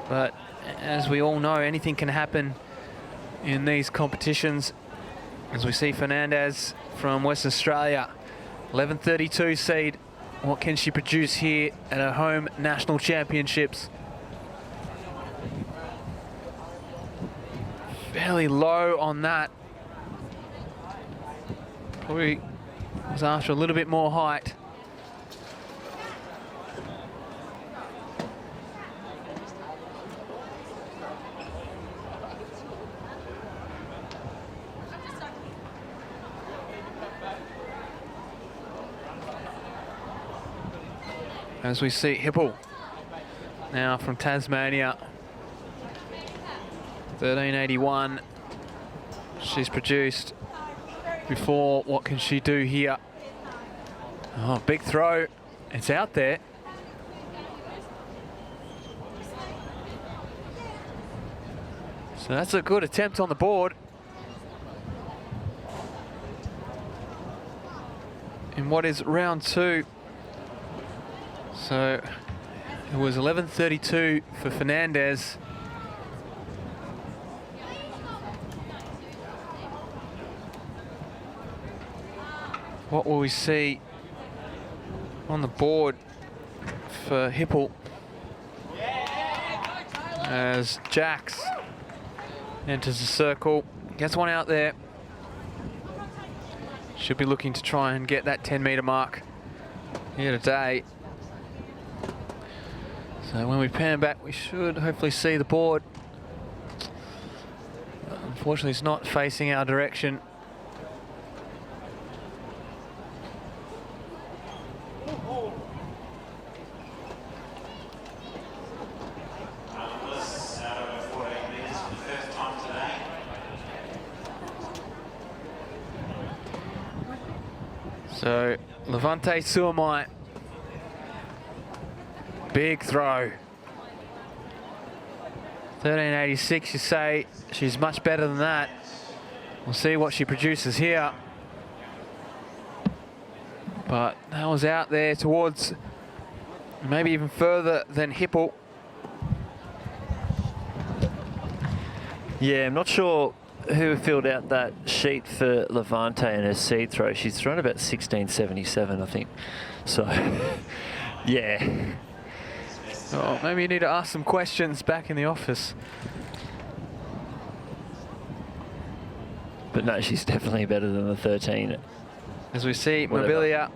But as we all know, anything can happen in these competitions. As we see Fernandez from West Australia, 11.32 seed. What can she produce here at her home national championships? Fairly low on that. Probably was after a little bit more height. As we see Hipple now from Tasmania, 1381 she's produced before. What can she do here? Oh, big throw. It's out there. So that's a good attempt on the board. In what is round 2. So it was 11:32 for Fernandez. What will we see on the board for Hipple as Jax enters the circle, gets one out there. Should be looking to try and get that 10-meter mark here today. So when we pan back, we should hopefully see the board. Unfortunately, it's not facing our direction. So Levante Suomai, big throw. 1386, you say. She's much better than that. We'll see what she produces here. But that was out there towards maybe even further than Hipple. Yeah, I'm not sure who filled out that sheet for Levante and her seed throw. She's thrown about 1677, I think. So, yeah. Oh, maybe you need to ask some questions back in the office. But no, she's definitely better than the 13. As we see Mobilia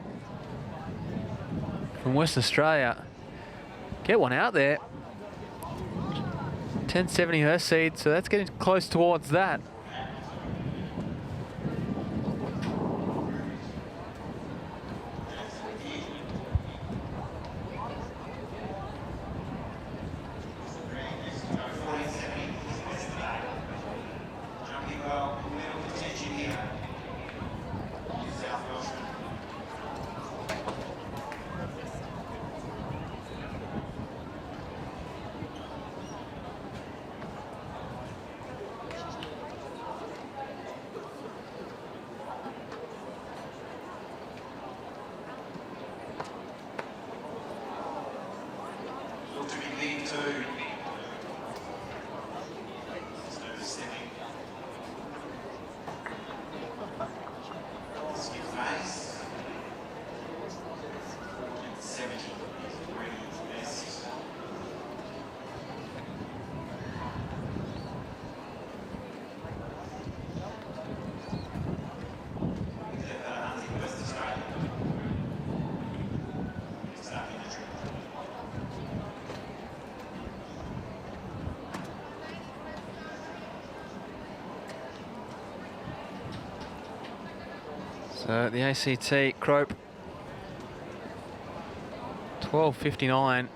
from Western Australia get one out there. 1070 her seed, so that's getting close towards that. So the ACT Crope 12:59.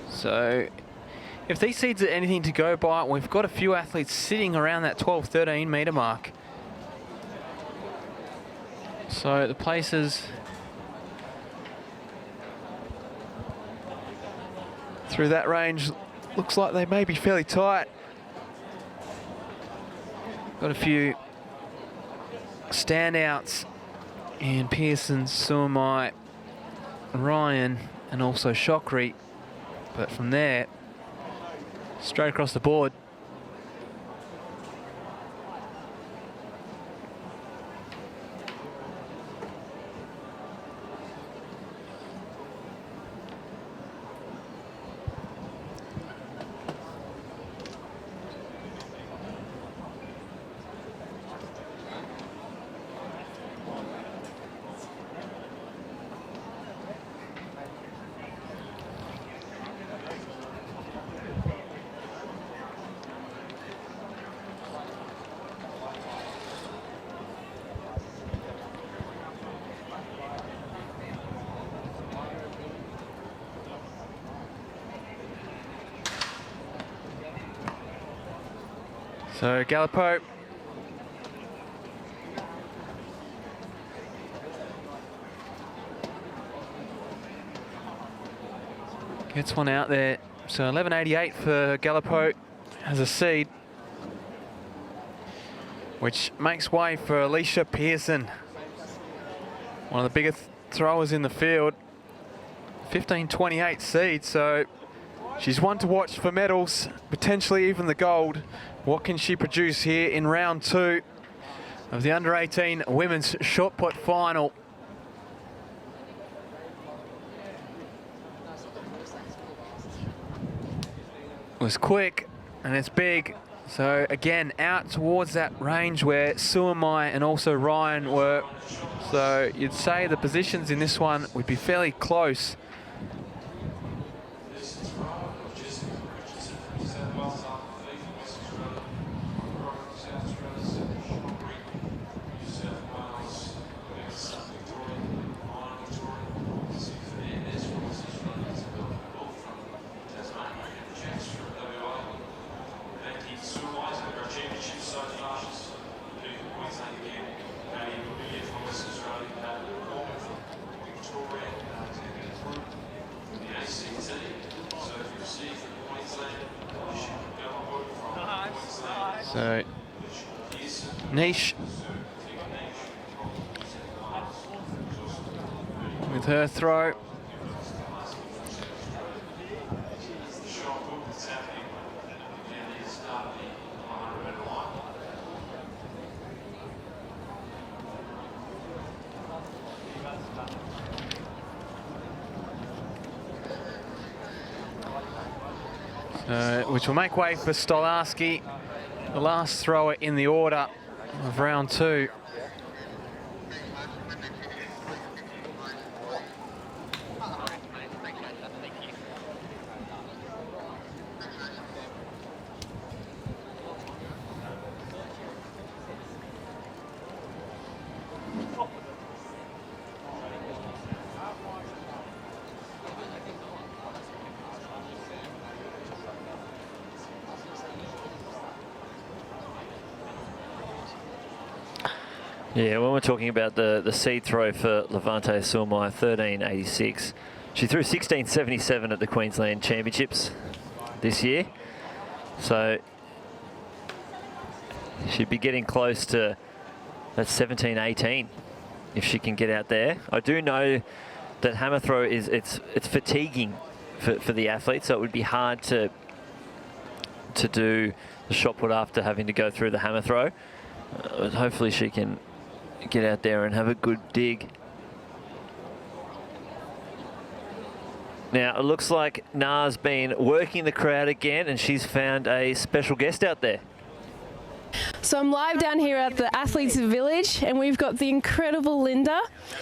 So if these seeds are anything to go by, we've got a few athletes sitting around that 12-13 meter mark. So the places through that range looks like they may be fairly tight. Got a few standouts in Pearson, Suomai, Ryan, and also Shokri. But from there, straight across the board. So Gallipo gets one out there. So 11.88 for Gallipo as a seed, which makes way for Alicia Pearson, one of the biggest throwers in the field. 15.28 seed, so she's one to watch for medals, potentially even the gold. What can she produce here in round 2 of the under-18 women's shot put final? It was quick and it's big. So again, out towards that range where Suamai and also Ryan were. So you'd say the positions in this one would be fairly close. So, Niche with her throw. Which will make way for Stolarski, the last thrower in the order of round 2. Yeah, when we're talking about the seed throw for Levante Suamai, 13.86. She threw 16.77 at the Queensland Championships this year. So she'd be getting close to that 17.18 if she can get out there. I do know that hammer throw it's fatiguing for the athlete, so it would be hard to do the shot put after having to go through the hammer throw. Hopefully she can get out there and have a good dig. Now, it looks like Na's been working the crowd again, and she's found a special guest out there. So I'm live down here at the Athletes Village, and we've got the incredible Linda.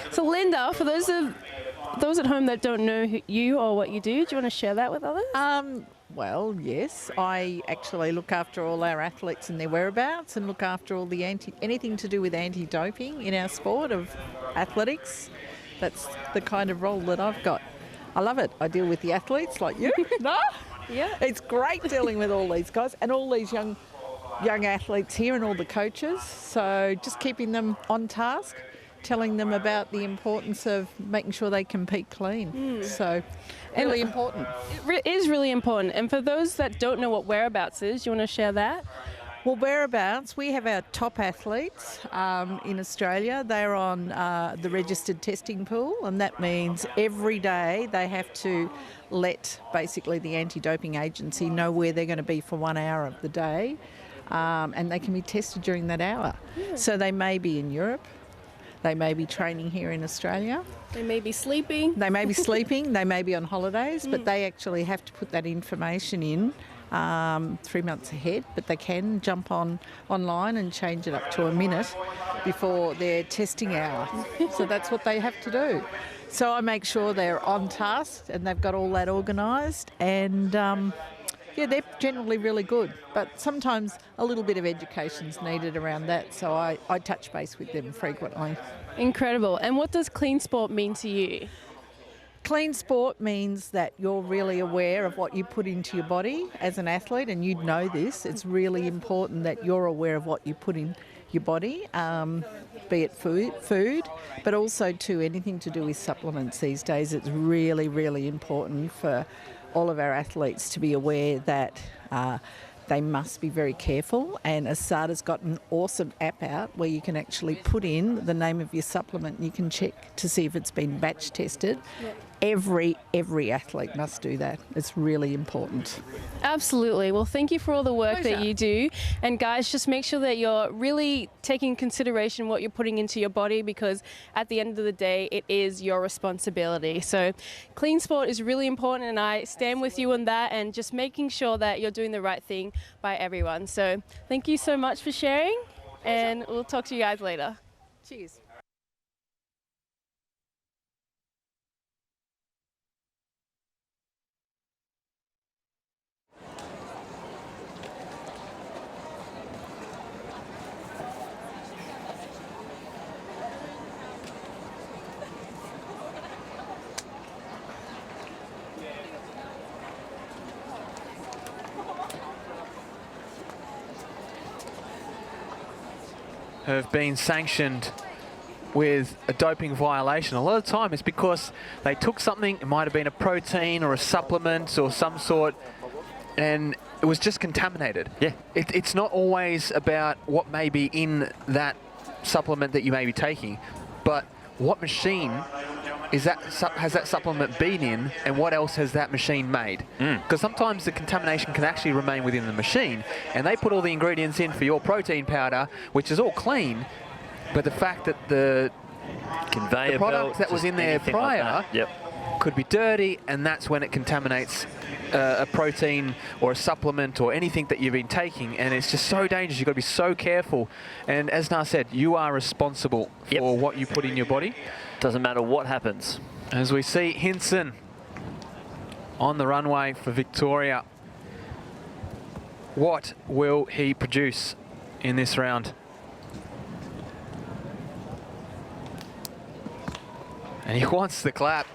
So Linda, for those at home that don't know who you or what you do you want to share that with others? Well, yes, I actually look after all our athletes and their whereabouts, and look after all the anything to do with anti-doping in our sport of athletics. That's the kind of role that I've got. I love it. I deal with the athletes like you. No? Yeah. It's great dealing with all these guys and all these young athletes here and all the coaches. So just keeping them on task, telling them about the importance of making sure they compete clean. So really important. It is really important. And for those that don't know what whereabouts is, do you want to share that? Well, whereabouts, we have our top athletes in Australia. They're on the registered testing pool, and that means every day they have to let basically the anti-doping agency know where they're going to be for 1 hour of the day, and they can be tested during that hour. Yeah. So they may be in Europe. They may be training here in Australia. They may be sleeping. They may be sleeping. They may be on holidays, but they actually have to put that information in 3 months ahead. But they can jump online and change it up to a minute before their testing hour. So that's what they have to do. So I make sure they're on task and they've got all that organised. And yeah, they're generally really good, but sometimes a little bit of education's needed around that, so I touch base with them frequently. Incredible. And what does clean sport mean to you? clean sport means that you're really aware of what you put into your body as an athlete, and you'd know this. It's really important that you're aware of what you put in your body, be it food, but also too anything to do with supplements these days. It's really, really important for all of our athletes to be aware that they must be very careful, and ASADA's got an awesome app out where you can actually put in the name of your supplement and you can check to see if it's been batch tested. Yep. Every athlete must do that. It's really important. Absolutely. Well, thank you for all the work that you do. And guys, just make sure that you're really taking consideration what you're putting into your body, because at the end of the day, it is your responsibility. So clean sport is really important, and I stand with you on that, and just making sure that you're doing the right thing by everyone. So thank you so much for sharing, and we'll talk to you guys later. Cheers. Have been sanctioned with a doping violation. A lot of the time it's because they took something, it might have been a protein or a supplement or some sort, and it was just contaminated. Yeah. It's not always about what may be in that supplement that you may be taking, but what machine has that supplement been in, and what else has that machine made? Because sometimes the contamination can actually remain within the machine, and they put all the ingredients in for your protein powder, which is all clean, but the fact that the conveyor product that was in there prior could be dirty, and that's when it contaminates a protein or a supplement or anything that you've been taking, and it's just so dangerous. You've got to be so careful, and as Nah said, you are responsible for what you put in your body. Doesn't matter what happens. As we see Hinson on the runway for Victoria, what will he produce in this round? And he wants the clap.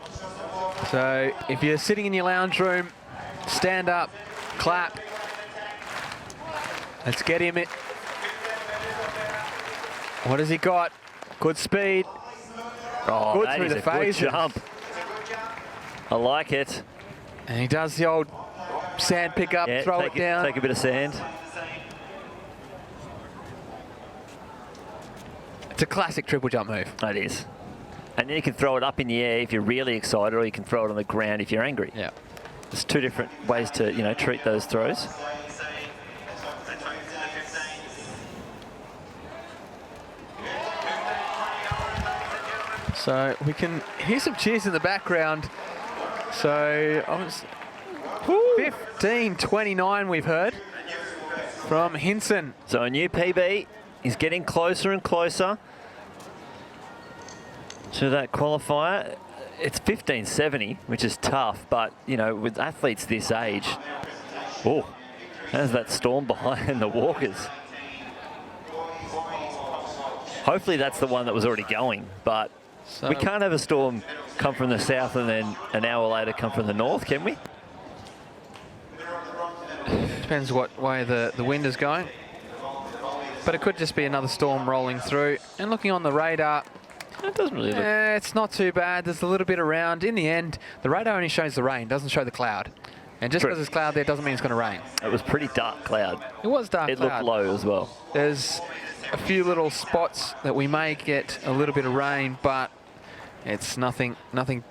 So if you're sitting in your lounge room, stand up, clap. Let's get him it. What has he got? Good speed. Oh, good that through is the a good phases. jump. I like it. And he does the old sand pick up, throw it down. Take a bit of sand. It's a classic triple jump move. It is. And then you can throw it up in the air if you're really excited, or you can throw it on the ground if you're angry. Yeah. There's two different ways to, you know, treat those throws. So we can hear some cheers in the background. So 15:29 we've heard from Hinson. So a new PB. He's getting closer and closer to that qualifier. It's 15:70, which is tough, but you know, with athletes this age, there's that storm behind the walkers. Hopefully that's the one that was already going, but we can't have a storm come from the south and then an hour later come from the north, can we? Depends what way the wind is going. But it could just be another storm rolling through. And looking on the radar, it doesn't really look... it's not too bad. There's a little bit around. In the end, the radar only shows the rain, doesn't show the cloud. And just because there's cloud there doesn't mean it's going to rain. It was pretty dark cloud. It was dark It cloud. looked low as well. There's a few little spots that we may get a little bit of rain, but it's nothing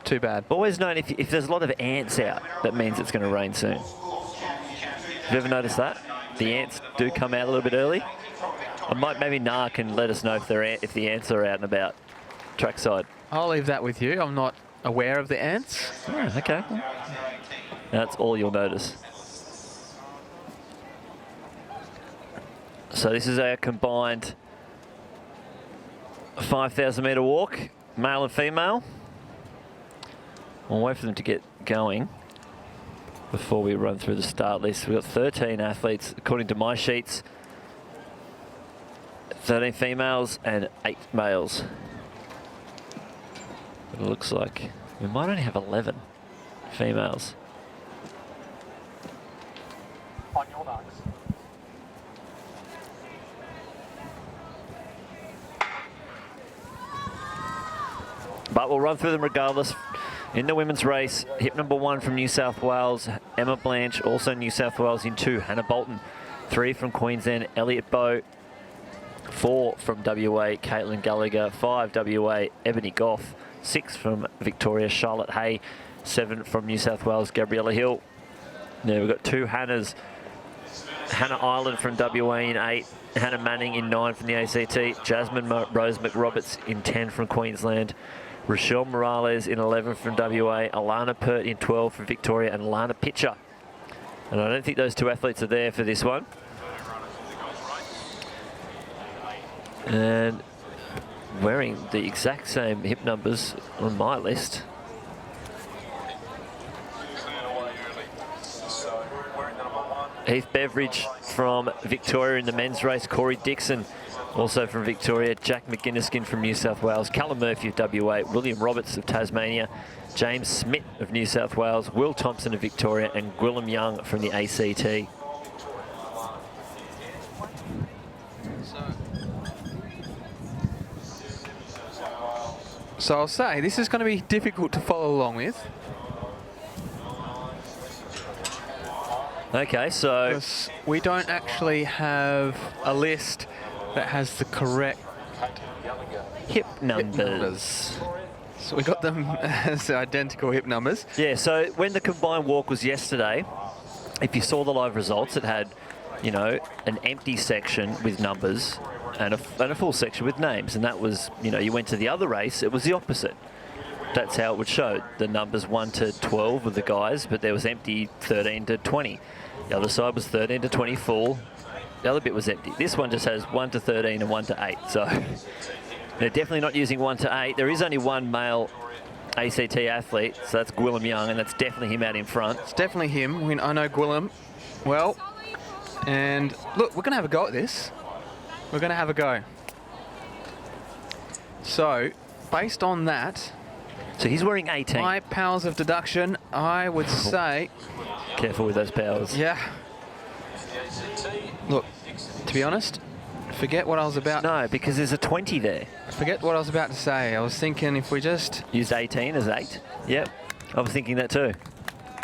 too bad. Always known if there's a lot of ants out, that means it's going to rain soon. Have you ever noticed that? The ants do come out a little bit early. Maybe Nah can let us know if the ants are out and about trackside. I'll leave that with you. I'm not aware of the ants. Oh, okay. That's all you'll notice. So this is our combined 5,000 metre walk, male and female. We'll wait for them to get going before we run through the start list. We've got 13 athletes, according to my sheets. 13 females and 8 males. It looks like We might only have 11 females. On your marks. But we'll run through them regardless. In the women's race, hip number 1 from New South Wales, Emma Blanche, also New South Wales in 2, Hannah Bolton. 3 from Queensland, Elliot Bowe. 4 from WA, Caitlin Gallagher. 5 WA, Ebony Goff. 6 from Victoria, Charlotte Hay. 7 from New South Wales, Gabriella Hill. Now we've got 2 Hannahs. Hannah Ireland from WA in 8. Hannah Manning in 9 from the ACT. Jasmine Rose McRoberts in 10 from Queensland. Rochelle Morales in 11 from WA. Alana Pert in 12 from Victoria. And Lana Pitcher. And I don't think those 2 athletes are there for this one. And wearing the exact same hip numbers on my list. Heath Beveridge from Victoria in the men's race. Corey Dixon also from Victoria. Jack McGinniskin from New South Wales. Callum Murphy of WA. William Roberts of Tasmania. James Smith of New South Wales. Will Thompson of Victoria. And Gwilym Young from the ACT. So I'll say this is going to be difficult to follow along with. Okay, so we don't actually have a list that has the correct hip numbers. So we got them as identical hip numbers. Yeah, so when the combined walk was yesterday, if you saw the live results, it had, you know, an empty section with numbers and a full section with names. And that was, you know, you went to the other race, it was the opposite. That's how it would show. The numbers 1 to 12 with the guys, but there was empty 13 to 20. The other side was 13 to 20 full. The other bit was empty. This one just has 1 to 13 and 1 to 8. So they're definitely not using 1 to 8. There is only one male ACT athlete, so that's Gwilym Young, and that's definitely him out in front. It's definitely him. I know Gwilym well. And look, we're going to have a go at this. We're going to have a go. So, based on that... So he's wearing 18. My powers of deduction, I would say... Careful with those powers. Yeah. Look, to be honest, forget what I was about... No, because there's a 20 there. Forget what I was about to say. I was thinking if we just... Used 18 as 8? Yep. I was thinking that too.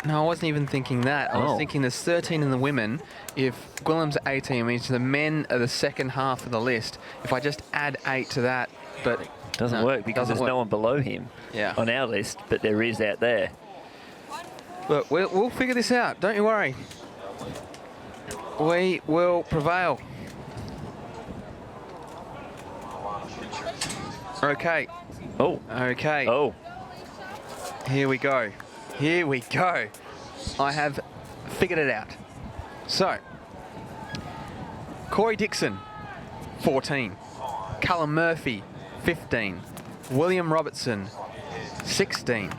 No, I wasn't even thinking that. I was thinking there's 13 in the women. If Gwilym's 18, means the men are the second half of the list. If I just add 8 to that, but... Doesn't work because there's no one below him on our list, but there is out there. Look, we'll figure this out. Don't you worry. We will prevail. Okay. Oh. Okay. Oh. Here we go. Here we go. I have figured it out. So, Corey Dixon, 14. Callum Murphy, 15. William Robertson, 16.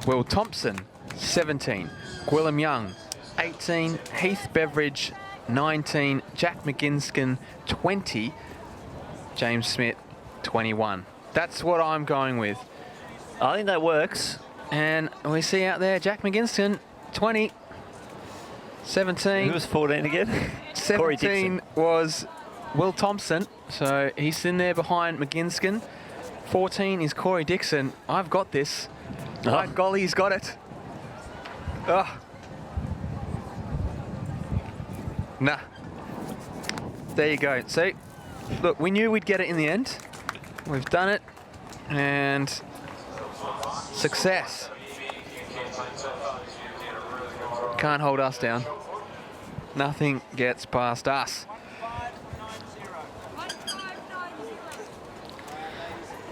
Will Thompson, 17. Gwilym Young, 18. Heath Beveridge, 19. Jack McGinniskin, 20. James Smith, 21. That's what I'm going with. I think that works. And we see out there Jack McGinniskin, 20. 17. Who was 14 again? 17 was Will Thompson, so he's in there behind McGinniskin. 14 is Corey Dixon. I've got this. By golly, he's got it. Oh. Nah. There you go. See, look, we knew we'd get it in the end. We've done it, and success. Can't hold us down. Nothing gets past us.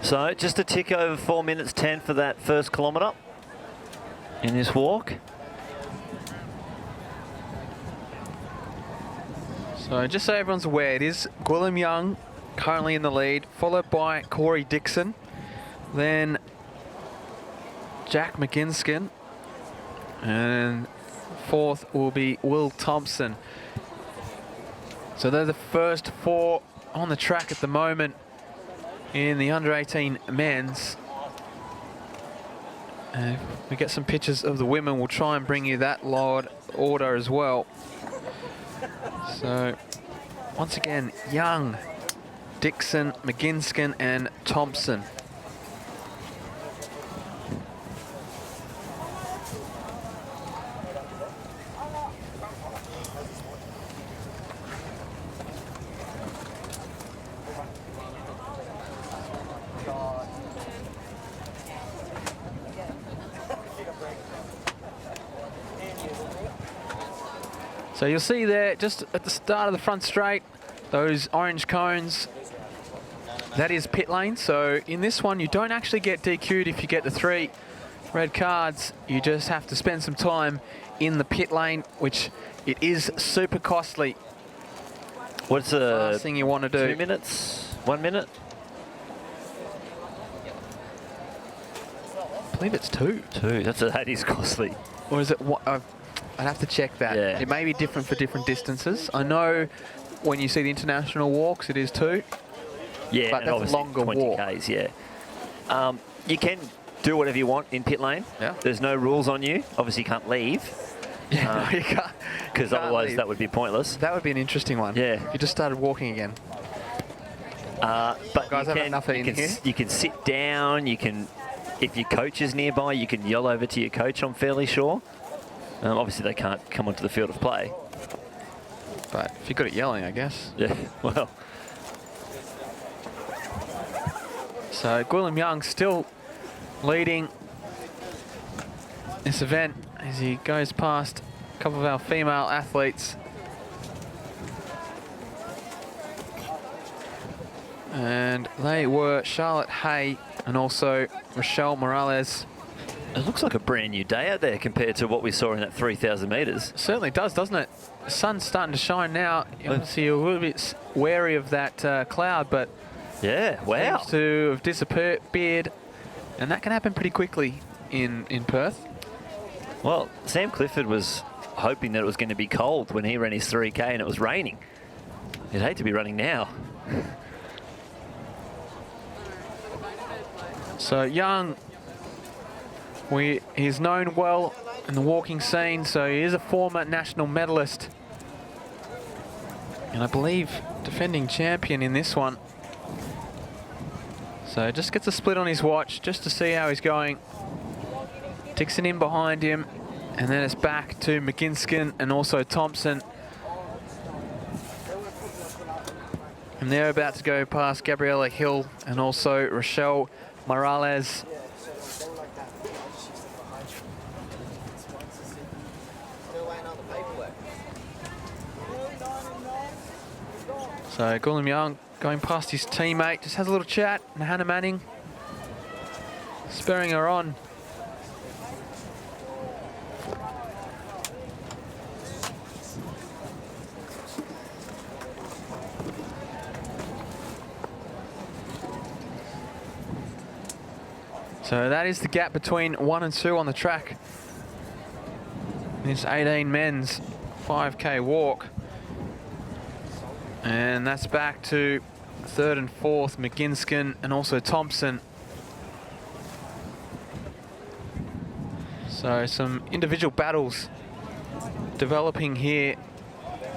So just a tick over 4 minutes 10 for that first kilometre in this walk. So just so everyone's aware, it is Gwilym Young currently in the lead, followed by Corey Dixon, then Jack McGinniskin, and fourth will be Will Thompson. So they're the first 4 on the track at the moment in the under-18 men's. And if we get some pictures of the women, we'll try and bring you that order as well. So, once again, Young, Dixon, McGinskin and Thompson. So you'll see there, just at the start of the front straight, those orange cones, that is pit lane. So in this one, you don't actually get DQ'd if you get the 3 red cards. You just have to spend some time in the pit lane, which it is super costly. What's the last thing you want to do? 2 minutes? 1 minute? I believe it's 2. 2, that is costly. Or is it what? I'd have to check that. Yeah. It may be different for different distances. I know when you see the international walks, it is 2. Yeah, but and that's a obviously longer 20 walk. Ks, yeah. You can do whatever you want in pit lane. Yeah. There's no rules on you. Obviously, you can't leave. Yeah, no, you can't. Because otherwise leave. that would be pointless. That would be an interesting one. Yeah. If you just started walking again. But Guys, you have enough in here. you can sit down. You can, if your coach is nearby, you can yell over to your coach, I'm fairly sure. Obviously, they can't come onto the field of play. But if you're good at yelling, I guess. Yeah, well. So Gwilym Young still leading this event as he goes past a couple of our female athletes. And they were Charlotte Hay and also Rochelle Morales. It looks like a brand new day out there compared to what we saw in that 3,000 metres. Certainly does, doesn't it? The sun's starting to shine now. Obviously, you're a little bit wary of that cloud, but yeah, wow. Seems to have disappeared, and that can happen pretty quickly in Perth. Well, Sam Clifford was hoping that it was going to be cold when he ran his 3K and it was raining. He'd hate to be running now. So Young, he's known well in the walking scene, so he is a former national medalist. And I believe defending champion in this one. So just gets a split on his watch just to see how he's going. Dixon in behind him, and then it's back to McGinskin and also Thompson. And they're about to go past Gabriella Hill and also Rochelle Morales. So Gwilym Young going past his teammate, just has a little chat, and Hannah Manning spurring her on. So that is the gap between 1 and 2 on the track. This 18 men's 5K walk. And that's back to 3rd and 4th, McGinskin and also Thompson. So some individual battles developing here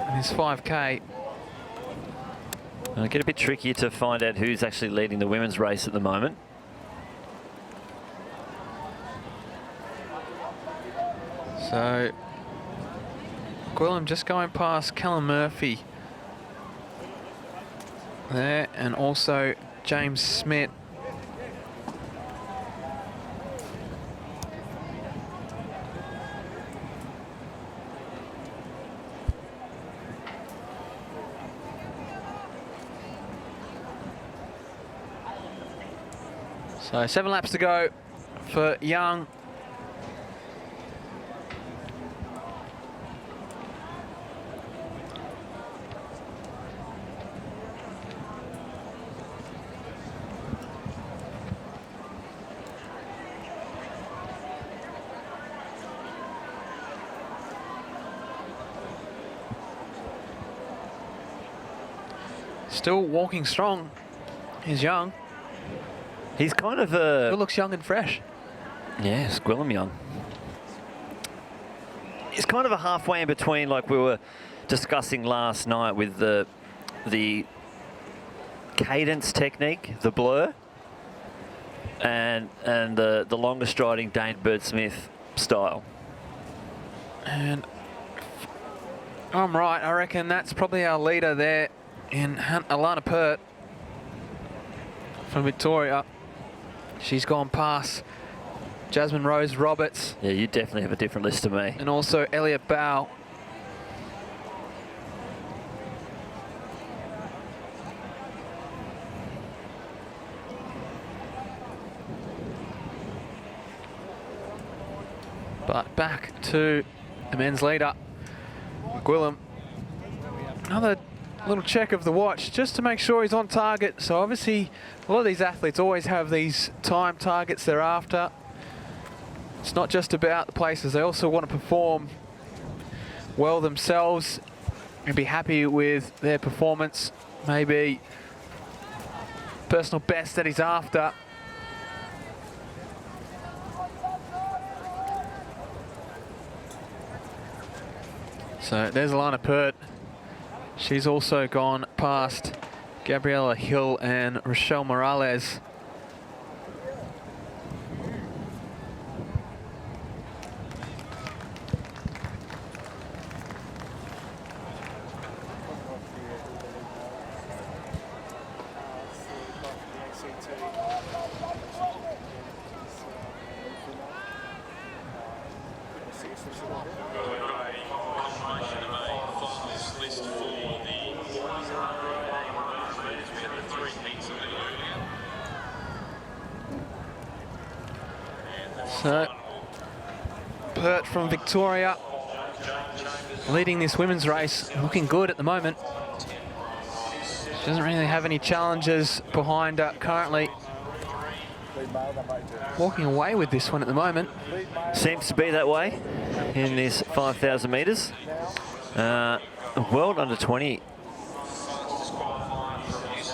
in this 5K. It'll get a bit trickier to find out who's actually leading the women's race at the moment. So Gwilym just going past Callum Murphy there, and also James Smith. So 7 laps to go for Young. Still walking strong. He's Young. He's kind of a... He looks young and fresh. Yes, Gwillem Young. It's kind of a halfway in between, like we were discussing last night with the cadence technique, the blur, and the longer striding Dane Bird-Smith style. And I'm right, I reckon that's probably our leader there in Alana Pert from Victoria. She's gone past Jasmine Rose Roberts. Yeah, you definitely have a different list to me. And also Elliot Bow. But back to the men's leader, Gwillem. Another little check of the watch just to make sure he's on target. So obviously a lot of these athletes always have these time targets they're after. It's not just about the places, they also want to perform well themselves and be happy with their performance. Maybe personal best that he's after. So there's Alana Pert. She's also gone past Gabriella Hill and Rochelle Morales. So, Pert from Victoria leading this women's race, looking good at the moment. She doesn't really have any challenges behind her currently. Walking away with this one at the moment. Seems to be that way in this 5,000 metres. World under 20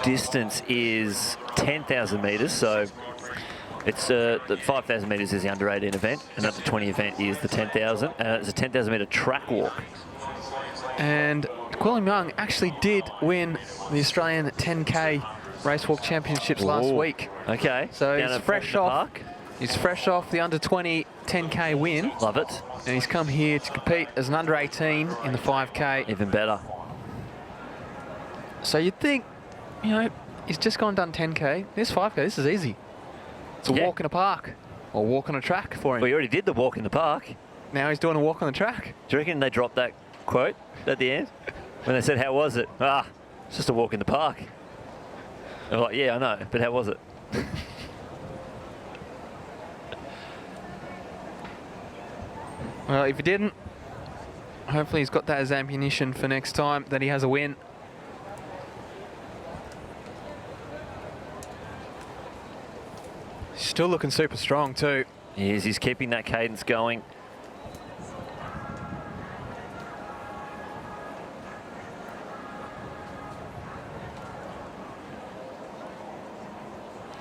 distance is 10,000 metres, so it's the 5,000 metres is the under 18 event, and under 20 event is the 10,000. It's a 10,000 metre track walk. And Gwillem Young actually did win the Australian 10K Race Walk Championships last week. Okay. So Down he's at fresh Faulkner off. Park. He's fresh off the under 20 10K win. Love it. And he's come here to compete as an under 18 in the 5K. Even better. So you'd think, you know, he's just gone done 10K. This 5K, this is easy. It's a walk in a park or walk on a track for him. Well, he already did the walk in the park. Now he's doing a walk on the track. Do you reckon they dropped that quote at the end when they said, "How was it?" Ah, it's just a walk in the park. They're like, "Yeah, I know, but how was it?" Well, if he didn't, hopefully he's got that as ammunition for next time that he has a win. He's still looking super strong too. He is. He's keeping that cadence going.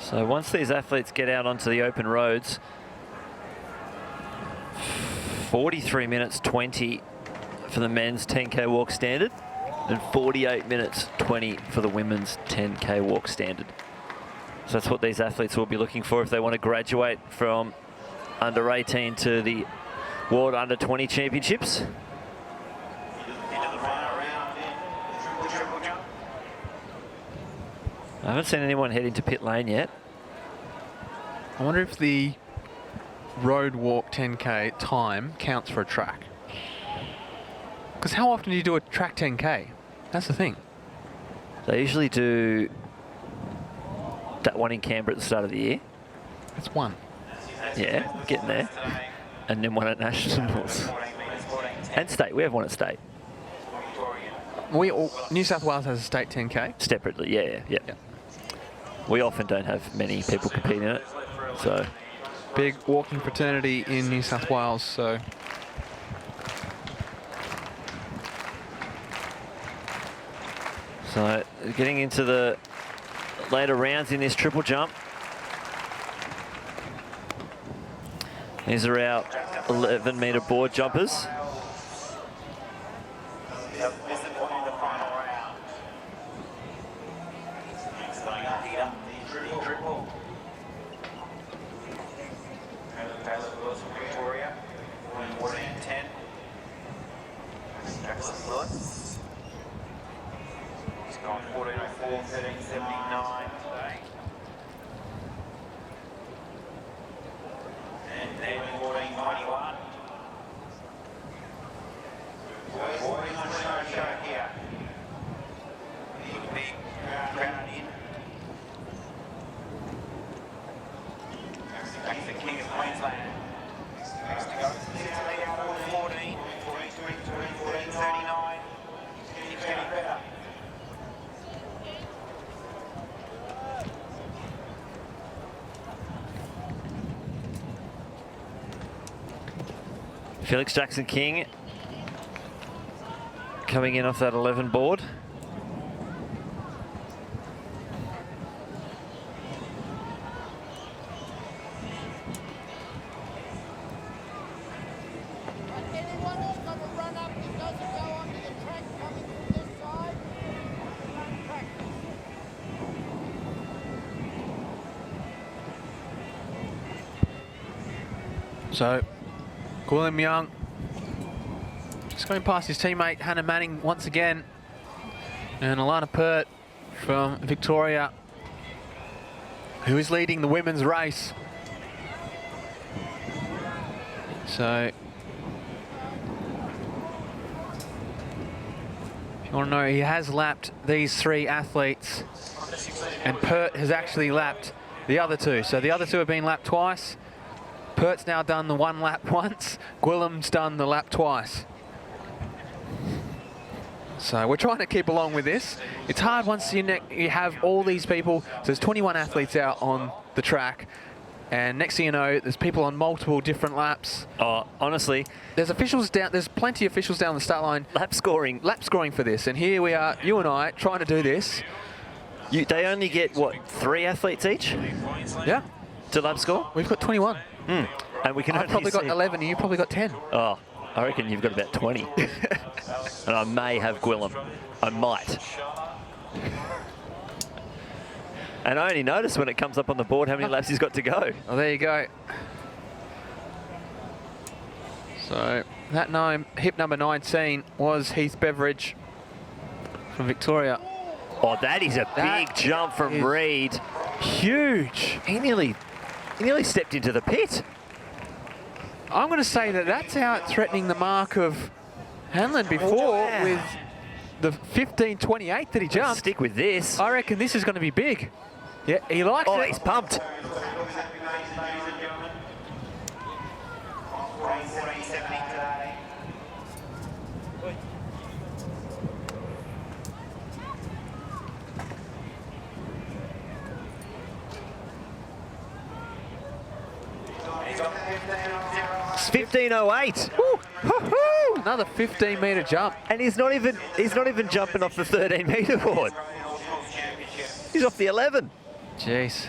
So once these athletes get out onto the open roads, 43 minutes 20 for the men's 10K walk standard and 48 minutes 20 for the women's 10K walk standard. So that's what these athletes will be looking for if they want to graduate from under 18 to the World Under 20 Championships. I haven't seen anyone head into pit lane yet. I wonder if the road walk 10K time counts for a track. Because how often do you do a track 10K? That's the thing. They usually do that one in Canberra at the start of the year. That's one. Yeah, getting there. And then one at Nationals. And state. We have one at state. New South Wales has a state 10K? Separately, yeah. We often don't have many people competing in it. So big walking fraternity in New South Wales, so. So getting into the later rounds in this triple jump. These are our 11-metre board jumpers. Victoria, 14-10. Jackson Lewis. He's gone 14-4, 13-79 today. And then 14-21. Boys on show here. Big crowd in. That's the King of Queensland. Next to go. Italy out on 14. 14-39. Keeps getting better. Felix Jackson King coming in off that 11 board. So, Gwilym Young just going past his teammate Hannah Manning once again, and Alana Pert from Victoria, who is leading the women's race. So, if you want to know, he has lapped these 3 athletes, and Pert has actually lapped the other 2. So the other 2 have been lapped twice. Pert's now done the 1 lap once. Gwilym's done the lap twice. So we're trying to keep along with this. It's hard once you have all these people. So there's 21 athletes out on the track. And next thing you know, there's people on multiple different laps. Oh, honestly. There's officials down. There's plenty of officials down the start line. Lap scoring for this. And here we are, you and I, trying to do this. They only get, what, 3 athletes each? Yeah. To lap score? We've got 21. And we can I've only probably got see 11 and you probably got 10. Oh, I reckon you've got about 20. And I may have Gwilym. I might. And I only notice when it comes up on the board how many laps he's got to go. Oh, there you go. So that hip number 19 was Heath Beveridge from Victoria. Oh, that is a big jump from Reed. Huge. He nearly stepped into the pit. I'm going to say that's out threatening the mark of Hanlon before with the 15.28 that he jumped. Stick with this. I reckon this is going to be big. Yeah, he likes it. Oh, he's pumped. It's 15.08. Another 15-metre jump, and he's not even jumping off the 13-metre board. He's off the 11. Jeez.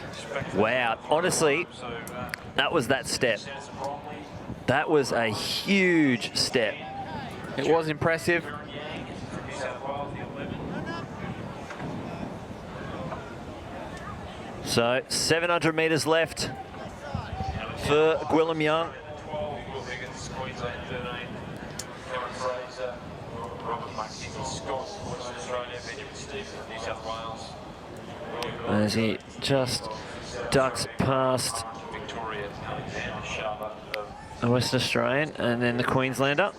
Wow. Honestly, that was that step. That was a huge step. It was impressive. So 700 metres left for Gwilym Young. As he just ducks past the Western Australian and then the Queenslander.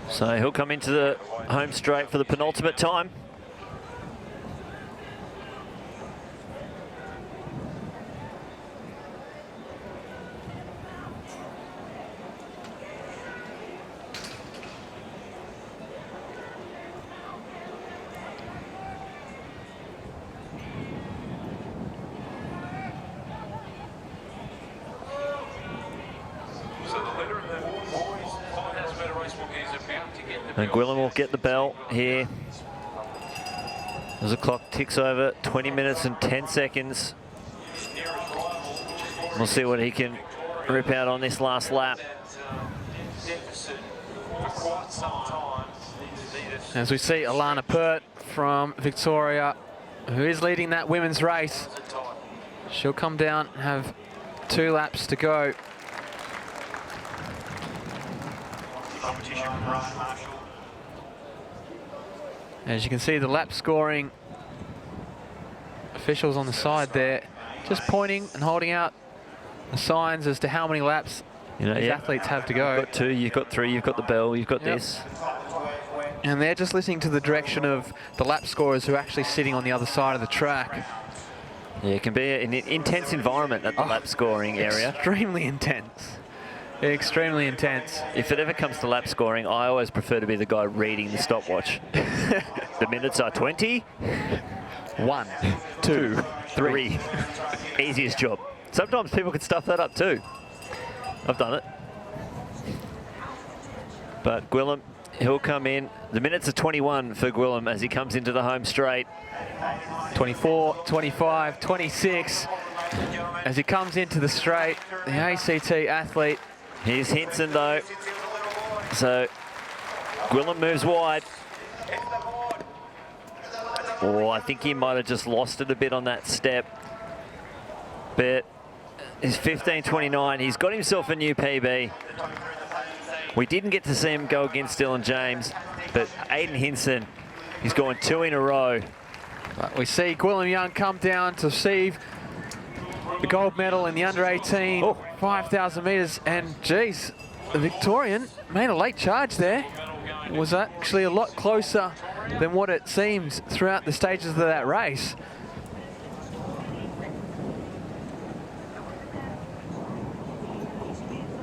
So he'll come into the home straight for the penultimate time. And Gwilym will get the bell here. As the clock ticks over, 20 minutes and 10 seconds. We'll see what he can rip out on this last lap. As we see Alana Pert from Victoria, who is leading that women's race. She'll come down and have 2 laps to go. As you can see, the lap scoring officials on the side there, just pointing and holding out the signs as to how many laps these athletes have to go. You've got 2, you've got 3, you've got the bell, you've got this. And they're just listening to the direction of the lap scorers who are actually sitting on the other side of the track. Yeah, it can be an intense environment at the lap scoring area. Extremely intense. Extremely intense. If it ever comes to lap scoring, I always prefer to be the guy reading the stopwatch. The minutes are 20. 1, 2, 3. Easiest job. Sometimes people can stuff that up too. I've done it. But Gwilym, he'll come in. The minutes are 21 for Gwilym as he comes into the home straight. 24, 25, 26. As he comes into the straight, the ACT athlete. Here's Hinson though. So Gwilym moves wide. Oh, I think he might have just lost it a bit on that step. But he's 15.29. He's got himself a new PB. We didn't get to see him go against Dylan James, but Aiden Hinson, he's going 2 in a row. But we see Gwilym Young come down to receive the gold medal in the under-18 5,000 metres. And geez, the Victorian made a late charge there. It was actually a lot closer than what it seems throughout the stages of that race.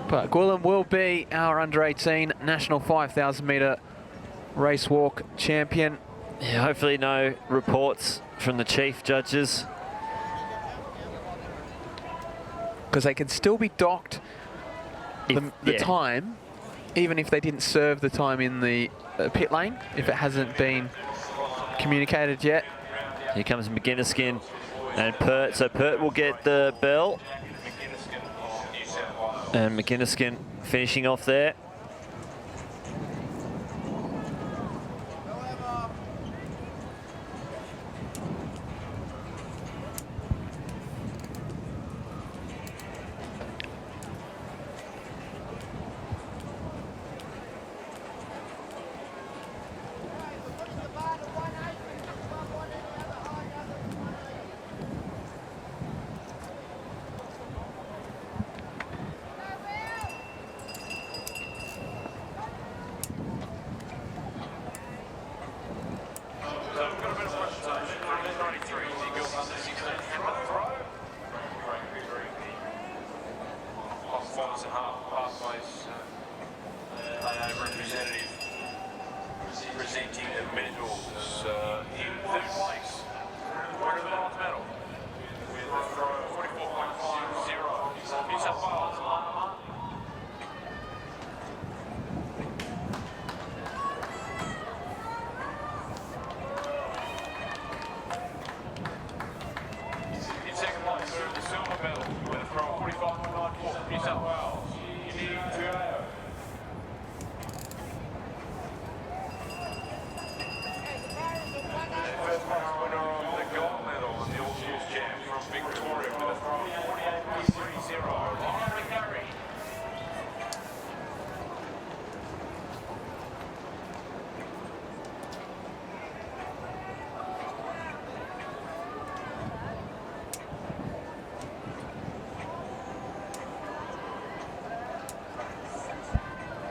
But Gwilym will be our under-18 national 5,000 metre race walk champion. Yeah, hopefully no reports from the chief judges. Because they can still be docked the time, even if they didn't serve the time in the pit lane, if it hasn't been communicated yet. Here comes McGinniskin and Pert. So Pert will get the bell. And McGinniskin finishing off there.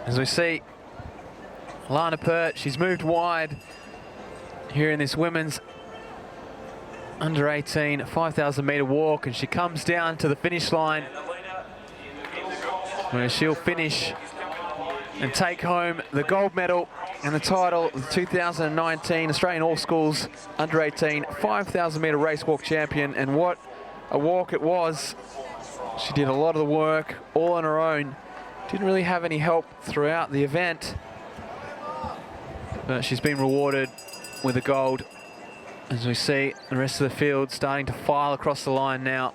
As we see, Alana Pert, she's moved wide here in this women's under-18 5,000 metre walk, and she comes down to the finish line where she'll finish and take home the gold medal and the title of the 2019 Australian All Schools under-18 5,000 metre race walk champion. And what a walk it was. She did a lot of the work all on her own. Didn't really have any help throughout the event. But she's been rewarded with a gold. As we see the rest of the field starting to file across the line now.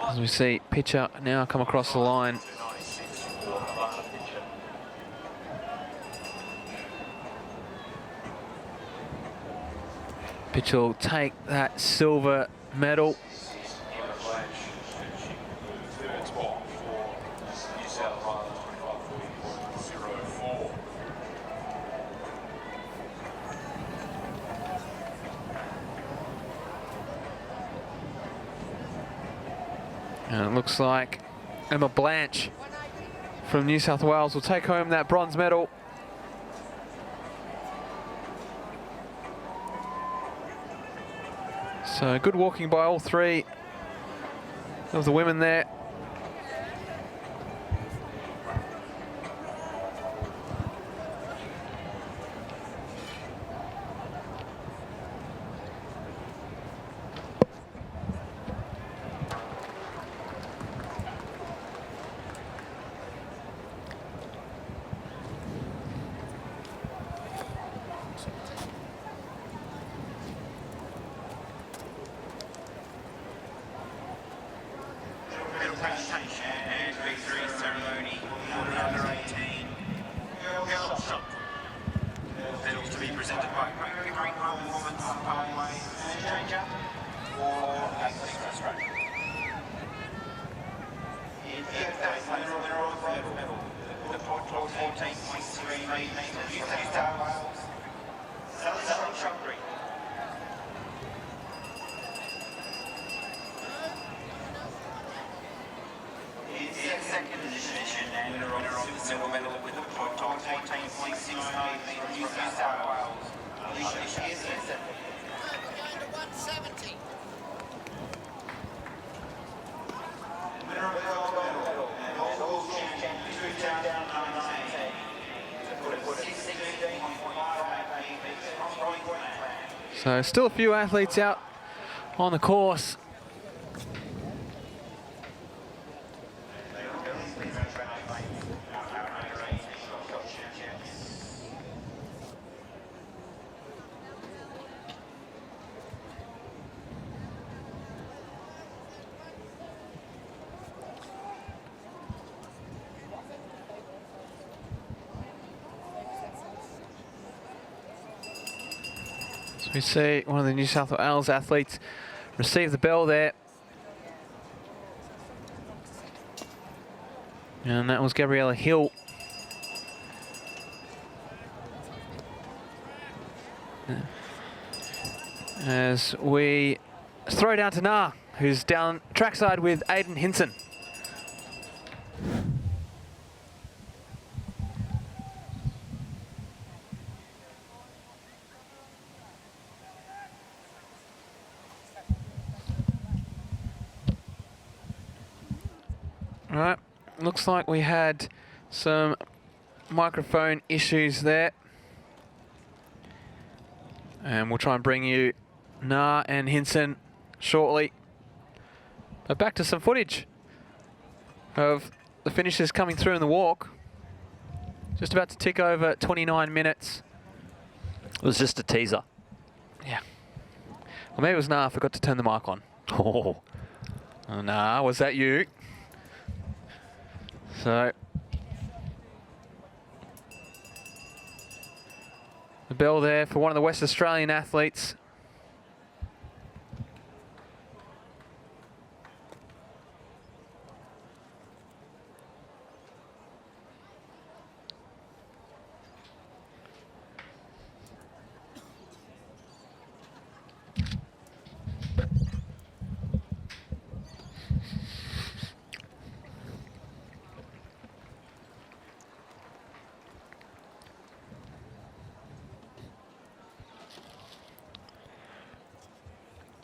As we see Pitcher now come across the line. Pitcher will take that silver medal. And it looks like Emma Blanche from New South Wales will take home that bronze medal. So good walking by all three of the women there. So still a few athletes out on the course. We see one of the New South Wales athletes receive the bell there. And that was Gabriella Hill. As we throw down to Na, who's down trackside with Aiden Hinson. Right, looks like we had some microphone issues there. And we'll try and bring you Na and Hinson shortly. But back to some footage of the finishers coming through in the walk. Just about to tick over 29 minutes. It was just a teaser. Yeah. Well, maybe it was Na, I forgot to turn the mic on. Oh, Na, was that you? So, the bell there for one of the West Australian athletes.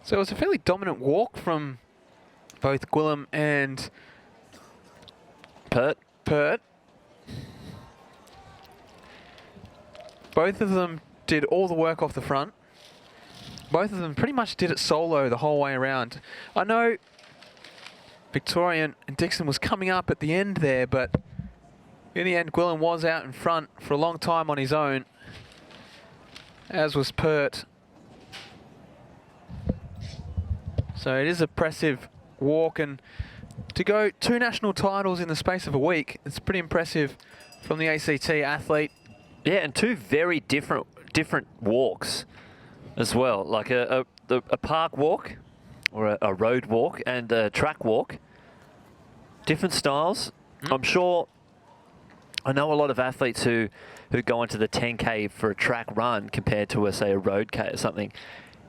So it was a fairly dominant walk from both Gwilym and Pert. Both of them did all the work off the front. Both of them pretty much did it solo the whole way around. I know Victorian and Dixon was coming up at the end there, but in the end, Gwillan was out in front for a long time on his own, as was Pert. So it is an impressive walk, and to go 2 national titles in the space of a week, it's pretty impressive from the ACT athlete. Yeah, and 2 very different walks as well, like a park walk or a road walk and a track walk. Different styles. I'm sure, I know a lot of athletes who go into the 10K for a track run compared to, say, a road K or something.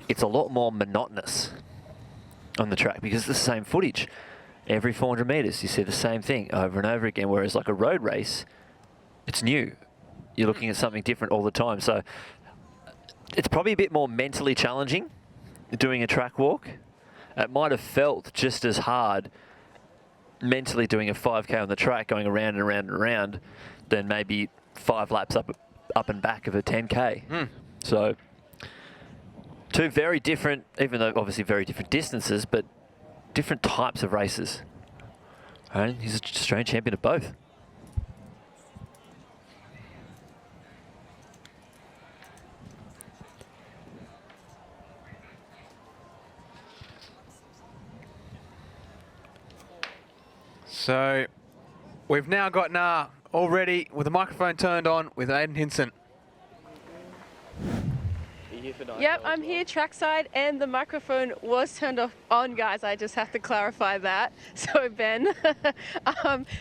It's a lot more monotonous on the track because it's the same footage. Every 400 metres, you see the same thing over and over again, whereas like a road race, it's new. You're looking at something different all the time. So it's probably a bit more mentally challenging doing a track walk. It might have felt just as hard mentally doing a 5K on the track, going around and around and around, than maybe 5 laps up and back of a 10K. So 2 very different, even though obviously very different distances, but different types of races. And he's an Australian champion of both. So we've now got Nah already with the microphone turned on with Aiden Hinson. Yep, I'm here trackside and the microphone was turned on, guys. I just have to clarify that. So Ben,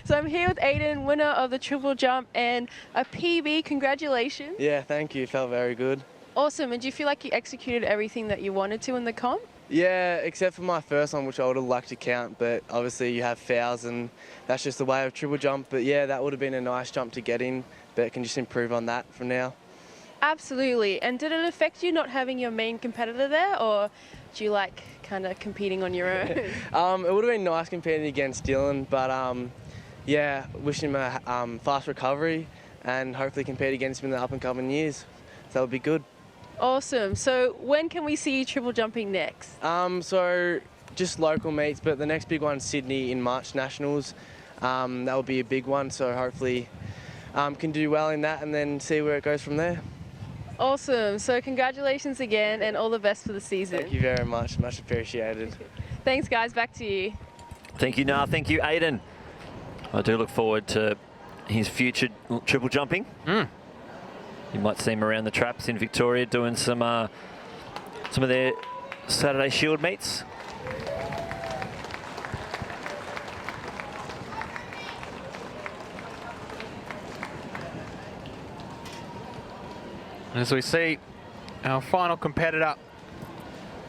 so I'm here with Aiden, winner of the triple jump and a PB. Congratulations. Yeah, thank you. Felt very good. Awesome. And do you feel like you executed everything that you wanted to in the comp? Yeah, except for my first one, which I would have liked to count, but obviously you have fouls and that's just the way of triple jump. But yeah, that would have been a nice jump to get in, but can just improve on that from now. Absolutely. And did it affect you not having your main competitor there, or do you like kind of competing on your own? It would have been nice competing against Dylan, but yeah, wishing him a fast recovery and hopefully compete against him in the up and coming years. So that would be good. Awesome. So when can we see you triple jumping next? So just local meets, but the next big one's Sydney in March Nationals. That will be a big one, so hopefully can do well in that and then see where it goes from there. Awesome. So congratulations again and all the best for the season. Thank you very much. Much appreciated. Thanks, guys. Back to you. Thank you, Nah. Thank you, Aiden. I do look forward to his future triple jumping. You might see him around the traps in Victoria doing some of their Saturday Shield meets. And as we see our final competitor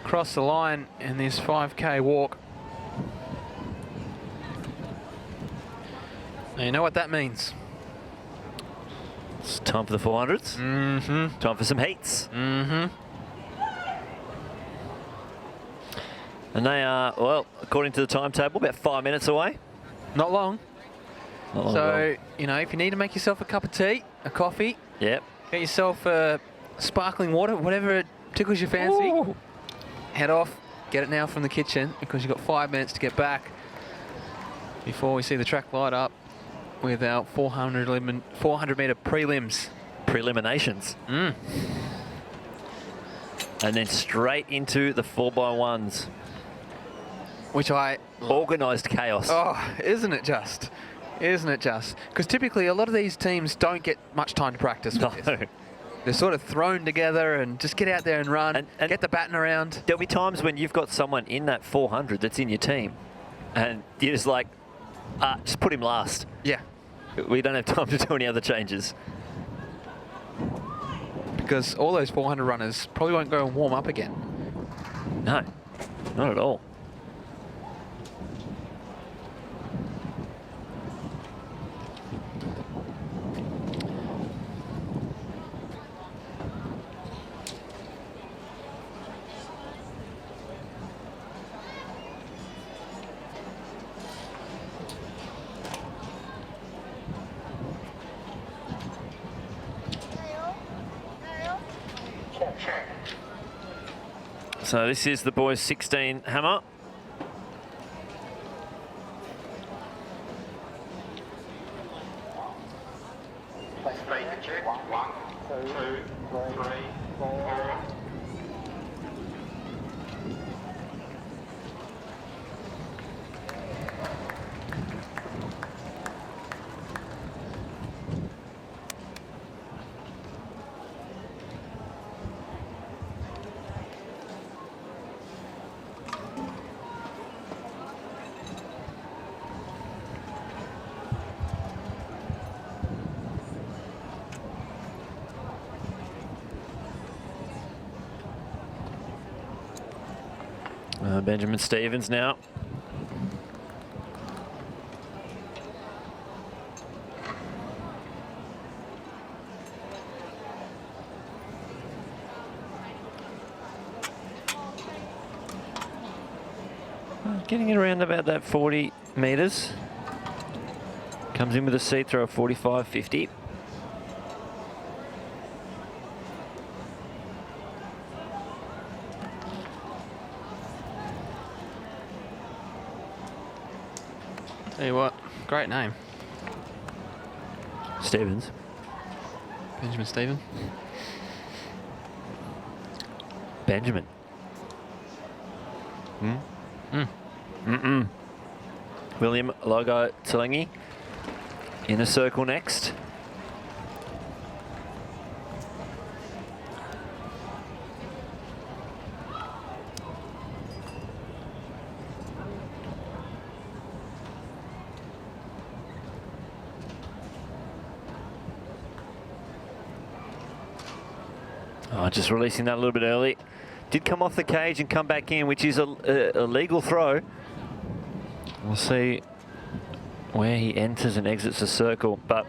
cross the line in this 5K walk. Now you know what that means. It's time for the 400s. Time for some heats. And they are, well, according to the timetable, about 5 minutes away. Not long. Not long at all. So, you know, if you need to make yourself a cup of tea, a coffee, yep, get yourself sparkling water, whatever tickles your fancy. Ooh. Head off, get it now from the kitchen because you've got 5 minutes to get back before we see the track light up with our 400 metre prelims. Preliminations. And then straight into the 4x1s. Which I... Organised chaos. Oh, isn't it just? Isn't it just? Because typically a lot of these teams don't get much time to practice with this. They're sort of thrown together and just get out there and run, and get the baton around. There'll be times when you've got someone in that 400 that's in your team and you're just like, just put him last. Yeah. We don't have time to do any other changes. Because all those 400 runners probably won't go and warm up again. No, not at all. So this is the boys' 16 hammer. Speaker check. 1, 2, 3, 4. Benjamin Stevens now. Getting it around about that 40 metres. Comes in with a seat throw of 45.50. Tell you what, great name. Stevens. Benjamin Stevens. Benjamin. William Logo Talengi in a circle next. Oh, just releasing that a little bit early. Did come off the cage and come back in, which is a legal throw. We'll see where he enters and exits the circle. But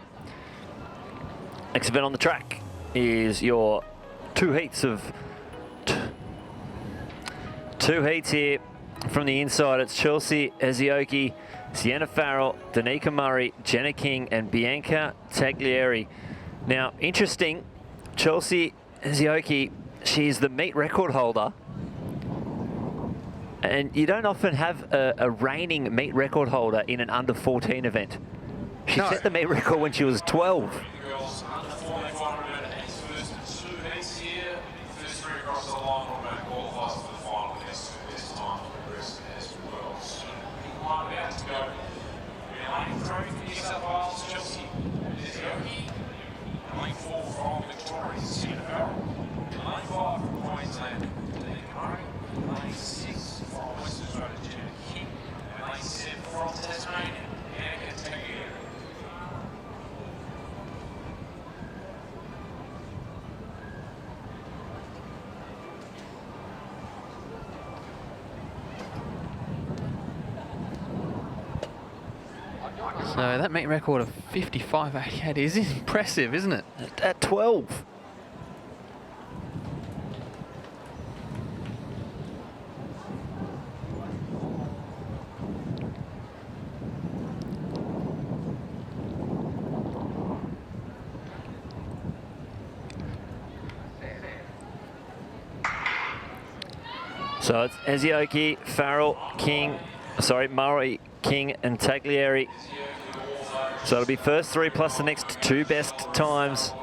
next event on the track is your two heats here from the inside. It's Chelsea Ezioki, Sienna Farrell, Danica Murray, Jenna King, and Bianca Taglieri. Now, interesting, Chelsea Ezioki, she's the meet record holder. And you don't often have a reigning meet record holder in an under 14 event. She set the meet record when she was 12. Girls under 4,500 and his first two heats here. First three across the line automatic qualifies for the final against this time to progress as well. So, one about to go. Lane 3 from New South Wales, Chelsea Ezioki. Lane 4 from Victoria, Sienna Farrell. Lane 5 from Queensland, Danica Murray. Lane 6 from Western Australia, Jenna King. And lane 7 from Tasmania, Bianca Taglieri. So that meet record of 55.88 is impressive, isn't it? At 12. So it's Ezioki, Farrell, Murray, King, and Taglieri. So it'll be first three plus the next two best times.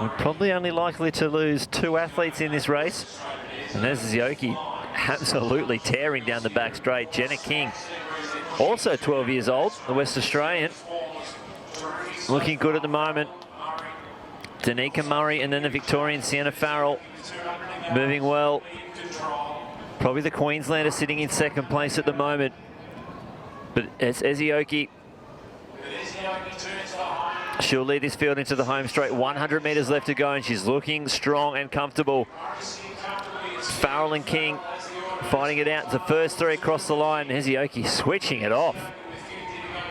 We're probably only likely to lose two athletes in this race. And there's Ezioki absolutely tearing down the back straight. Jenna King, also 12 years old, the West Australian. Looking good at the moment. Danica Murray and then the Victorian Sienna Farrell moving well. Probably the Queenslander sitting in second place at the moment. But it's Ezioki. She'll lead this field into the home straight. 100 metres left to go, and she's looking strong and comfortable. Farrell and King fighting it out. The first three across the line. Ezioki switching it off.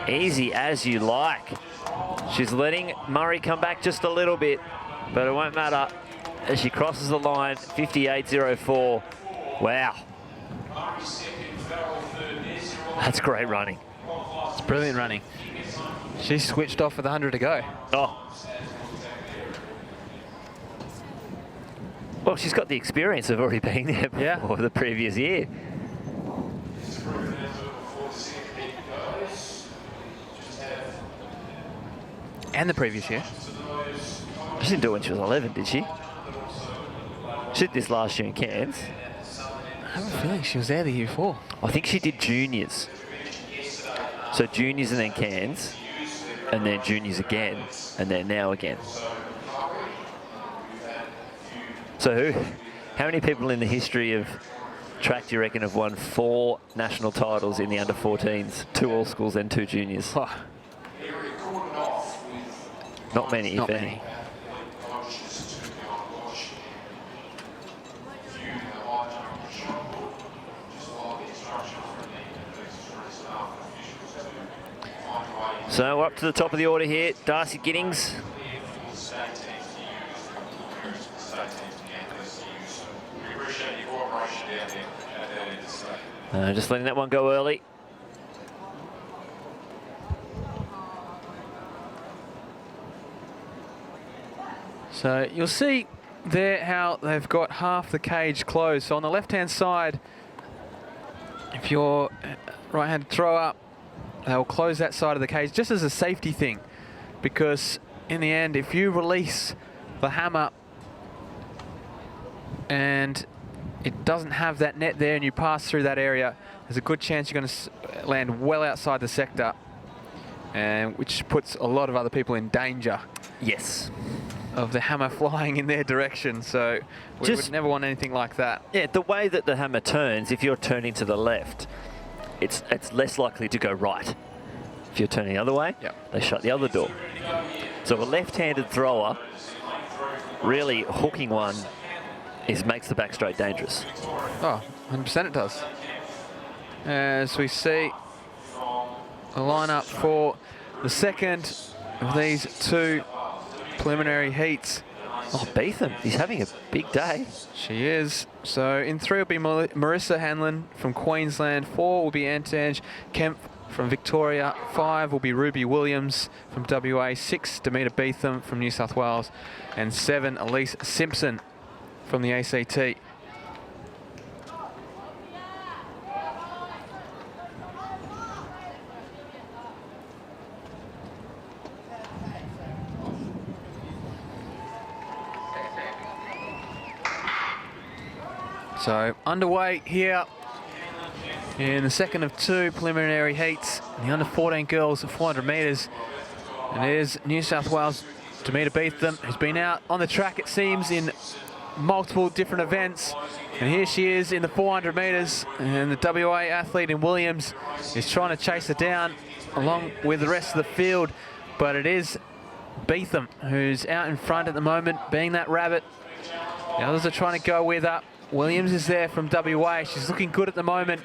Easy as you like. She's letting Murray come back just a little bit, but it won't matter as she crosses the line. 58.04. Wow. That's great running. It's brilliant running. She's switched off with 100 to go. Oh. Well, she's got the experience of already being there before the previous year. And the previous year. She didn't do it when she was 11, did she? She did this last year in Cairns. I have a feeling she was there the year before. I think she did juniors. So juniors and then Cairns, and then juniors again, and then now again. So how many people in the history of track do you reckon have won 4 national titles in the under-14s, 2 all schools and 2 juniors? Oh. Not many, Not if many. any. So we're up to the top of the order here. Darcy Giddings. Just letting that one go early. So you'll see there how they've got half the cage closed. So on the left-hand side, if you're right-handed thrower, they'll close that side of the cage just as a safety thing, because in the end, if you release the hammer and it doesn't have that net there and you pass through that area, there's a good chance you're going to land well outside the sector, and which puts a lot of other people in danger. Yes. Of the hammer flying in their direction, so we would never want anything like that. Yeah, the way that the hammer turns, if you're turning to the left, it's less likely to go right. If you're turning the other way, they shut the other door. So a left-handed thrower, really hooking one, makes the back straight dangerous. Oh, 100% it does. As we see a lineup for the second of these 2 preliminary heats. Oh, Beetham, he's having a big day. She is. So in 3 will be Marissa Hanlon from Queensland, 4 will be Antange Kemp from Victoria, 5 will be Ruby Williams from WA, 6 Demeter Beetham from New South Wales, and 7 Elise Simpson from the ACT. So underway here in the second of 2 preliminary heats, the under-14 girls 400 metres. And there's New South Wales Demeter Beetham, who's been out on the track, it seems, in multiple different events. And here she is in the 400 metres, and the WA athlete in Williams is trying to chase her down along with the rest of the field. But it is Beetham who's out in front at the moment, being that rabbit. The others are trying to go with her. Williams is there from WA. She's looking good at the moment,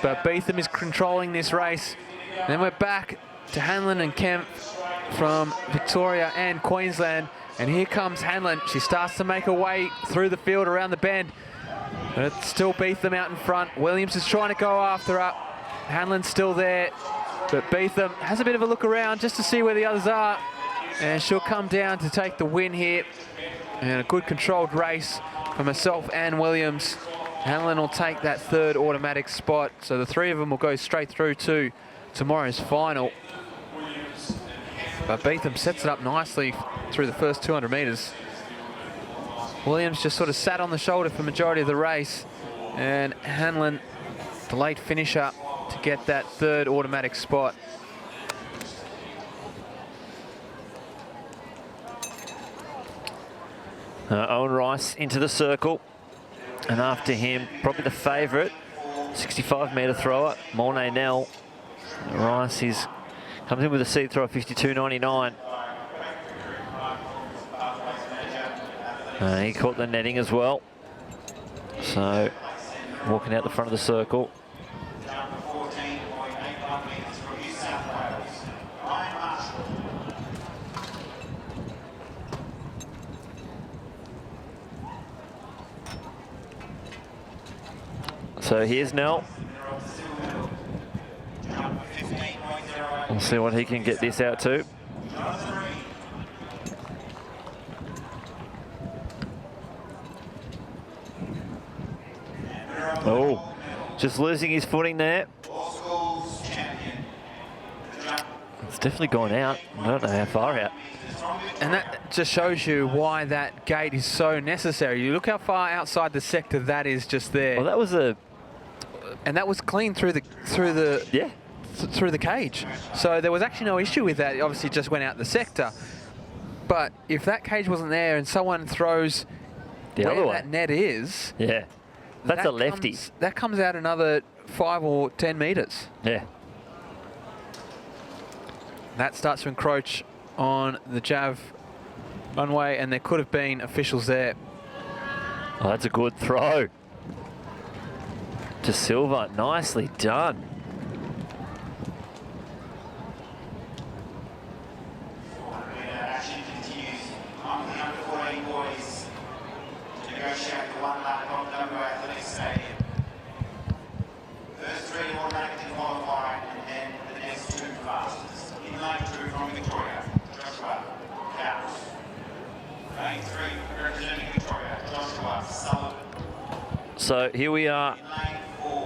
but Beetham is controlling this race. And then we're back to Hanlon and Kemp from Victoria and Queensland. And here comes Hanlon. She starts to make her way through the field around the bend, but it's still Beetham out in front. Williams is trying to go after her. Hanlon's still there, but Beetham has a bit of a look around just to see where the others are. And she'll come down to take the win here. And a good controlled race for myself and Williams. Hanlon will take that 3rd automatic spot. So the 3 of them will go straight through to tomorrow's final. But Beetham sets it up nicely through the first 200 metres. Williams just sort of sat on the shoulder for the majority of the race. And Hanlon, the late finisher, to get that 3rd automatic spot. Owen Rice into the circle, and after him, probably the favourite, 65-metre thrower, Mornay Nell. Rice comes in with a seed throw of 52.99. He caught the netting as well. So, walking out the front of the circle. So here's Nell. We'll see what he can get this out to. Oh, just losing his footing there. It's definitely gone out. I don't know how far out. And that just shows you why that gate is so necessary. You look how far outside the sector that is just there. Well, that was and that was clean through the through the cage. So there was actually no issue with that. It obviously just went out the sector. But if that cage wasn't there and someone throws the where other way, that net is, yeah, that's a lefty. That comes out another 5 or 10 metres. Yeah. That starts to encroach on the Jav runway, and there could have been officials there. Oh, that's a good throw. To Silva, nicely done. Action continues on the under 14 boys to negotiate the one lap of WA Athletics Stadium. First 3 automatically qualify, and then the next 2 fastest. In lane 2 from Victoria, Joshua Cows. Lane 3 representing Victoria, Joshua Sullivan. So here we are,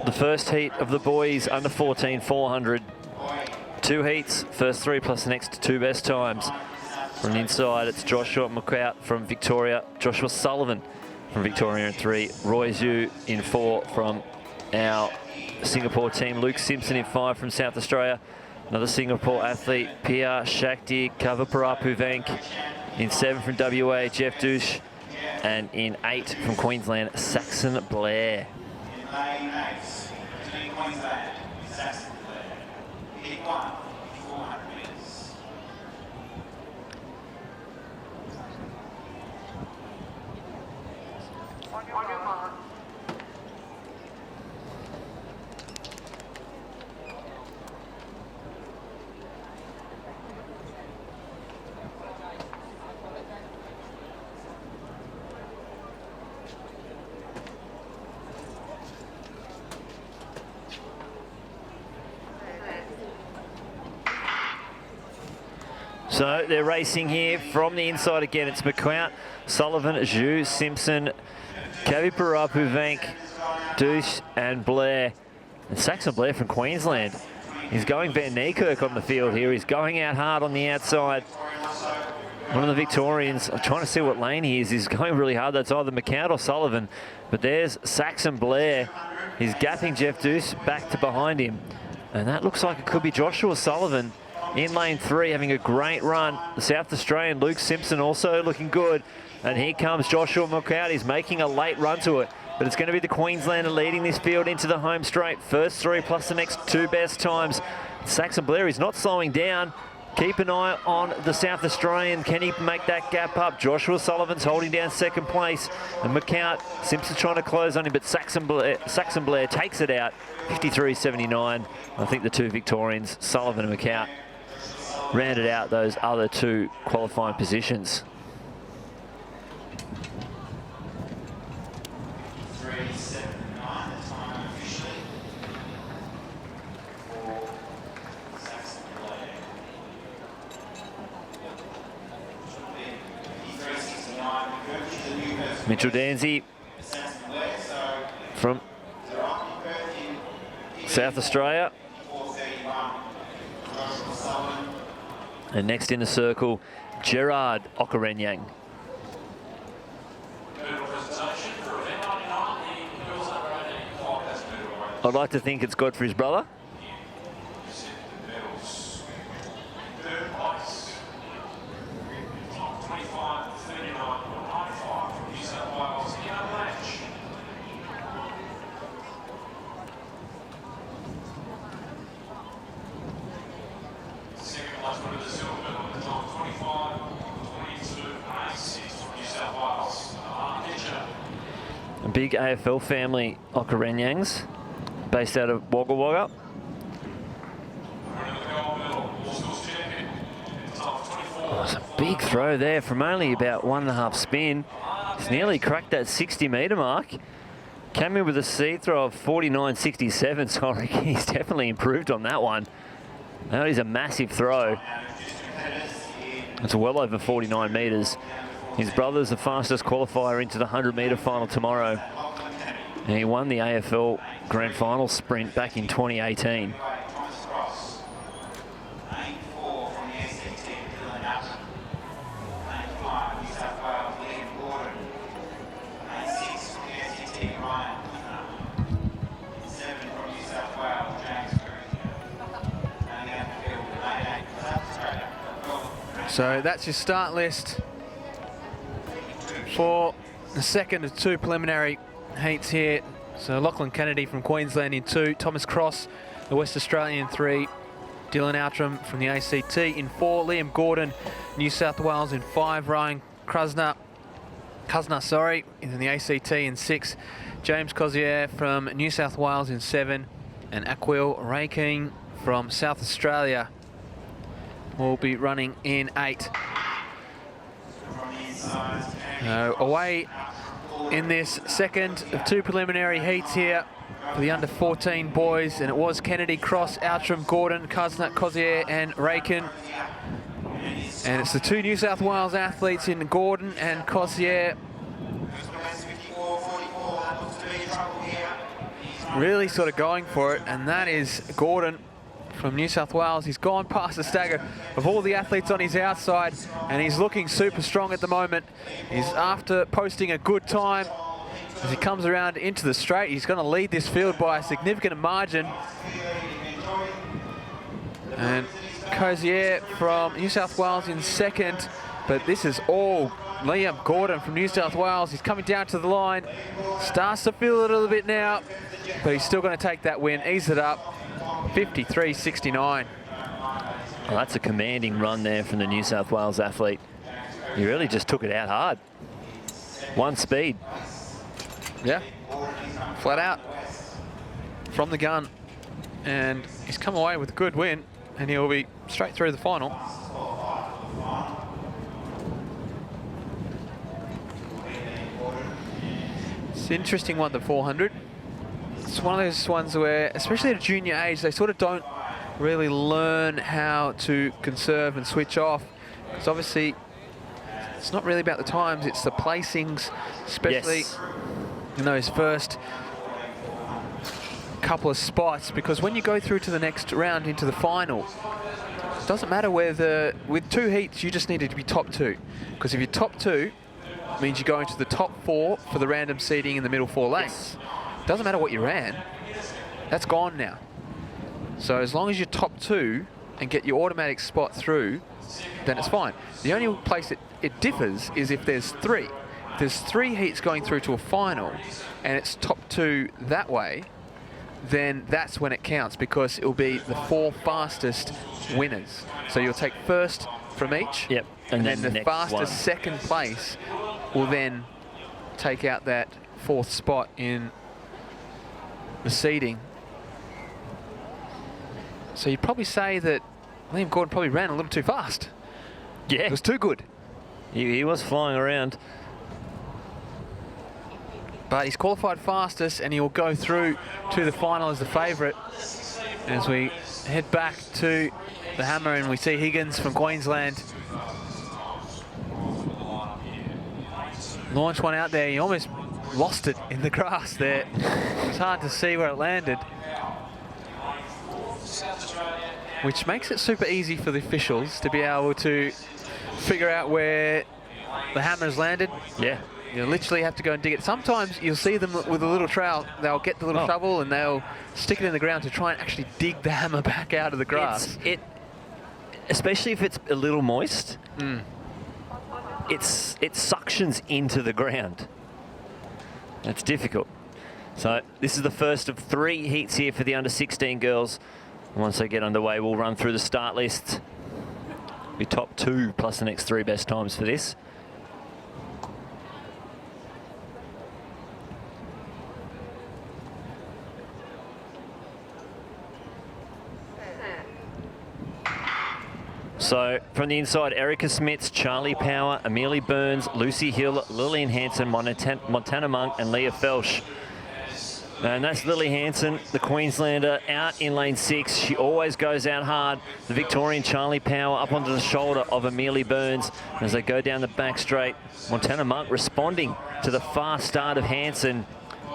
the first heat of the boys under 14 400. 2 heats, first 3 plus the next 2 best times. From the inside, it's Joshua McCout from Victoria, Joshua Sullivan from Victoria in 3, Roy Zhu in 4 from our Singapore team, Luke Simpson in 5 from South Australia, another Singapore athlete, Pia Shakti Kavaparapuvank in 7 from WA, Jeff Douche, and in 8 from Queensland, Saxon Blair. In lane 8, representing Queensland, Saxon Blair. Heat 1, 400 metres. So they're racing here from the inside again. It's McCout, Sullivan, Zhu, Simpson, Kaviparapuvank, Douche and Blair. And Saxon Blair from Queensland. He's going Van Niekerk on the field here. He's going out hard on the outside. One of the Victorians, I'm trying to see what lane he is. He's going really hard. That's either McCout or Sullivan. But there's Saxon Blair. He's gapping Jeff Douce back to behind him. And that looks like it could be Joshua Sullivan in lane 3, having a great run. The South Australian Luke Simpson also looking good. And here comes Joshua McCout. He's making a late run to it. But it's going to be the Queenslander leading this field into the home straight. First 3 plus the next 2 best times. Saxon Blair is not slowing down. Keep an eye on the South Australian. Can he make that gap up? Joshua Sullivan's holding down second place. And McCout, Simpson's trying to close on him, but Saxon Blair takes it out. 53.79. I think the 2 Victorians, Sullivan and McCout, rounded out those other 2 qualifying positions. Mitchell Danzy from South Australia. And next in the circle, Gerard Okarenyang. I'd like to think it's Godfrey's brother. A big AFL family, Okarenyangs, based out of Wagga Wagga. Oh, it's a big throw there from only about 1.5 spin. He's nearly cracked that 60-metre mark. Came in with a seed throw of 49.67, so I reckon he's definitely improved on that one. That is a massive throw. It's well over 49 metres. His brother's the fastest qualifier into the 100-metre final tomorrow. And he won the AFL Grand Final sprint back in 2018. So that's your start list for the second of 2 preliminary heats here. So Lachlan Kennedy from Queensland in 2, Thomas Cross, the West Australian, 3, Dylan Outram from the ACT in 4, Liam Gordon, New South Wales in 5, Ryan Krasner, in the ACT in 6, James Cozier from New South Wales in 7, and Aquil Raking from South Australia will be running in 8. Away in this second of 2 preliminary heats here for the under 14 boys, and it was Kennedy, Cross, Outram, Gordon, Krasner, Cozier and Rakin. And it's the 2 New South Wales athletes in Gordon and Cozier really sort of going for it, and that is Gordon from New South Wales. He's gone past the stagger of all the athletes on his outside, and he's looking super strong at the moment. He's after posting a good time. As he comes around into the straight, he's going to lead this field by a significant margin. And Cozier from New South Wales in second, but this is all Liam Gordon from New South Wales. He's coming down to the line, starts to feel it a little bit now, but he's still going to take that win, ease it up, 53.69. Well, that's a commanding run there from the New South Wales athlete. He really just took it out hard. 1 speed. Yeah, flat out from the gun, and he's come away with a good win, and he'll be straight through the final. It's an interesting one, the 400. It's one of those ones where, especially at a junior age, they sort of don't really learn how to conserve and switch off, because obviously it's not really about the times, it's the placings, especially in those first couple of spots, because when you go through to the next round into the final, it doesn't matter whether, with 2 heats you just needed to be top 2, because if you're top 2, it means you go into the top 4 for the random seating in the middle 4 lanes. Doesn't matter what you ran, that's gone now. So as long as you're top 2 and get your automatic spot through, then it's fine. The only place it differs is if there's 3. If there's 3 heats going through to a final and it's top 2 that way, then that's when it counts, because it will be the 4 fastest winners. So you'll take first from each, and then the fastest second place will then take out that 4th spot in the seeding. So you'd probably say that Liam Gordon probably ran a little too fast. Yeah. It was too good. He was flying around. But he's qualified fastest, and he will go through to the final as the favourite. As we head back to the hammer, and we see Higgins from Queensland launch one out there. He almost lost it in the grass there. It was hard to see where it landed, which makes it super easy for the officials to be able to figure out where the hammer's landed. Yeah. You literally have to go and dig it. Sometimes you'll see them with a little trowel. They'll get the little shovel and they'll stick it in the ground to try and actually dig the hammer back out of the grass. Especially if it's a little moist, it suctions into the ground. That's difficult. So this is the first of 3 heats here for the under 16 girls. Once they get underway, we'll run through the start list. Be top 2 plus the next 3 best times for this. So from the inside, Erica Smits, Charlie Power, Amelie Burns, Lucy Hill, Lillian Hanson, Montana Monk and Leah Felsch. And that's Lily Hanson, the Queenslander, out in lane 6. She always goes out hard. The Victorian Charlie Power up onto the shoulder of Amelie Burns. As they go down the back straight, Montana Monk responding to the fast start of Hanson.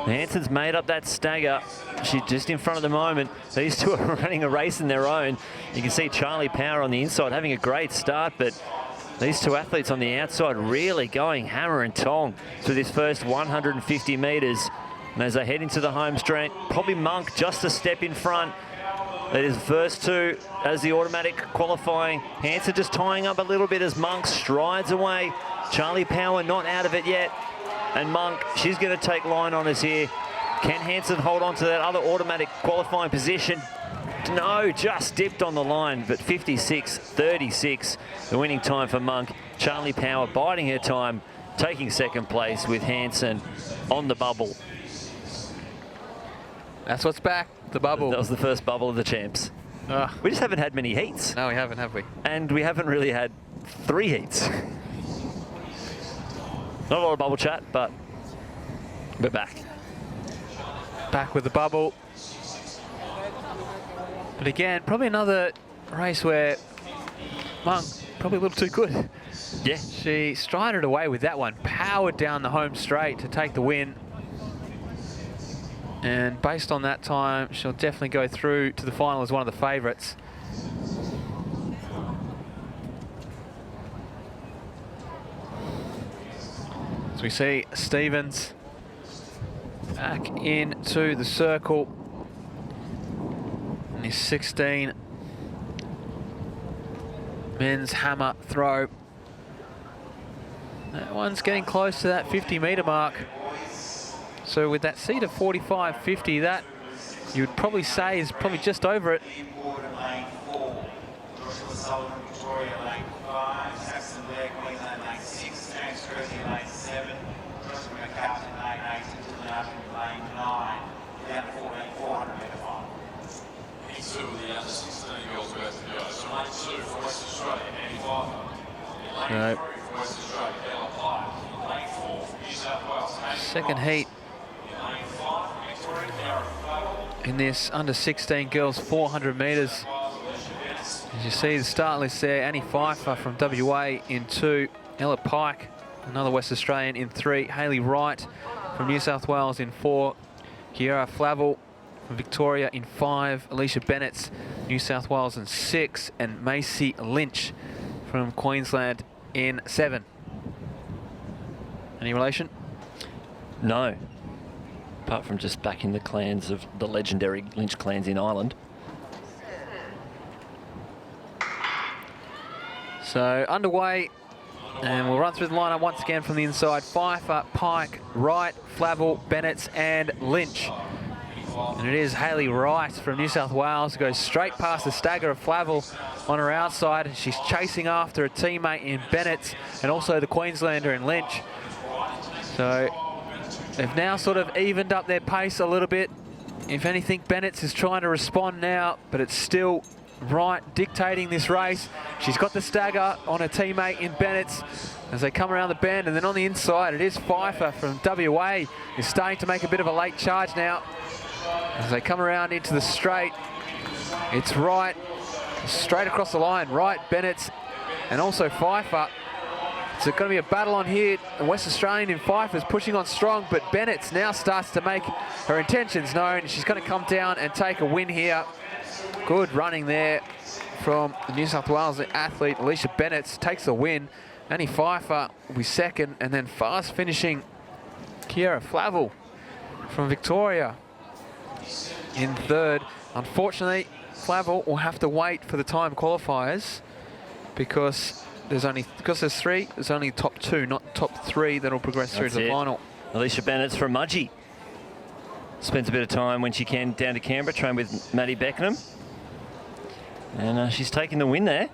Hanson's made up that stagger. She's just in front of the moment. These two are running a race in their own. You can see Charlie Power on the inside having a great start, but these 2 athletes on the outside really going hammer and tong through this first 150 metres. And as they head into the home straight, probably Monk just a step in front. It is first two as the automatic qualifying. Hansen just tying up a little bit as Monk strides away. Charlie Power not out of it yet. And Monk, she's going to take line on us here. Can Hansen hold on to that other automatic qualifying position? No, just dipped on the line, but 56.36, the winning time for Monk. Charlie Power biding her time, taking second place with Hansen on the bubble. That's what's back, the bubble. That was the first bubble of the champs. We just haven't had many heats. No, we haven't, have we? And we haven't really had 3 heats. Not a lot of bubble chat, but we're back. Back with the bubble. But again, probably another race where Monk probably a little too good. Yeah. She strided away with that one, powered down the home straight to take the win. And based on that time, she'll definitely go through to the final as one of the favourites. As we see Stevens back into the circle. And his 16 men's hammer throw. That one's getting close to that 50-metre mark. So with that seat of 45.50, that you would probably say is probably just over it. No. Second heat in this under 16 girls 400 metres. As you see the start list there, Annie Pfeiffer from WA in 2, Ella Pike, another West Australian in 3, Hayley Wright from New South Wales in 4, Kiera Flavel from Victoria in 5, Alicia Bennett, New South Wales in 6, and Macy Lynch from Queensland in 7. Any relation? No. Apart from just backing the clans of the legendary Lynch clans in Ireland. So underway, and we'll run through the lineup once again from the inside. Pfeiffer, Pike, Wright, Flavel, Bennett and Lynch. And it is Hayley Wright from New South Wales who goes straight past the stagger of Flavel on her outside, and she's chasing after a teammate in Bennett and also the Queenslander in Lynch. So they've now sort of evened up their pace a little bit. If anything, Bennett is trying to respond now, but it's still Wright dictating this race. She's got the stagger on her teammate in Bennett as they come around the bend, and then on the inside it is Pfeiffer from WA who's starting to make a bit of a late charge now. As they come around into the straight, it's Wright straight across the line. Wright, Bennett and also Pfeiffer. So it's going to be a battle on here. The West Australian in Pfeiffer's pushing on strong, but Bennett now starts to make her intentions known. She's going to come down and take a win here. Good running there from the New South Wales athlete Alicia Bennett, takes the win. Annie Pfeiffer will be second, and then fast finishing Kiera Flavel from Victoria in third. Unfortunately, Flavel will have to wait for the time qualifiers because there's three, there's only top 2, not top 3 that'll progress through to the final. Alicia Bennett's from Mudgee. Spends a bit of time when she can down to Canberra, train with Maddie Beckenham. And she's taking the win there.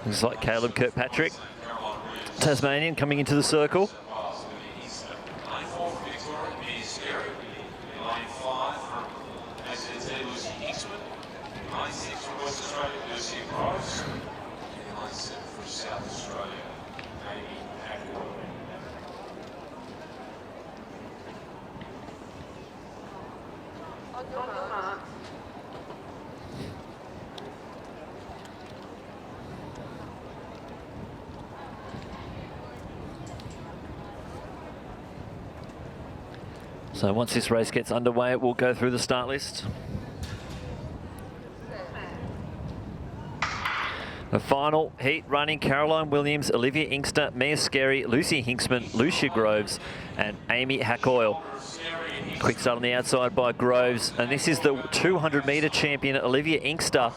Looks like Caleb Kirkpatrick, Tasmanian, coming into the circle. So once this race gets underway, it will go through the start list. The final heat running: Caroline Williams, Olivia Inkster, Mia Skerry, Lucy Hinksman, Lucia Groves and Amy Hackoil. Quick start on the outside by Groves, and this is the 200-metre champion Olivia Inkster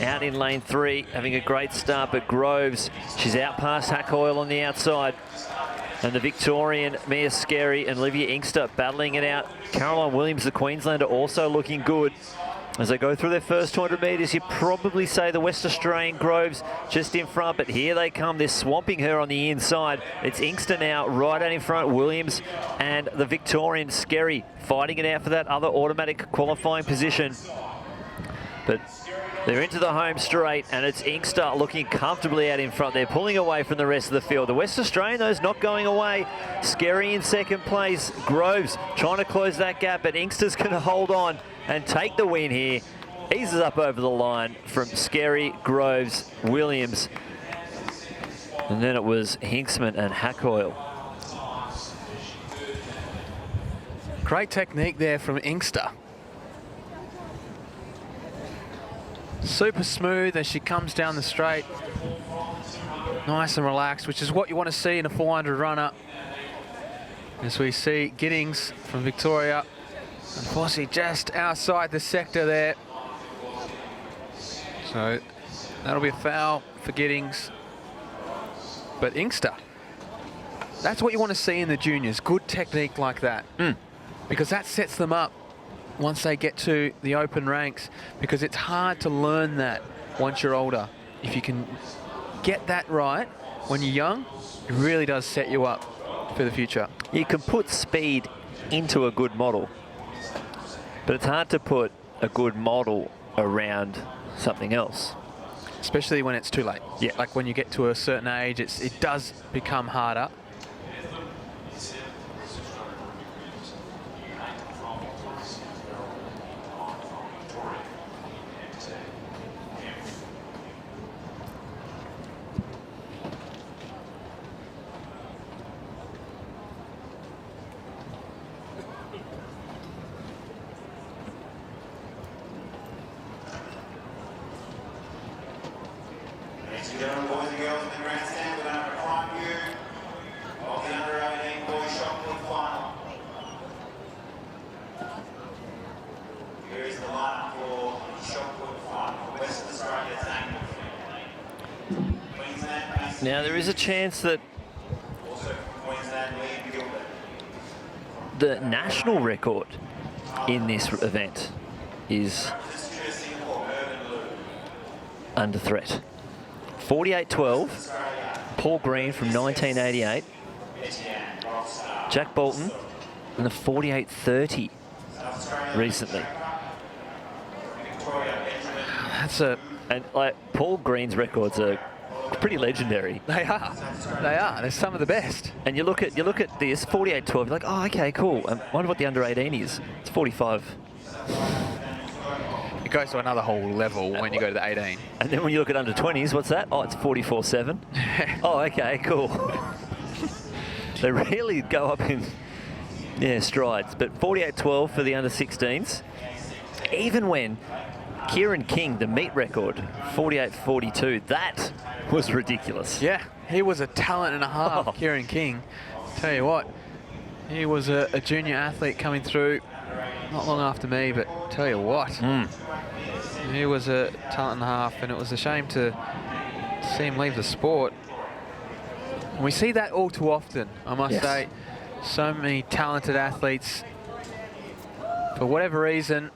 out in lane 3, having a great start, but Groves, she's out past Hackoil on the outside. And the Victorian Mia Skerry and Olivia Inkster battling it out. Caroline Williams, the Queenslander, also looking good. As they go through their first 200 metres, you'd probably say the West Australian Groves just in front, but here they come. They're swamping her on the inside. It's Inkster now right out in front. Williams and the Victorian Skerry fighting it out for that other automatic qualifying position. But they're into the home straight, and it's Inkster looking comfortably out in front. They're pulling away from the rest of the field. The West Australian, though, is not going away. Skerry in second place. Groves trying to close that gap, but Inkster's going to hold on and take the win here. Eases up over the line from Skerry, Groves, Williams. And then it was Hinksman and Hackoil. Great technique there from Inkster. Super smooth as she comes down the straight. Nice and relaxed, which is what you want to see in a 400 runner. As we see Giddings from Victoria, unfortunately just outside the sector there. So that'll be a foul for Giddings. But Inkster, that's what you want to see in the juniors, good technique like that. Because that sets them up once they get to the open ranks, because it's hard to learn that once you're older. If you can get that right when you're young, it really does set you up for the future. You can put speed into a good model, but it's hard to put a good model around something else. Especially when it's too late. Yeah. Like when you get to a certain age, it does become harder. Ladies and gentlemen, boys and girls in the grandstand, we're going to have a prime view of the under-18 boys shot put final. Here is the lineup for the shot put final for Western Australia's angle. Queensland, Now there is a chance that also from Queensland, Lee Gilbert. the national record in this event is under threat. 48.12, Paul Green from 1988, Jack Bolton, and the 48.30 recently. And like Paul Green's records are pretty legendary. They are. They are. They're some of the best. And you look at this 48.12. You're like, oh, okay, cool. I wonder what the under 18 is. It's 45. It goes to another whole level when you go to the 18. And then when you look at under 20s, what's that? Oh, it's 44.7. Oh, okay, cool. They really go up in strides. But 48.12 for the under 16s. Even when Kieran King, the meet record, 48.42, that was ridiculous. Yeah, he was a talent and a half, Kieran King. Tell you what, he was a junior athlete coming through not long after me, but tell you what, he was a talent and a half, and it was a shame to see him leave the sport. And we see that all too often, I must say. So many talented athletes, for whatever reason,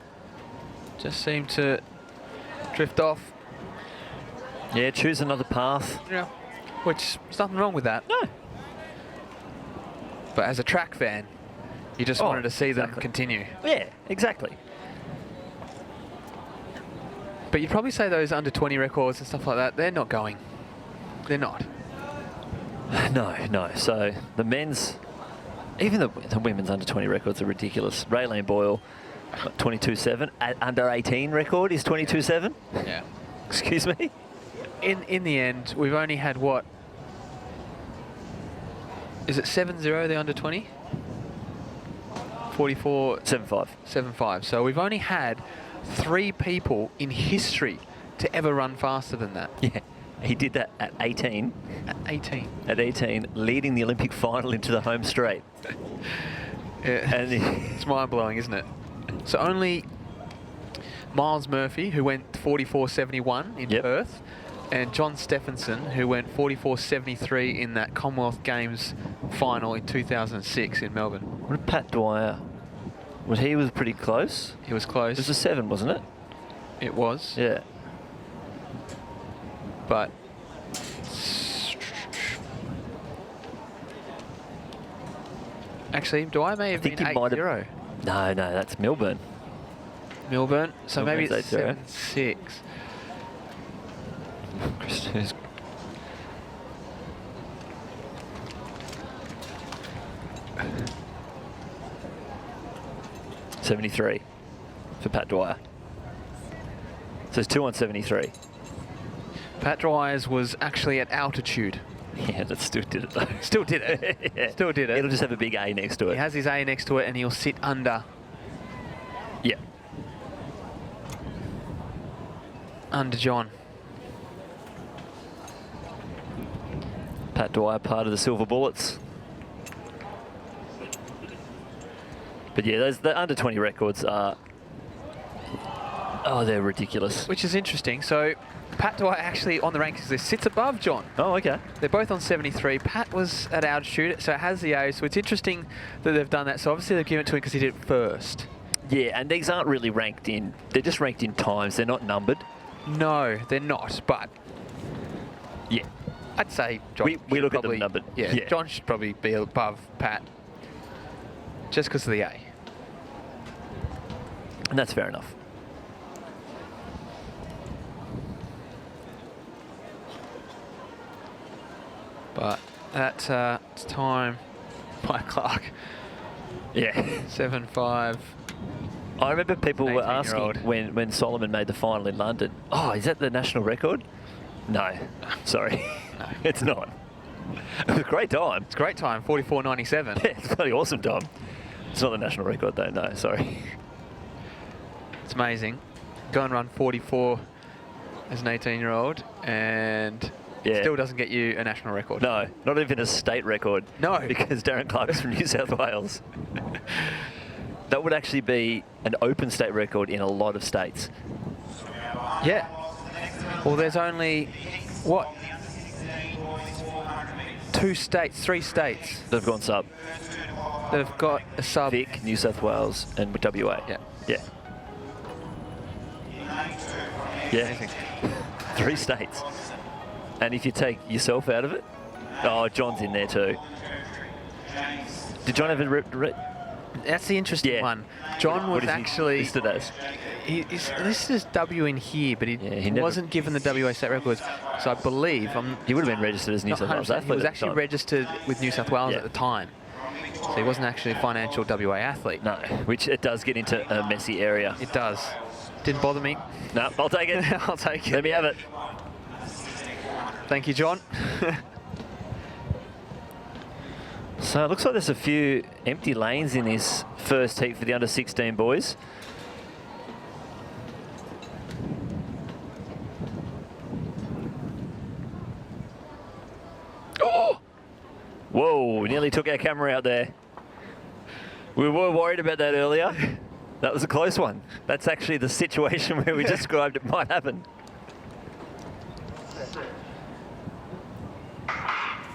just seem to drift off. Yeah, choose another path. Yeah, which there's nothing wrong with that. No. But as a track fan, you just wanted to see them continue. Yeah, exactly. But you'd probably say those under 20 records and stuff like that, they're not going. They're not. No. So the men's, even the women's under 20 records are ridiculous. Raylene Boyle, 22.7. Under 18 record is 22.7. Yeah. Excuse me? In the end, we've only had what? Is it 7-0, the under 20? 44... 7.5. 7.5. So we've only had 3 people in history to ever run faster than that. Yeah. He did that at 18. At 18. At 18, leading the Olympic final into the home straight. Yeah. And it's mind-blowing, isn't it? So only Miles Murphy, who went 44.71 in Perth, and John Stephenson, who went 44.73 in that Commonwealth Games final in 2006 in Melbourne. What did Pat Dwyer? He was pretty close. He was close. It was a 7, wasn't it? It was. Yeah. But actually, Dwyer may have been 8-0. No, that's Melbourne. Melbourne. So maybe it's 7-6. 7-6. Christmas. $73 for Pat Dwyer. So it's 2 on 73. Pat Dwyer's was actually at altitude. Yeah, that still did it though. Still did it. Yeah. Still did it. It'll just have a big A next to it. He has his A next to it and he'll sit under. Yeah. Under John. Pat Dwyer, part of the Silver Bullets. But yeah, the under 20 records are, they're ridiculous. Which is interesting. So Pat Dwyer actually on the rankings list sits above John. Oh, okay. They're both on 73. Pat was at altitude, so it has the A. So it's interesting that they've done that. So obviously they've given it to him because he did it first. Yeah, and these aren't really ranked in, they're just ranked in times. They're not numbered. No, they're not, but yeah. I'd say John we look probably, at them numbered. Yeah, John should probably be above Pat just because of the A. And that's fair enough. But that time by Clark. Yeah. 7.5. I remember people were 18-year-old. asking when Solomon made the final in London, oh, is that the national record? No, sorry, No. It's not. It was a great time. It's a great time, 44.97. Yeah, it's a bloody awesome time. It's not the national record though, no, sorry. It's amazing. Go and run 44 as an 18-year-old and Yeah. still doesn't get you a national record. No, not even a state record. No. Because Darren Clark is from New South Wales. That would actually be an open state record in a lot of states. Yeah. Well, there's only, what? 3 states that have gone sub. that have got a sub. Vic, New South Wales, and WA. Yeah. Yeah. Yeah. 3 states. And if you take yourself out of it, oh, John's in there too. Did John have a That's the interesting one. John What was is he actually listed as? He's listed as W in here, but he never- wasn't given the WA state records. So I believe He would have been registered as New not South Wales 100%, athlete. he was at the actually time. registered with New South Wales Yeah. at the time. So he wasn't actually a financial WA athlete. No, which it does get into a messy area. It does. Didn't bother me. No, I'll take it. I'll take it. Let me have it. Thank you, John. So it looks like there's a few empty lanes in this first heat for the under-16 boys. Oh! Whoa, nearly took our camera out there. We were worried about that earlier. That was a close one. That's actually the situation where we described it might happen.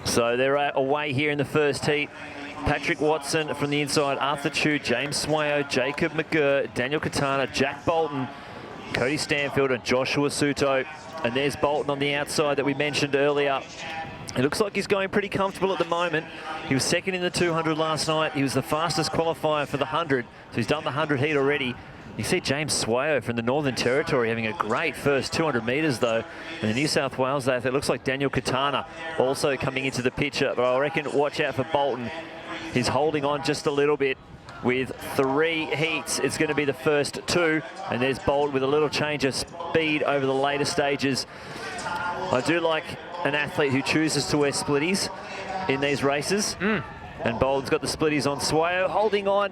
So they're away here in the first heat. Patrick Watson from the inside, Arthur Chu, James Swayo, Jacob McGurr, Daniel Katana, Jack Bolton, Cody Stanfield and Joshua Suto. And there's Bolton on the outside that we mentioned earlier. It looks like he's going pretty comfortable at the moment. He was second in the 200 last night. He was the fastest qualifier for the 100. So he's done the 100 heat already. You see James Swayo from the Northern Territory having a great first 200 metres though. And the New South Wales athlete looks like Daniel Katana also coming into the picture. But I reckon watch out for Bolton. He's holding on just a little bit with 3 heats. It's going to be the first 2. And there's Bolton with a little change of speed over the later stages. I do like an athlete who chooses to wear splitties in these races. And Bolton's got the splitties on. Swayo holding on.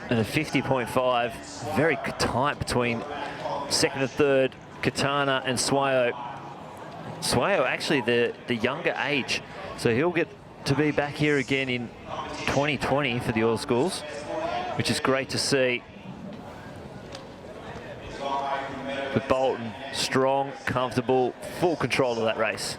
And a 50.5, very tight between second and third, Katana and Swayo. Swayo actually the younger age, so he'll get to be back here again in 2020 for the All Schools, which is great to see. But Bolton, strong, comfortable, full control of that race.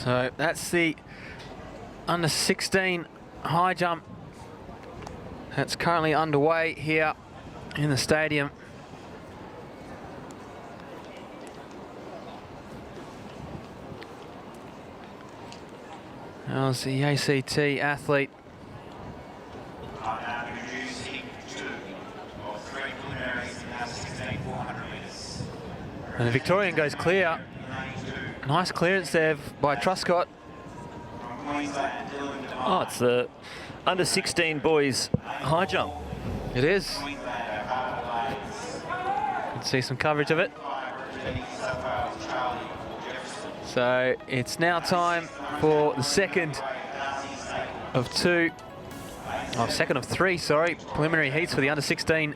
So that's the under 16 high jump that's currently underway here in the stadium. How's the ACT athlete? And the Victorian goes clear. Nice clearance there by Truscott. Oh, it's the under 16 boys high jump. It is. You can see some coverage of it. So it's now time for the second of three, preliminary heats for the under 16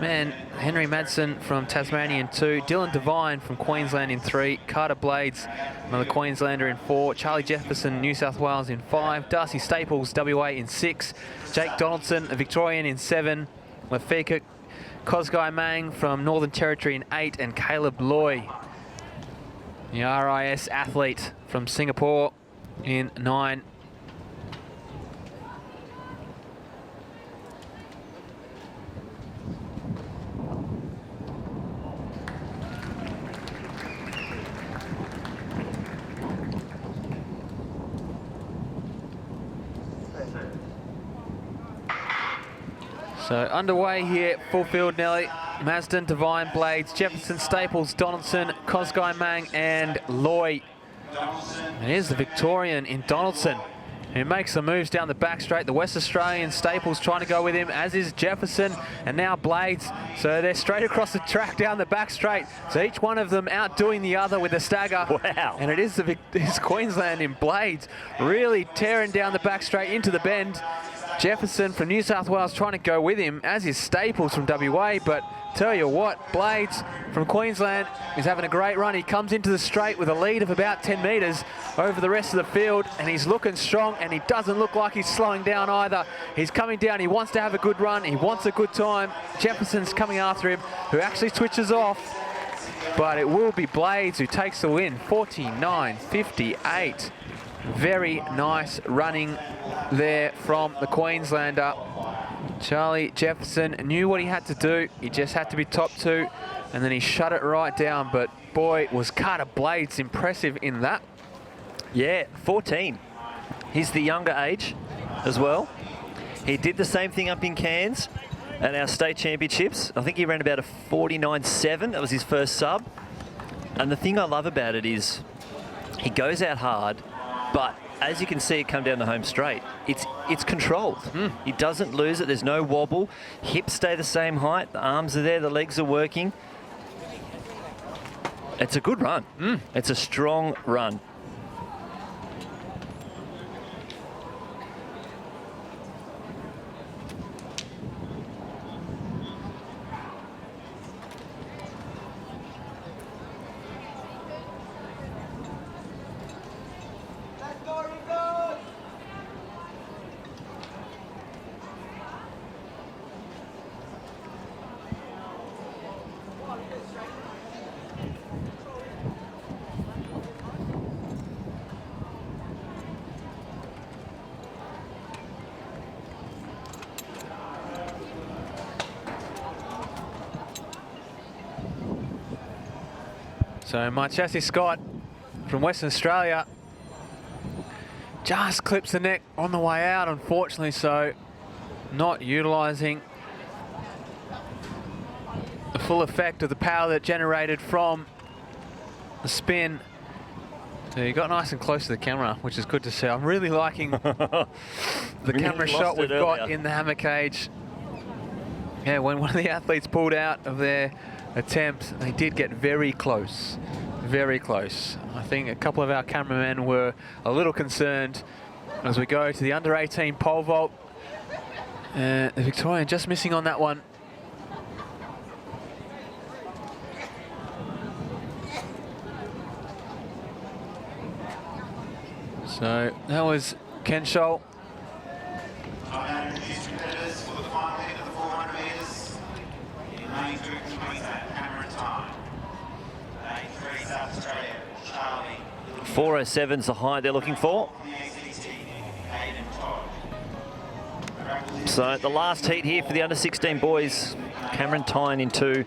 men. Henry Madsen from Tasmania in 2, Dylan Devine from Queensland in 3, Carter Blades, another Queenslander in 4, Charlie Jefferson, New South Wales in 5, Darcy Staples, WA in 6, Jake Donaldson, a Victorian in 7, Lafika Kosgai Mang from Northern Territory in 8, and Caleb Loy, the RIS athlete from Singapore in 9. So underway here, full field Nelly. Masden, Devine, Blades, Jefferson, Staples, Donaldson, Kosgai Mang and Loy. And here's the Victorian in Donaldson, who makes the moves down the back straight. The West Australian Staples trying to go with him, as is Jefferson, and now Blades. So they're straight across the track down the back straight. So each one of them outdoing the other with a stagger. Wow. And it is it's Queensland in Blades, really tearing down the back straight into the bend. Jefferson from New South Wales trying to go with him, as is Staples from WA, but tell you what, Blades from Queensland is having a great run. He comes into the straight with a lead of about 10 metres over the rest of the field, and he's looking strong, and he doesn't look like he's slowing down either. He's coming down, he wants to have a good run, he wants a good time. Jefferson's coming after him, who actually switches off, but it will be Blades who takes the win, 49.58. Very nice running there from the Queenslander. Charlie Jefferson knew what he had to do. He just had to be top 2, and then he shut it right down. But boy, was Carter Blades impressive in that. Yeah, 14. He's the younger age as well. He did the same thing up in Cairns at our state championships. I think he ran about a 49.7. That was his first sub. And the thing I love about it is he goes out hard, but as you can see it come down the home straight, it's controlled. He doesn't lose it. There's no wobble. Hips stay the same height. The arms are there. The legs are working. It's a good run. It's a strong run. So Marchesi Scott from Western Australia just clips the neck on the way out, unfortunately, so not utilising the full effect of the power that generated from the spin. So he got nice and close to the camera, which is good to see. I'm really liking the camera shot we've got in the hammer cage. Yeah, when one of the athletes pulled out of their attempt, they did get very close, very close. I think a couple of our cameramen were a little concerned as we go to the under 18 pole vault. The Victorian just missing on that one. So that was Ken Scholl. For the final hit of the 400 metres, in lane 2, Queensland, hammer and time. Lane 3, South Australia, Charlie. 4:07's the high they're looking for. So the last heat here for the under 16 boys. Cameron Tyne in 2,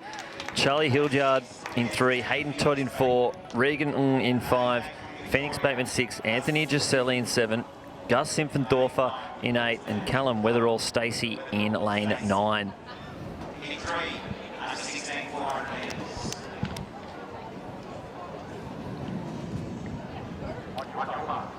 Charlie Hildyard in 3, Hayden Todd in 4, Regan Ng in 5, Phoenix Bateman 6, Anthony Giuselli in 7, Gus Simpfendorfer in 8, and Callum Weatherall Stacey in lane 9. In 3, under 16, 400 metres. On your mark.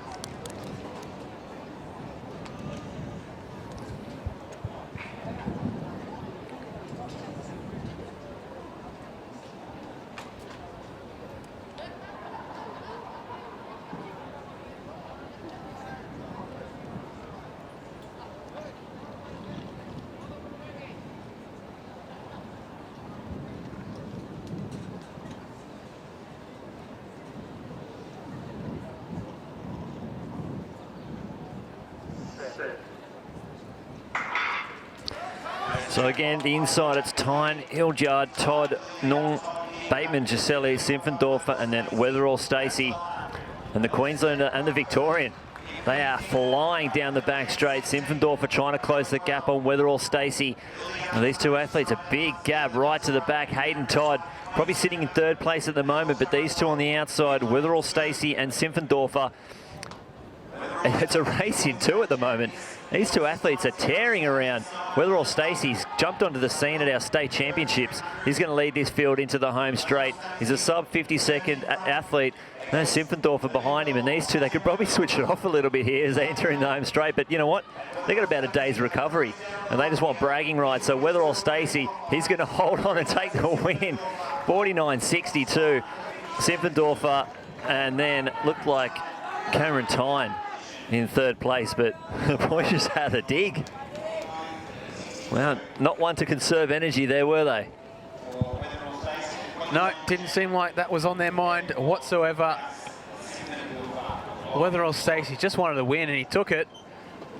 So again, the inside, it's Tyne, Hildyard, Todd, Nung, Bateman, Giuselli, Simpfendorfer, and then Weatherall Stacey. And the Queenslander and the Victorian, they are flying down the back straight. Simpfendorfer trying to close the gap on Weatherall Stacey. And these two athletes, a big gap right to the back. Hayden Todd probably sitting in 3rd place at the moment, but these two on the outside, Weatherall Stacey and Simpfendorfer. It's a race in 2 at the moment. These two athletes are tearing around. Weatherall Stacey's jumped onto the scene at our state championships. He's going to lead this field into the home straight. He's a sub 50-second athlete. There's Simpfendorfer behind him, and these two, they could probably switch it off a little bit here as they enter in the home straight. But you know what? They've got about a day's recovery, and they just want bragging rights. So Weatherall Stacey, he's going to hold on and take the win. 49.62. Simpfendorfer, and then looked like Cameron Tyne in 3rd place, but the boys just had a dig. Well, not one to conserve energy there, were they? No, didn't seem like that was on their mind whatsoever. Weatherall Stacey just wanted to win, and he took it.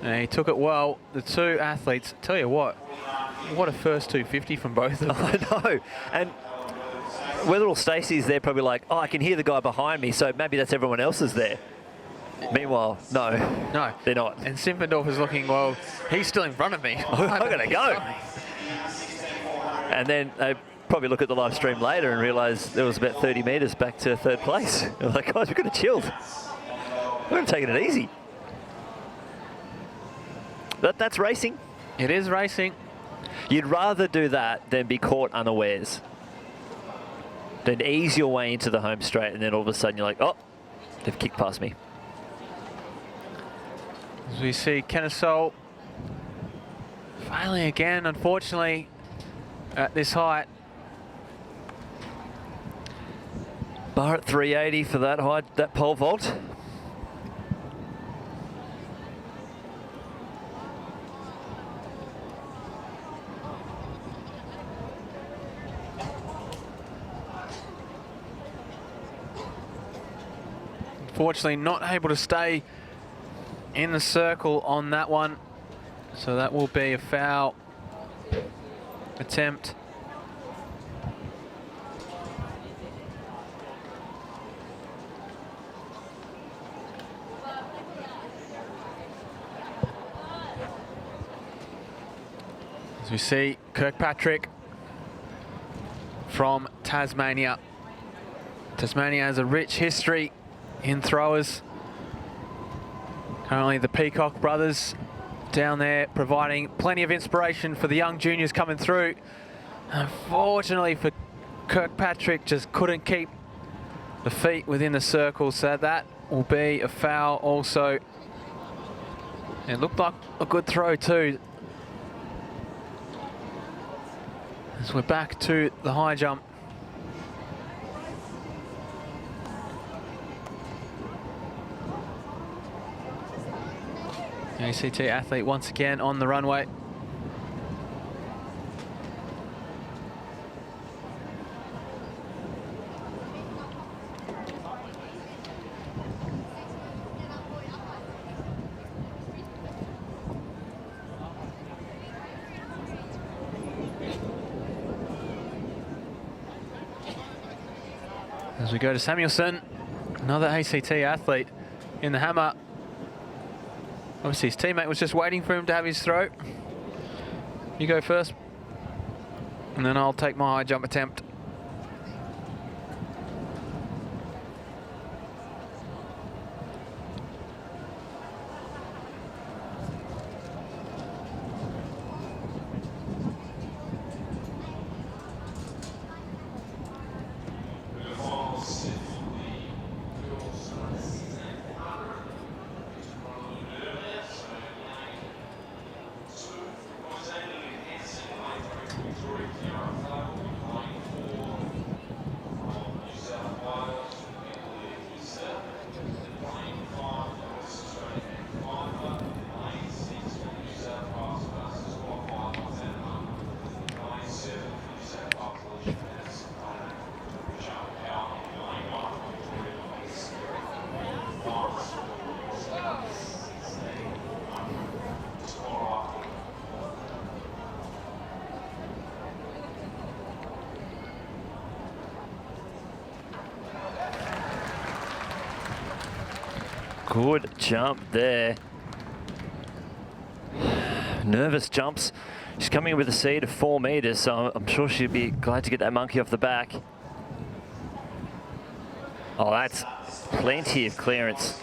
And he took it well. The two athletes, tell you what a first 250 from both of them. I know. And Weatherall Stacey's there probably like, oh, I can hear the guy behind me, so maybe that's everyone else's there. Meanwhile, no, they're not. And Simpfendorfer's looking, well, he's still in front of me. I'm going to go. And then they probably look at the live stream later and realise there was about 30 metres back to 3rd place. They're like, guys, we've got to chill. We're taking it easy. That's racing. It is racing. You'd rather do that than be caught unawares. Then ease your way into the home straight, and then all of a sudden you're like, oh, they've kicked past me. As we see Kennesaw failing again, unfortunately, at this height. Bar at 380 for that height, that pole vault. Unfortunately, not able to stay in the circle on that one. So that will be a foul attempt. As we see Kirkpatrick from Tasmania. Tasmania has a rich history in throwers. Currently the Peacock brothers down there providing plenty of inspiration for the young juniors coming through. Unfortunately for Kirkpatrick, just couldn't keep the feet within the circle, so that will be a foul also. It looked like a good throw too. As we're back to the high jump. ACT athlete once again on the runway. As we go to Samuelson, another ACT athlete in the hammer. Obviously his teammate was just waiting for him to have his throw. You go first, and then I'll take my high jump attempt. Good jump there. Nervous jumps. She's coming in with a seed of 4 meters, so I'm sure she'd be glad to get that monkey off the back. Oh, that's plenty of clearance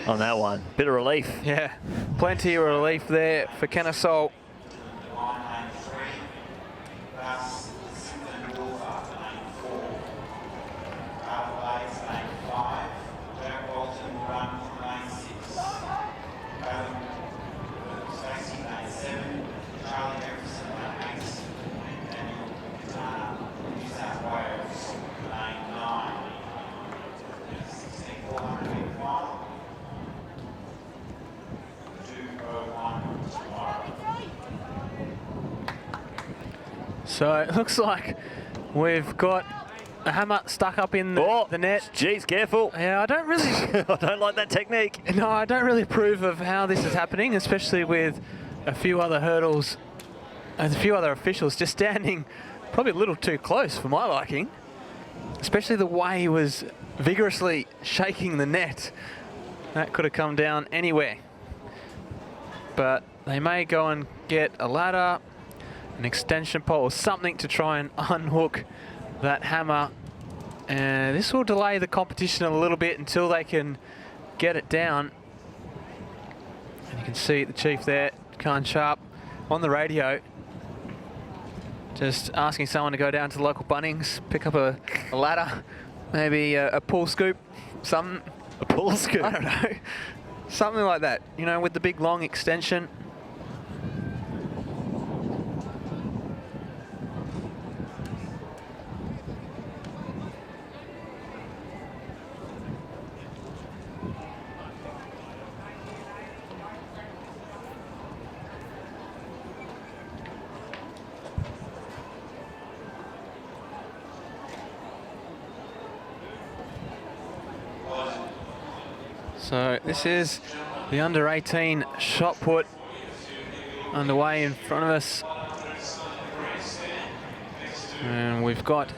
on that one. Bit of relief. Yeah, plenty of relief there for Kennesaw. So it looks like we've got a hammer stuck up in the net. Geez, careful. Yeah, I don't really... I don't like that technique. No, I don't really approve of how this is happening, especially with a few other hurdles and a few other officials just standing probably a little too close for my liking. Especially the way he was vigorously shaking the net. That could have come down anywhere. But they may go and get a ladder, an extension pole or something to try and unhook that hammer, and this will delay the competition a little bit until they can get it down. And you can see the chief there, Khan Sharp, on the radio, just asking someone to go down to the local Bunnings, pick up a ladder, maybe a pool scoop, something. A pool scoop? I don't know. Something like that, you know, with the big long extension. So this is the under-18 shot put underway in front of us. And we've got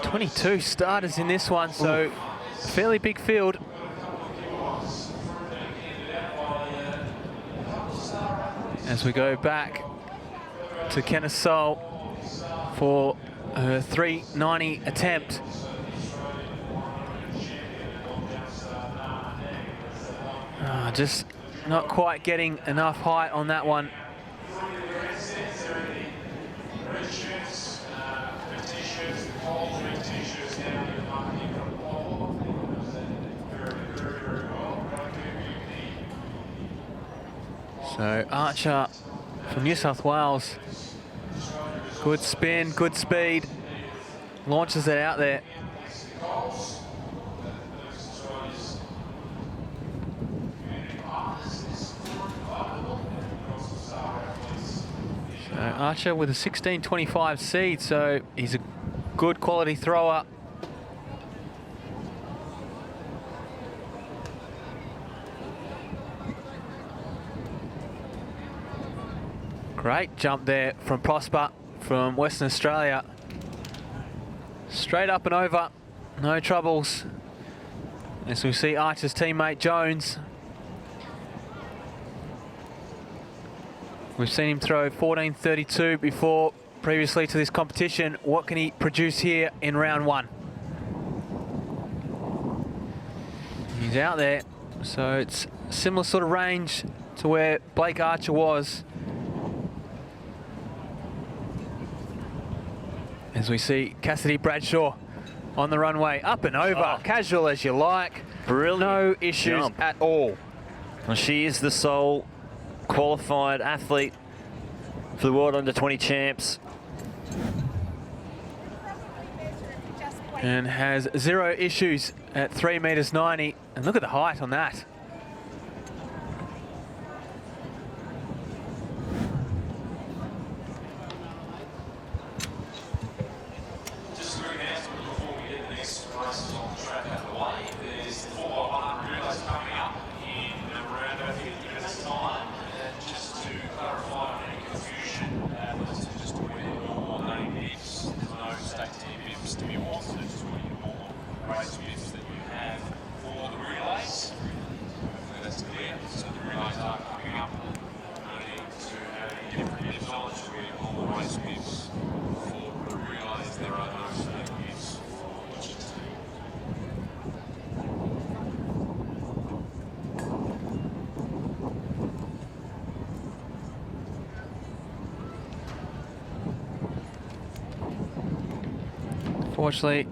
22 starters in this one, so a fairly big field. As we go back to Kennesaw for her 390 attempt. Just not quite getting enough height on that one. So Archer from New South Wales, good spin, good speed, launches it out there. Archer with a 16.25 seed, so he's a good quality thrower. Great jump there from Prosper from Western Australia. Straight up and over, no troubles. As we see Archer's teammate Jones. We've seen him throw 14.32 before, previously to this competition. What can he produce here in round one? He's out there, so it's a similar sort of range to where Blake Archer was. As we see Cassidy Bradshaw on the runway, up and over, casual as you like. Brilliant. No issues jump at all. Well, she is the sole qualified athlete for the World Under-20 Champs. And has 0 issues at 3.90 meters. And look at the height on that. Just a quick announcement before we get the next races on the track out of the way. There's 4x100 relays coming up in around about 50 minutes time. And just to clarify any confusion, let's just wear your name bibs. There's no state team bibs to be worn, so just wear your normal race bibs that you have for the relays. Hopefully that's clear. So the relays are coming up. No need to have any different bibs on, just wear all the race bibs for the relays. There are no state bibs for each team. Fortunately,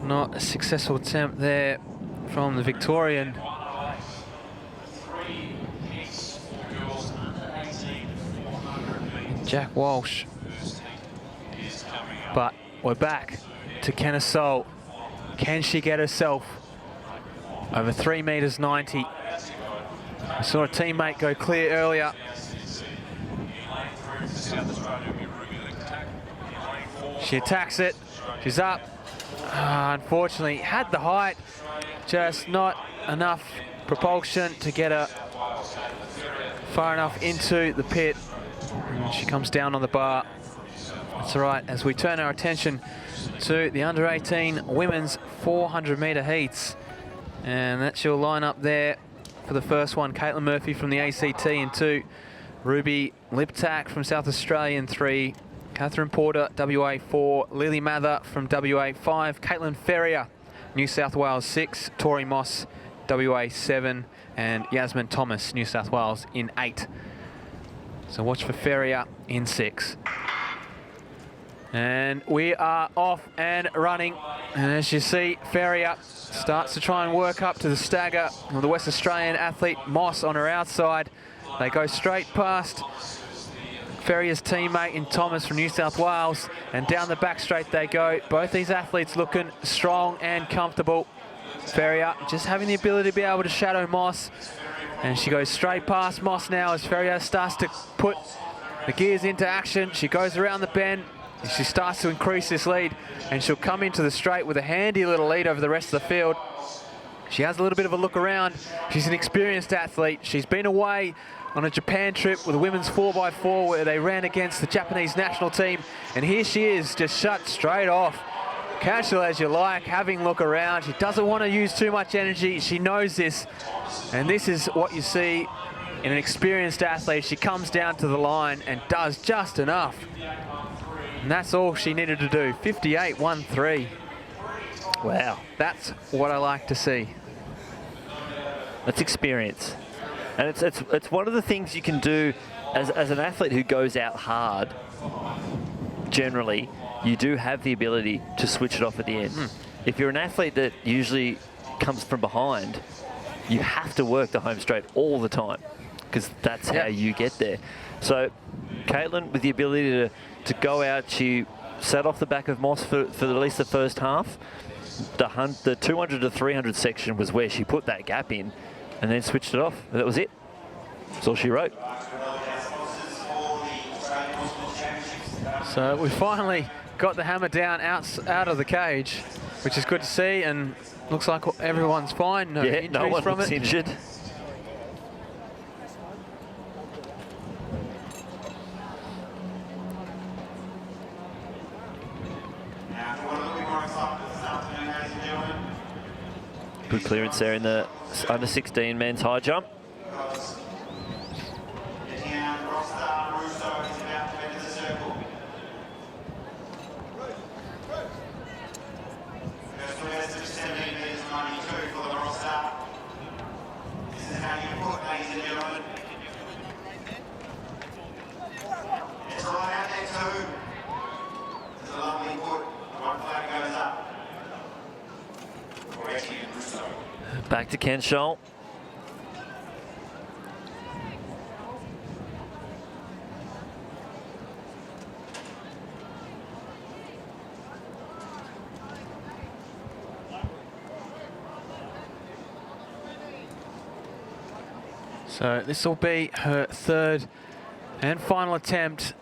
not a successful attempt there from the Victorian. Jack Walsh. But we're back to Kennesaw. Can she get herself over 3.90 meters? I saw a teammate go clear earlier. She attacks it. She's up. Unfortunately, had the height, just not enough propulsion to get her far enough into the pit. And she comes down on the bar. That's all right, as we turn our attention to the under-18 women's 400-metre heats. And that's your lineup there for the first one. Caitlin Murphy from the ACT in 2. Ruby Liptak from South Australia in 3. Catherine Porter, WA 4, Lily Mather from WA 5, Caitlin Ferrier, New South Wales 6, Tori Moss, WA 7, and Yasmin Thomas, New South Wales in 8. So watch for Ferrier in 6. And we are off and running. And as you see, Ferrier starts to try and work up to the stagger of the West Australian athlete Moss on her outside. They go straight past Ferrier's teammate in Thomas from New South Wales, and down the back straight they go. Both these athletes looking strong and comfortable. Ferrier just having the ability to be able to shadow Moss, and she goes straight past Moss now as Ferrier starts to put the gears into action. She goes around the bend, and she starts to increase this lead, and she'll come into the straight with a handy little lead over the rest of the field. She has a little bit of a look around. She's an experienced athlete. She's been away on a Japan trip with a women's 4x4 where they ran against the Japanese national team, and here she is, just shut straight off. Casual as you like, having a look around. She doesn't want to use too much energy. She knows this, and this is what you see in an experienced athlete. She comes down to the line and does just enough. And that's all she needed to do. 58.13. Wow. That's what I like to see. That's experience. And it's one of the things you can do as an athlete who goes out hard. Generally, you do have the ability to switch it off at the end. If you're an athlete that usually comes from behind, you have to work the home straight all the time, because that's how you get there. So Caitlin, with the ability to go out, she sat off the back of Moss for at least the first half. The 200 to 300 section was where she put that gap in, and then switched it off. That was it. That's all she wrote. So we finally got the hammer down out of the cage, which is good to see, and looks like everyone's fine. No injuries no one from looks it. injured. Good clearance there in the under 16 men's high jump. Back to Ken Scholl. So this will be her third and final attempt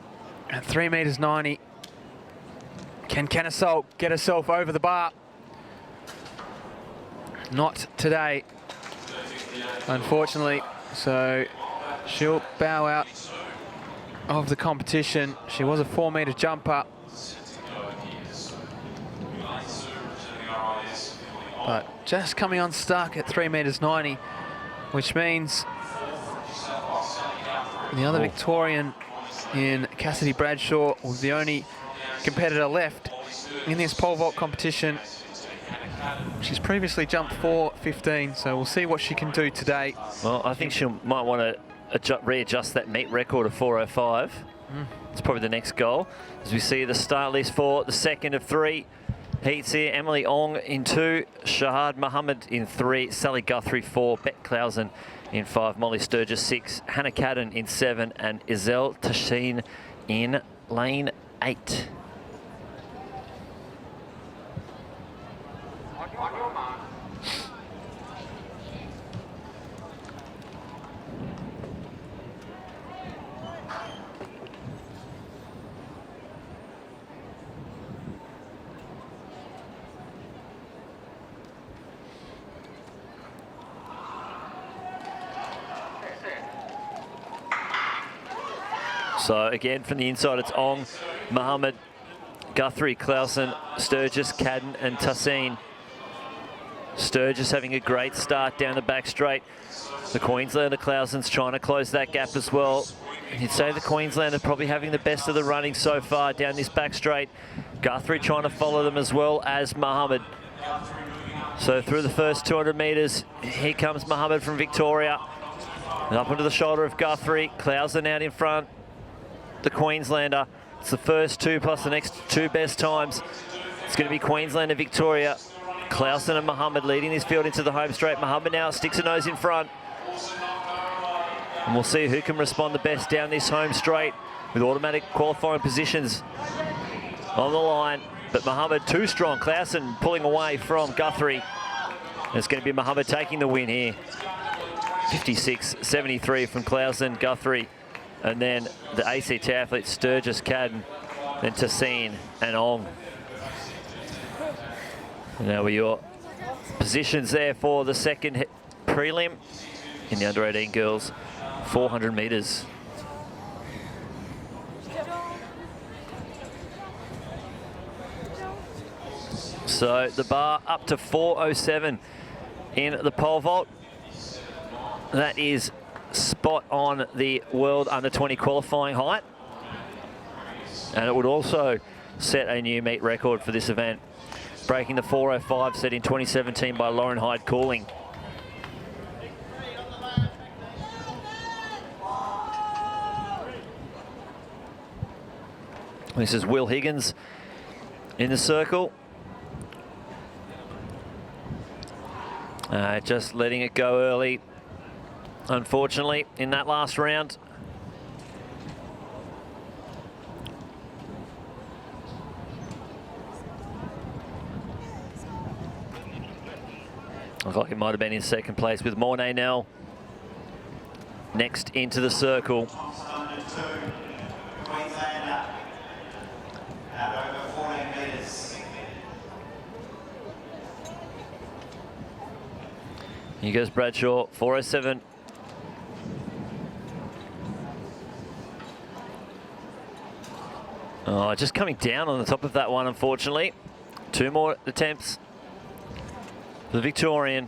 at 3 meters 90. Can Kennesault get herself over the bar? Not today, unfortunately. So she'll bow out of the competition. She was a 4 meter jumper, but just coming unstuck at 3 meters 90, which means the other Victorian in Cassidy Bradshaw was the only competitor left in this pole vault competition. She's previously jumped 4.15, so we'll see what she can do today. Well, I think she might want to readjust that meet record of 4.05. It's probably the next goal. As we see the start list for the second of 3 heats here. Emily Ong in 2, Shahad Mohammed in 3, Sally Guthrie 4, Beck Clausen in 5, Molly Sturgis 6, Hannah Cadden in 7, and Isel Tashin in lane 8. So again, from the inside, it's Ong, Mohammed, Guthrie, Clausen, Sturgis, Cadden, and Tassin. Sturgis having a great start down the back straight. The Queenslander Clausen's trying to close that gap as well. You'd say the Queenslander probably having the best of the running so far down this back straight. Guthrie trying to follow them as well as Mohammed. So through the first 200 metres, here comes Mohammed from Victoria. And up onto the shoulder of Guthrie. Clausen out in front. The Queenslander It's the first two plus the next two best times. It's going to be Queensland and Victoria. Clausen and Muhammad leading this field into the home straight. Muhammad now sticks a nose in front. And we'll see who can respond the best down this home straight with automatic qualifying positions on the line. But Muhammad too strong. Clausen pulling away from Guthrie. And it's going to be Muhammad taking the win here. 56.73 from Clausen, Guthrie, and then the ACT athletes Sturgis, Cadden, then Tassine and Ong. And now were your positions there for the second prelim in the under-18 girls, 400 metres. So the bar up to 4:07 in the pole vault. That is spot on the world under-20 qualifying height. And it would also set a new meet record for this event, breaking the 4:05 set in 2017 by Lauren Hyde Cooling. This is Will Higgins in the circle. Just letting it go early, unfortunately, in that last round. Looks like it might have been in second place with Mornay Nell next into the circle. Here goes Bradshaw, 4:07. Oh, just coming down on the top of that one, unfortunately. Two more attempts for the Victorian.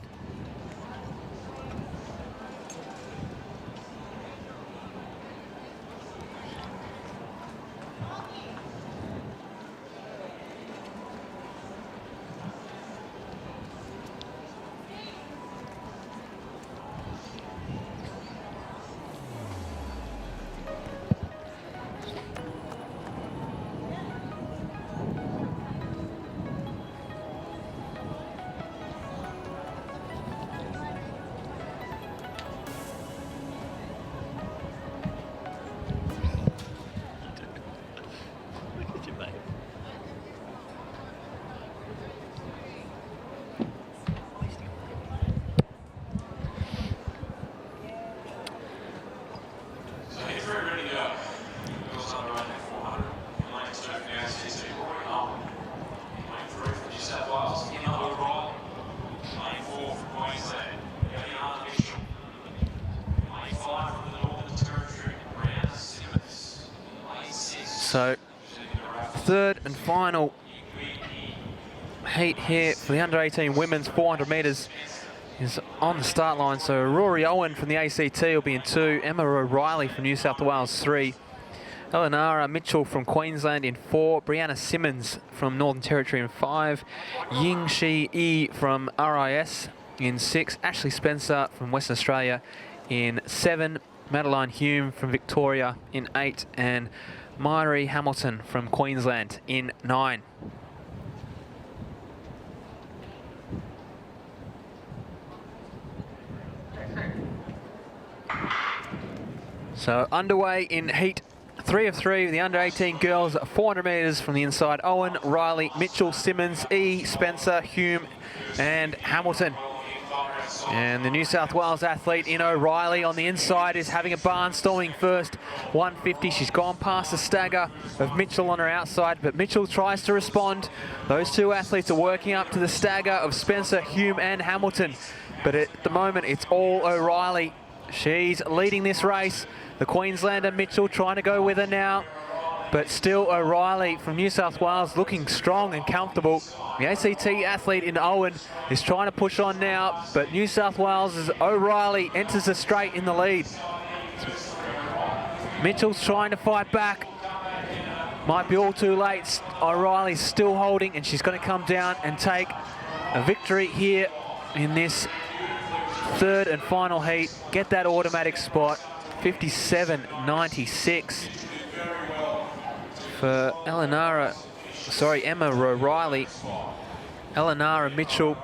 So, third and final heat here for the under-18 women's 400 metres is on the start line. So Rory Owen from the ACT will be in 2, Emma O'Reilly from New South Wales 3, Eleonara Mitchell from Queensland in 4, Brianna Simmons from Northern Territory in 5, Ying Shi Yi from RIS in 6, Ashley Spencer from Western Australia in 7, Madeline Hume from Victoria in 8, and Myri Hamilton from Queensland in 9. So underway in heat 3 of 3, the under-18 girls, 400 metres from the inside. Owen, Riley, Mitchell, Simmons, E, Spencer, Hume and Hamilton. And the New South Wales athlete in O'Reilly on the inside is having a barnstorming first 150. She's gone past the stagger of Mitchell on her outside, but Mitchell tries to respond. Those two athletes are working up to the stagger of Spencer, Hume and Hamilton. But at the moment, it's all O'Reilly. She's leading this race. The Queenslander Mitchell trying to go with her now. But still O'Reilly from New South Wales looking strong and comfortable. The ACT athlete in Owen is trying to push on now, but New South Wales' O'Reilly enters the straight in the lead. Mitchell's trying to fight back. Might be all too late. O'Reilly's still holding, and she's going to come down and take a victory here in this third and final heat. Get that automatic spot, 57.96. for Emma O'Reilly. Elenara Mitchell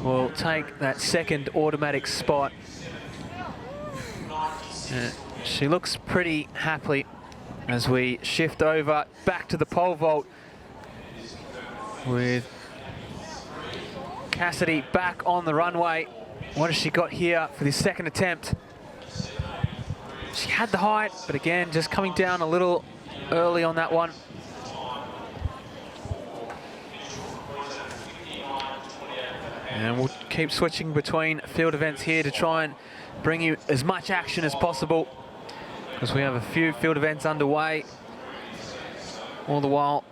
will take that second automatic spot. She looks pretty happy as we shift over back to the pole vault with Cassidy back on the runway. What has she got here for this second attempt? She had the height, but again, just coming down a little early on that one. And we'll keep switching between field events here to try and bring you as much action as possible, because we have a few field events underway. All the while,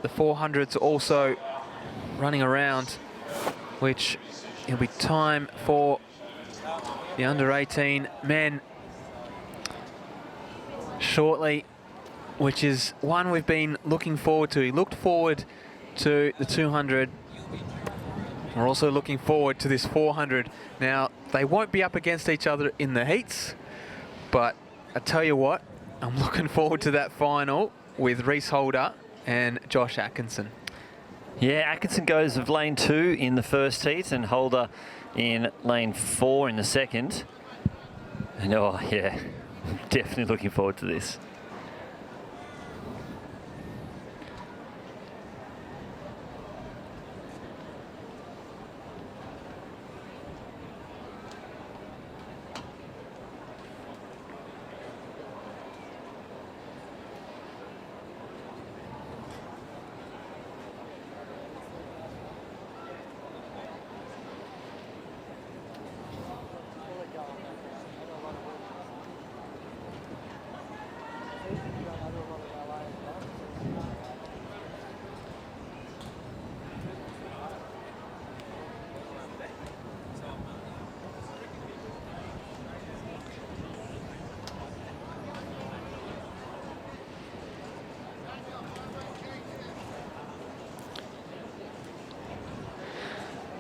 the 400s are also running around, which it'll be time for the under-18 men shortly, which is one we've been looking forward to. He looked forward to the 200. We're also looking forward to this 400. Now, they won't be up against each other in the heats, but I tell you what, I'm looking forward to that final with Reese Holder and Josh Atkinson. Yeah, Atkinson goes of lane 2 in the first heat and Holder in lane 4 in the second. And oh yeah, definitely looking forward to this.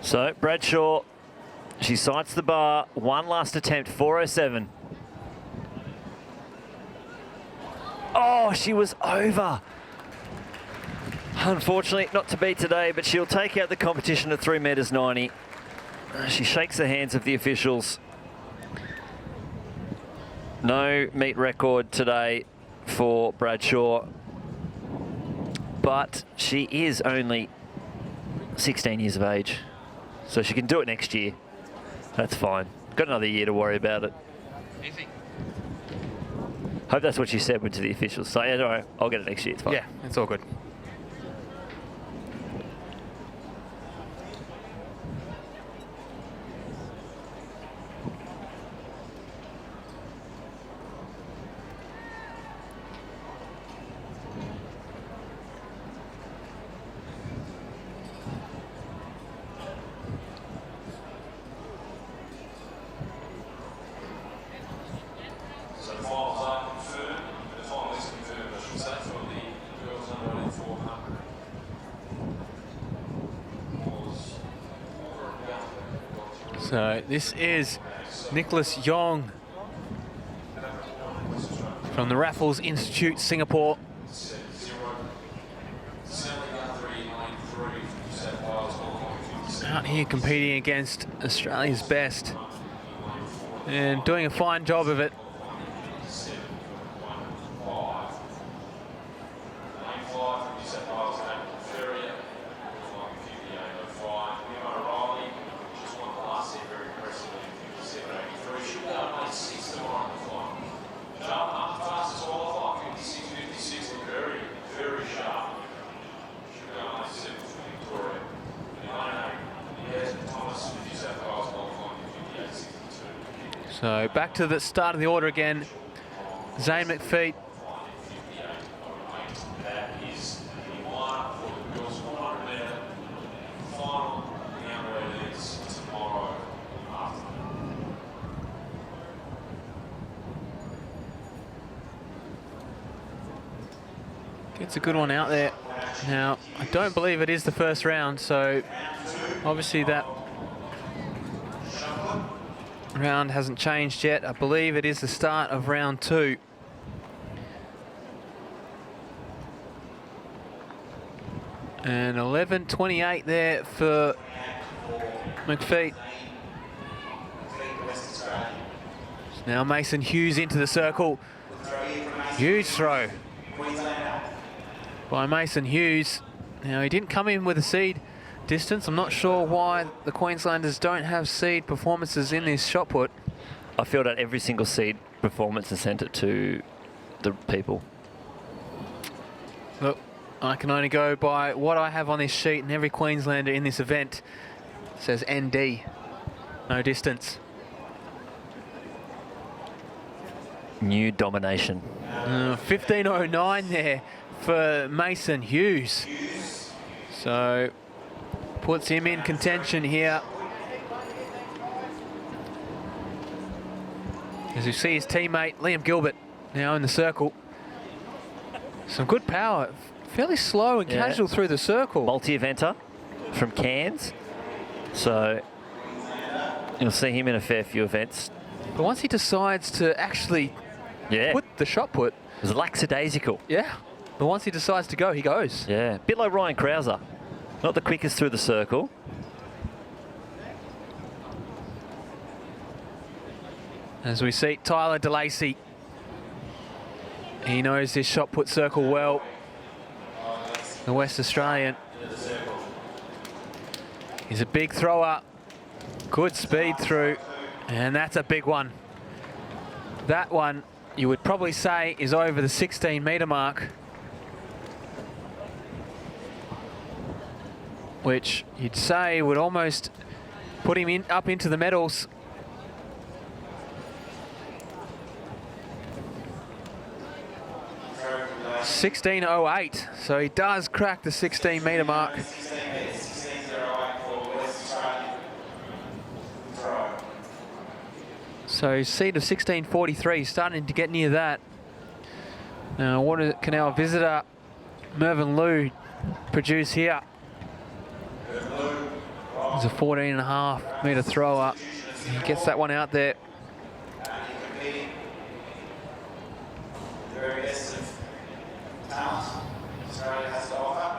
So Bradshaw, she sights the bar, one last attempt, 4:07. Oh, she was over. Unfortunately, not to beat today, but she'll take out the competition at 3.90 meters. She shakes the hands of the officials. No meet record today for Bradshaw, but she is only 16 years of age. So she can do it next year. That's fine. Got another year to worry about it. Easy. Hope that's what she said to the officials. So yeah, all right, I'll get it next year. It's fine. Yeah, it's all good. So this is Nicholas Yong from the Raffles Institute, Singapore. Out here competing against Australia's best and doing a fine job of it. So back to the start of the order again. Zane McPhee. Gets a good one out there. Now, I don't believe it is the first round, so obviously that round hasn't changed yet. I believe it is the start of round 2. And 11.28 there for McPhee. Now Mason Hughes into the circle. Huge throw by Mason Hughes. Now he didn't come in with a seed distance. I'm not sure why the Queenslanders don't have seed performances in this shot put. I filled out every single seed performance and sent it to the people. Look, I can only go by what I have on this sheet, and every Queenslander in this event says ND, no distance. New domination. 15.09 there for Mason Hughes. So puts him in contention here. As you see his teammate Liam Gilbert now in the circle. Some good power. Fairly slow and casual through the circle. Multi-eventer from Cairns. So you'll see him in a fair few events. But once he decides to actually put the shot put. It was lackadaisical. Yeah. But once he decides to go, he goes. Yeah. Bit like Ryan Krauser. Not the quickest through the circle. As we see Tyler DeLacy. He knows this shot put circle well. The West Australian. He's a big thrower. Good speed through. And that's a big one. That one, you would probably say, is over the 16-metre mark. Which you'd say would almost put him up into the medals. .16.08, so he does crack the 16-metre mark. So seed of 16.43, starting to get near that. Now what can our visitor, Mervyn Liu, produce here? He's a 14.5-metre thrower. He gets that one out there. Australia has to offer.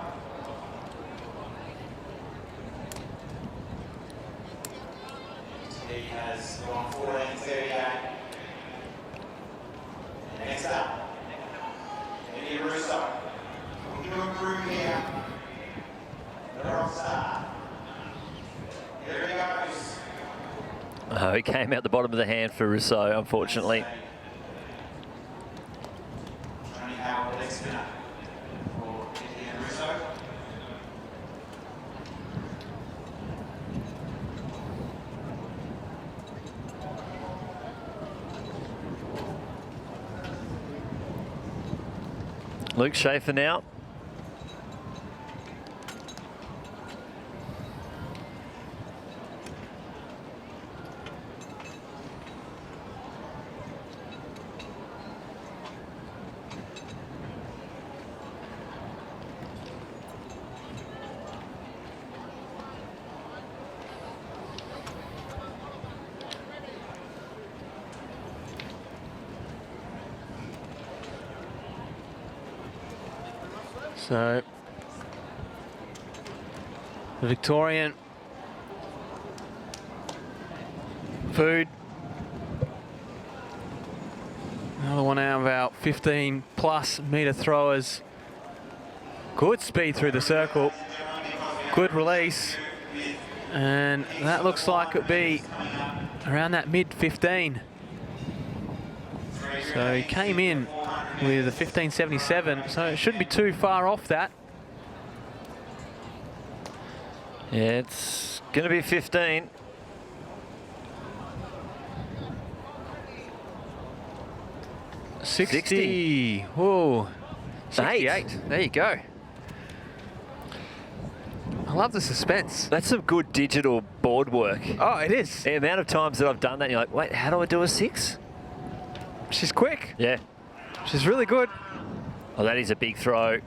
He has gone 14.38. Next up, Eddie Russo. Looking to improve here. The rock star. Here he goes. Oh, he came out the bottom of the hand for Rousseau, unfortunately. Johnny Howard, leg spinner for Eddie Russo. Luke Schaefer now. So, the Victorian food. Another one out of our 15+ metre throwers. Good speed through the circle. Good release. And that looks like it'd be around that mid-15. So he came in with a 15.77, so it shouldn't be too far off that. Yeah, it's going to be 15. $60. Whoa. 68. There you go. I love the suspense. That's some good digital board work. Oh, it is. The amount of times that I've done that, and you're like, wait, how do I do a 6? She's quick. Yeah. She's really good. Oh, that is a big throw.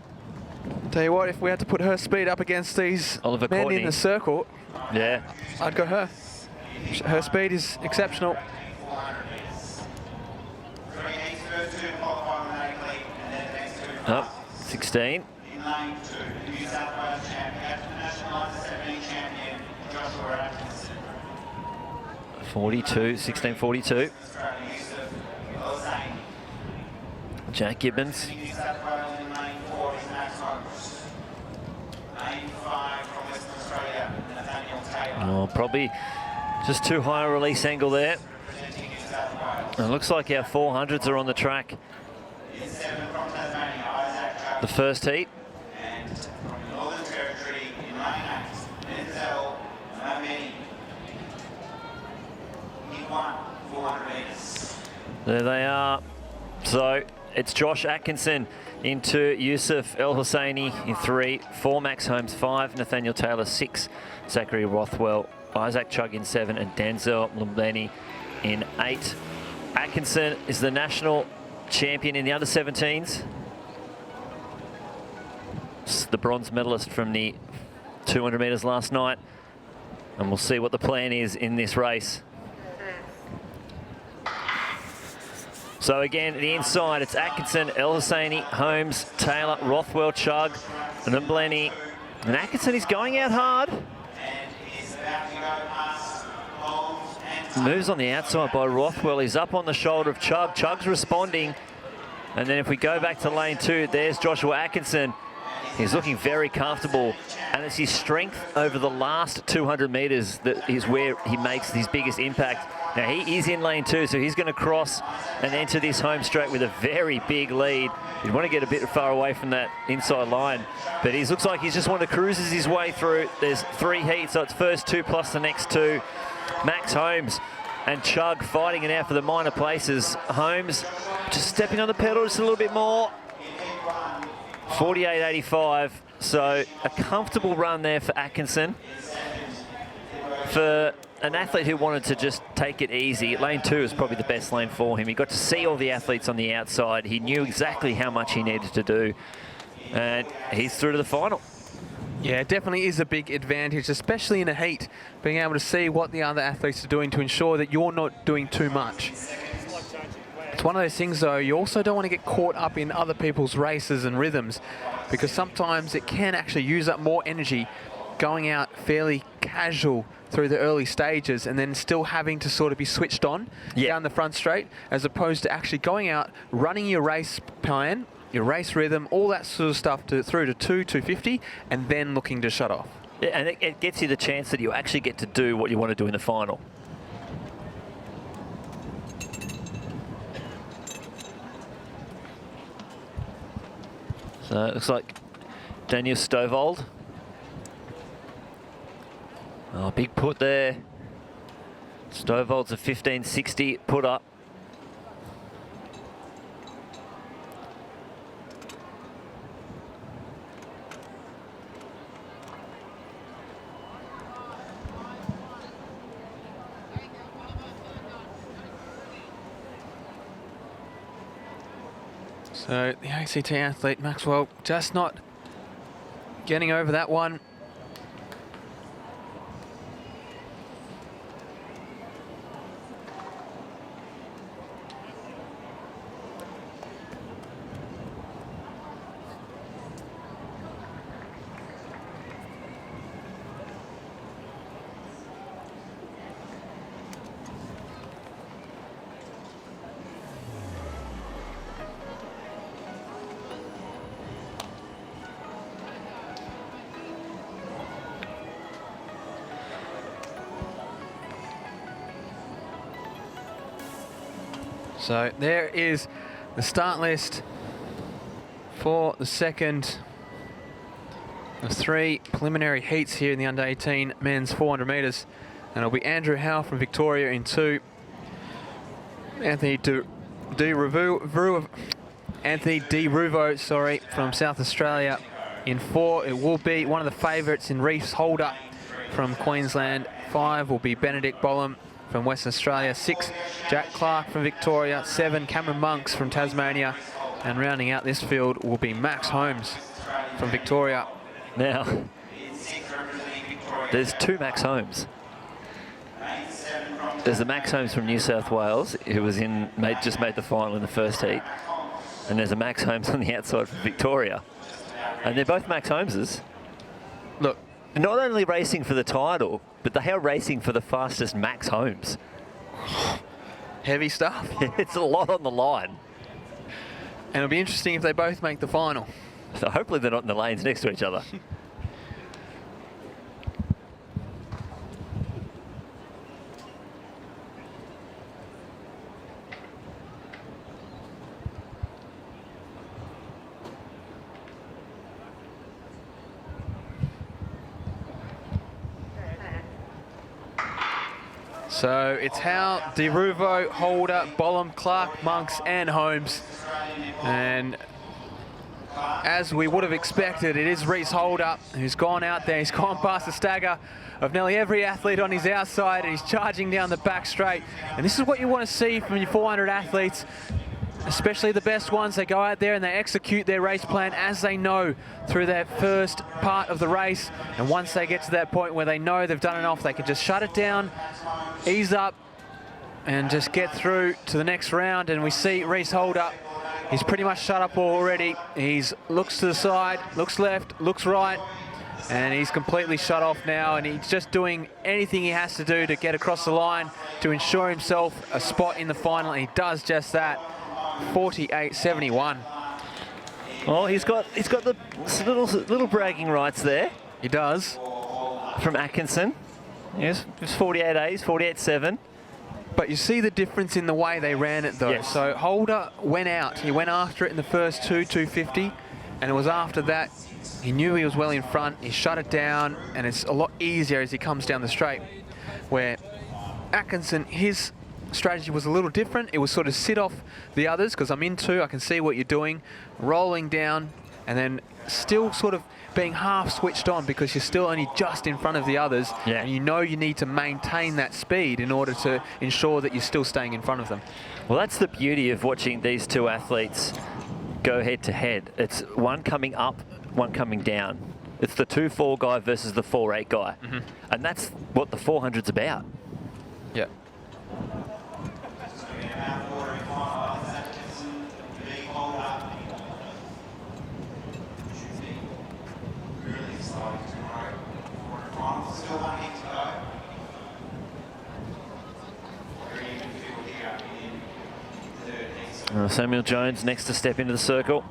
Tell you what, if we had to put her speed up against these Oliver men Courtney in the circle, yeah, I'd go her. Her speed is exceptional. Oh, 16. lane 2, New South Wales champion, national under 17 champion, Joshua Atkinson. 42, 16:42. Jack Gibbons. New South Wales in lane 4 is Max Holmes. Lane 5 from Western Australia, Nathaniel Taylor. Oh, probably just too high a release angle there. And it looks like our 400s are on the track. The first heat. And from the Northern Territory in lane 8, Denzel Mameni. He won 400 metres. There they are. So it's Josh Atkinson into Yusuf El Husseini in 3, 4 Max Holmes 5, Nathaniel Taylor 6, Zachary Rothwell, Isaac Chugg in 7, and Denzel Lumbeni in 8. Atkinson is the national champion in the under-17s. The bronze medalist from the 200 metres last night. And we'll see what the plan is in this race. So again, the inside, it's Atkinson, El Husseini, Holmes, Taylor, Rothwell, Chugg, and Lumbeni. And Atkinson is going out hard. Moves on the outside by Rothwell. He's up on the shoulder of Chugg. Chugg's responding. And then if we go back to lane 2, there's Joshua Atkinson. He's looking very comfortable. And it's his strength over the last 200 metres that is where he makes his biggest impact. Now, he is in lane 2, so he's going to cross and enter this home straight with a very big lead. He'd want to get a bit far away from that inside line. But he looks like he's just want to cruises his way through. There's 3 heats, so it's first 2 plus the next 2. Max Holmes and Chugg fighting it out for the minor places. Holmes just stepping on the pedal just a little bit more. 48.85, so a comfortable run there for Atkinson. For an athlete who wanted to just take it easy, lane 2 is probably the best lane for him. He got to see all the athletes on the outside. He knew exactly how much he needed to do. And he's through to the final. Yeah, it definitely is a big advantage, especially in a heat, being able to see what the other athletes are doing to ensure that you're not doing too much. It's one of those things, though, you also don't want to get caught up in other people's races and rhythms, because sometimes it can actually use up more energy going out fairly casual through the early stages and then still having to sort of be switched on down the front straight, as opposed to actually going out, running your race plan, your race rhythm, all that sort of stuff through to 250, and then looking to shut off. Yeah, and it gets you the chance that you actually get to do what you want to do in the final. So it looks like Daniel Stovald. Oh, big put there. Stovald's a 15.60 put up. So the ACT athlete, Maxwell, just not getting over that one. So there is the start list for the second of 3 preliminary heats here in the under-18 men's 400 metres. And it'll be Andrew Howe from Victoria in 2. Anthony De Ruvo, sorry, from South Australia in 4. It will be one of the favourites in Reefs Holder from Queensland. 5 will be Benedict Bolam from Western Australia. 6, Jack Clark from Victoria. 7, Cameron Monks from Tasmania. And rounding out this field will be Max Holmes from Victoria. Now, there's 2 Max Holmes. There's the Max Holmes from New South Wales, who was just made the final in the first heat. And there's a Max Holmes on the outside from Victoria. And they're both Max Holmeses. Look. Not only racing for the title, but they are racing for the fastest Max Holmes. Heavy stuff. It's a lot on the line. And it'll be interesting if they both make the final. So hopefully they're not in the lanes next to each other. So it's Howe, DeRuvo, Holder, Bolam, Clark, Monks and Holmes. And as we would have expected, it is Reece Holder who's gone out there. He's gone past the stagger of nearly every athlete on his outside, and he's charging down the back straight. And this is what you want to see from your 400 athletes, especially the best ones. They go out there and they execute their race plan as they know through that first part of the race. And once they get to that point where they know they've done enough, they can just shut it down, ease up, and just get through to the next round. And we see Reece Holder, he's pretty much shut up already. He's looks to the side, looks left, looks right, and he's completely shut off now, and he's just doing anything he has to do to get across the line to ensure himself a spot in the final, and he does just that. 48.71. Well, he's got the little bragging rights there. He does. From Atkinson. Yes, it was 48.8, 48.7. But you see the difference in the way they ran it though. Yes. So Holder went out. He went after it in the first 250, and it was after that he knew he was well in front. He shut it down, and it's a lot easier as he comes down the straight. Where Atkinson, his strategy was a little different. It was sort of sit off the others because I'm in two, I can see what you're doing, rolling down, and then still sort of being half switched on because you're still only just in front of the others, and you know you need to maintain that speed in order to ensure that you're still staying in front of them. Well, that's the beauty of watching these two athletes go head to head. It's one coming up, one coming down. It's the 2.4 guy versus the 4.8 guy. And that's what the 400's about. Yeah. Samuel Jones next to step into the circle.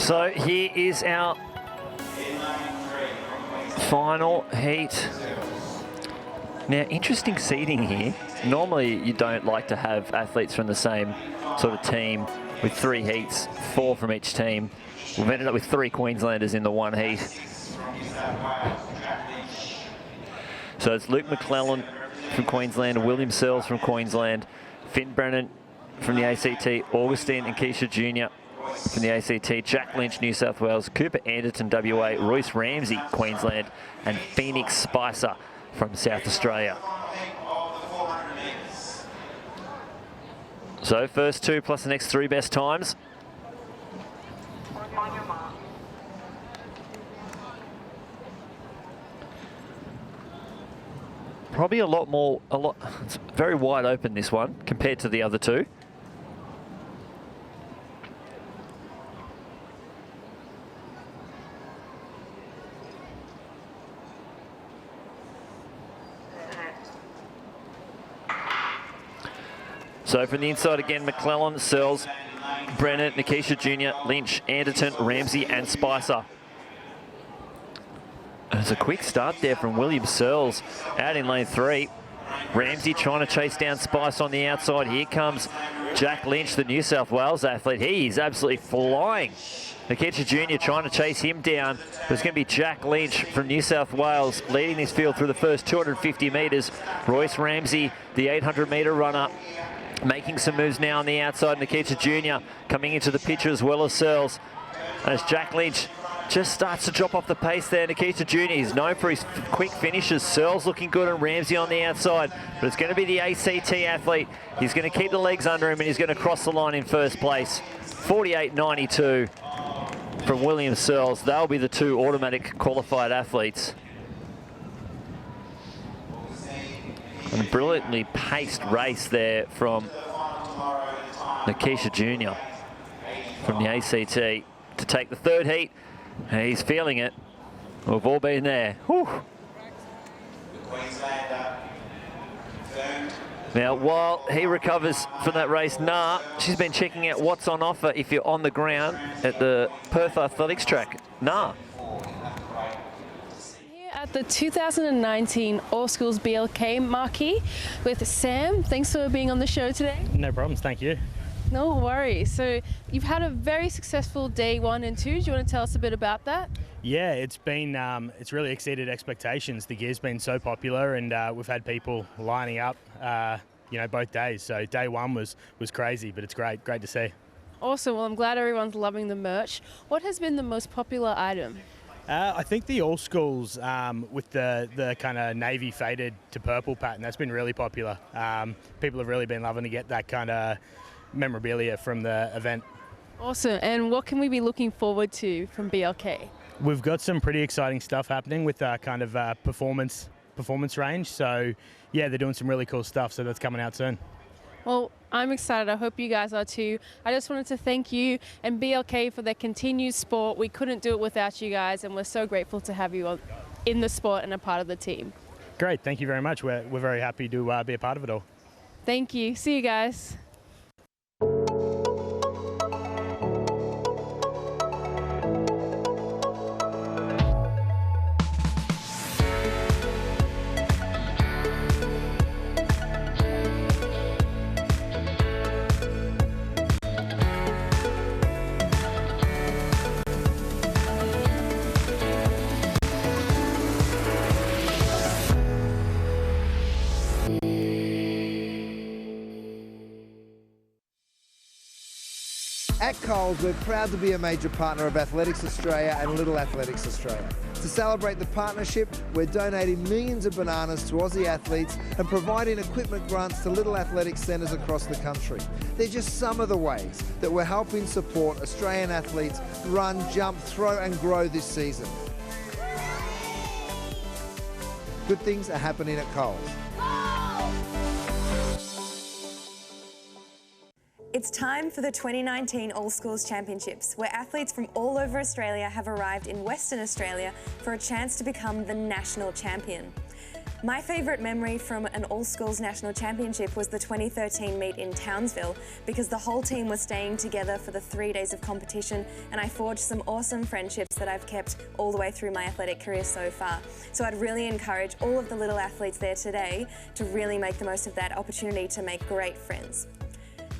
So here is our final heat. Now, interesting seating here. Normally, you don't like to have athletes from the same sort of team with 3 heats, 4 from each team. We've ended up with 3 Queenslanders in the one heat. So it's Luke McClellan from Queensland, William Searles from Queensland, Finn Brennan from the ACT, Augustine and Keisha Jr. from the ACT, Jack Lynch, New South Wales, Cooper Anderton, WA, Royce Ramsey, Queensland, and Phoenix Spicer from South Australia. So first 2 plus the next 3 best times. Probably it's very wide open, this one, compared to the other 2. So from the inside again, McClellan, Searles, Brenner, Nikisha Jr., Lynch, Anderton, Ramsey and Spicer. There's a quick start there from William Searles out in lane 3. Ramsey trying to chase down Spice on the outside. Here comes Jack Lynch, the New South Wales athlete. He is absolutely flying. Nikisha Jr. trying to chase him down. There's going to be Jack Lynch from New South Wales leading this field through the first 250 metres. Royce Ramsey, the 800-metre runner, making some moves now on the outside. Nikisha Jr. coming into the picture as well as Searles. As Jack Lynch just starts to drop off the pace there. Nikisha Jr. is known for his quick finishes. Searles looking good and Ramsey on the outside. But it's going to be the ACT athlete. He's going to keep the legs under him and he's going to cross the line in first place. 48.92 from William Searles. They'll be the 2 automatic qualified athletes. And a brilliantly paced race there from Nikisha Jr. from the ACT to take the 3rd heat. And he's feeling it. We've all been there. Whew. Now, while he recovers from that race, she's been checking out what's on offer if you're on the ground at the Perth Athletics track. Here at the 2019 All Schools BLK marquee with Sam. Thanks for being on the show today. No problems, thank you. No worries. So you've had a very successful day 1 and 2. Do you want to tell us a bit about that? Yeah, it's been it's really exceeded expectations. The gear's been so popular, and we've had people lining up, both days. So day 1 was crazy, but it's great to see. Awesome. Well, I'm glad everyone's loving the merch. What has been the most popular item? I think the All Schools with the kind of navy faded to purple pattern, that's been really popular. People have really been loving to get that kind of memorabilia from the event. Awesome. And what can we be looking forward to from BLK? We've got some pretty exciting stuff happening with our kind of performance range. So yeah, they're doing some really cool stuff. So that's coming out soon. Well, I'm excited. I hope you guys are too. I just wanted to thank you and BLK for their continued support. We couldn't do it without you guys, and we're so grateful to have you in the sport and a part of the team. Great. Thank you very much. We're very happy to be a part of it all. Thank you. See you guys. At Coles, we're proud to be a major partner of Athletics Australia and Little Athletics Australia. To celebrate the partnership, we're donating millions of bananas to Aussie athletes and providing equipment grants to Little Athletics centres across the country. They're just some of the ways that we're helping support Australian athletes run, jump, throw and grow this season. Good things are happening at Coles. It's time for the 2019 All Schools Championships, where athletes from all over Australia have arrived in Western Australia for a chance to become the national champion. My favourite memory from an All Schools National Championship was the 2013 meet in Townsville, because the whole team was staying together for the 3 days of competition, and I forged some awesome friendships that I've kept all the way through my athletic career so far. So I'd really encourage all of the little athletes there today to really make the most of that opportunity to make great friends.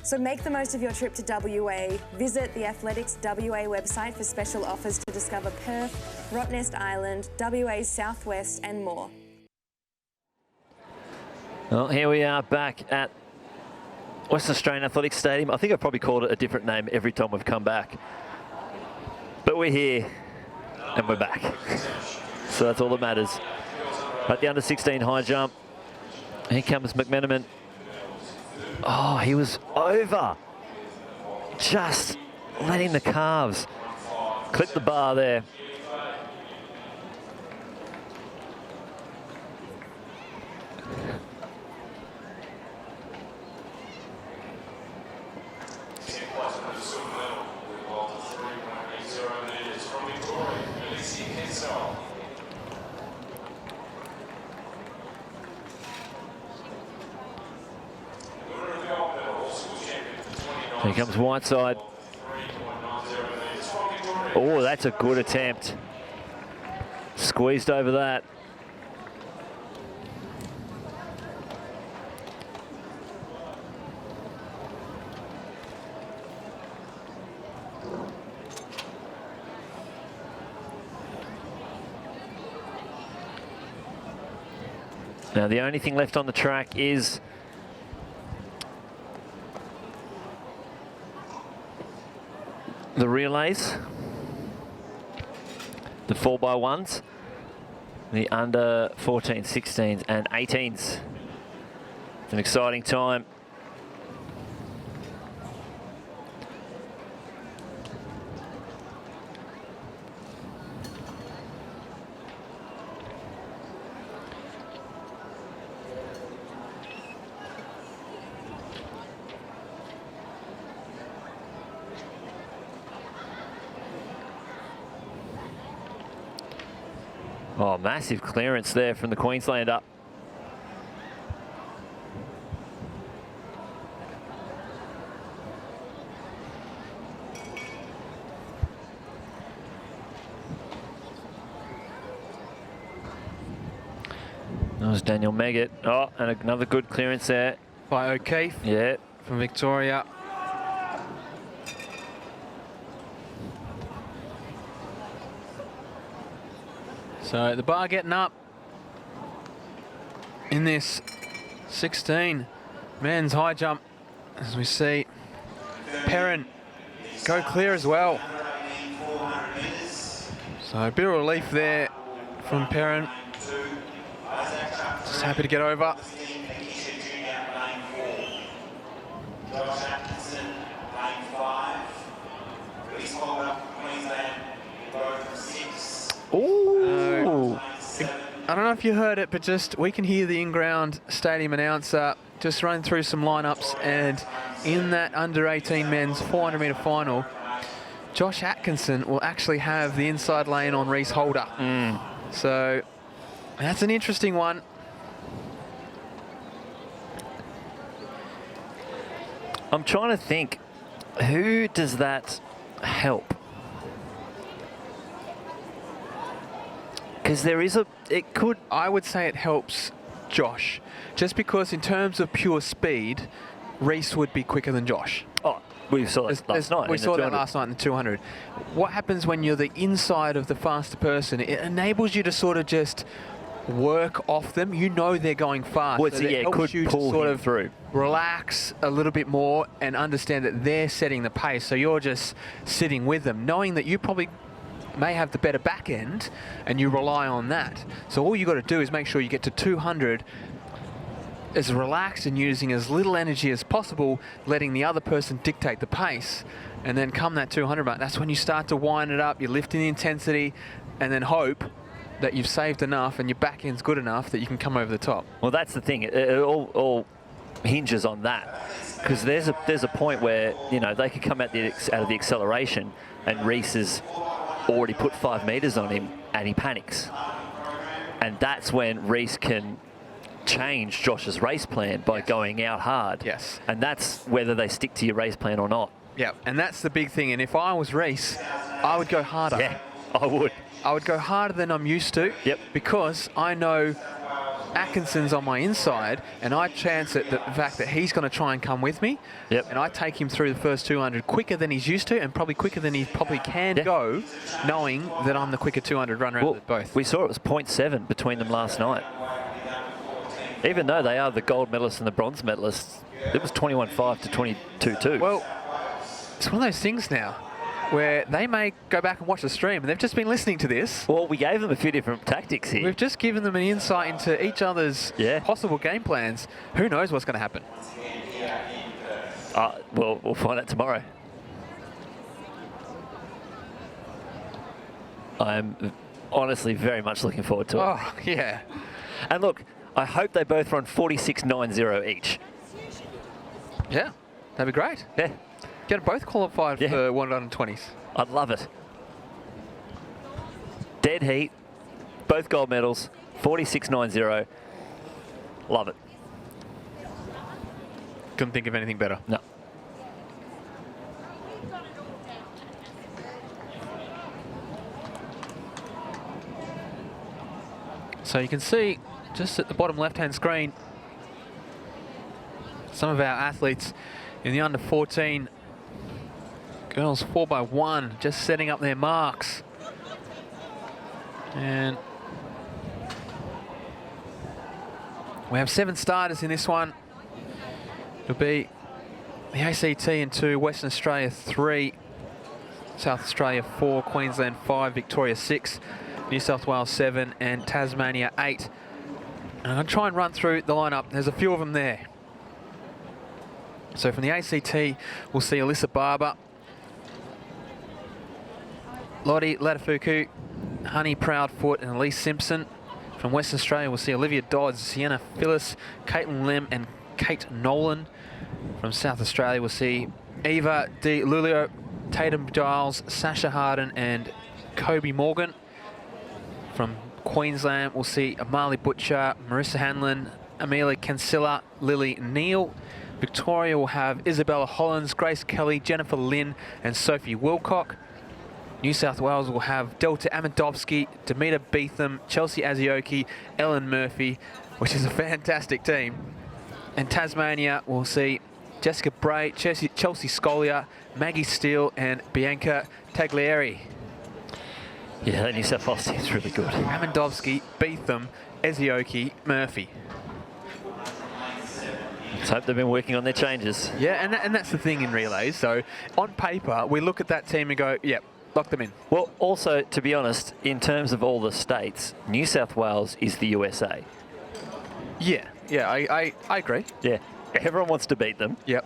So make the most of your trip to WA. Visit the Athletics WA website for special offers to discover Perth, Rottnest Island, WA's southwest and more. Well, here we are back at Western Australian Athletics Stadium. I think I've probably called it a different name every time we've come back. But we're here and we're back. So that's all that matters. At the under-16 high jump, here comes McMenamin. Oh, he was over. Just letting the calves clip the bar there. Here comes Whiteside. Oh, that's a good attempt. Squeezed over that. Now the only thing left on the track is the relays, the 4x1s, the under 14s, 16s and 18s. It's an exciting time. Oh, massive clearance there from the Queenslander. That was Daniel Megget. Oh, and another good clearance there. By O'Keefe. Yeah. From Victoria. So the bar getting up in this 16 men's high jump, as we see Perrin go clear as well. So a bit of relief there from Perrin. Just happy to get over. Ooh. I don't know if you heard it, but just we can hear the in-ground stadium announcer just run through some lineups, and in that under 18 men's 400 metre final, Josh Atkinson will actually have the inside lane on Reese Holder. So that's an interesting one. I'm trying to think, who does that help? Because there is it could... I would say it helps Josh, just because in terms of pure speed, Reese would be quicker than Josh. Oh, we saw that last night. We saw that last night in the 200. What happens when you're the inside of the faster person? It enables you to sort of just work off them. You know they're going fast. Well, so yeah, it could you pull to sort him of through. Relax a little bit more and understand that they're setting the pace. So you're just sitting with them, knowing that you probably may have the better back end and you rely on that. So all you got to do is make sure you get to 200 as relaxed and using as little energy as possible, letting the other person dictate the pace. And then come that 200 mark, that's when you start to wind it up, you're lifting the intensity, and then hope that you've saved enough and your back end's good enough that you can come over the top. Well, that's the thing. It all hinges on that, because there's a point where, you know, they could come out of the acceleration and Reese has already put 5 meters on him and he panics, and that's when Reese can change Josh's race plan by going out hard. Yes. And that's whether they stick to your race plan or not. Yeah, and that's the big thing. And if I was Reese, I would go harder. Yeah, I would. I would go harder than I'm used to. Yep. Because I know Atkinson's on my inside, and I chance it the fact that he's going to try and come with me. Yep. And I take him through the first 200 quicker than he's used to, and probably quicker than he probably can go, knowing that I'm the quicker 200 runner out of both. We saw it was 0.7 between them last night. Even though they are the gold medalists and the bronze medalists, it was 21.5 to 22.2. Well, it's one of those things now where they may go back and watch the stream, and they've just been listening to this. Well, we gave them a few different tactics here. We've just given them an insight into each other's possible game plans. Who knows what's going to happen? Well, we'll find out tomorrow. I'm honestly very much looking forward to it. Oh, yeah. And look, I hope they both run 46.90 each. Yeah, that'd be great. Yeah. Get them both qualified for 120s. I'd love it. Dead heat, both gold medals, 46.90. Love it. Couldn't think of anything better. No. So you can see just at the bottom left-hand screen some of our athletes in the under 14 girls 4x1 just setting up their marks. And we have 7 starters in this one. It'll be the ACT in 2, Western Australia 3, South Australia 4, Queensland 5, Victoria 6, New South Wales 7 and Tasmania 8. And I'm going to try and run through the lineup. There's a few of them there. So from the ACT, we'll see Alyssa Barber, Lottie Latafuku, Honey Proudfoot and Elise Simpson. From Western Australia, we'll see Olivia Dodds, Sienna Phyllis, Caitlin Lim and Kate Nolan. From South Australia, we'll see Eva Di Lulio, Tatum Giles, Sasha Harden and Kobe Morgan. From Queensland, we'll see Amali Butcher, Marissa Hanlon, Amelia Cancilla, Lily Neal. Victoria will have Isabella Hollins, Grace Kelly, Jennifer Lynn and Sophie Wilcock. New South Wales will have Delta Amidovsky, Demeter Beetham, Chelsea Azioki, Ellen Murphy, which is a fantastic team. And Tasmania will see Jessica Bray, Chelsea Scolia, Maggie Steele and Bianca Taglieri. Yeah, that New South Wales team's really good. Amidovsky, Beetham, Azioki, Murphy. Let's hope they've been working on their changes. Yeah, and that's the thing in relays. So on paper, we look at that team and go, yep, lock them in. Well, also, to be honest, in terms of all the states, New South Wales is the USA. Yeah, I agree. Yeah, everyone wants to beat them. Yep.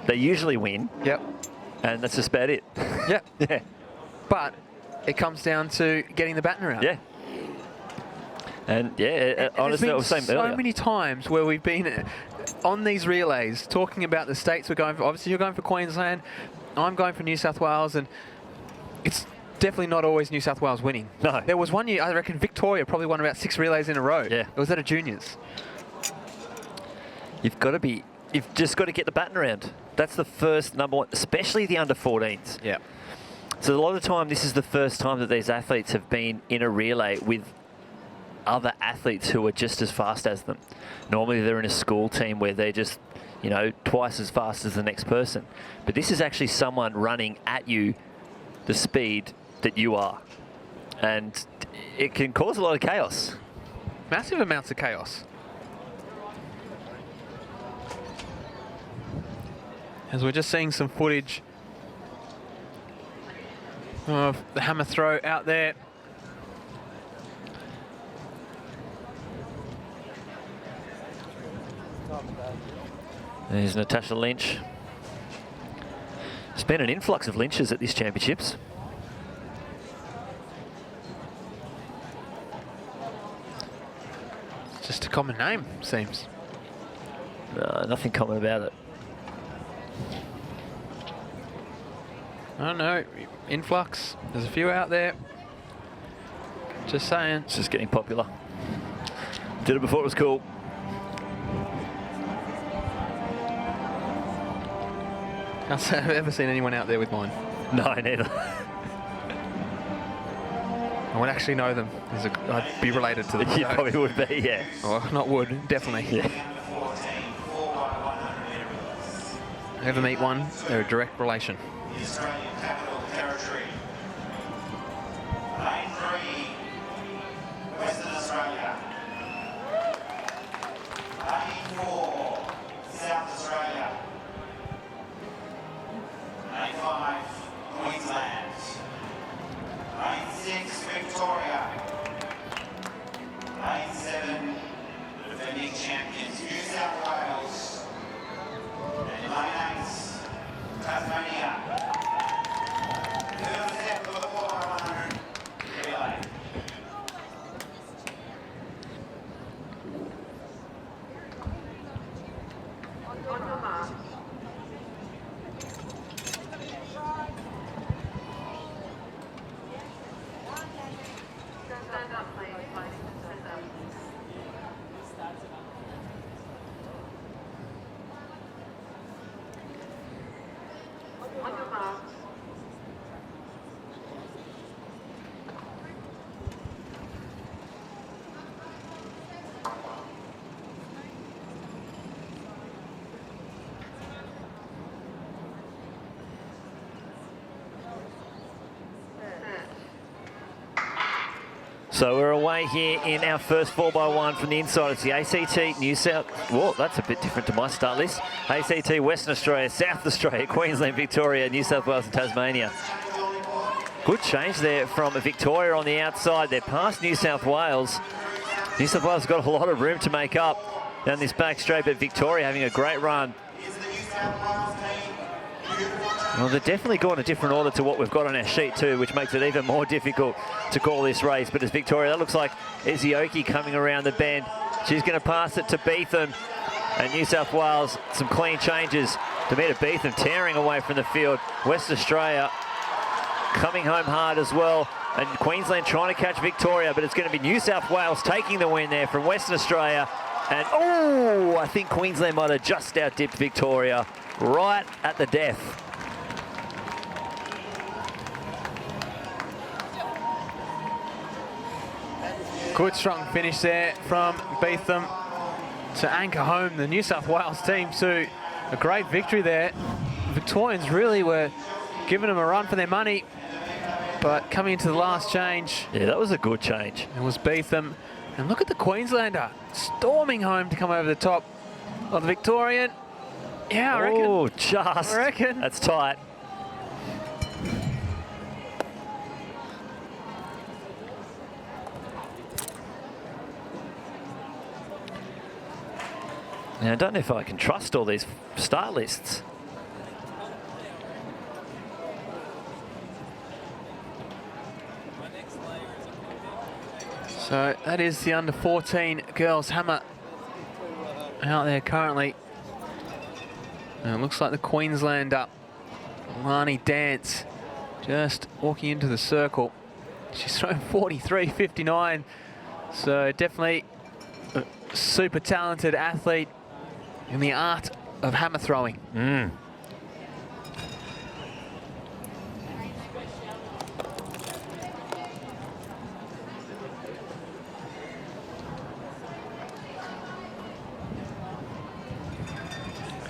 They usually win. Yep. And that's just about it. Yep. Yeah. But it comes down to getting the baton around. Yeah. And yeah, honestly, I was saying earlier. So many times where we've been on these relays talking about the states we're going for. Obviously, you're going for Queensland. I'm going for New South Wales, and it's definitely not always New South Wales winning. No. There was one year, I reckon Victoria probably won about 6 relays in a row. Yeah. It was at a juniors. You've just got to get the baton around. That's the first number one, especially the under 14s. Yeah. So a lot of the time, this is the first time that these athletes have been in a relay with other athletes who are just as fast as them. Normally they're in a school team where they're just, you know, twice as fast as the next person. But this is actually someone running at you the speed that you are. And it can cause a lot of chaos. Massive amounts of chaos. As we're just seeing some footage of the hammer throw out there. There's Natasha Lynch. There's been an influx of Lynches at these championships. It's just a common name, seems. Nothing common about it. I don't know, influx. There's a few out there. Just saying. It's just getting popular. Did it before it was cool. Can't say I've ever seen anyone out there with mine. No, neither. I would actually know them. I'd be related to them. You probably would be, yeah. Oh, not would, definitely. Yeah. Ever meet one, they're a direct relation. The Australian Capital Territory. Lane 3, Western Australia. Lane 4, South Australia. Lane 5, Queensland. Lane 6, Victoria. Lane 7, the defending champions, New South Wales. And Lane 8, Tasmania. So we're away here in our first 4x1 from the inside. It's the ACT New South... Whoa, that's a bit different to my start list. ACT Western Australia, South Australia, Queensland, Victoria, New South Wales and Tasmania. Good change there from Victoria on the outside. They're past New South Wales. New South Wales got a lot of room to make up down this back straight, but Victoria having a great run. Well, they're definitely going a different order to what we've got on our sheet too, which makes it even more difficult to call this race. But as Victoria, that looks like Ezioki coming around the bend. She's going to pass it to Beetham. And New South Wales, some clean changes. Damita Beetham tearing away from the field. West Australia coming home hard as well. And Queensland trying to catch Victoria, but it's going to be New South Wales taking the win there from Western Australia. And, oh, I think Queensland might have just outdipped Victoria right at the death. Good strong finish there from Beetham to anchor home the New South Wales team to a great victory there. Victorians really were giving them a run for their money, but coming into the last change. Yeah, that was a good change. It was Beetham. And look at the Queenslander storming home to come over the top of the Victorian. Yeah, I reckon. Oh, just. I reckon. That's tight. Now, I don't know if I can trust all these start lists. So that is the under-14 girls hammer out there currently. And it looks like the Queenslander, Lani Dance, just walking into the circle. She's thrown 43.59. So definitely a super talented athlete in the art of hammer throwing.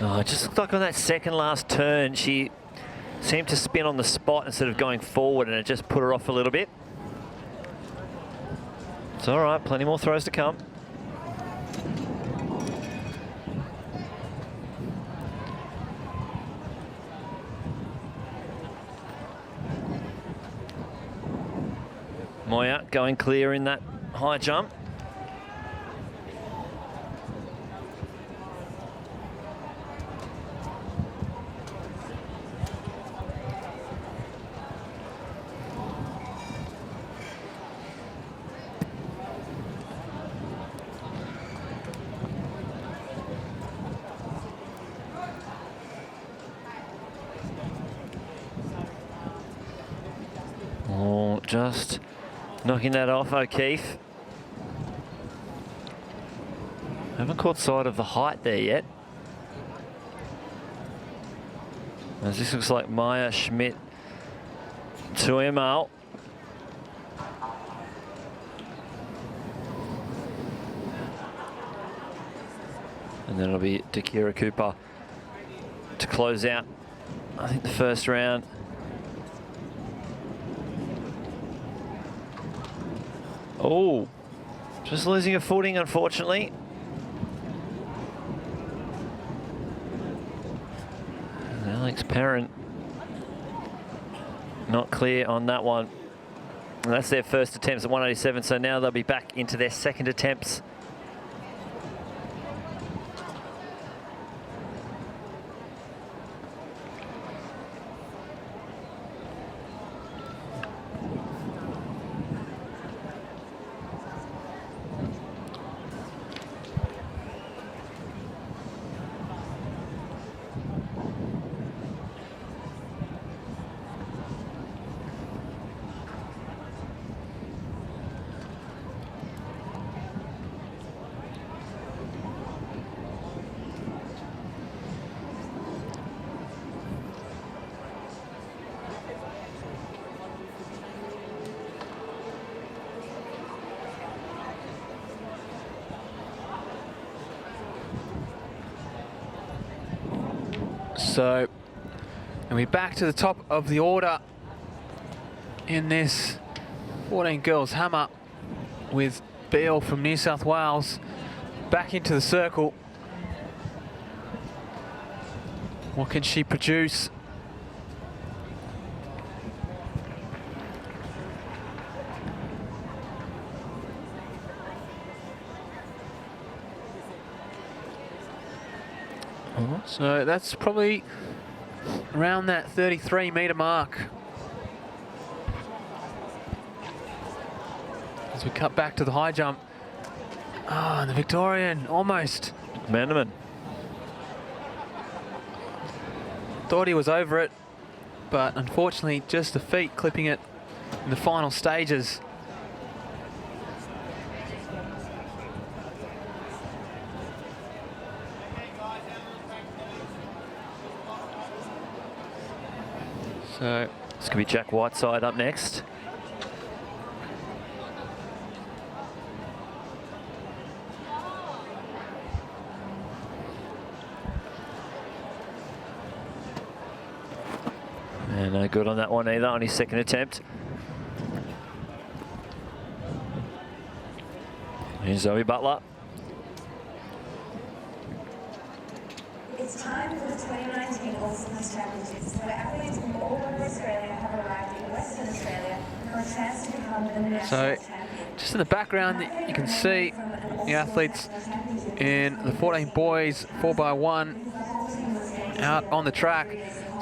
Oh, it just looked like on that second last turn, she seemed to spin on the spot instead of going forward, and it just put her off a little bit. It's all right, plenty more throws to come. Moya going clear in that high jump. Oh, just knocking that off, O'Keefe. Haven't caught sight of the height there yet. As this looks like Maya Schmidt to Emal. And then it'll be Dakira Cooper to close out, I think, the first round. Oh, just losing a footing, unfortunately. And Alex Perrin not clear on that one. And that's their first attempts at 187, so now they'll be back into their second attempts. So, and we're back to the top of the order in this 14 girls hammer. with Beale from New South Wales back into the circle. What can she produce? So that's probably around that 33-metre mark. As we cut back to the high jump. Ah, and the Victorian, almost. McMenamin. Thought he was over it, but unfortunately just the feet clipping it in the final stages. So this could be Jack Whiteside up next. And no good on that one either, on his second attempt. Here's Zoe Butler. It's time for the 2019 All-Stars Championships, where athletes from all over Australia have arrived in Western Australia for a chance to become the national So, champion. just in the background, you can see the athletes in the 14 boys 4x1 out on the track.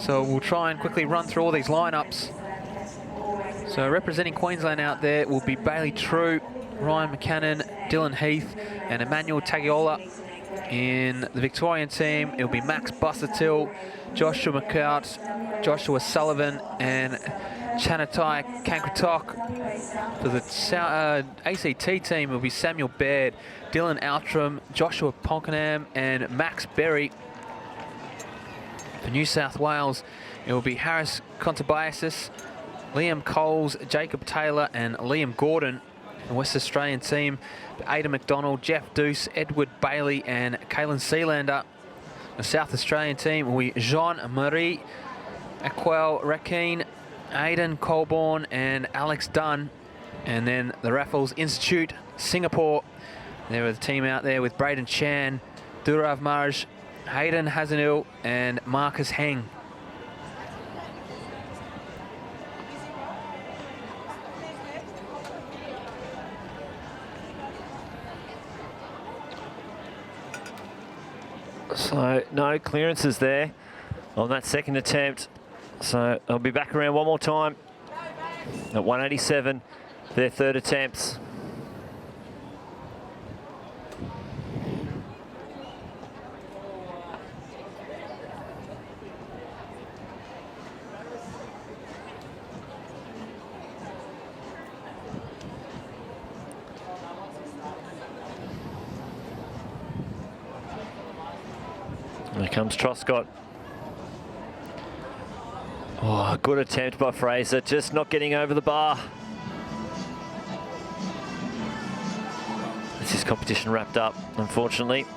So we'll try and quickly run through all these lineups. So representing Queensland out there will be Bailey True, Ryan McCannon, Dylan Heath, and Emmanuel Tagiola. In the Victorian team, it'll be Max Busuttil, Joshua McCout, Joshua Sullivan, and Chanatai Kankritok. For the ACT team, it'll be Samuel Baird, Dylan Outram, Joshua Ponkenham, and Max Berry. For New South Wales, it will be Harris Contabiasis, Liam Coles, Jacob Taylor, and Liam Gordon. The West Australian team, Ada McDonald, Jeff Deuce, Edward Bailey, and Kalen Sealander. The South Australian team will be Jean-Marie Aquel Rakeen, Aidan Colborne, and Alex Dunn. And then the Raffles Institute, Singapore. There was a team out there with Braden Chan, Durav Marj, Hayden Hazenil, and Marcus Heng. So no clearances there on that second attempt. So they'll be back around one more time at 187, their third attempts. There comes Truscott. Oh, good attempt by Fraser, just not getting over the bar. This is competition wrapped up, unfortunately.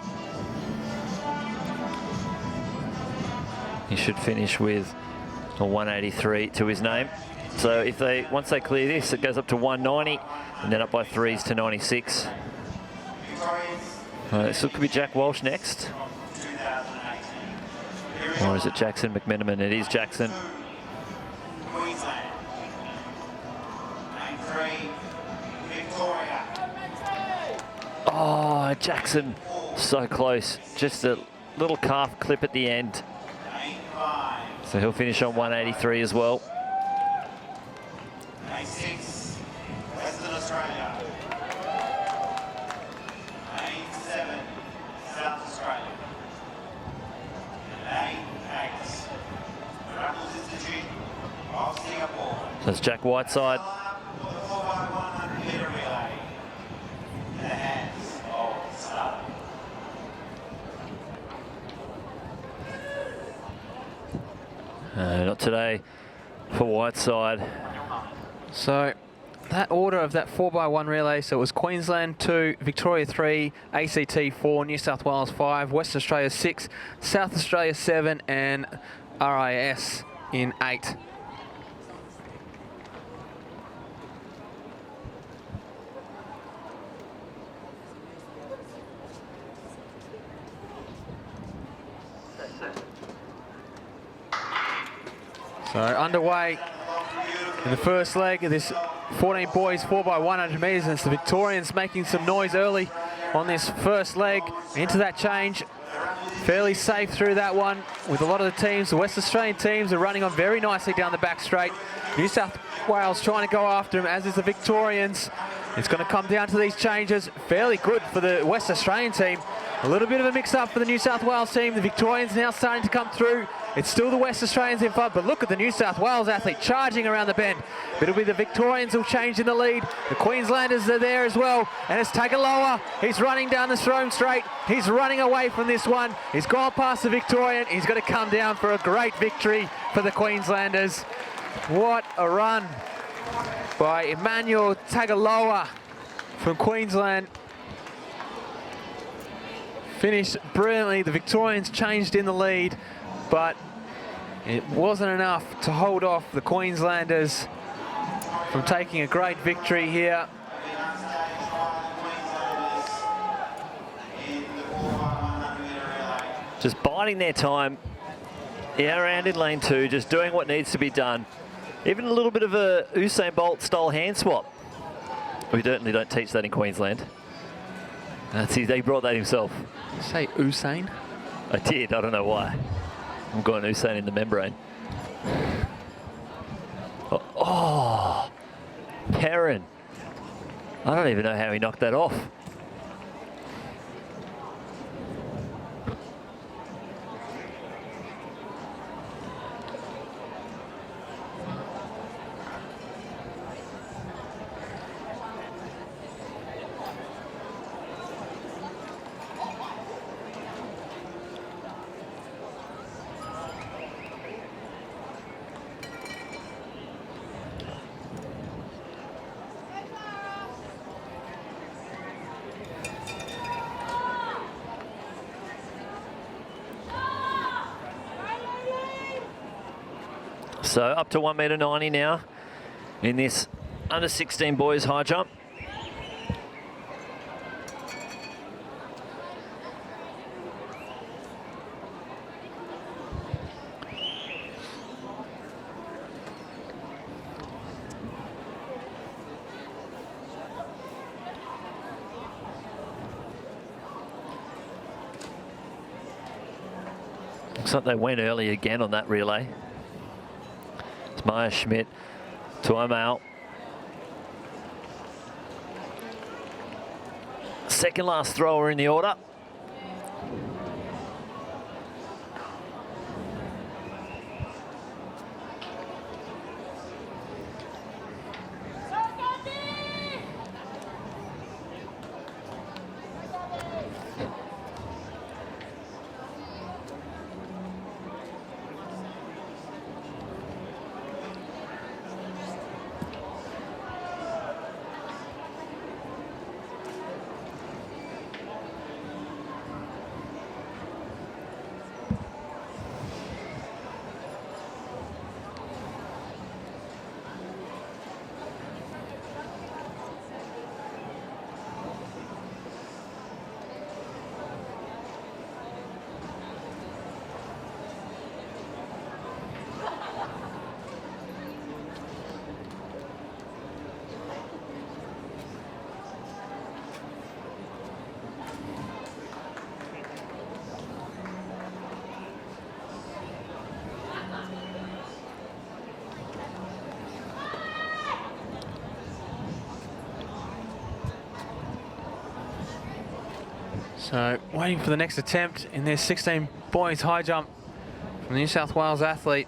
He should finish with a 183 to his name. So if once they clear this, it goes up to 190, and then up by threes to 96. So it could be Jack Walsh next. Or is it Jackson McMenamin? It is Jackson. Queensland. Lane 3, Victoria. Oh, Jackson, so close. Just a little calf clip at the end. So he'll finish on 183 as well. Lane 6, Western Australia. Lane 7, South Australia. Lane 8, Raffles Institute of Singapore. So it's Jack Whiteside. The 4x100 metre relay. In the hands of Star. Not today for Whiteside. So that order of that 4x1 relay, so it was Queensland 2, Victoria 3, ACT 4, New South Wales 5, Western Australia 6, South Australia 7, and RIS in 8. So underway in the first leg of this 14 boys 4x100 metres, and it's the Victorians making some noise early on this first leg. Into that change, fairly safe through that one with a lot of the teams. The West Australian teams are running on very nicely down the back straight. New South Wales trying to go after them, as is the Victorians. It's going to come down to these changes. Fairly good for the West Australian team. A little bit of a mix-up for the New South Wales team. The Victorians now starting to come through. It's still the West Australians in front, but look at the New South Wales athlete charging around the bend. It'll be the Victorians who'll change in the lead. The Queenslanders are there as well, and it's Tagaloa. He's running down the Strome Straight. He's running away from this one. He's gone past the Victorian. He's going to come down for a great victory for the Queenslanders. What a run by Emmanuel Tagaloa from Queensland. Finished brilliantly. The Victorians changed in the lead, but it wasn't enough to hold off the Queenslanders from taking a great victory here. Just biding their time around in lane 2, just doing what needs to be done. Even a little bit of a Usain Bolt style hand swap. We certainly don't teach that in Queensland. He brought that himself. Say Usain? I did, I don't know why. I'm going Usain in the membrane. Oh, Perrin. I don't even know how he knocked that off. So up to 1.90 m now in this under 16 boys high jump. Looks like they went early again on that relay. It's Maya Schmidt to Amal. Second last thrower in the order. So waiting for the next attempt in this 16 boys high jump from the New South Wales athlete.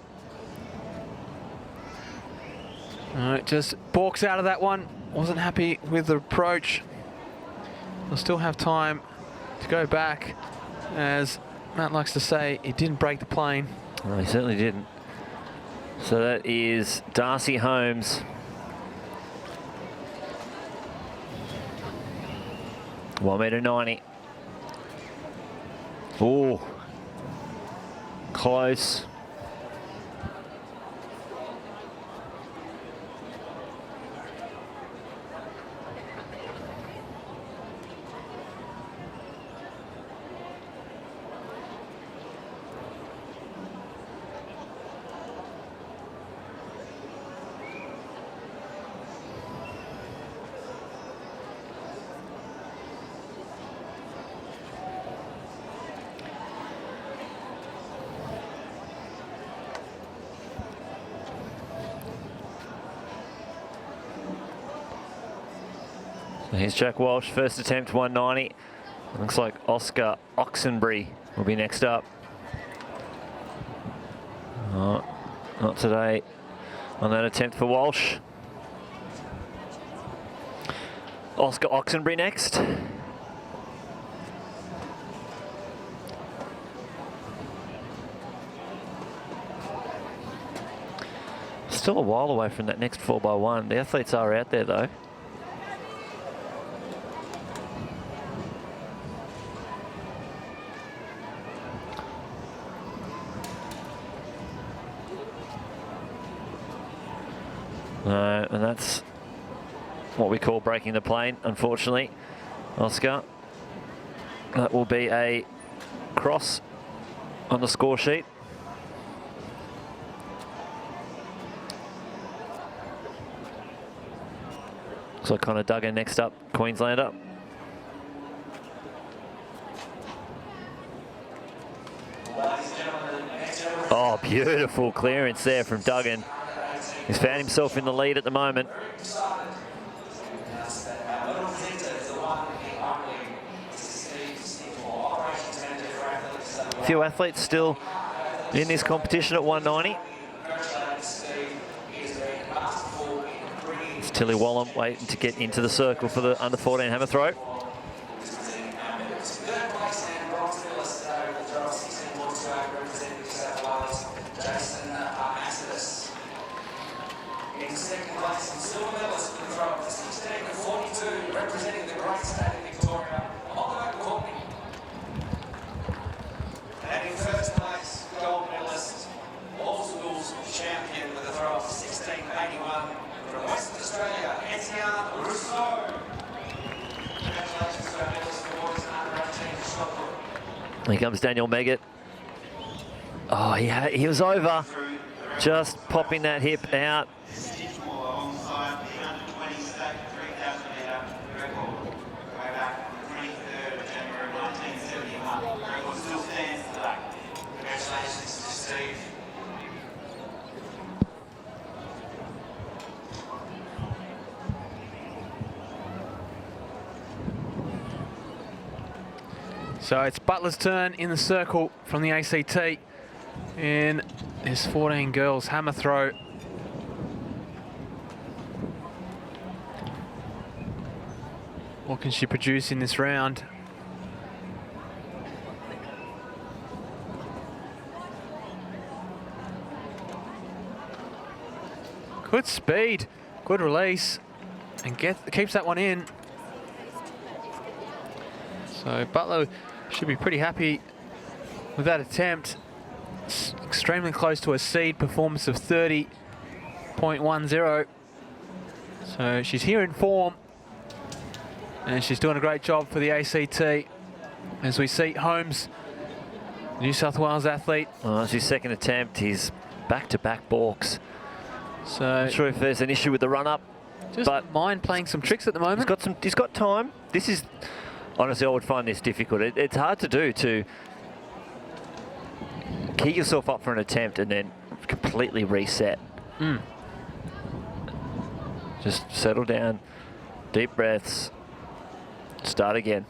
Just balks out of that one. Wasn't happy with the approach. They'll still have time to go back. As Matt likes to say, it didn't break the plane. No, he certainly didn't. So that is Darcy Holmes. $1.90 m. Oh, close. Here's Jack Walsh, first attempt, 190. Looks like Oscar Oxenbury will be next up. Oh, not today on that attempt for Walsh. Oscar Oxenbury next. Still a while away from that next 4x1. The athletes are out there though. No, and that's what we call breaking the plane, unfortunately, Oscar. That will be a cross on the score sheet. So Connor Duggan next up, Queenslander. Oh, beautiful clearance there from Duggan. He's found himself in the lead at the moment. A few athletes still in this competition at 190. It's Tilly Wallam waiting to get into the circle for the under-14 hammer throw. Here comes Daniel Megget. Oh, he was over. Just popping that hip out. So it's Butler's turn in the circle from the ACT in his 14 girls hammer throw. What can she produce in this round? Good speed, good release, and keeps that one in. So Butler should be pretty happy with that attempt. It's extremely close to a seed performance of 30.10. So she's here in form, and she's doing a great job for the ACT. As we see Holmes, New South Wales athlete. Well, that's his second attempt. He's back-to-back balks. So I'm not sure if there's an issue with the run-up. But mind playing some tricks at the moment. He's got time. This is, honestly, I would find this difficult. It's hard to do, to key yourself up for an attempt and then completely reset. Just settle down, deep breaths, start again.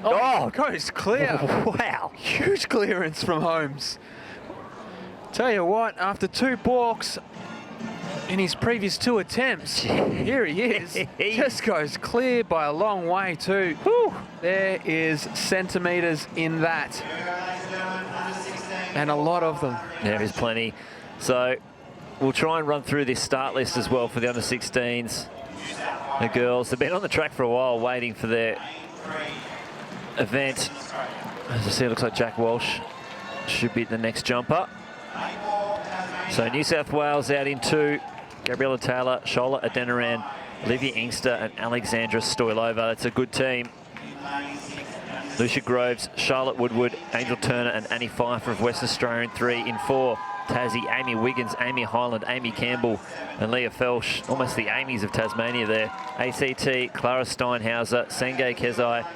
Oh, goes clear. Wow. Huge clearance from Holmes. Tell you what, after 2 balks in his previous 2 attempts, here he is. Just goes clear by a long way too. Whew. There is centimetres in that. And a lot of them. There is plenty. So we'll try and run through this start list as well for the under-16s. The girls have been on the track for a while waiting for their event. As I see, it looks like Jack Walsh should be the next jumper. So New South Wales out in 2. Gabriella Taylor, Shola Adeniran, Olivia Inkster and Alexandra Stoylova. That's a good team. Lucia Groves, Charlotte Woodward, Angel Turner and Annie Pfeiffer of Western Australia in 3. In 4, Tassie, Amy Wiggins, Amy Highland, Amy Campbell and Leah Felsh. Almost the Amy's of Tasmania there. ACT, Clara Steinhauser, Sengay Kezai,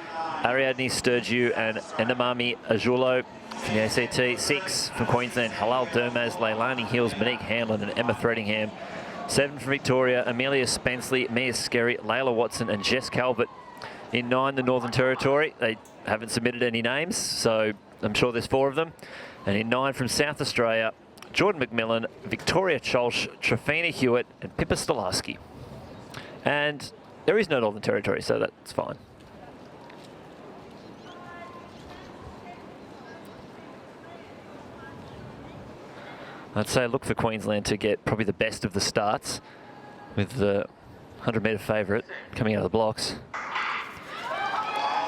Ariadne Sturgeon and Endamami Ajulo. From the ACT, 6 from Queensland, Halal Dermaz, Leilani Hills, Monique Hanlon and Emma Threadingham. 7 from Victoria, Amelia Spenceley, Mia Skerry, Layla Watson and Jess Calvert. In 9, the Northern Territory. They haven't submitted any names, so I'm sure there's 4 of them. And in 9 from South Australia, Jordan McMillan, Victoria Cholsh, Trafina Hewitt and Pippa Stolarski. And there is no Northern Territory, so that's fine. I'd say look for Queensland to get probably the best of the starts with the 100-metre favourite coming out of the blocks.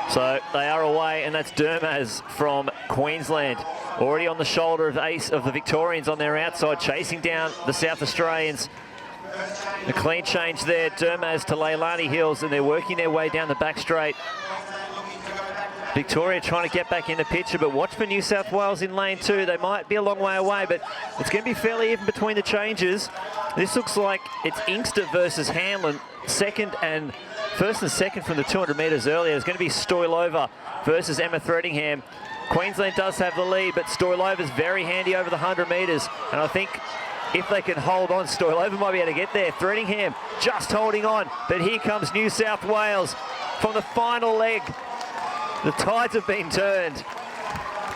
So they are away, and that's Dermaz from Queensland. Already on the shoulder of ace of the Victorians on their outside, chasing down the South Australians. A clean change there, Dermaz to Leilani Hills, and they're working their way down the back straight. Victoria trying to get back in the picture, but watch for New South Wales in lane 2. They might be a long way away, but it's going to be fairly even between the changes. This looks like it's Inkster versus Hanlon, first and second from the 200 metres earlier. It's going to be Stoylova versus Emma Threadingham. Queensland does have the lead, but Stoylova's very handy over the 100 metres, and I think if they can hold on, Stoylova might be able to get there. Threadingham just holding on, but here comes New South Wales from the final leg. The tides have been turned,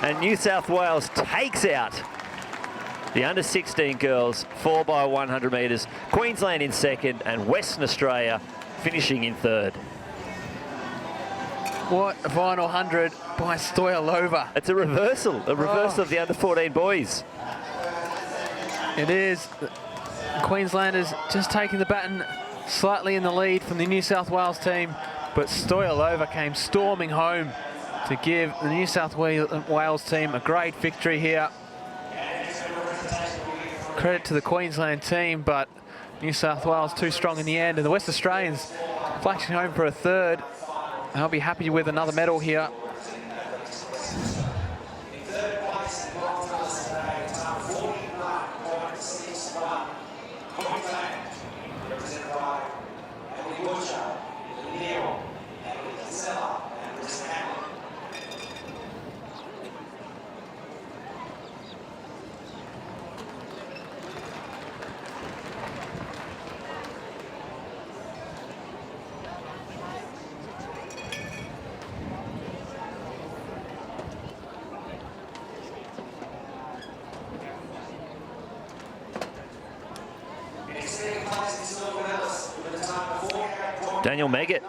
and New South Wales takes out the under-16 girls, 4x100 metres. Queensland in second, and Western Australia finishing in third. What a final 100 by Stoylova. It's a reversal of the under-14 boys. It is. Queenslanders just taking the baton slightly in the lead from the New South Wales team, but Stoylova came storming home to give the New South Wales team a great victory here. Credit to the Queensland team, but New South Wales too strong in the end, and the West Australians flashing home for a third. I'll be happy with another medal here. Daniel Megget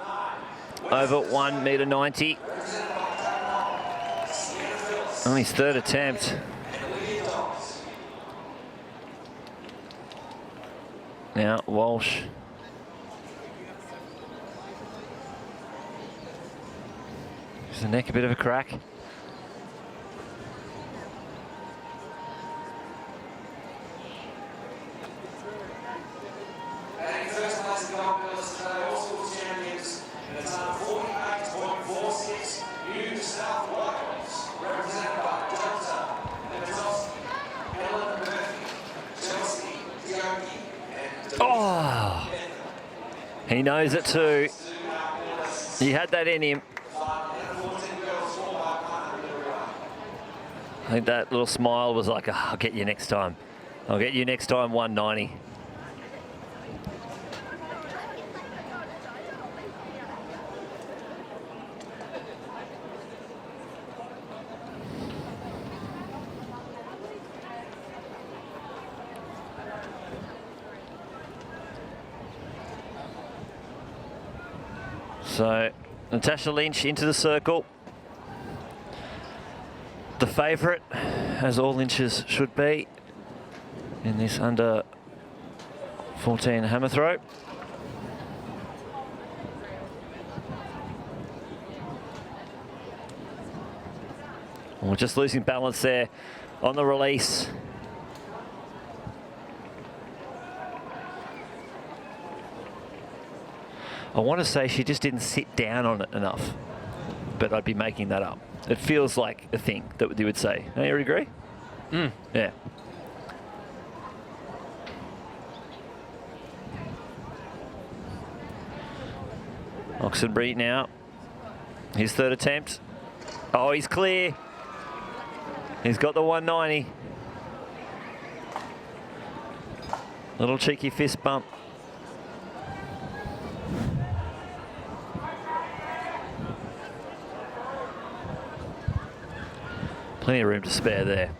over 1.90 m. On his third attempt. Now Walsh. Gives the neck a bit of a crack. Oh, he knows it too. He had that in him. I think that little smile was like, I'll get you next time. I'll get you next time, 190. So Natasha Lynch into the circle. The favourite, as all Lynches should be, in this under 14 hammer throw. We're just losing balance there on the release. I want to say she just didn't sit down on it enough, but I'd be making that up. It feels like a thing that you would say. Don't you agree? Yeah. Oxenbury now. His third attempt. Oh, he's clear. He's got the 190. Little cheeky fist bump. Plenty of room to spare there.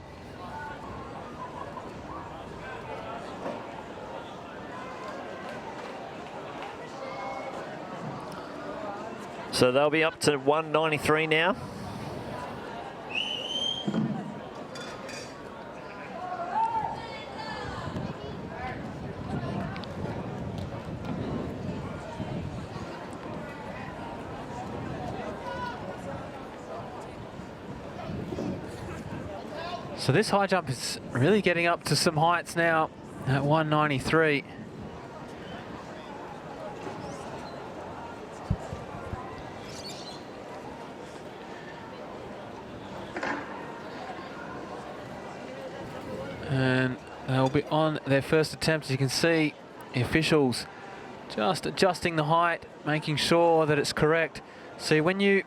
So they'll be up to 193 now. So this high jump is really getting up to some heights now at 193. And they'll be on their first attempt. As you can see, the officials just adjusting the height, making sure that it's correct. See, when you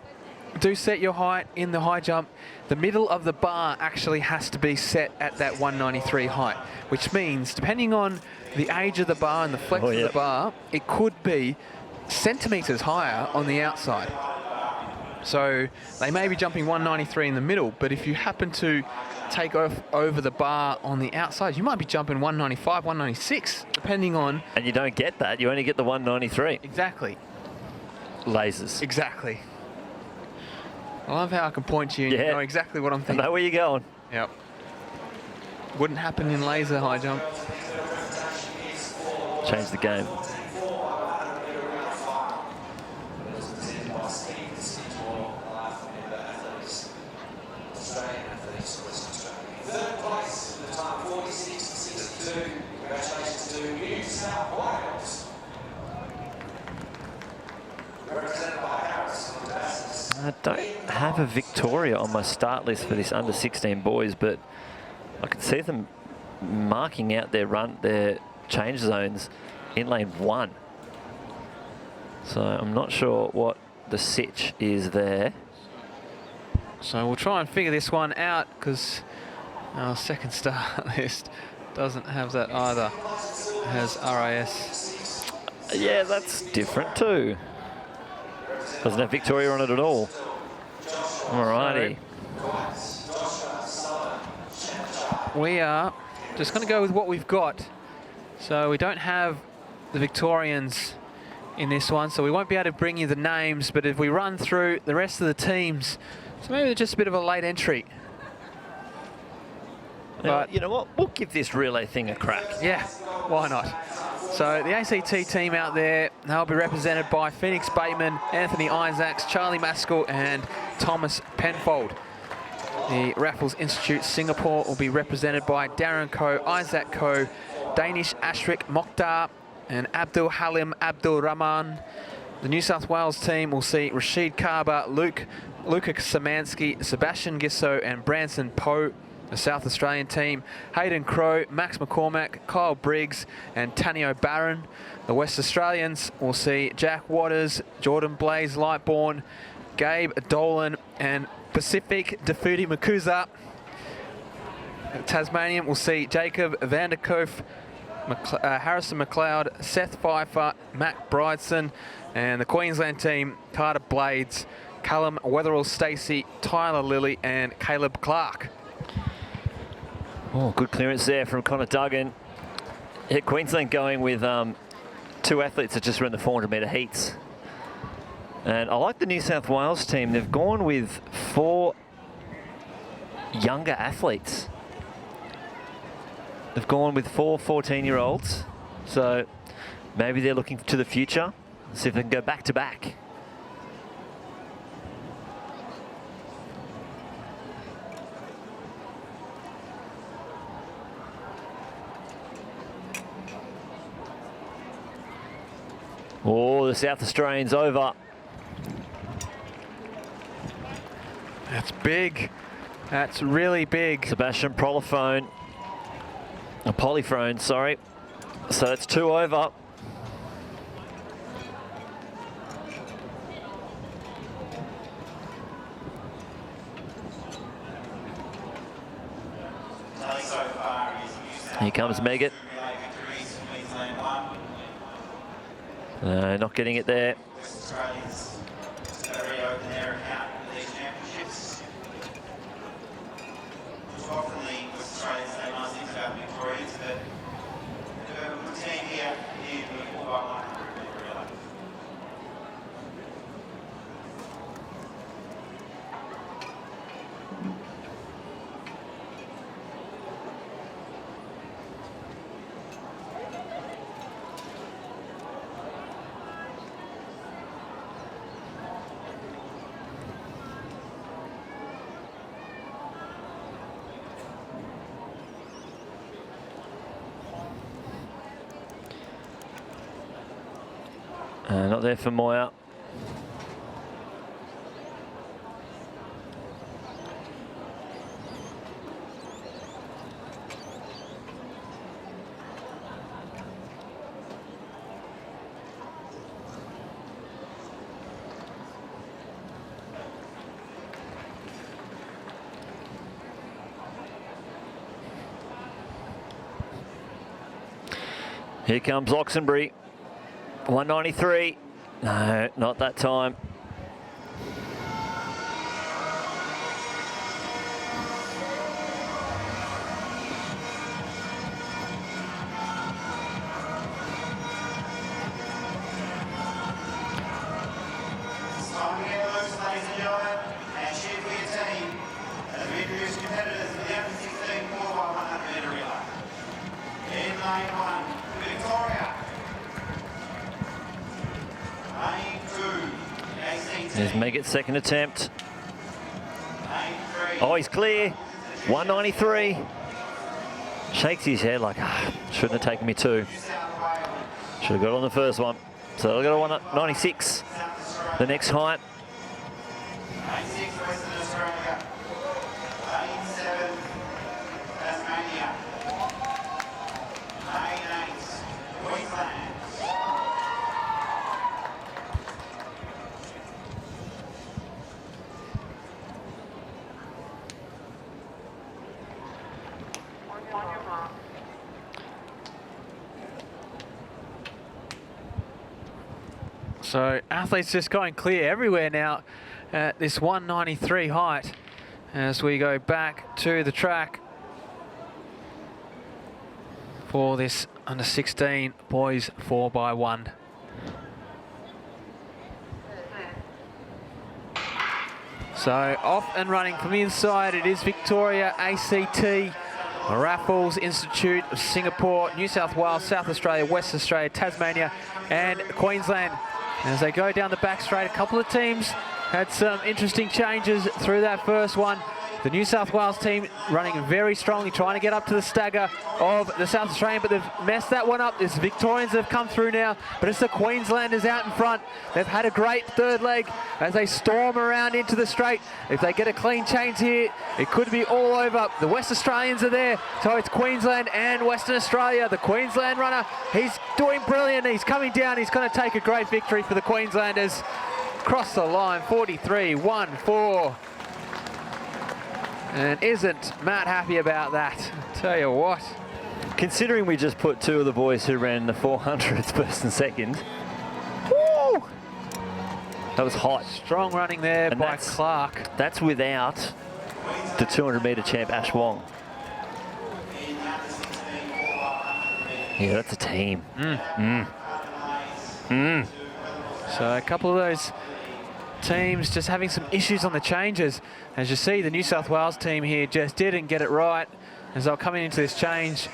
do set your height in the high jump, the middle of the bar actually has to be set at that 193 height, which means depending on the age of the bar and the flex of the bar, it could be centimetres higher on the outside. So they may be jumping 193 in the middle, but if you happen to take off over the bar on the outside, you might be jumping 195, 196, depending on... And you don't get that, you only get the 193. Exactly. Lasers. Exactly. I love how I can point to you and you know exactly what I'm thinking. I know where you're going. Yep. Wouldn't happen in laser high jump. Change the game. Third place with a time of 46.62. Congratulations to New South Wales. Represented by Harris on the bases. I don't have a Victoria on my start list for this under 16 boys, but I can see them marking out their change zones in lane 1. So I'm not sure what the sitch is there. So we'll try and figure this one out because our second start list doesn't have that either. It has RIS. Yeah, that's different too. Doesn't have Victoria on it at all. Alrighty. We are just going to go with what we've got. So we don't have the Victorians in this one, so we won't be able to bring you the names, but if we run through the rest of the teams, so maybe just a bit of a late entry. But you know what? We'll give this relay thing a crack. Yeah, why not? So the ACT team out there, they'll be represented by Phoenix Bateman, Anthony Isaacs, Charlie Maskell and Thomas Penfold. The Raffles Institute Singapore will be represented by Darren Koh, Isaac Koh, Danish Ashrik Mokhtar and Abdul Halim Abdul Rahman. The New South Wales team will see Rashid Kaba, Luca Samansky, Sebastian Gisso and Branson Poe. The South Australian team, Hayden Crowe, Max McCormack, Kyle Briggs and Tanio Barron. The West Australians will see Jack Waters, Jordan Blaze Lightbourne, Gabe Dolan and Pacific Defudi Makuza. Tasmanian will see Jacob Vanderkoof, Harrison McLeod, Seth Pfeiffer, Matt Bridson, and the Queensland team, Carter Blades, Callum Wetherell Stacey, Tyler Lilly and Caleb Clark. Oh, good clearance there from Connor Duggan. Yeah, Queensland going with 2 athletes that just ran the 400-metre heats. And I like the New South Wales team. They've gone with 4 younger athletes. They've gone with 4 14-year-olds. So maybe they're looking to the future, see if they can go back to back. Oh, the South Australians over. That's big. That's really big. Sebastian Polyphone, sorry. So that's 2 over. Here comes Meggett. Not getting it there. West Australians reopen their account in these championships. Too often the West Australians say nice things about Victorians, but they've got a good team here in the 4x100 metre relay. Not there for Moyer. Here comes Oxenbury. 193. No, not that time. It's time to get loose, ladies and gentlemen, and cheer for your team as we introduce competitors for the under 16 4x100 metre relay. In lane 1, Victoria. Lane 2, ACT. There's Meggett's second attempt. Lane 3. Oh, he's clear. 193. Shakes his head like, shouldn't have taken me 2. Should have got on the first one. So I'll go to 196. The next height. Lane 6, Western Australia. Lane 7, Tasmania. Lane 8, Queensland. So athletes just going clear everywhere now at this 193 height as we go back to the track for this under 16 boys 4x1. So off and running from the inside, it is Victoria, ACT, Raffles, Institute of Singapore, New South Wales, South Australia, West Australia, Tasmania and Queensland. As they go down the back straight, a couple of teams had some interesting changes through that first one. The New South Wales team running very strongly, trying to get up to the stagger of the South Australian, but they've messed that one up. It's the Victorians that have come through now, but it's the Queenslanders out in front. They've had a great third leg as they storm around into the straight. If they get a clean change here, it could be all over. The West Australians are there, so it's Queensland and Western Australia. The Queensland runner, he's doing brilliant. He's coming down. He's going to take a great victory for the Queenslanders. Cross the line, 43-1-4. And isn't Matt happy about that? Tell you what. Considering we just put 2 of the boys who ran the 400s first and second. Woo! That was hot. Strong running there and by Clark. That's without the 200-metre champ, Ash Wong. Yeah, that's a team. So a couple of those teams just having some issues on the changes. As you see, the New South Wales team here just didn't get it right as they're coming into this change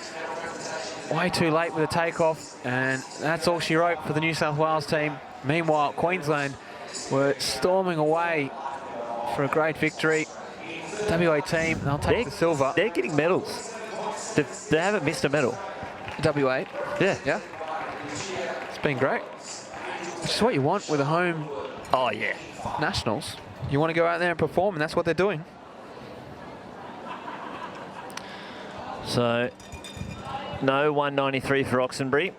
way too late with the takeoff, and that's all she wrote for the New South Wales team. Meanwhile, Queensland were storming away for a great victory. WA team, they'll take the silver. They're getting medals. They haven't missed a medal. WA? Yeah. It's been great. Which is what you want with a home nationals. You want to go out there and perform, and that's what they're doing. So, no 193 for Oxenbury.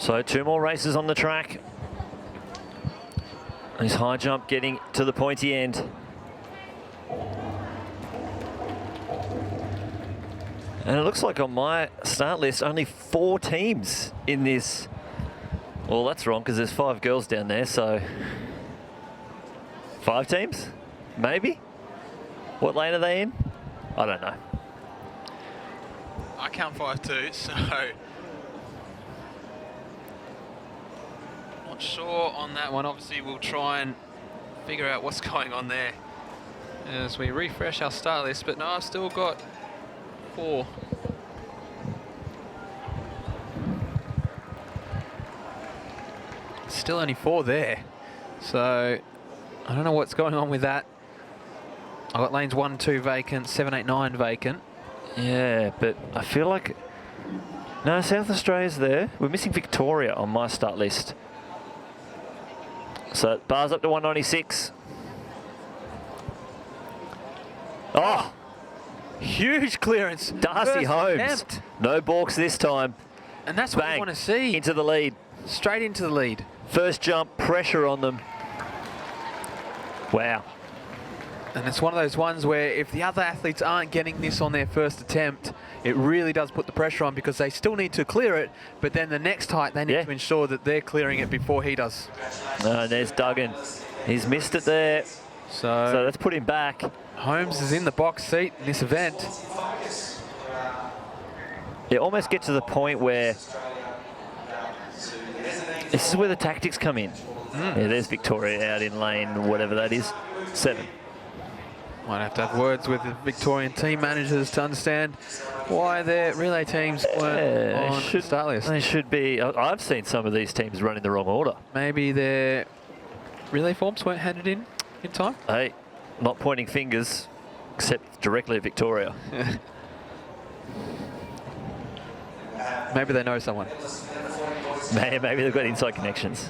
So 2 more races on the track. His high jump getting to the pointy end. And it looks like on my start list, only 4 teams in this. Well, that's wrong because there's 5 girls down there, so 5 teams, maybe? What lane are they in? I don't know. I count 5 too, so not sure on that one. Obviously, we'll try and figure out what's going on there as we refresh our start list. But no, I've still got 4. Still only 4 there. So I don't know what's going on with that. I've got lanes 1, 2 vacant, 7, 8, 9 vacant. Yeah, but I feel like... No, South Australia's there. We're missing Victoria on my start list. So it bars up to 196. Oh! Huge clearance. Darcy First Holmes. attempt. No balks this time. And that's what you want to see. Into the lead. Straight into the lead. First jump, pressure on them. Wow. And it's one of those ones where if the other athletes aren't getting this on their first attempt, it really does put the pressure on because they still need to clear it, but then the next height they need to ensure that they're clearing it before he does. There's Duggan. He's missed it there. So let's put him back. Holmes is in the box seat in this event. You almost get to the point where this is where the tactics come in. Yeah, there's Victoria out in lane, whatever that is, 7. Might have to have words with the Victorian team managers to understand why their relay teams weren't on the start list. They should be. I've seen some of these teams run in the wrong order. Maybe their relay forms weren't handed in time? Hey, not pointing fingers, except directly at Victoria. Maybe they know someone. Maybe they've got inside connections.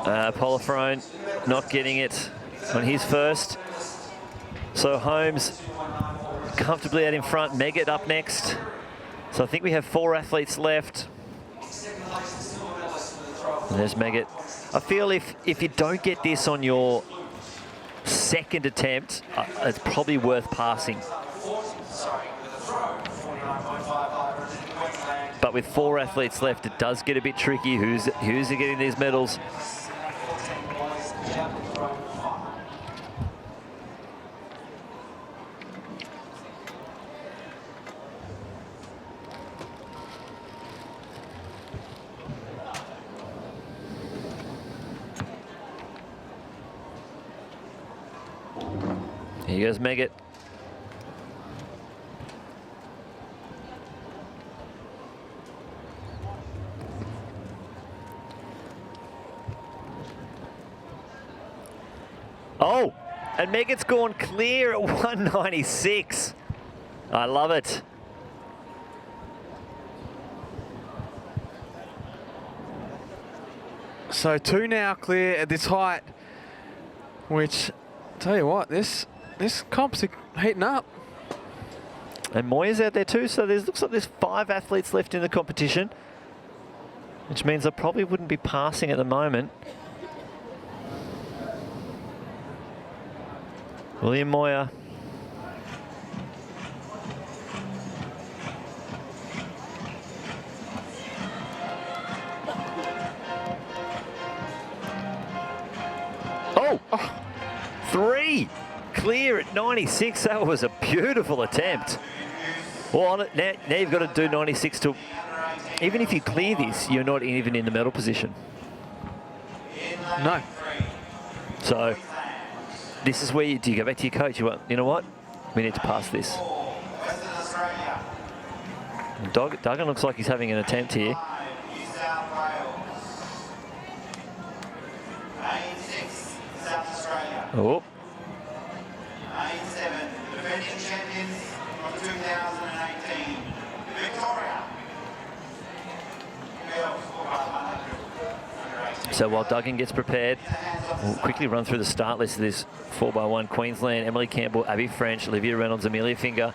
Polifrone not getting it on his first. So Holmes comfortably out in front. Megget up next. So I think we have 4 athletes left. And there's Megget. I feel if you don't get this on your second attempt, it's probably worth passing. But with 4 athletes left, it does get a bit tricky. Who's getting these medals? Here goes Megget. Oh, and Megget's gone clear at 196. I love it. So 2 now clear at this height, which, tell you what, this comp's heating up. And Moya's out there too, so looks like there's 5 athletes left in the competition, which means I probably wouldn't be passing at the moment. William Moya. Oh! 3! Clear at 96. That was a beautiful attempt. Well, now you've got to do 96 to... Even if you clear this, you're not even in the medal position. No. So... This is where do you go back to your coach? You know what? We need to pass this. Duggan looks like he's having an attempt here. Oh. So while Duggan gets prepared, we'll quickly run through the start list of this 4x1 Queensland. Emily Campbell, Abby French, Olivia Reynolds, Amelia Finger,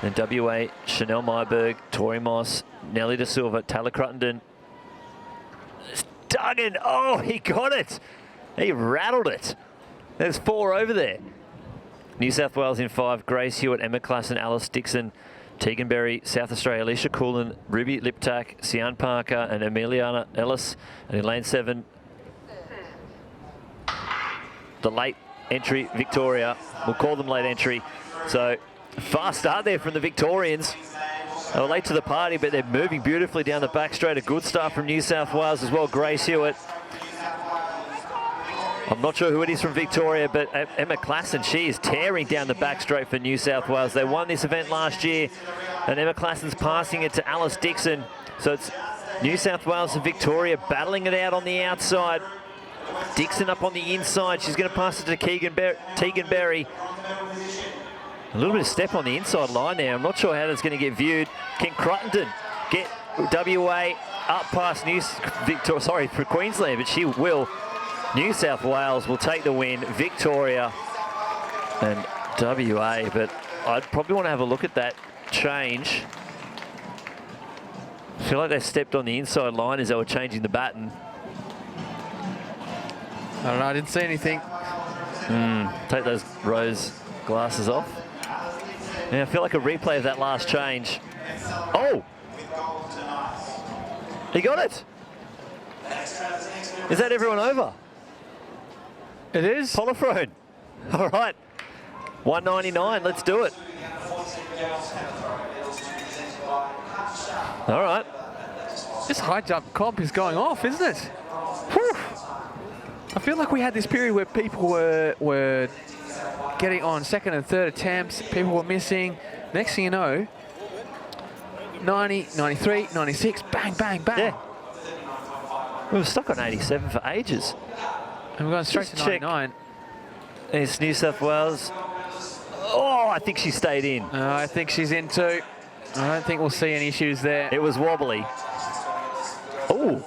then WA, Chanel Myberg, Tori Moss, Nelly De Silva, Taylor Cruttenden. It's Duggan. Oh, he got it. He rattled it. There's 4 over there. New South Wales in 5. Grace Hewitt, Emma Klassen, Alice Dixon, Tegan Berry, South Australia, Alicia Coolan, Ruby Liptak, Sian Parker, and Emiliana Ellis. And in lane 7, the late entry Victoria. We'll call them late entry. So fast start there from the Victorians. They were late to the party, but they're moving beautifully down the back straight. A good start from New South Wales as well. Grace Hewitt. I'm not sure who it is from Victoria, but Emma Klassen, she is tearing down the back straight for New South Wales. They won this event last year, and Emma Klassen's passing it to Alice Dixon. So it's New South Wales and Victoria battling it out on the outside. Dixon up on the inside. She's going to pass it to Tegan Berry. A little bit of step on the inside line there. I'm not sure how that's going to get viewed. Can Cruttenden get WA up past for Queensland, but she will. New South Wales will take the win. Victoria and WA, but I'd probably want to have a look at that change. I feel like they stepped on the inside line as they were changing the baton. I don't know, I didn't see anything. Take those rose glasses off. Yeah, I feel like a replay of that last change. Oh! He got it! Is that everyone over? It is. Polifrone. All right. 199, let's do it. All right. This high jump comp is going off, isn't it? Whew. I feel like we had this period where people were getting on second and third attempts. People were missing. Next thing you know, 90, 93, 96, bang, bang, bang. Yeah. We were stuck on 87 for ages. And we're going straight to 99. It's New South Wales. Oh, I think she stayed in. I think she's in too. I don't think we'll see any issues there. It was wobbly. Oh,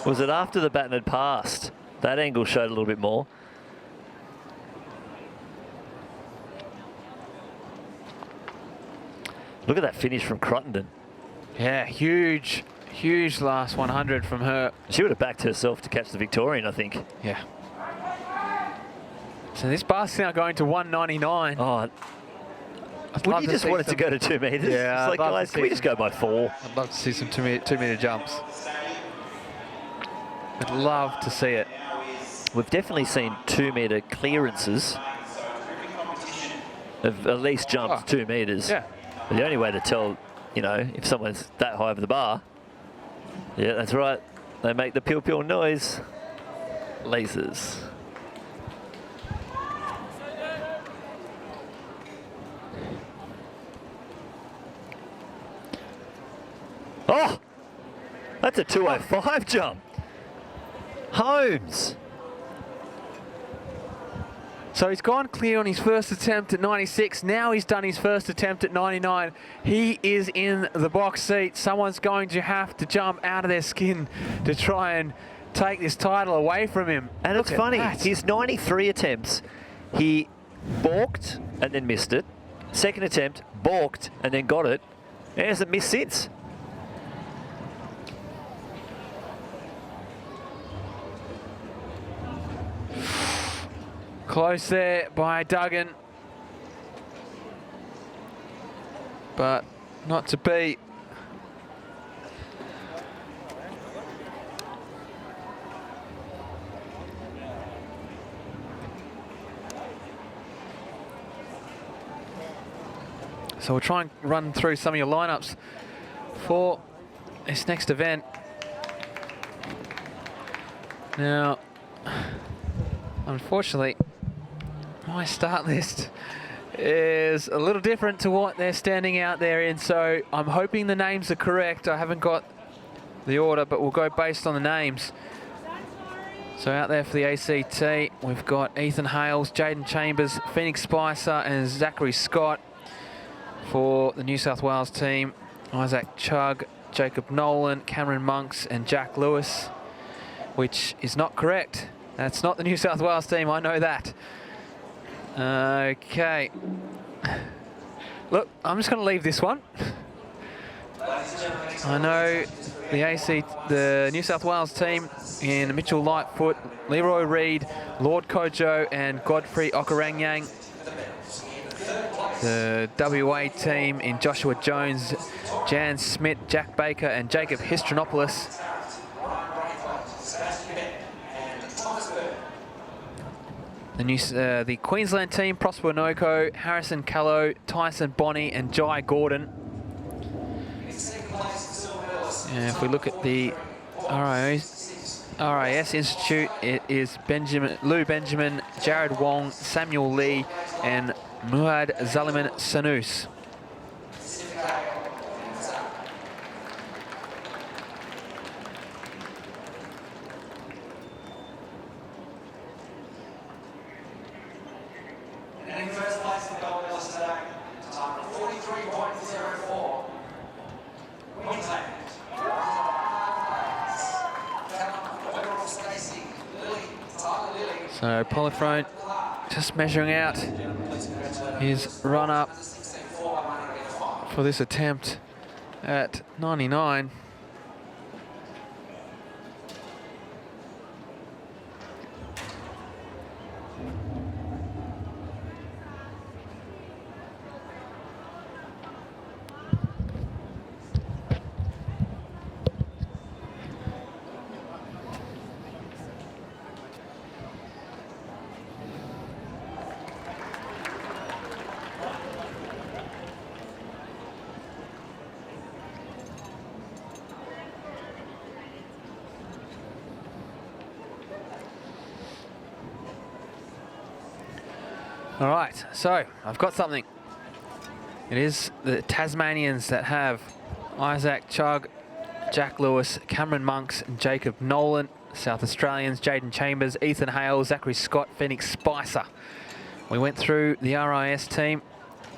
was it after the baton had passed? That angle showed a little bit more. Look at that finish from Cruttenden. Yeah, huge last 100 from her. She would have backed herself to catch the Victorian, I think. Yeah. So this basket's now going to 199. Oh, would you just want it to go to 2 metres? Yeah, it's like, guys, can we just go by 4? I'd love to see some 2 metre jumps. I'd love to see it. We've definitely seen 2 metre clearances of at least jumped 2 metres. Yeah. But the only way to tell, you know, if someone's that high over the bar, yeah, that's right. They make the pew-pew noise. Lasers. Oh! That's a 205 jump. Holmes. So he's gone clear on his first attempt at 96. Now he's done his first attempt at 99. He is in the box seat. Someone's going to have to jump out of their skin to try and take this title away from him. And it's funny, his 93 attempts, he balked and then missed it. Second attempt, balked and then got it. And hasn't missed since. Close there by Duggan. But not to be. So we'll try and run through some of your lineups for this next event. Now, unfortunately, my start list is a little different to what they're standing out there in, so I'm hoping the names are correct. I haven't got the order, but we'll go based on the names. So out there for the ACT, we've got Ethan Hales, Jaden Chambers, Phoenix Spicer, and Zachary Scott. For the New South Wales team, Isaac Chugg, Jacob Nolan, Cameron Monks, and Jack Lewis, which is not correct. That's not the New South Wales team, I know that. Okay. Look, I'm just going to leave this one. I know the New South Wales team in Mitchell Lightfoot, Leroy Reid, Lord Kojo and Godfrey Okaranyang. The WA team in Joshua Jones, Jan Smith, Jack Baker and Jacob Histronopoulos. The Queensland team, Prosper Noko, Harrison Callow, Tyson Bonney and Jai Gordon. And if we look at the RIS Institute, it is Lou Benjamin, Jared Wong, Samuel Lee and Muad Zaliman Sanus. And in first place in gold medals today, time of 43.04. Queensland. So Polifrone just measuring out his run up for this attempt at 99. All right, so I've got something. It is the Tasmanians that have Isaac Chugg, Jack Lewis, Cameron Monks, and Jacob Nolan. South Australians, Jaden Chambers, Ethan Hale, Zachary Scott, Phoenix Spicer. We went through the RIS team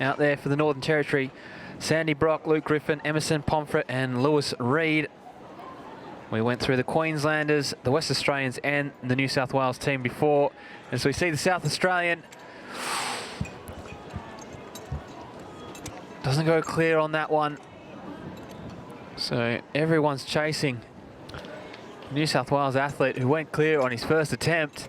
out there for the Northern Territory. Sandy Brock, Luke Griffin, Emerson Pomfret, and Lewis Reid. We went through the Queenslanders, the West Australians, and the New South Wales team before. And so we see the South Australian doesn't go clear on that one. So everyone's chasing New South Wales athlete who went clear on his first attempt.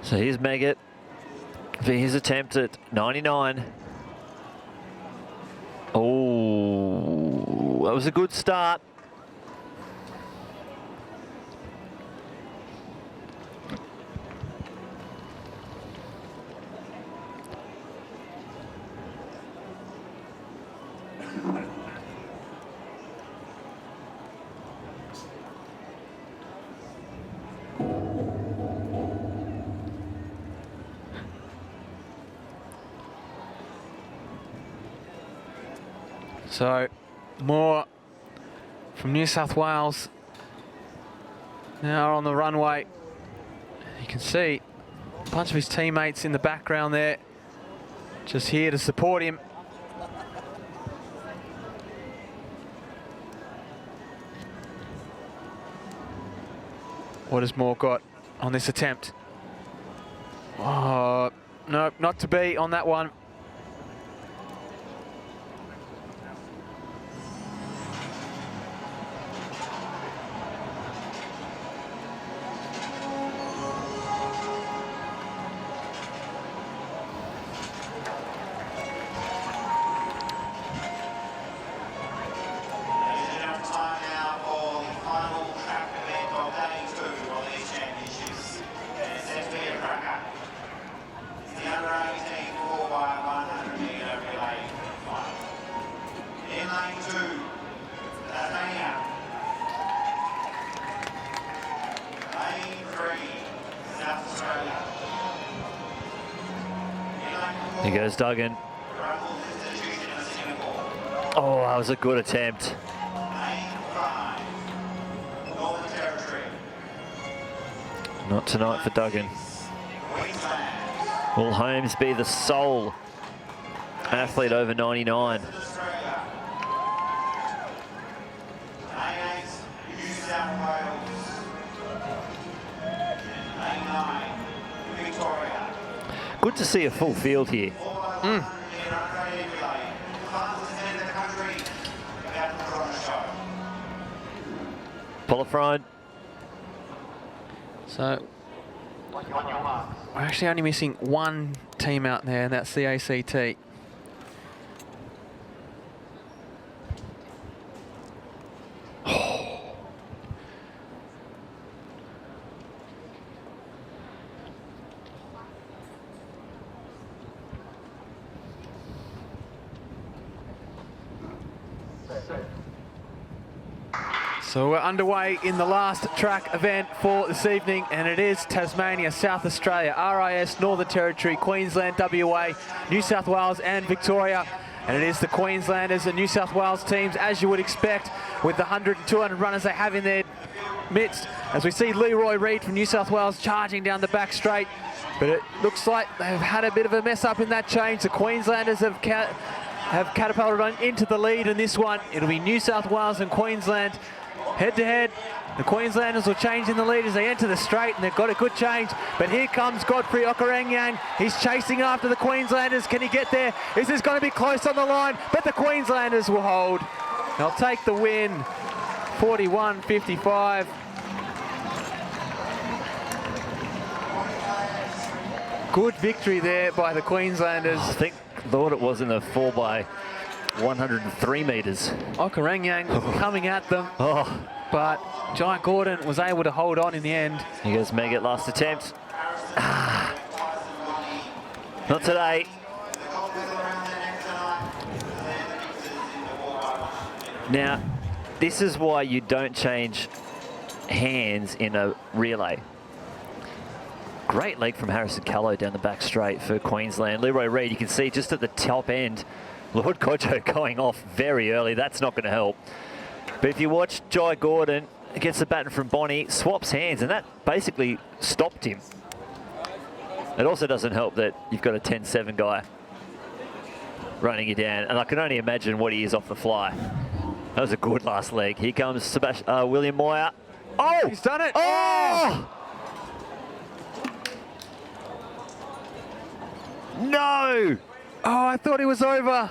So here's Megget for his attempt at 99. Oh, that was a good start. So more from New South Wales now on the runway. You can see a bunch of his teammates in the background there, just here to support him. What has Moore got on this attempt? Oh, no, not to be on that one. Here goes Duggan. Oh, that was a good attempt. Not tonight for Duggan. Will Holmes be the sole athlete over 99? Good to see a full field here. Polifrone. So we're actually only missing one team out there, and that's the ACT. So we're underway in the last track event for this evening, and it is Tasmania, South Australia, RIS, Northern Territory, Queensland, WA, New South Wales and Victoria. And it is the Queenslanders and New South Wales teams, as you would expect, with the 100 and 200 runners they have in their midst. As we see Leroy Reid from New South Wales charging down the back straight. But it looks like they've had a bit of a mess up in that change. The Queenslanders have catapulted on into the lead in this one. It'll be New South Wales and Queensland head to head. The Queenslanders will change in the lead as they enter the straight, and they've got a good change. But here comes Godfrey Okaranyang. He's chasing after the Queenslanders. Can he get there? This is going to be close on the line, but the Queenslanders will hold. They'll take the win, 41-55. Good victory there by the Queenslanders. I thought it was in the 4x103 metres. Okaranyang coming at them. But Jai Gordon was able to hold on in the end. Here goes Megget, last attempt. Not today. Now, this is why you don't change hands in a relay. Great leg from Harrison Callow down the back straight for Queensland. Leroy Reid, you can see just at the top end, Lord Kojo going off very early. That's not going to help. But if you watch Jai Gordon, gets the baton from Bonnie, swaps hands, and that basically stopped him. It also doesn't help that you've got a 10-7 guy running you down, and I can only imagine what he is off the fly. That was a good last leg. Here comes William Moyer. Oh! He's done it! Oh! No! Oh, I thought he was over.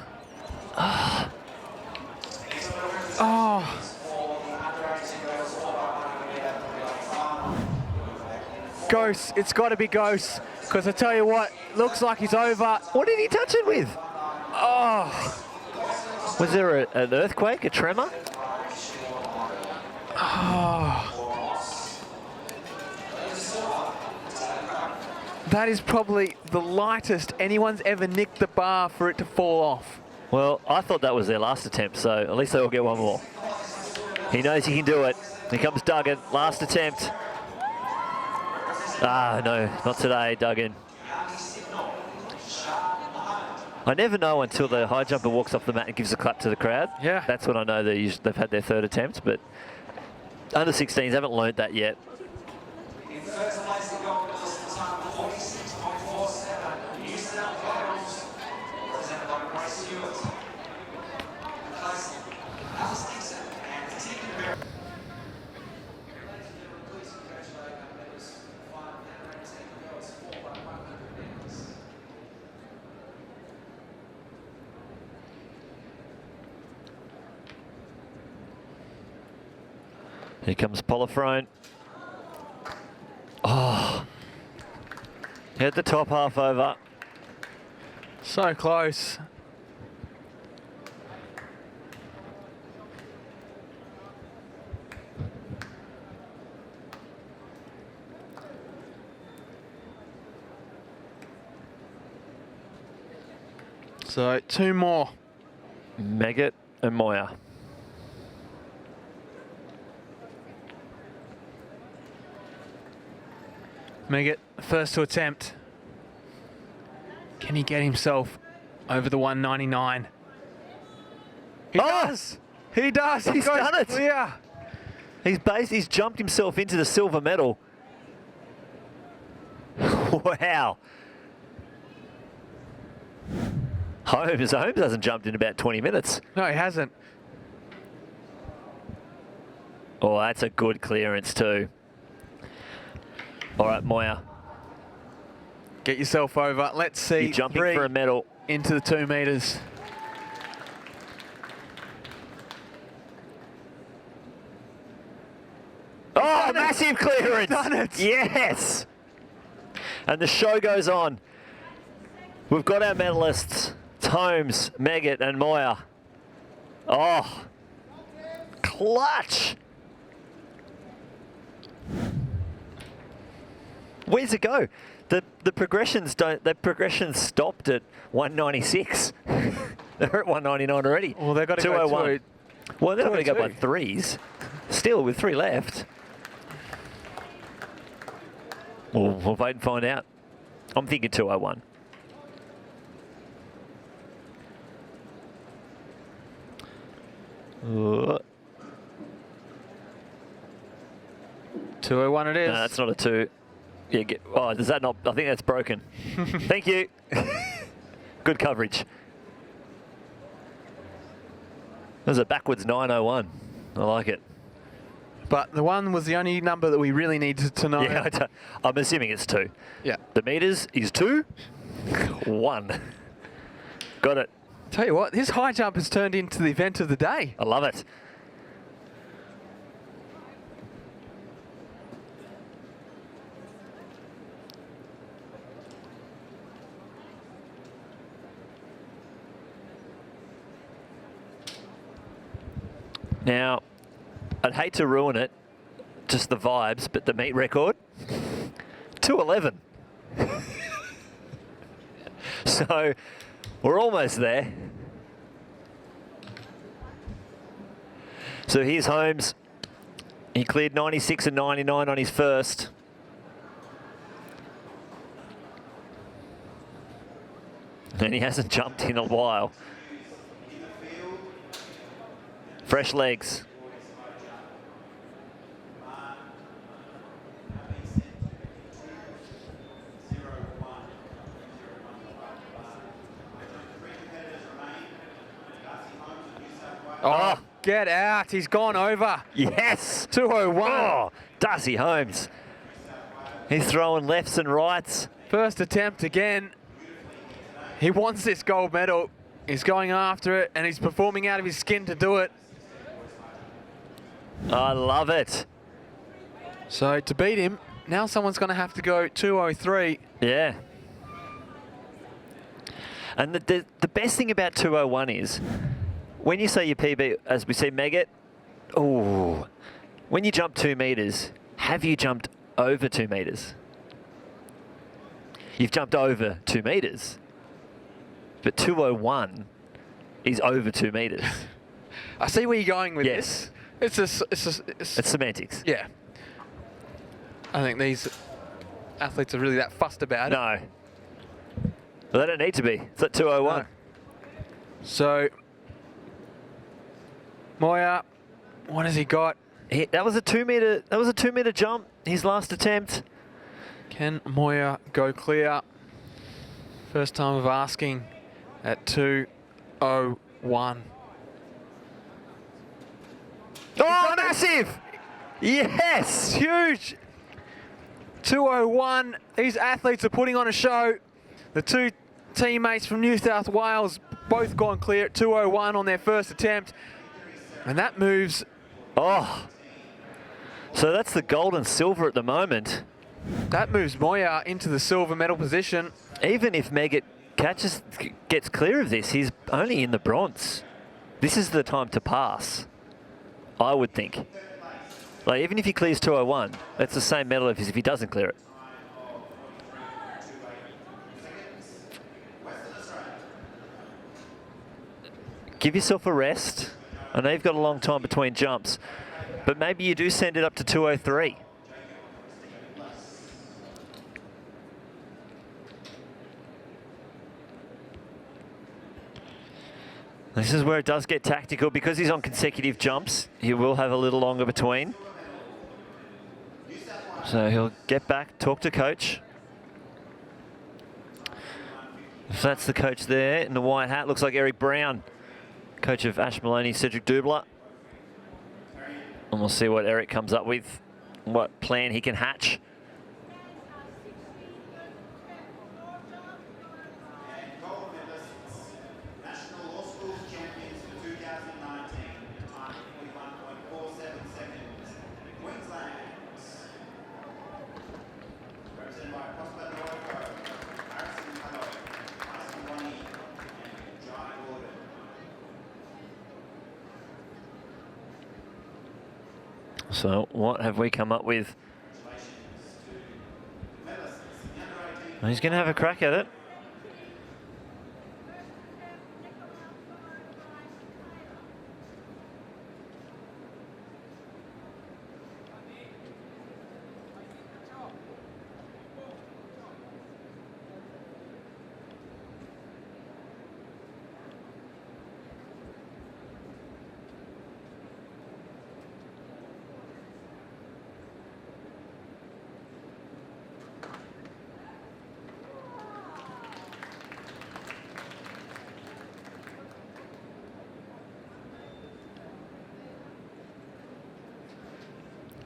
Oh. Ghost, it's got to be Ghost, because I tell you what, looks like he's over. What did he touch it with? Oh. Was there an earthquake, a tremor? Oh. That is probably the lightest anyone's ever nicked the bar for it to fall off. Well, I thought that was their last attempt, so at least they will get one more. He knows he can do it. Here comes Duggan, last attempt. Ah, no, not today, Duggan. I never know until the high jumper walks off the mat and gives a clap to the crowd. Yeah. That's when I know that they've had their third attempt, but under 16s haven't learned that yet. Here comes Polifrone. Oh. Hit the top half over. So close. So two more. Megget and Moyer. Megget, first to attempt. Can he get himself over the 199? He does! He does! He's done it! Clear. He's jumped himself into the silver medal. Wow. Holmes hasn't jumped in about 20 minutes. No, he hasn't. Oh, that's a good clearance too. All right, Moya. Get yourself over. Let's see. You're jumping for a medal. Into the 2 metres. Oh, massive clearance. Done it. Yes. And the show goes on. We've got our medalists. It's Holmes, Meggitt and Moya. Oh, clutch. Where's it go? The progressions stopped at 196. They're at 199 already. Well, they've got to 201. go Well, they're not going to go by 202. threes. Still, with 3 left. We'll wait and find out. I'm thinking 201. Uh, 201 it is. No, that's not a 2. Yeah, oh, does that not? I think that's broken. Thank you. Good coverage. There's a backwards 901. I like it. But the 1 was the only number that we really needed to know. Yeah, I'm assuming it's 2. Yeah. The meters is 2. 1. Got it. Tell you what, this high jump has turned into the event of the day. I love it. Now, I'd hate to ruin it, just the vibes, but the meet record, 2:11. So, we're almost there. So here's Holmes. He cleared 96 and 99 on his first. And he hasn't jumped in a while. Fresh legs. Oh, get out. He's gone over. Yes. 201. Oh, Darcy Holmes. He's throwing lefts and rights. First attempt again. He wants this gold medal. He's going after it, and he's performing out of his skin to do it. I love it. So to beat him, now someone's going to have to go 203. Yeah. And the best thing about 201 is, when you say your PB, as we see Meggitt, oh, when you jump 2 meters, have you jumped over 2 meters? You've jumped over 2 meters, but 201 is over 2 meters. I see where you're going with Yes. this. It's semantics. Yeah. I think these athletes are really that fussed about it. No. Well, they don't need to be. It's at 201. No. So, Moya, what has he got? That was a 2 meter. That was a 2 meter jump. His last attempt. Can Moya go clear? First time of asking at 201. Oh, massive! Yes! Huge! 201. These athletes are putting on a show. The 2 teammates from New South Wales both gone clear at 201 on their first attempt. And that moves. Oh. So that's the gold and silver at the moment. That moves Moya into the silver medal position. Even if Meggitt gets clear of this, he's only in the bronze. This is the time to pass, I would think. Like, even if he clears 201, that's the same medal as if he doesn't clear it. Give yourself a rest. I know you've got a long time between jumps, but maybe you do send it up to 203. This is where it does get tactical. Because he's on consecutive jumps, he will have a little longer between. So he'll get back, talk to coach. So that's the coach there in the white hat. Looks like Eric Brown, coach of Ash Maloney, Cedric Dubler. And we'll see what Eric comes up with, what plan he can hatch. National All Schools Champions for 2019, time 41.47 seconds. Queensland, represented by Prosper Loco, Harrison Hello, Tyson Bonnie, and John Gordon. So what have we come up with? Well, he's going to have a crack at it.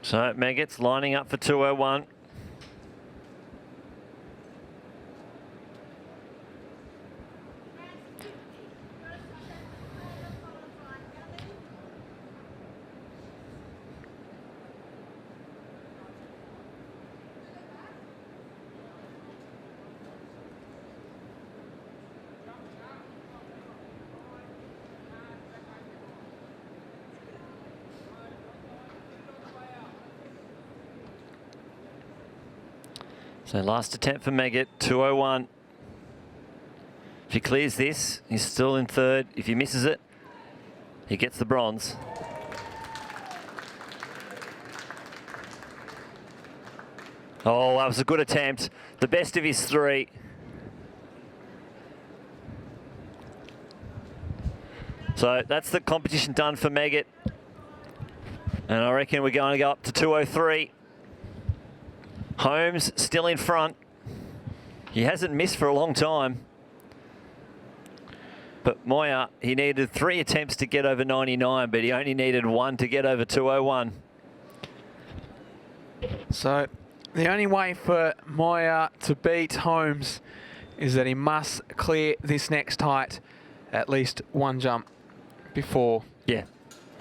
So Meggett's lining up for 201. So last attempt for Meggett, 201. If he clears this, he's still in third. If he misses it, he gets the bronze. Oh, that was a good attempt. The best of his three. So that's the competition done for Meggett. And I reckon we're going to go up to 203. Holmes still in front. He hasn't missed for a long time. But Moya, he needed 3 attempts to get over 99, but he only needed 1 to get over 201. So the only way for Moya to beat Holmes is that he must clear this next height at least 1 jump before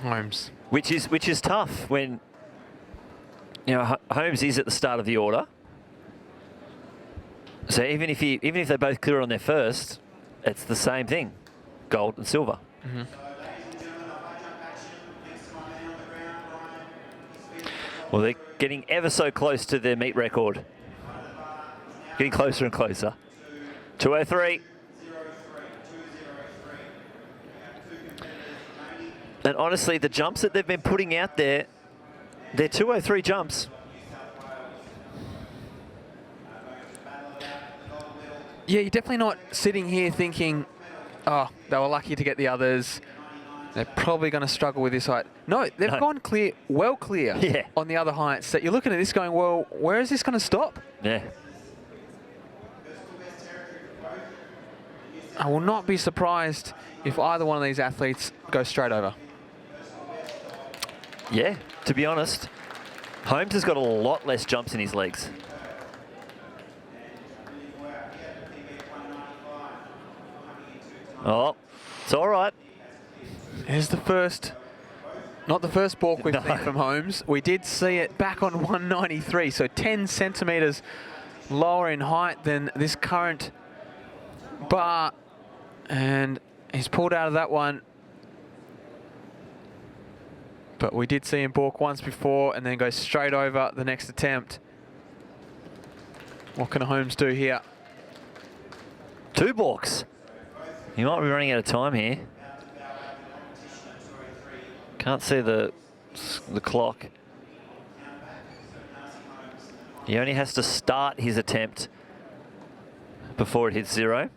Holmes. Which is tough when, you know, Holmes is at the start of the order. So even if they both clear on their first, it's the same thing, gold and silver. Well, they're getting ever so close to their meet record. Getting closer and closer. 203. And honestly, the jumps that they've been putting out there, they're 203 jumps. Yeah, you're definitely not sitting here thinking, oh, they were lucky to get the others. They're probably going to struggle with this height. No, they've gone clear, well clear on the other heights. That you're looking at this going, well, where is this going to stop? Yeah. I will not be surprised if either one of these athletes goes straight over. Yeah, to be honest, Holmes has got a lot less jumps in his legs. Oh, it's all right. Here's the first, not the first balk we've seen from Holmes. We did see it back on 193, so 10 centimetres lower in height than this current bar. And he's pulled out of that one. But we did see him balk once before and then go straight over the next attempt. What can Holmes do here? 2 balks. He might be running out of time here. Can't see the clock. He only has to start his attempt before it hits 0.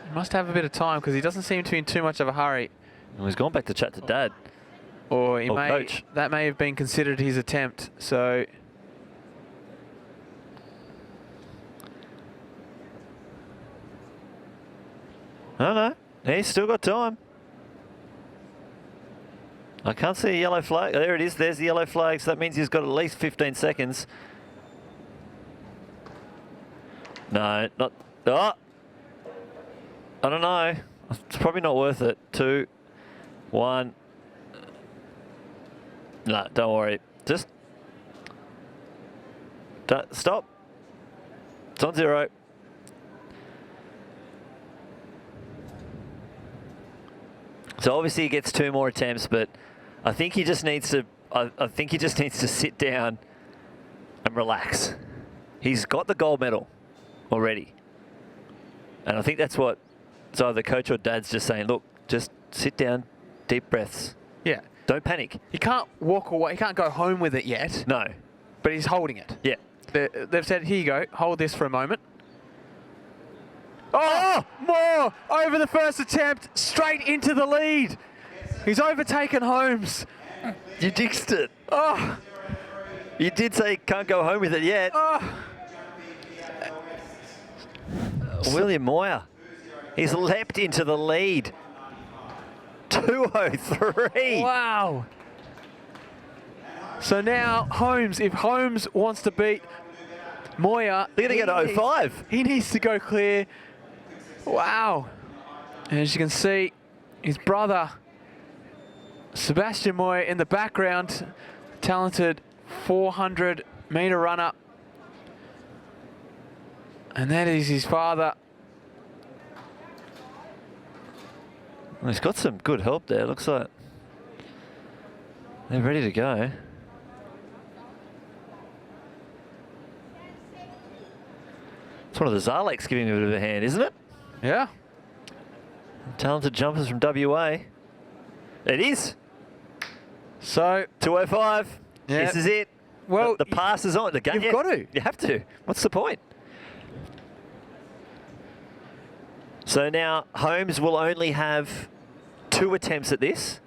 He must have a bit of time because he doesn't seem to be in too much of a hurry. Well, he's gone back to chat to Dad. Or he may, coach. that may have been considered his attempt. So No. He's still got time. I can't see a yellow flag. There it is. There's the yellow flag. So that means he's got at least 15 seconds. No, not. Oh! I don't know. It's probably not worth it. 2, 1. No, don't worry. Just stop. It's on 0. So obviously he gets 2 more attempts, but I think he just needs to. I think he just needs to sit down and relax. He's got the gold medal already, and I think that's what. So the coach or dad's just saying, look, just sit down, deep breaths. Yeah. Don't panic. He can't walk away. He can't go home with it yet. No. But he's holding it. Yeah. They've said, here you go, hold this for a moment. Oh, more over the first attempt, straight into the lead. He's overtaken Holmes. You jinxed it. Oh. You did say can't go home with it yet. Oh. William Moir. He's leapt into the lead. 2:03. Wow. So now Holmes, if Holmes wants to beat Moir, they're going to go to 05. He needs to go clear. Wow. And as you can see, his brother, Sebastian Moir, in the background, talented 400-metre runner. And that is his father. Well, he's got some good help there. Looks like they're ready to go. It's one of the Zalecs giving him a bit of a hand, isn't it? Yeah. Talented jumpers from WA. It is. So 2:05. Yeah. This is it. Well, the pass is on. The game. You've got to. You have to. What's the point? So now Holmes will only have 2 attempts at this.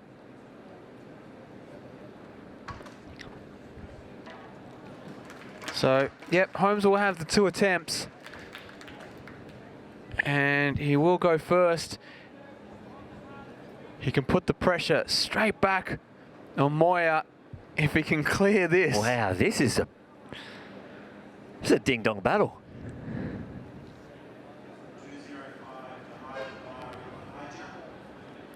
So, yep, Holmes will have the 2 attempts. And he will go first. He can put the pressure straight back on Moir if he can clear this. Wow, this is a ding-dong battle.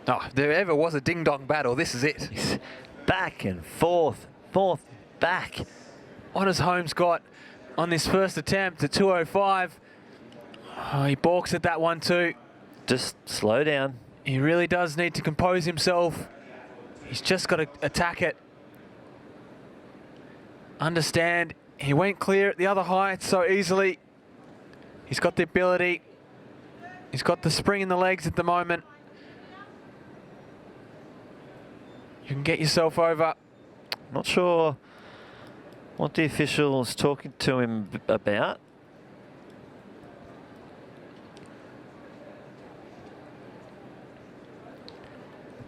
Oh, if there ever was a ding-dong battle, this is it. Back and forth, back. What has Holmes got on this first attempt at 2:05? Oh, he balks at that one too. Just slow down. He really does need to compose himself. He's just got to attack it. Understand, he went clear at the other height so easily. He's got the ability. He's got the spring in the legs at the moment. You can get yourself over. Not sure what the official's talking to him about.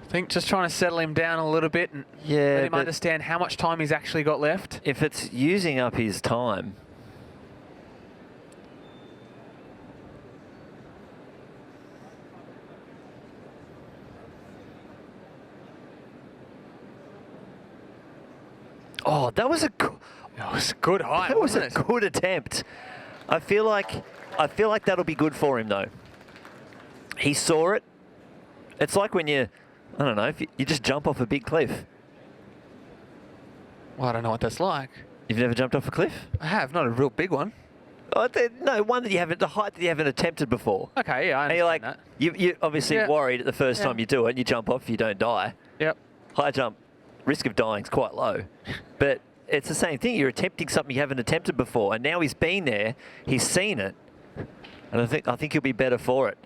I think just trying to settle him down a little bit and let him understand how much time he's actually got left. If it's using up his time, oh, that was a good height. That was a good attempt. I feel like that'll be good for him though. He saw it. It's like when I don't know, if you just jump off a big cliff. Well, I don't know what that's like. You've never jumped off a cliff? I have, not a real big one. Oh, no, one that you haven't, the height that you haven't attempted before. Okay, yeah, I understand and you're like, that. You're obviously worried at the first time you do it, and you jump off, you don't die. Yep. High jump, risk of dying is quite low. But it's the same thing. You're attempting something you haven't attempted before, and now he's been there, he's seen it, and I think he'll be better for it.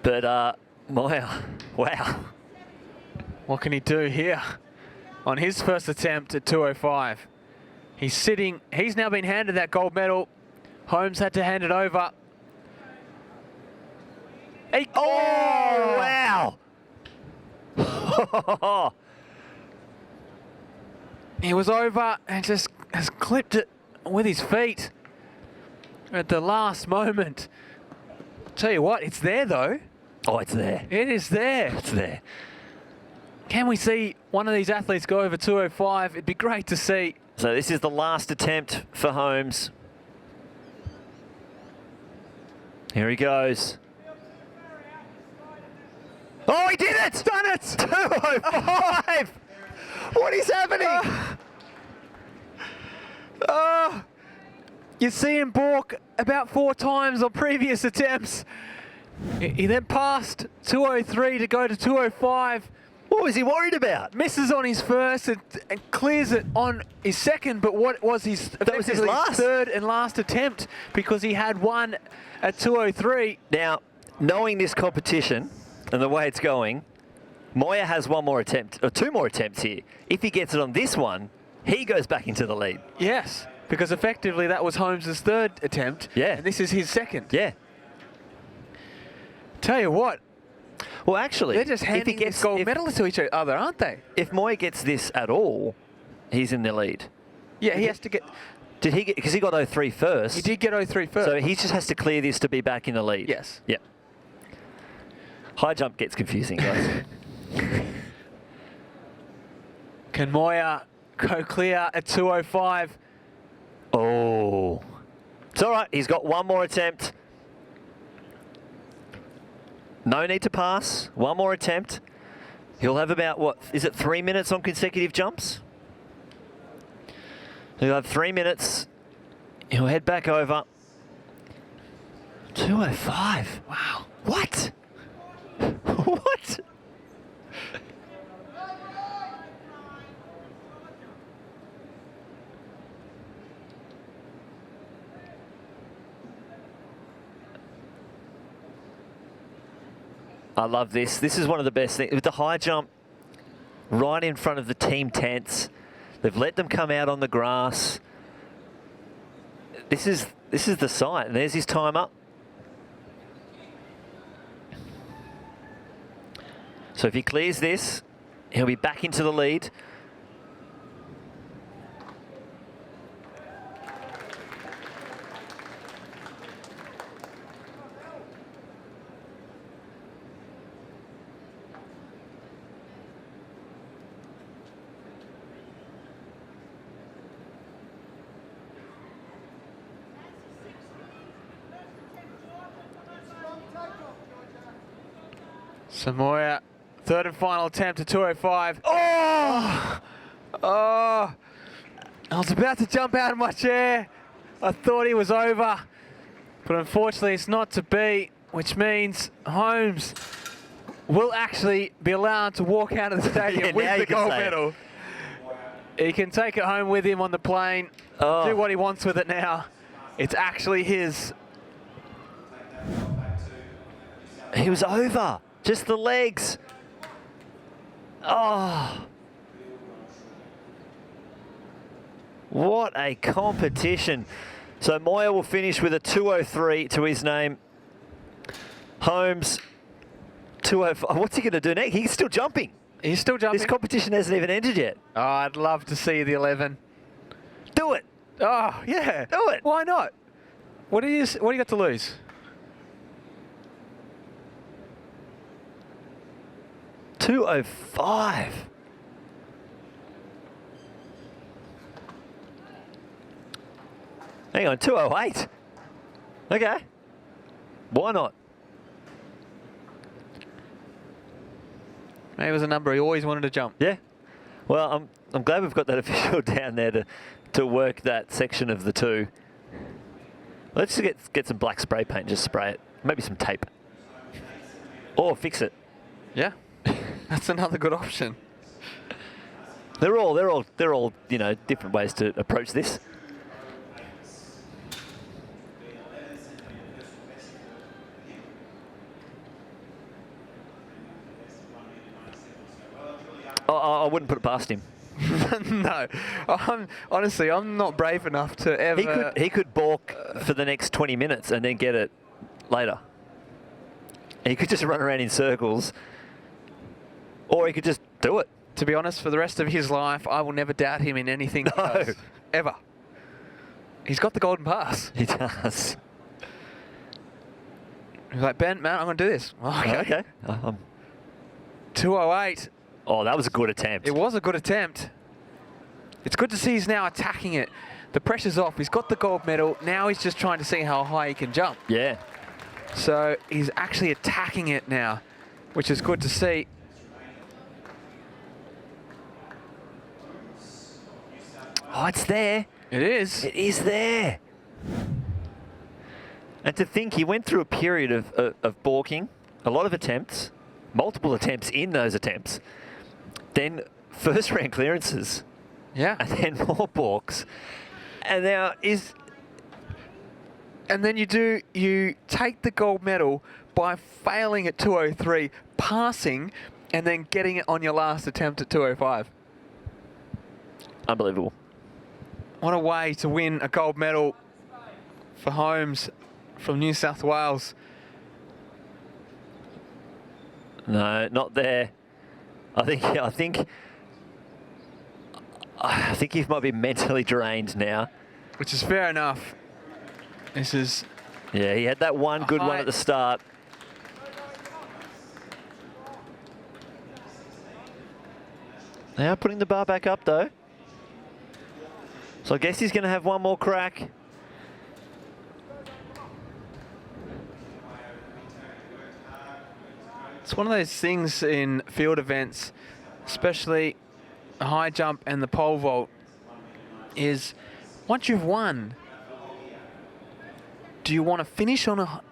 But Moir, wow. What can he do here on his first attempt at 2:05? He's sitting, he's now been handed that gold medal. Holmes had to hand it over. Wow! He was over and just has clipped it with his feet at the last moment. Tell you what, it's there though. Oh, it's there. It is there. It's there. Can we see one of these athletes go over 205? It'd be great to see. So this is the last attempt for Holmes. Here he goes. Oh, he did it! Done it! 205! What is happening? You see him balk about 4 times on previous attempts. He then passed 203 to go to 205. What was he worried about? Misses on his first and clears it on his second, but what was his, that was his last. third and last attempt because he had one at 203. Now, knowing this competition and the way it's going, Moya has one more attempt, or 2 more attempts here. If he gets it on this one, he goes back into the lead. Yes, because effectively that was Holmes' third attempt. Yeah. And this is his second. Yeah. Tell you what. Well, actually, they're just handing this gold medal to each other, aren't they? If Moya gets this at all, he's in the lead. Yeah, he has to get... Did he get... Because he got 03 first. He did get 03 first. So he just has to clear this to be back in the lead. Yes. Yep. High jump gets confusing, guys. Can Moya go clear at 205? Oh. It's all right. He's got one more attempt. No need to pass. One more attempt. He'll have about, what, is it 3 minutes on consecutive jumps? He'll have 3 minutes. He'll head back over. 205. Wow. What? What? I love this. This is one of the best things. With the high jump right in front of the team tents, they've let them come out on the grass. This is the sight. And there's his timer. So if he clears this, he'll be back into the lead. Samoa, third and final attempt at 205. Oh! Oh! I was about to jump out of my chair. I thought he was over. But unfortunately, it's not to be, which means Holmes will actually be allowed to walk out of the stadium with the gold medal. He can take it home with him on the plane, do what he wants with it now. It's actually his. He was over. Just the legs. Oh. What a competition. So Moya will finish with a 203 to his name. Holmes, 205. What's he going to do next? He's still jumping. He's still jumping. This competition hasn't even ended yet. Oh, I'd love to see the 11. Do it. Oh, yeah. Do it. Why not? What do you got to lose? $205. Hang on, 208. Okay. Why not? Maybe it was a number he always wanted to jump. Yeah. Well, I'm glad we've got that official down there to work that section of the 2. Let's just get some black spray paint, just spray it. Maybe some tape. Or fix it. Yeah. That's another good option. They're all, you know, different ways to approach this. I wouldn't put it past him. No, honestly, I'm not brave enough to ever. He could balk for the next 20 minutes and then get it later. He could just run around in circles, or he could just do it. To be honest, for the rest of his life, I will never doubt him in anything he does, ever. He's got the golden pass. He does. He's like, Ben, man, I'm going to do this. Okay. 2:08. Oh, that was a good attempt. It was a good attempt. It's good to see he's now attacking it. The pressure's off. He's got the gold medal. Now he's just trying to see how high he can jump. Yeah. So he's actually attacking it now, which is good to see. Oh, it's there. It is. It is there. And to think he went through a period of balking, a lot of attempts, multiple attempts in those attempts, then first round clearances. Yeah. And then more balks. And now and then you take the gold medal by failing at 2:03, passing, and then getting it on your last attempt at 2:05. Unbelievable. What a way to win a gold medal for Holmes from New South Wales. No, not there. I think he might be mentally drained now. Which is fair enough. This is... Yeah, he had that one good one at the start. Now putting the bar back up though. So I guess he's going to have one more crack. It's one of those things in field events, especially the high jump and the pole vault, is once you've won, do you want to finish on a...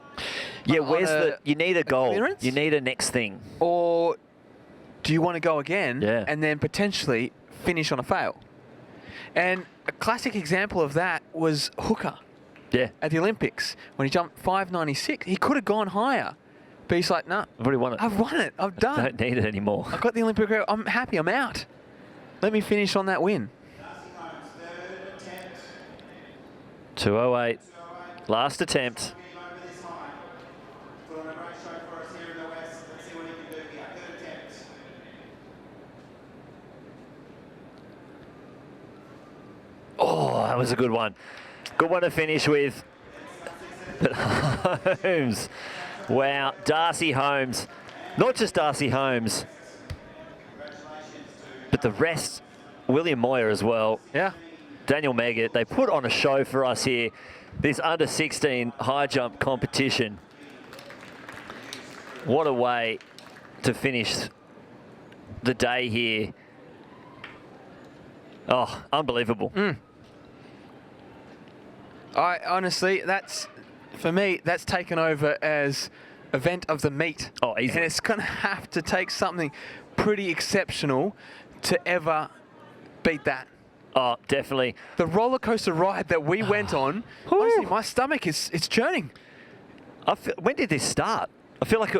Yeah, you need a goal. Clearance? You need a next thing. Or do you want to go again Yeah. and then potentially finish on a fail? And a classic example of that was Hooker. Yeah. At the Olympics, when he jumped 5.96. He could have gone higher, but he's like, nah. I've already won it. I've won it. I've done. Don't need it anymore. I've got the Olympic record. I'm happy. I'm out. Let me finish on that win. 2:08. Last attempt. Oh, that was a good one. Good one to finish with. But Holmes, wow, Darcy Holmes. Not just Darcy Holmes, but the rest, William Moyer as well. Yeah. Daniel Meggitt, they put on a show for us here. This under-16 high jump competition. What a way to finish the day here. Oh, unbelievable. I honestly, for me, that's taken over as event of the meet. Oh, easy. And it's going to have to take something pretty exceptional to ever beat that. Oh, definitely. The roller coaster ride that we went on, honestly, my stomach it's churning. When did this start? I feel like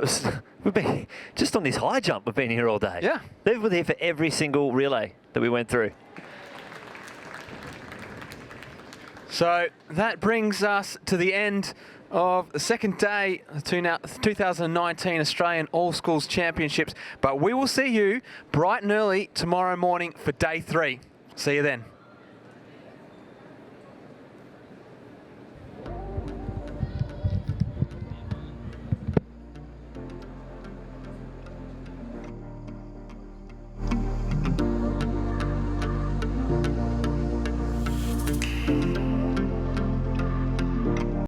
we've been just on this high jump. We've been here all day. Yeah. They were there for every single relay that we went through. So that brings us to the end of the second day of the 2019 Australian All Schools Championships. But we will see you bright and early tomorrow morning for day 3. See you then.